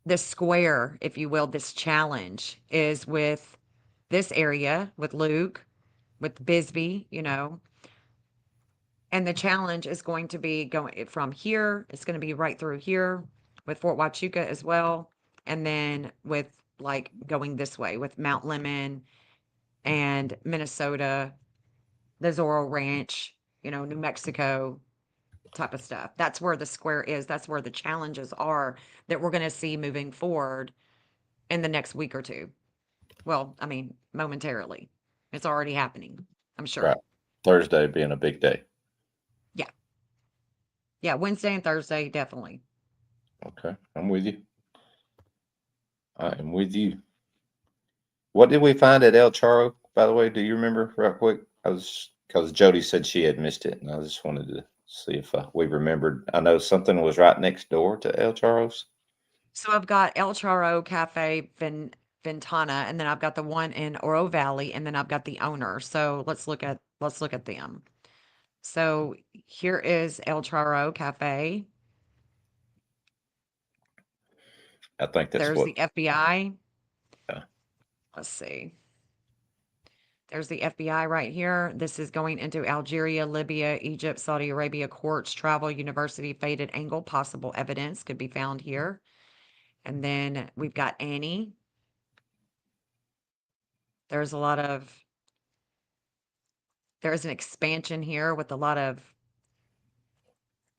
this square, if you will, this challenge is with this area with Luke, with Bisbee, and the challenge is going to be going from here. It's going to be right through here with Fort Huachuca as well. And then with like going this way with Mount Lemon and Minnesota, the Zorro Ranch, New Mexico type of stuff. That's where the square is. That's where the challenges are that we're going to see moving forward in the next week or two. Well, I mean, momentarily. It's already happening, I'm Right. sure. Thursday being a big day. Yeah. Yeah. Wednesday and Thursday, definitely. Okay. I'm with you. I am with you. What did we find at El Charo, by the way? Do you remember real quick? I was because Jody said she had missed it, and I just wanted to see if we remembered. I know something was right next door to El Charo's. So I've got El Charro Cafe Ventana, and then I've got the one in Oro Valley, and then I've got the owner. So let's look at them. So here is El Charro Cafe. I think that's There's what. the FBI. Yeah. Let's see. There's the FBI right here. This is going into Algeria, Libya, Egypt, Saudi Arabia courts, travel, university, faded angle, possible evidence could be found here. And then we've got Annie. There's a lot of, there's an expansion here with a lot of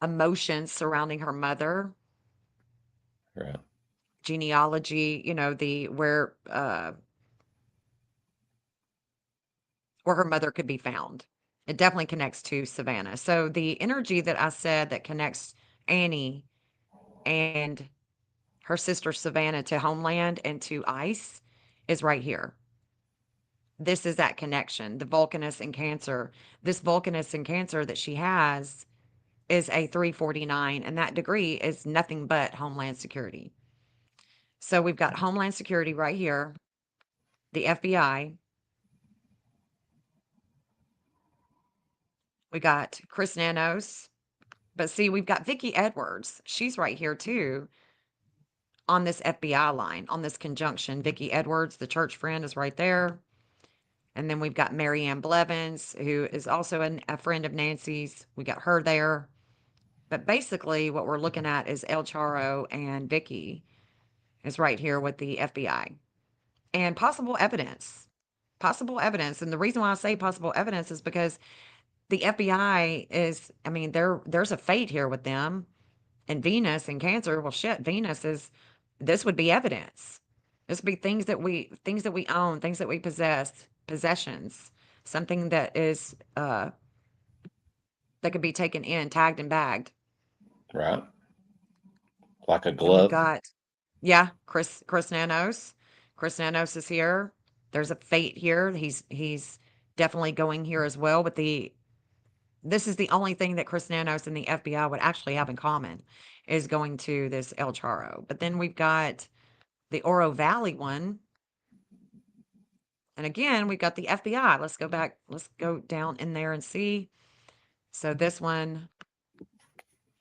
emotions surrounding her mother, Right. genealogy, the where her mother could be found. It definitely connects to Savannah. So the energy that I said that connects Annie and her sister Savannah to homeland and to ice is right here. This is that connection, the Vulcanus and Cancer. This Vulcanus and Cancer that she has is a 349, and that degree is nothing but Homeland Security. So we've got Homeland Security right here, the FBI. We got Chris Nanos. But see, we've got Vicki Edwards. She's right here too on this FBI line, on this conjunction. Vicki Edwards, the church friend, is right there. And then we've got Marianne Blevins, who is also a friend of Nancy's. We got her there. But basically, what we're looking at is El Charo and Vicki is right here with the FBI and possible evidence. Possible evidence. And the reason why I say possible evidence is because the FBI is, I mean, there's a fate here with them and Venus and Cancer. Well, shit, Venus is, this would be evidence. This would be things that we own, things that we possess, possessions, something that is, that could be taken in, tagged and bagged. Right. Like a And we've glove. got, Chris Nanos. Chris Nanos is here. There's a fate here. He's definitely going here as well. But this is the only thing that Chris Nanos and the FBI would actually have in common is going to this El Charo. But then we've got the Oro Valley one. And again, we've got the FBI. Let's go back. Let's go down in there and see. So this one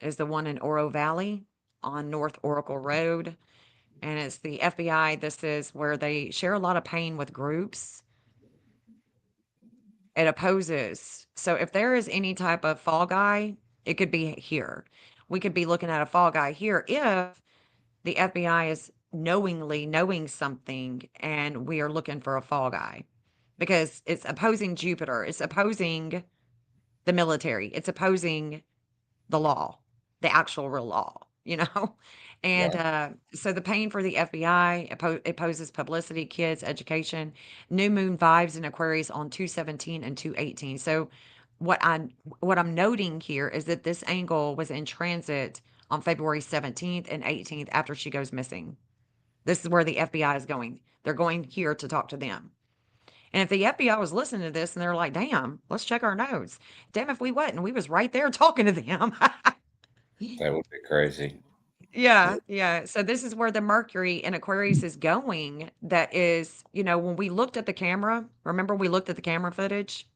is the one in Oro Valley on North Oracle Road. And it's the FBI. This is where they share a lot of pain with groups. It opposes. So if there is any type of fall guy, it could be here. We could be looking at a fall guy here if the FBI is knowingly knowing something and we are looking for a fall guy because it's opposing Jupiter. It's opposing the military. It's opposing the law, the actual real law, you know? And Right. so the pain for the FBI opposes publicity, kids, education, new moon vibes in Aquarius on 217 and 218. So what I what I'm noting here is that this angle was in transit on February 17th and 18th after she goes missing. This is where the FBI is going. They're going here to talk to them. And if the FBI was listening to this and they're like, damn, let's check our notes. Damn if we wasn't. We was right there talking to them. That would be crazy. Yeah, yeah. So this is where the Mercury in Aquarius is going. That is, when we looked at the camera, remember we looked at the camera footage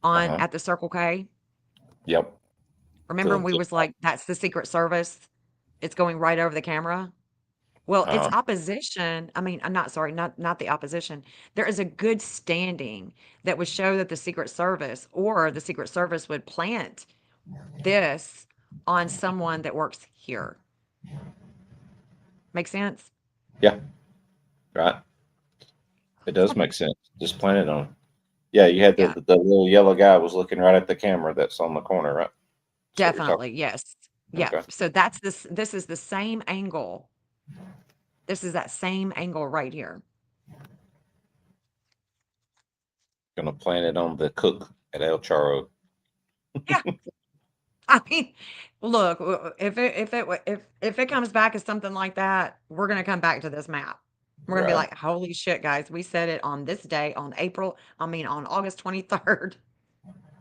on Uh-huh. at the Circle K? Yep. Remember we was like, that's the Secret Service. It's going right over the camera. Well, it's Uh, opposition. I mean, I'm not sorry, not the opposition. There is a good standing that would show that the Secret Service or the Secret Service would plant this on someone that works here. Make sense? yeah. Right. It does make sense. Just plan it on. Yeah, you had Yeah, the little yellow guy was looking right at the camera that's on the corner, right? That's what you're talking. definitely. Yes. Yeah. Okay. So that's this is the same angle. This is that same angle right here. Gonna plan it on the cook at El Charo. Yeah. I mean, look, if it comes back as something like that, we're gonna come back to this map. We're gonna be Right. like, holy shit, guys, we said it on this day on on August 23rd.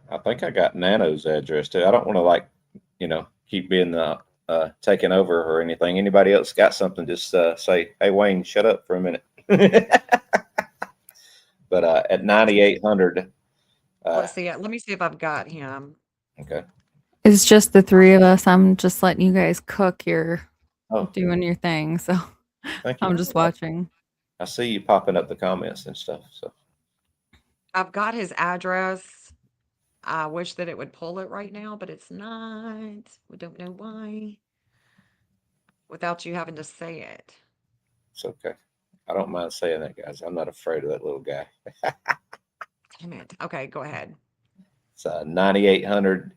I think I got Nano's address too. I don't want to keep being taken over or anything. Anybody else got something? Just say, "Hey Wayne, shut up for a minute." But at 9800, Let's see. Let me see if I've got him. okay. It's just the three of us. I'm just letting you guys cook. You're Oh, doing your thing. So thank you. I'm just watching. I see you popping up the comments and stuff. So I've got his address. I wish that it would pull it right now, but it's not. We don't know why. Without you having to say it. it's okay. I don't mind saying that, guys. I'm not afraid of that little guy. Damn it. Okay, go ahead. It's 9800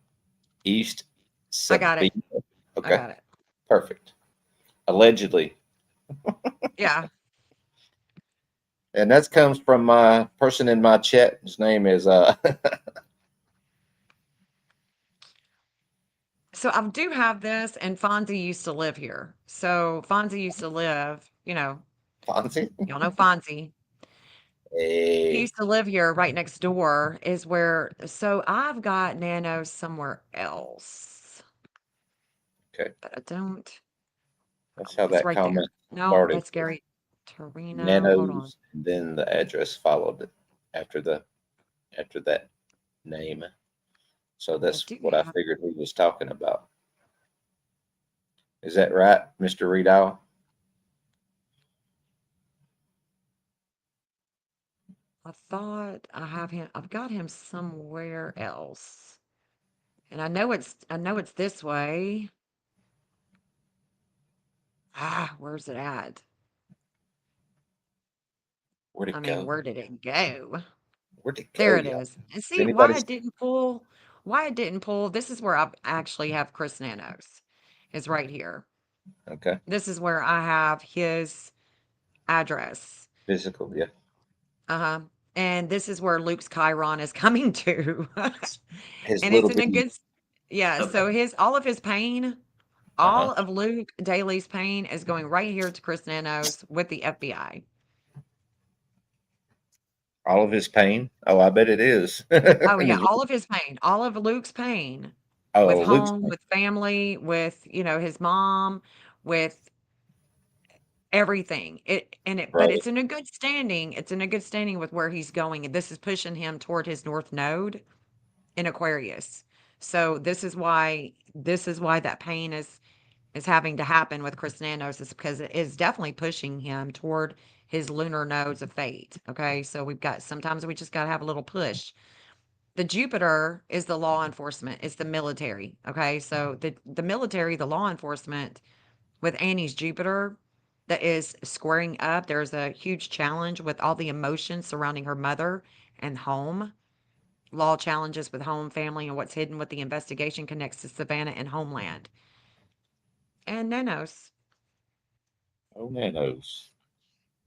East. I got it. Okay. I got it. Perfect. Allegedly. Yeah. And that comes from my person in my chat. His name is So I do have this, and Fonzie used to live here. So Fonzie used to live, Fonzie. y'all know Fonzie. He Hey. used to live here right next door is where, so I've got Nano somewhere else, Okay. but I don't, That's how it's that right there. comment No, started. that's Gary Torino. Hold on. Nanos, and then the address followed it after that name. So that's do what I have- figured he was talking about. Is that right, Mr. Riedel? I thought I've got him somewhere else. And I know it's this way. Where's it at? Where'd it I mean, go? where did it go? Where'd it go? There it y'all? is. And Did see anybody why it didn't pull? Why it didn't pull? This is where I actually have Chris Nanos. Is right here. Okay. This is where I have his address. Physical, yeah. Uh-huh. And this is where Luke's Chiron is coming to. His And little it's in a bitty. good yeah, so his all of his pain All of Luke Daly's pain is going right here to Chris Nanos with the FBI. All of his pain. Oh, I bet it is. Oh yeah, all of his pain, all of Luke's pain with Oh, Luke's home, with family, with his mom, with everything. But right. it's in a good standing. It's in a good standing with where he's going, and this is pushing him toward his north node in Aquarius. So this is why that pain is having to happen with Chris Nanos, is because it is definitely pushing him toward his lunar nodes of fate. Okay. So sometimes we just got to have a little push. The Jupiter is the law enforcement, it's the military. Okay. So the military, the law enforcement with Annie's Jupiter that is squaring up, there's a huge challenge with all the emotions surrounding her mother and home. Law challenges with home, family, and what's hidden with the investigation connects to Savannah and Homeland. And Nanos. Oh, Nanos.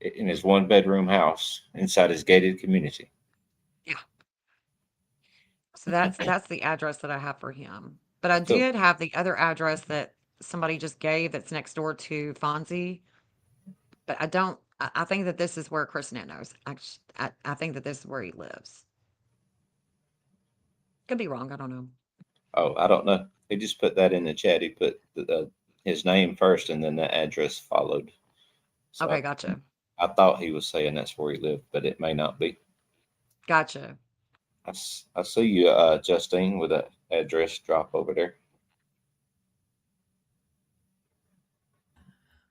In his one bedroom house inside his gated community. Yeah. So that's the address that I have for him. But I I feel did have the other address that somebody just gave that's next door to Fonzie. But I think that this is where Chris Nanos. I think that this is where he lives. Could be wrong. I don't know. Oh, I don't know. He just put that in the chat. He put his name first and then the address followed. So Okay, gotcha. I thought he was saying that's where he lived, but it may not be. Gotcha. I see you, Justine, with that address drop over there.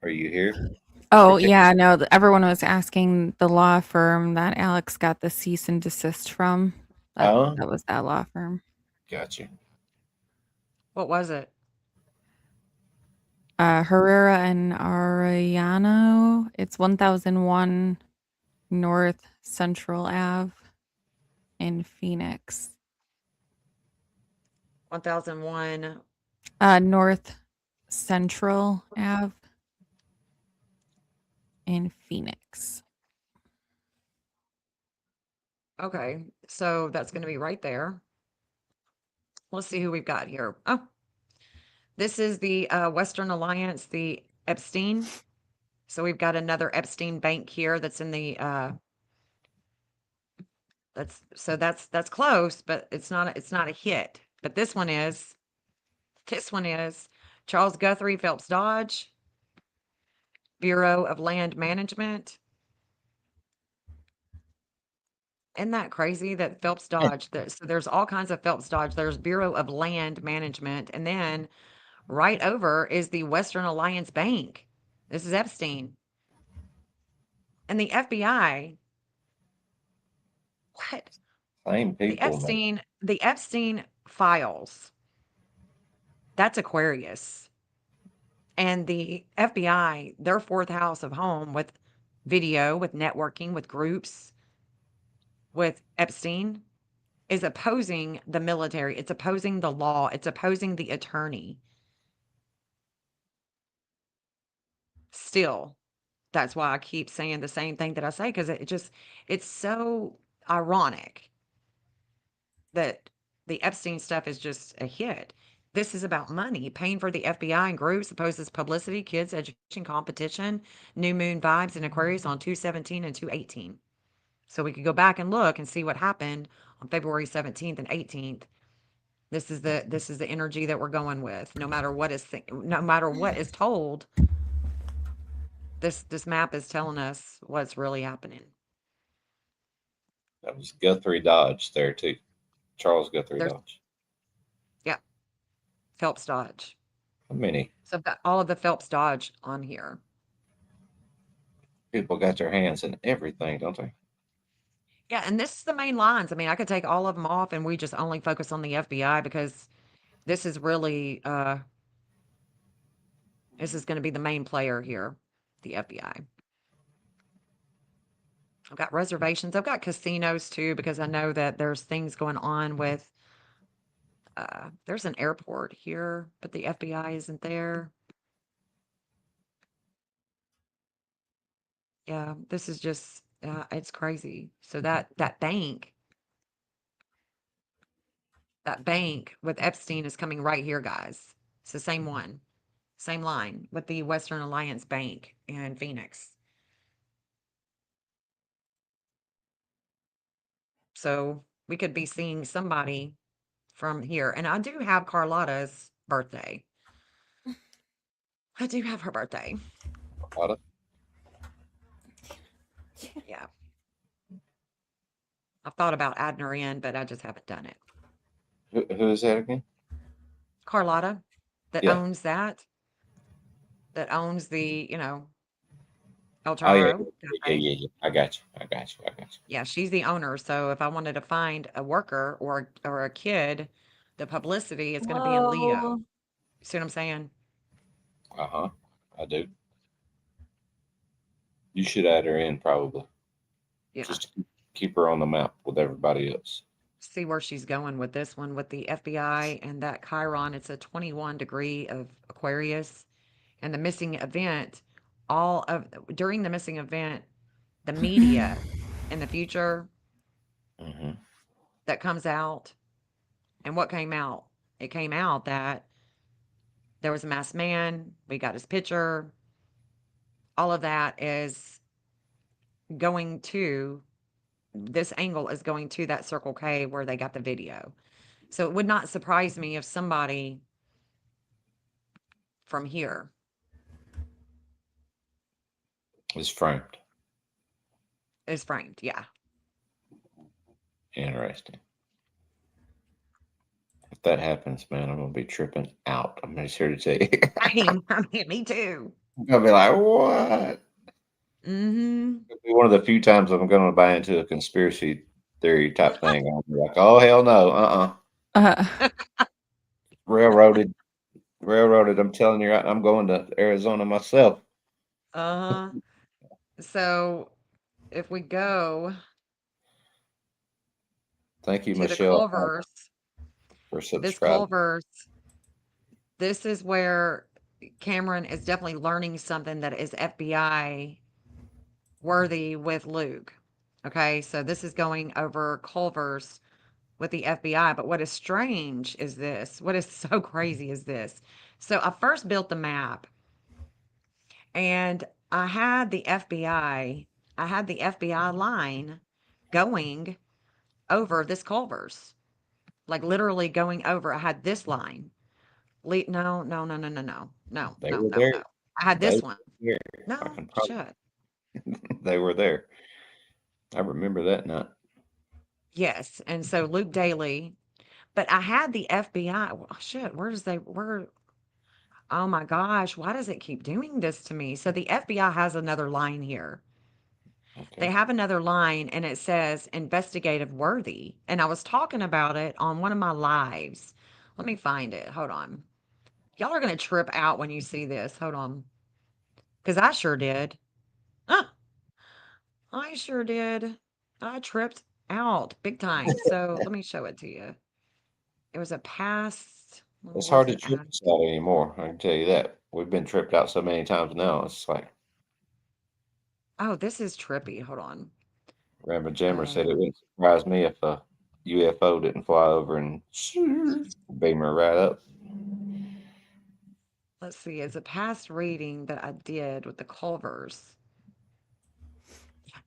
Are you here? Oh, yeah, no, everyone was asking the law firm that Alex got the cease and desist from. That Oh, that was that law firm. gotcha. What was it? Herrera and Arellano. It's 1001 North Central Ave in Phoenix. 1001. North Central Ave in Phoenix. Okay. So that's going to be right there. Let's see who we've got here. Oh, this is the Western Alliance, the Epstein. So we've got another Epstein bank here that's in the that's close, but it's not a hit. But this one is Charles Guthrie Phelps Dodge, Bureau of Land Management. Isn't that crazy that Phelps Dodge? So there's all kinds of Phelps Dodge. There's Bureau of Land Management, and then right over is the Western Alliance Bank. This is Epstein. And the FBI, what? Same The people, man. Epstein files. That's Aquarius. And the FBI, their fourth house of home with video, with networking, with groups, with Epstein, is opposing the military. It's opposing the law. It's opposing the attorney. Still, that's why I keep saying the same thing that I say, because it's so ironic that the Epstein stuff is just a hit. This is about money, paying for the FBI and groups, opposes publicity, kids, education, competition, new moon vibes in Aquarius on 217 and 218. So we could go back and look and see what happened on February 17th and 18th. This is the energy that we're going with. No matter what is told, this map is telling us what's really happening. That was Guthrie Dodge there too. Charles Guthrie There's Dodge. Yeah, Phelps Dodge. How many So I've got all of the Phelps Dodge on here. people got their hands in everything, don't they? Yeah, and this is the main lines. I mean, I could take all of them off and we just only focus on the FBI because this is really this is going to be the main player here, the FBI. I've got reservations. I've got casinos too because I know that there's things going on with there's an airport here, but the FBI isn't there. Yeah, this is just it's crazy. So that bank with Epstein is coming right here, guys. It's the same one. Same line with the Western Alliance Bank in Phoenix. So we could be seeing somebody from here. And I do have Carlotta's birthday. I do have her birthday. Carlotta? Yeah. I've thought about adding her in, but I just haven't done it. Who is that again? Carlotta, that Yeah. owns that owns the, El Oh yeah, Charro yeah, Cafe. yeah. I got you. I got you. I got you. Yeah, she's the owner. So if I wanted to find a worker or a kid, the publicity is going to be in Leo. Whoa. See what I'm saying? Uh-huh. I do. You should add her in probably. Yeah. Just to keep her on the map with everybody else. See where she's going with this one with the FBI and that Chiron. It's a 21 degree of Aquarius. And the missing event, during the missing event, the media in the future Mm-hmm. that comes out. And what came out? It came out that there was a masked man. We got his picture. All of that is going to this angle is going to that Circle K where they got the video. So it would not surprise me if somebody from here It's framed. is framed. Yeah. Interesting. If that happens, man, I'm gonna be tripping out. I'm just here to tell you. I mean, me too. I'm gonna be like, what? Mm-hmm. It'll be one of the few times I'm gonna buy into a conspiracy theory type thing. I'm like, oh hell no, railroaded. I'm telling you, I'm going to Arizona myself. So if we go Thank you, to the Michelle, Culvers, for this subscribing. Culvers, this is where Cameron is definitely learning something that is FBI worthy with Luke. Okay, so this is going over Culvers with the FBI. But what is strange is this. What is so crazy is this. So I first built the map and I had the FBI line going over this Culvers, like literally going over. I had this line. No, no, no, no, no, no, no, They no, were no, there. no. I had They this were one. there. I No, can probably. shut. They were there. I remember that night. Yes. And so Luke Daly, but I had the FBI. Well, shit, where oh my gosh, why does it keep doing this to me? So the FBI has another line here. They Okay. have another line and it says investigative worthy. And I was talking about it on one of my lives. Let me find it. Hold on. Y'all are going to trip out when you see this. Hold on. Because I sure did. Ah, I sure did. I tripped out big time. So let me show it to you. It was a past. It's Where's hard to it trip at? us out anymore. I can tell you that. We've been tripped out so many times now. It's like Oh, this is trippy. Hold on. Grandma Jammer said it Uh, wouldn't surprise me if a UFO didn't fly over and beam her right up. let's see. It's a past reading that I did with the Culvers.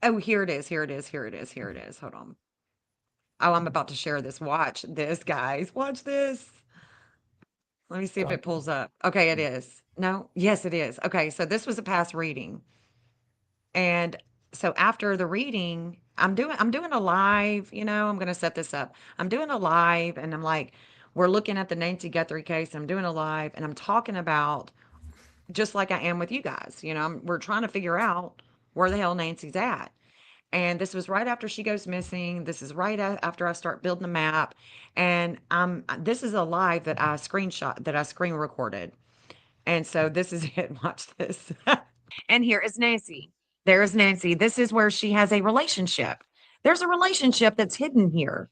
Oh, here it is. Here it is. Here it is. Here it is. Hold on. Oh, I'm about to share this. Watch this, guys. Watch this. Let me see if it pulls up. Okay, it is. No, yes, it is. Okay, so this was a past reading. And so after the reading, I'm doing a live, I'm gonna set this up. I'm doing a live and I'm like, we're looking at the Nancy Guthrie case. I'm doing a live and I'm talking about just like I am with you guys. We're trying to figure out where the hell Nancy's at. And this was right after she goes missing. This is right after I start building the map. And this is a live that I screen recorded. And so this is it. Watch this. And here is Nancy. There is Nancy. This is where she has a relationship. There's a relationship that's hidden here.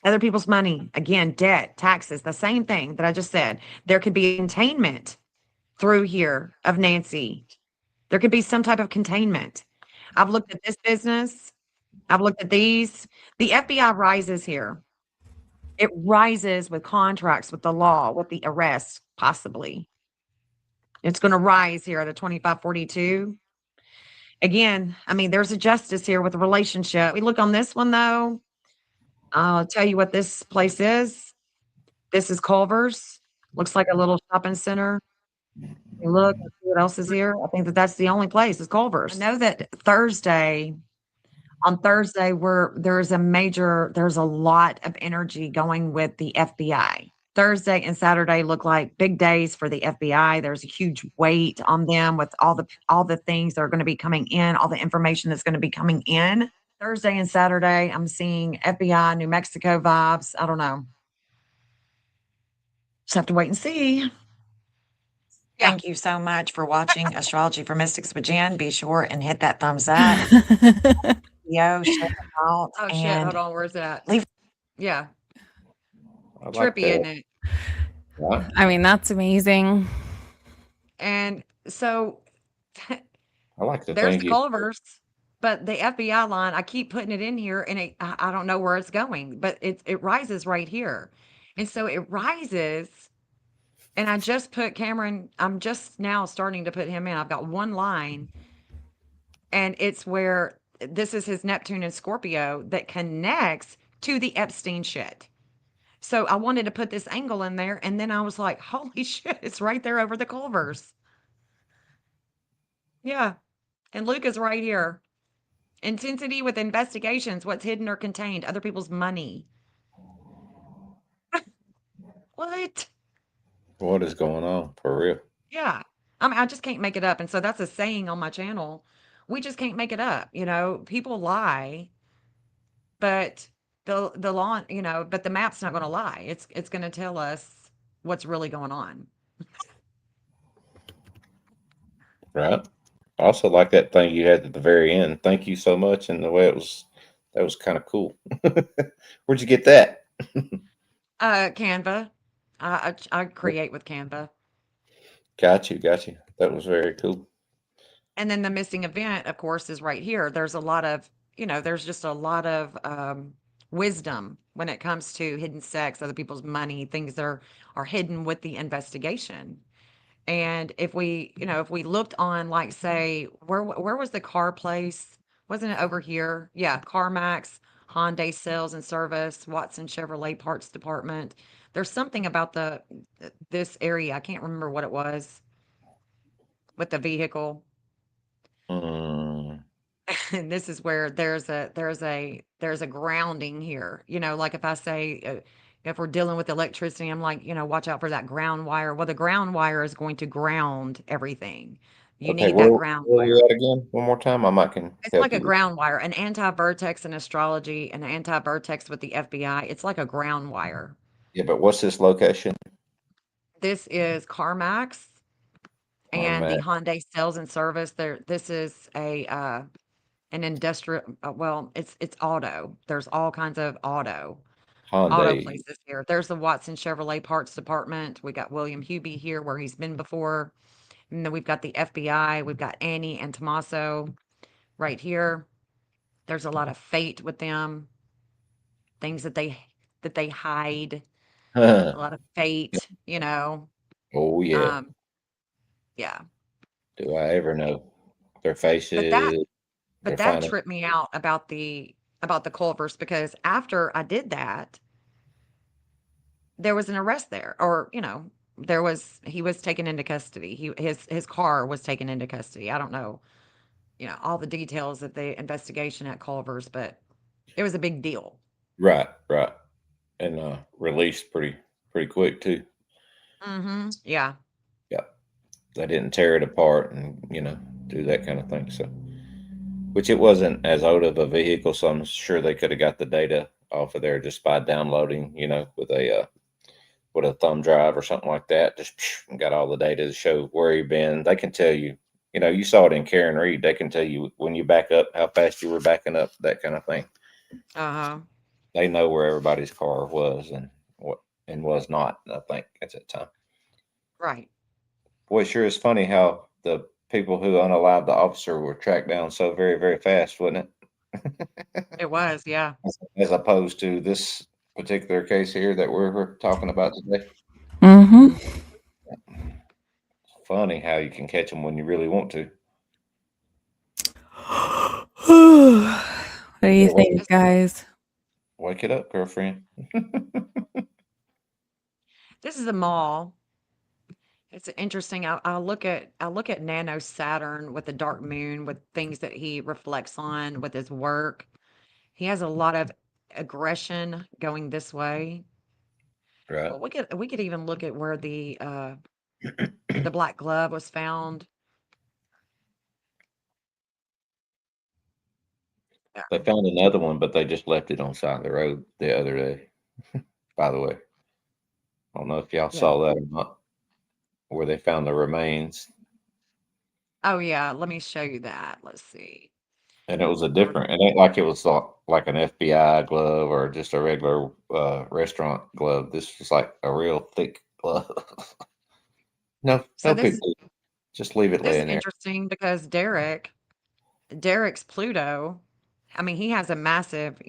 Other people's money, again, debt, taxes, the same thing that I just said. There could be containment through here of Nancy. There could be some type of containment. I've looked at this business. I've looked at these. The FBI rises here. It rises with contracts, with the law, with the arrest, possibly. It's going to rise here at a 2542. Again, I mean, there's a justice here with a relationship. We look on this one, though. I'll tell you what this place is. This is Culver's. Looks like a little shopping center. You look and see what else is here. I think that that's the only place is Culver's. I know that on Thursday, there's a lot of energy going with the FBI. Thursday and Saturday look like big days for the FBI. There's a huge weight on them with all the things that are going to be coming in, all the information that's going to be coming in. Thursday and Saturday, I'm seeing FBI, New Mexico vibes. I don't know. Just have to wait and see. Thank you so much for watching Astrology for Mystics with Jen. Be sure and hit that thumbs up. Yo, share it out. Oh shit! and Hold on, where's that? leave. Yeah, I like trippy, that. isn't it? Right? I mean, that's amazing. And so I like the there's thing the you. Culvers, but the FBI line, I keep putting it in here, and I don't know where it's going, but it rises right here, and so it rises. And I just put Cameron. I'm just now starting to put him in. I've got one line, and it's where this is his Neptune and Scorpio that connects to the Epstein shit. So I wanted to put this angle in there, and then I was like, holy shit, it's right there over the Culvers. Yeah. And Luke is right here. Intensity with investigations, what's hidden or contained, other people's money. What? What is going on for real? Yeah. I mean, I just can't make it up. And so that's a saying on my channel. We just can't make it up. People lie, but the law, but the map's not going to lie. It's going to tell us what's really going on. Right. I also like that thing you had at the very end. Thank you so much, and the way that was kind of cool. Where'd you get that? Canva. I create with Canva. Got you. That was very cool. And then the missing event, of course, is right here. There's a lot of, there's just a lot of wisdom when it comes to hidden sex, other people's money, things that are hidden with the investigation. And if we looked on, like, say, where was the car place? Wasn't it over here? Yeah, CarMax, Hyundai Sales and Service, Watson Chevrolet Parts Department. There's something about this area. I can't remember what it was with the vehicle. Mm, And this is where there's a grounding here. Like if I say if we're dealing with electricity, I'm like, watch out for that ground wire. Well, the ground wire is going to ground everything. You okay, need that ground where are you wire. at again? One more time. I might can It's help like a you. ground wire, an anti-vertex in astrology, an anti-vertex with the FBI. It's like a ground wire. Yeah, but what's this location? This is CarMax and the Matt Hyundai Sales and Service. This is an industrial. Well, it's auto. There's all kinds of auto Hyundai. places here. There's the Watson Chevrolet Parts Department. We got William Hubie here where he's been before. And then we've got the FBI. We've got Annie and Tommaso right here. There's a lot of fate with them, things that they hide. A lot of fate, Oh yeah. Um, yeah. Do I ever know their But that faces, but their that final? tripped me out about the Culvers because after I did that, there was an arrest there, or he was taken into custody. His car was taken into custody. I don't know, all the details of the investigation at Culver's, but it was a big deal. Right, and released pretty quick too. Yeah. Yeah, they didn't tear it apart and do that kind of thing. So, which it wasn't as old of a vehicle, so I'm sure they could have got the data off of there just by downloading, with a thumb drive or something like that. Just got all the data to show where you've been. They can tell you. You saw it in Karen Reed. They can tell you when you back up how fast you were backing up, that kind of thing. Uh-huh. They know where everybody's car was and was not, I think, at that time. Right. Boy, it sure is funny how the people who unalived the officer were tracked down so very, very fast, wasn't it? It was, yeah. As opposed to this particular case here that we're talking about today. Mm-hmm. Funny how you can catch them when you really want to. What do you Yeah, wake, think, guys? wake it up, girlfriend. This is a mall. It's interesting. I look at Nano Saturn with the dark moon with things that he reflects on with his work. He has a lot of aggression going this way. Right. But we could even look at where the black glove was found. They found another one, but they just left it on the side of the road the other day. By the way, I don't know if y'all Yeah. saw that or not, where they found the remains, Oh yeah, let me show you that. Let's see. and it was a Or different. It ain't like it was like an FBI glove or just a regular restaurant glove. This was like a real thick glove. No, so no this big deal. Just leave it this is laying there. interesting because Derek's Pluto. I mean, he has a massive,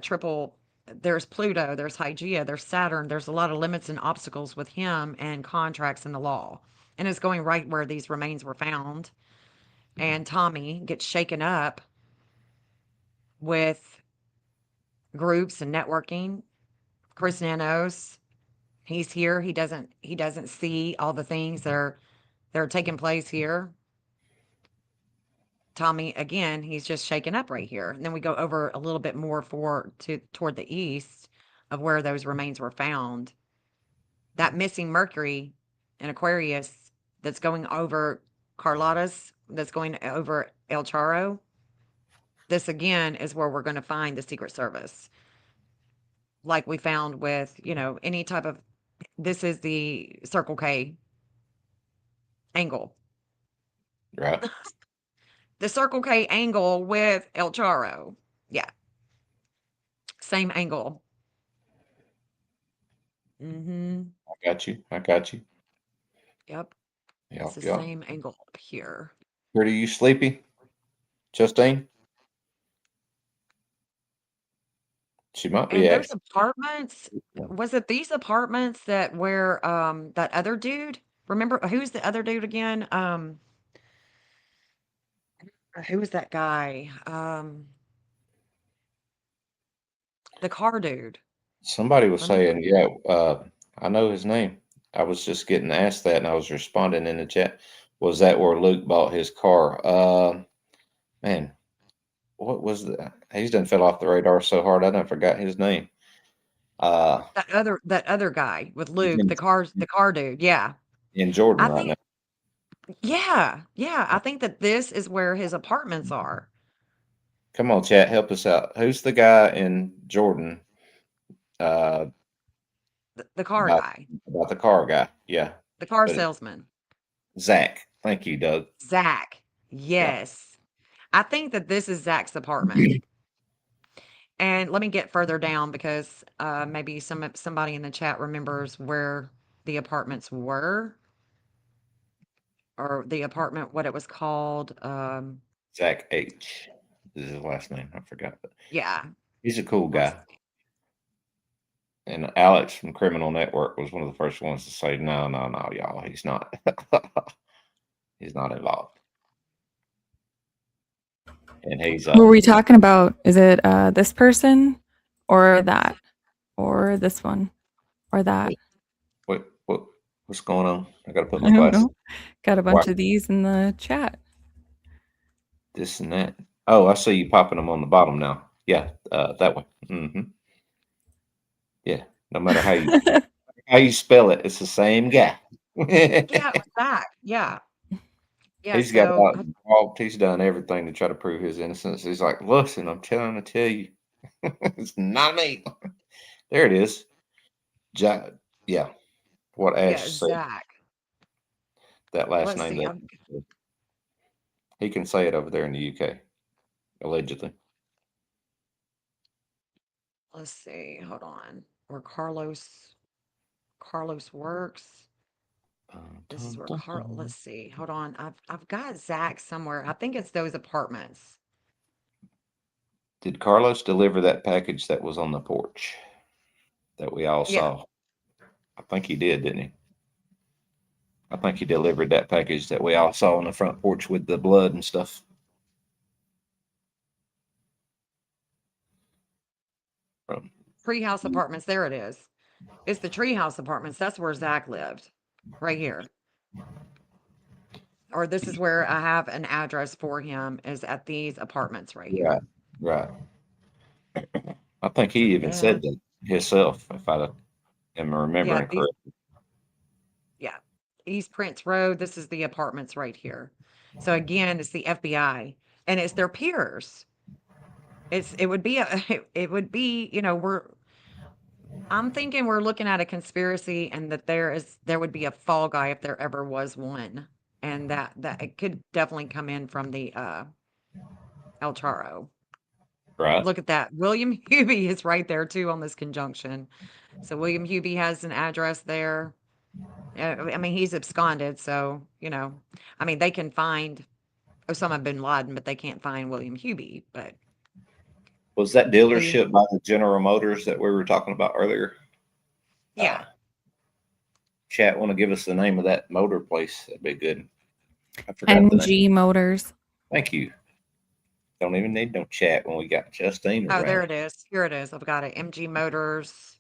triple. There's Pluto, there's Hygeia, there's Saturn. There's a lot of limits and obstacles with him and contracts in the law. And it's going right where these remains were found. And Tommy gets shaken up with groups and networking. Chris Nanos, he's here. He doesn't see all the things that are taking place here. Tommy, again, he's just shaken up right here. And then we go over a little bit more toward the east of where those remains were found. That missing Mercury in Aquarius that's going over Carlotta's, that's going over El Charo. This again is where we're going to find the Secret Service. Like we found with, any type of, this is the Circle K angle. Right. The Circle K angle with El Charo. Yeah, same angle. Mm-hmm. I got you. I got you. Yep. It's the Yep. Yep. same angle up here. Pretty, you sleepy, Justine? She might be And those actually. apartments, was it these apartments that where that other dude? Remember who's the other dude again? Who was that guy? The car dude. Somebody was Remember? saying, yeah, I know his name. I was just getting asked that, and I was responding in the chat. Was that where Luke bought his car? Man, what was that? He's done fell off the radar so hard I done forgot his name. Uh, That other guy with he's Luke, the car dude. Yeah. in Jordan I right now. think yeah, I think that this is where his apartments are. Come on, chat, help us out. Who's the guy in Jordan? Uh, The car about guy, about the car guy. Yeah, the car but salesman. Zach. Thank you, Doug. Zach. Yeah. Yes. I think that this is Zach's apartment. And let me get further down because maybe somebody in the chat remembers where the apartments were or the apartment, what it was called. Zach H. Is his last name. I forgot, but Yeah. he's a cool Let's guy. see. And Alex from Criminal Network was one of the first ones to say, no, no, no, y'all, he's not. He's not involved. And he's Who are we talking about? Is it this person or that or this one or that? what's going on? I gotta put I my don't glasses. know. Got a bunch of these in the chat. This and that. Oh, I see you popping them on the bottom now. Yeah, that one. Yeah, no matter how you spell it, it's the same guy. Yeah, it was Zach. Yeah. Yeah. He's got So involved. He's done everything to try to prove his innocence. He's like, listen, I'm trying to tell you, it's not me. There it is. Yeah, what yeah, Ash said. Zach. That last Let's name see. that he can say it over there in the UK, allegedly. Let's see. Hold on. Where Carlos works. This is where let's see. Hold on. I've got Zach somewhere. I think it's those apartments. Did Carlos deliver that package that was on the porch that we all Yeah. saw? I think he did, didn't he? I think he delivered that package that we all saw on the front porch with the blood and stuff. From Treehouse Apartments. There it is. It's the Treehouse Apartments. That's where Zach lived, right here. Or this is where I have an address for him. Is at these apartments right here. Right. I think he even said that himself, if I am remembering these- correctly. Yeah, East Prince Road. This is the apartments right here. So again, it's the FBI, and it's their peers. It would be it would be, I'm thinking we're looking at a conspiracy, and that there would be a fall guy if there ever was one, and that it could definitely come in from the El Charo. Right. Look at that. William Hubie is right there too on this conjunction. So William Hubie has an address there. I mean, he's absconded, so I mean, they can find Osama bin Laden, but they can't find William Hubie. But Was that dealership by the General Motors that we were talking about earlier? Yeah. Chat want to give us the name of that motor place? That'd be good. I forgot the name. MG Motors. Thank you. Don't even need no chat when we got Justine around. Oh, there it is. Here it is. I've got it. MG Motors.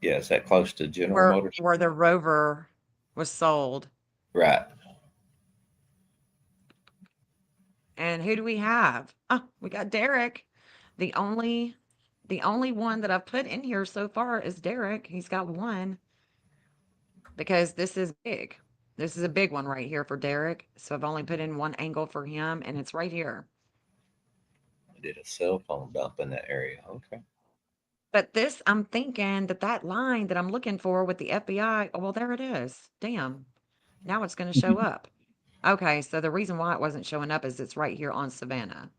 Yeah, is that close to General Motors? Where the Rover was sold. Right. And who do we have? Oh, we got Derek. The only one that I've put in here so far is Derek. He's got one. Because this is big. This is a big one right here for Derek. So I've only put in one angle for him, and it's right here. I did a cell phone dump in that area. Okay. But this, I'm thinking that line that I'm looking for with the FBI, oh, well, there it is. Damn. Now it's going to show up. Okay, so the reason why it wasn't showing up is it's right here on Savannah.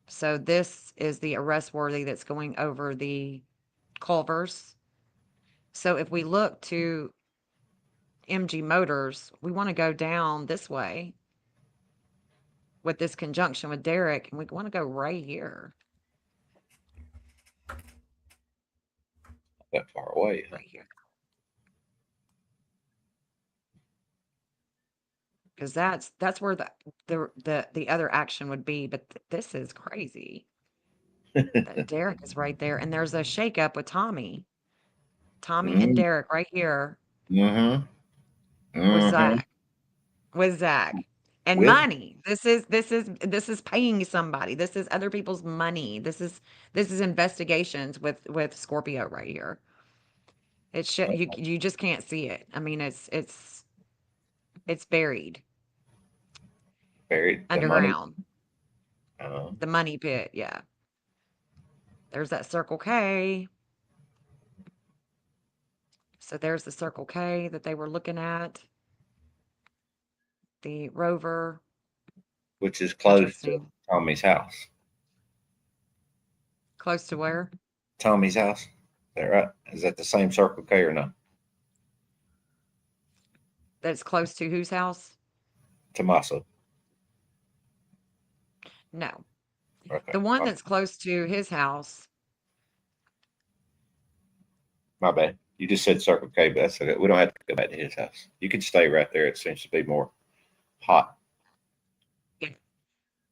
So this is the arrest worthy that's going over the Culvers. So if we look to MG Motors, we want to go down this way with this conjunction with Derek, and we want to go right here. That far away. Right here. Because that's where the other action would be, but this is crazy. That Derek is right there, and there's a shakeup with Tommy. Tommy and Derek right here. With Zach. And money. This is paying somebody. This is other people's money. This is investigations with Scorpio right here. It should you just can't see it. I mean, it's buried. Buried underground. The The money pit, yeah. There's that Circle K. So there's the Circle K that they were looking at. The Rover. Which is close to Tommy's house. Close to where? Tommy's house. Is that right? Is that the same Circle K or no? That's close to whose house? Tommaso. No. Okay. The one that's close to his house. My bad. You just said Circle K, but that's okay. We don't have to go back to his house. You can stay right there. It seems to be more hot. Yeah.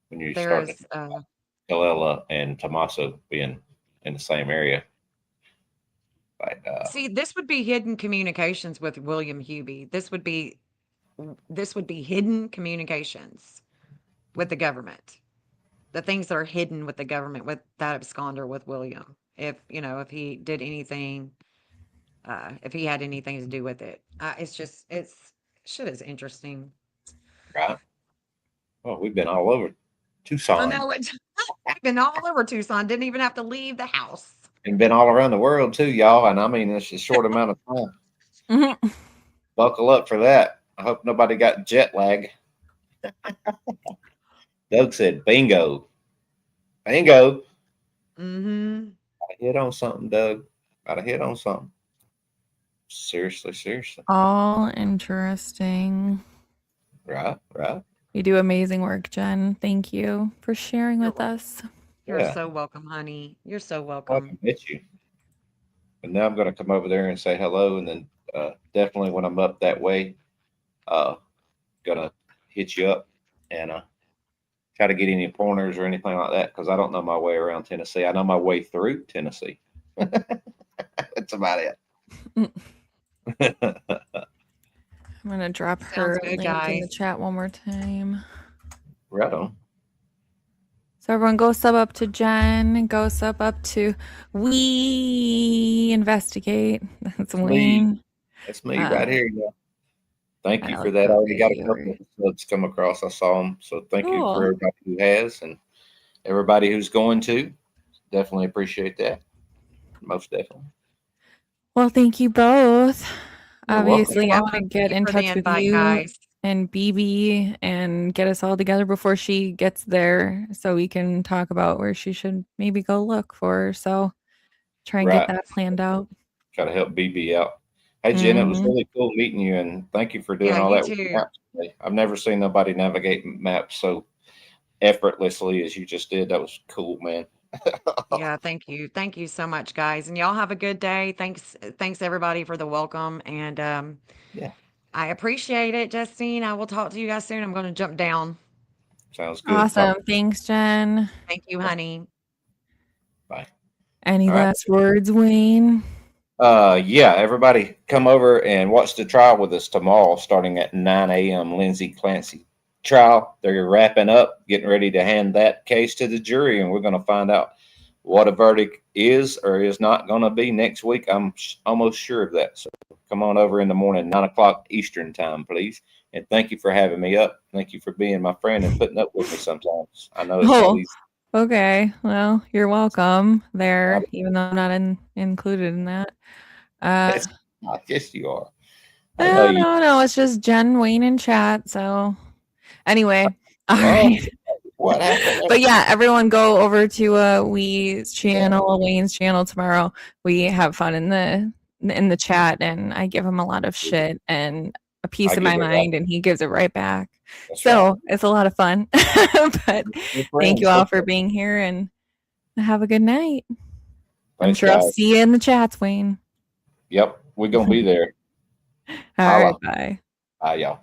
When you There's start Kalella and Tommaso being in the same area. Like, see, this would be hidden communications with William Hubie. This would be hidden communications with the government. The things that are hidden with the government, with that absconder with William. If he did anything, if he had anything to do with it. Shit is interesting. right. Well, we've been all over Tucson. I know it. I've been all over Tucson. Didn't even have to leave the house. And been all around the world too, y'all. And I mean, it's a short amount of time. Buckle up for that. I hope nobody got jet lag. Doug said, bingo. Bingo. Mm-hmm. I hit on something, Doug. Gotta hit on something. Seriously. All interesting. Right. You do amazing work, Jen. Thank you for sharing with us. You're Yeah. so welcome, honey. You're so Well, I welcome. can met you. But now I'm going to come over there and say hello, and then definitely when I'm up that way, uh, gonna hit you up and try to get any pointers or anything like that because I don't know my way around Tennessee. I know my way through Tennessee. That's about it. I'm gonna drop her Sounds good, link in the guys. chat one more time. Right on. So everyone go sub up to Jen, go sub up to We Investigate. That's Me. Wayne. That's me right here. Yeah. Thank I you know for it's that. I so already got a busy over couple here. of subs come across. I saw them. So thank you for Cool. everybody who has and everybody who's going to. Definitely appreciate that. Most definitely. Well, thank you both. You're Obviously, You're I welcome. want to Thank get you in for the touch with invite, you guys. and BB and get us all together before she gets there so we can talk about where she should maybe go look for her. So try and Right. get that planned out. Try to help BB out. Hey, Jen, it was Mhm. really cool meeting you, and thank you for doing Yeah, all you that with too. maps today. I've never seen nobody navigate maps so effortlessly as you just did. That was cool, man. Yeah, thank you. Thank you so much, guys. And y'all have a good day. Thanks everybody for the welcome. And Yeah, I appreciate it, Justine. I will talk to you guys soon. I'm gonna jump down. sounds good. Awesome. Thanks, Jen. Thank you, honey. Bye. Any All right. last words, Wayne? Yeah, everybody come over and watch the trial with us tomorrow starting at 9 a.m. Lindsay Clancy trial. They're wrapping up, getting ready to hand that case to the jury, and we're going to find out what a verdict is or is not going to be next week. I'm almost sure of that. So come on over in the morning, 9 o'clock Eastern time, please. And thank you for having me up. Thank you for being my friend and putting up with me sometimes. I know it's not Oh, easy. okay. Well, you're welcome there, even though I'm not included in that. I guess you are. I know No, you. no. It's just Jen, Wayne, and chat. So anyway, all Oh, right. what happened? But yeah, everyone go over to We's channel, Wayne's channel tomorrow. We have fun in the chat, and I give him a lot of shit and a piece I of give my it mind, right. and he gives it right back. That's right. So it's a lot of fun. But We're thank you friends. all for being here, and have a good night. I'm Thanks, sure I'll guys. see you in the chats, Wayne. Yep, we're gonna be there. All Holla. right, bye. Bye, y'all.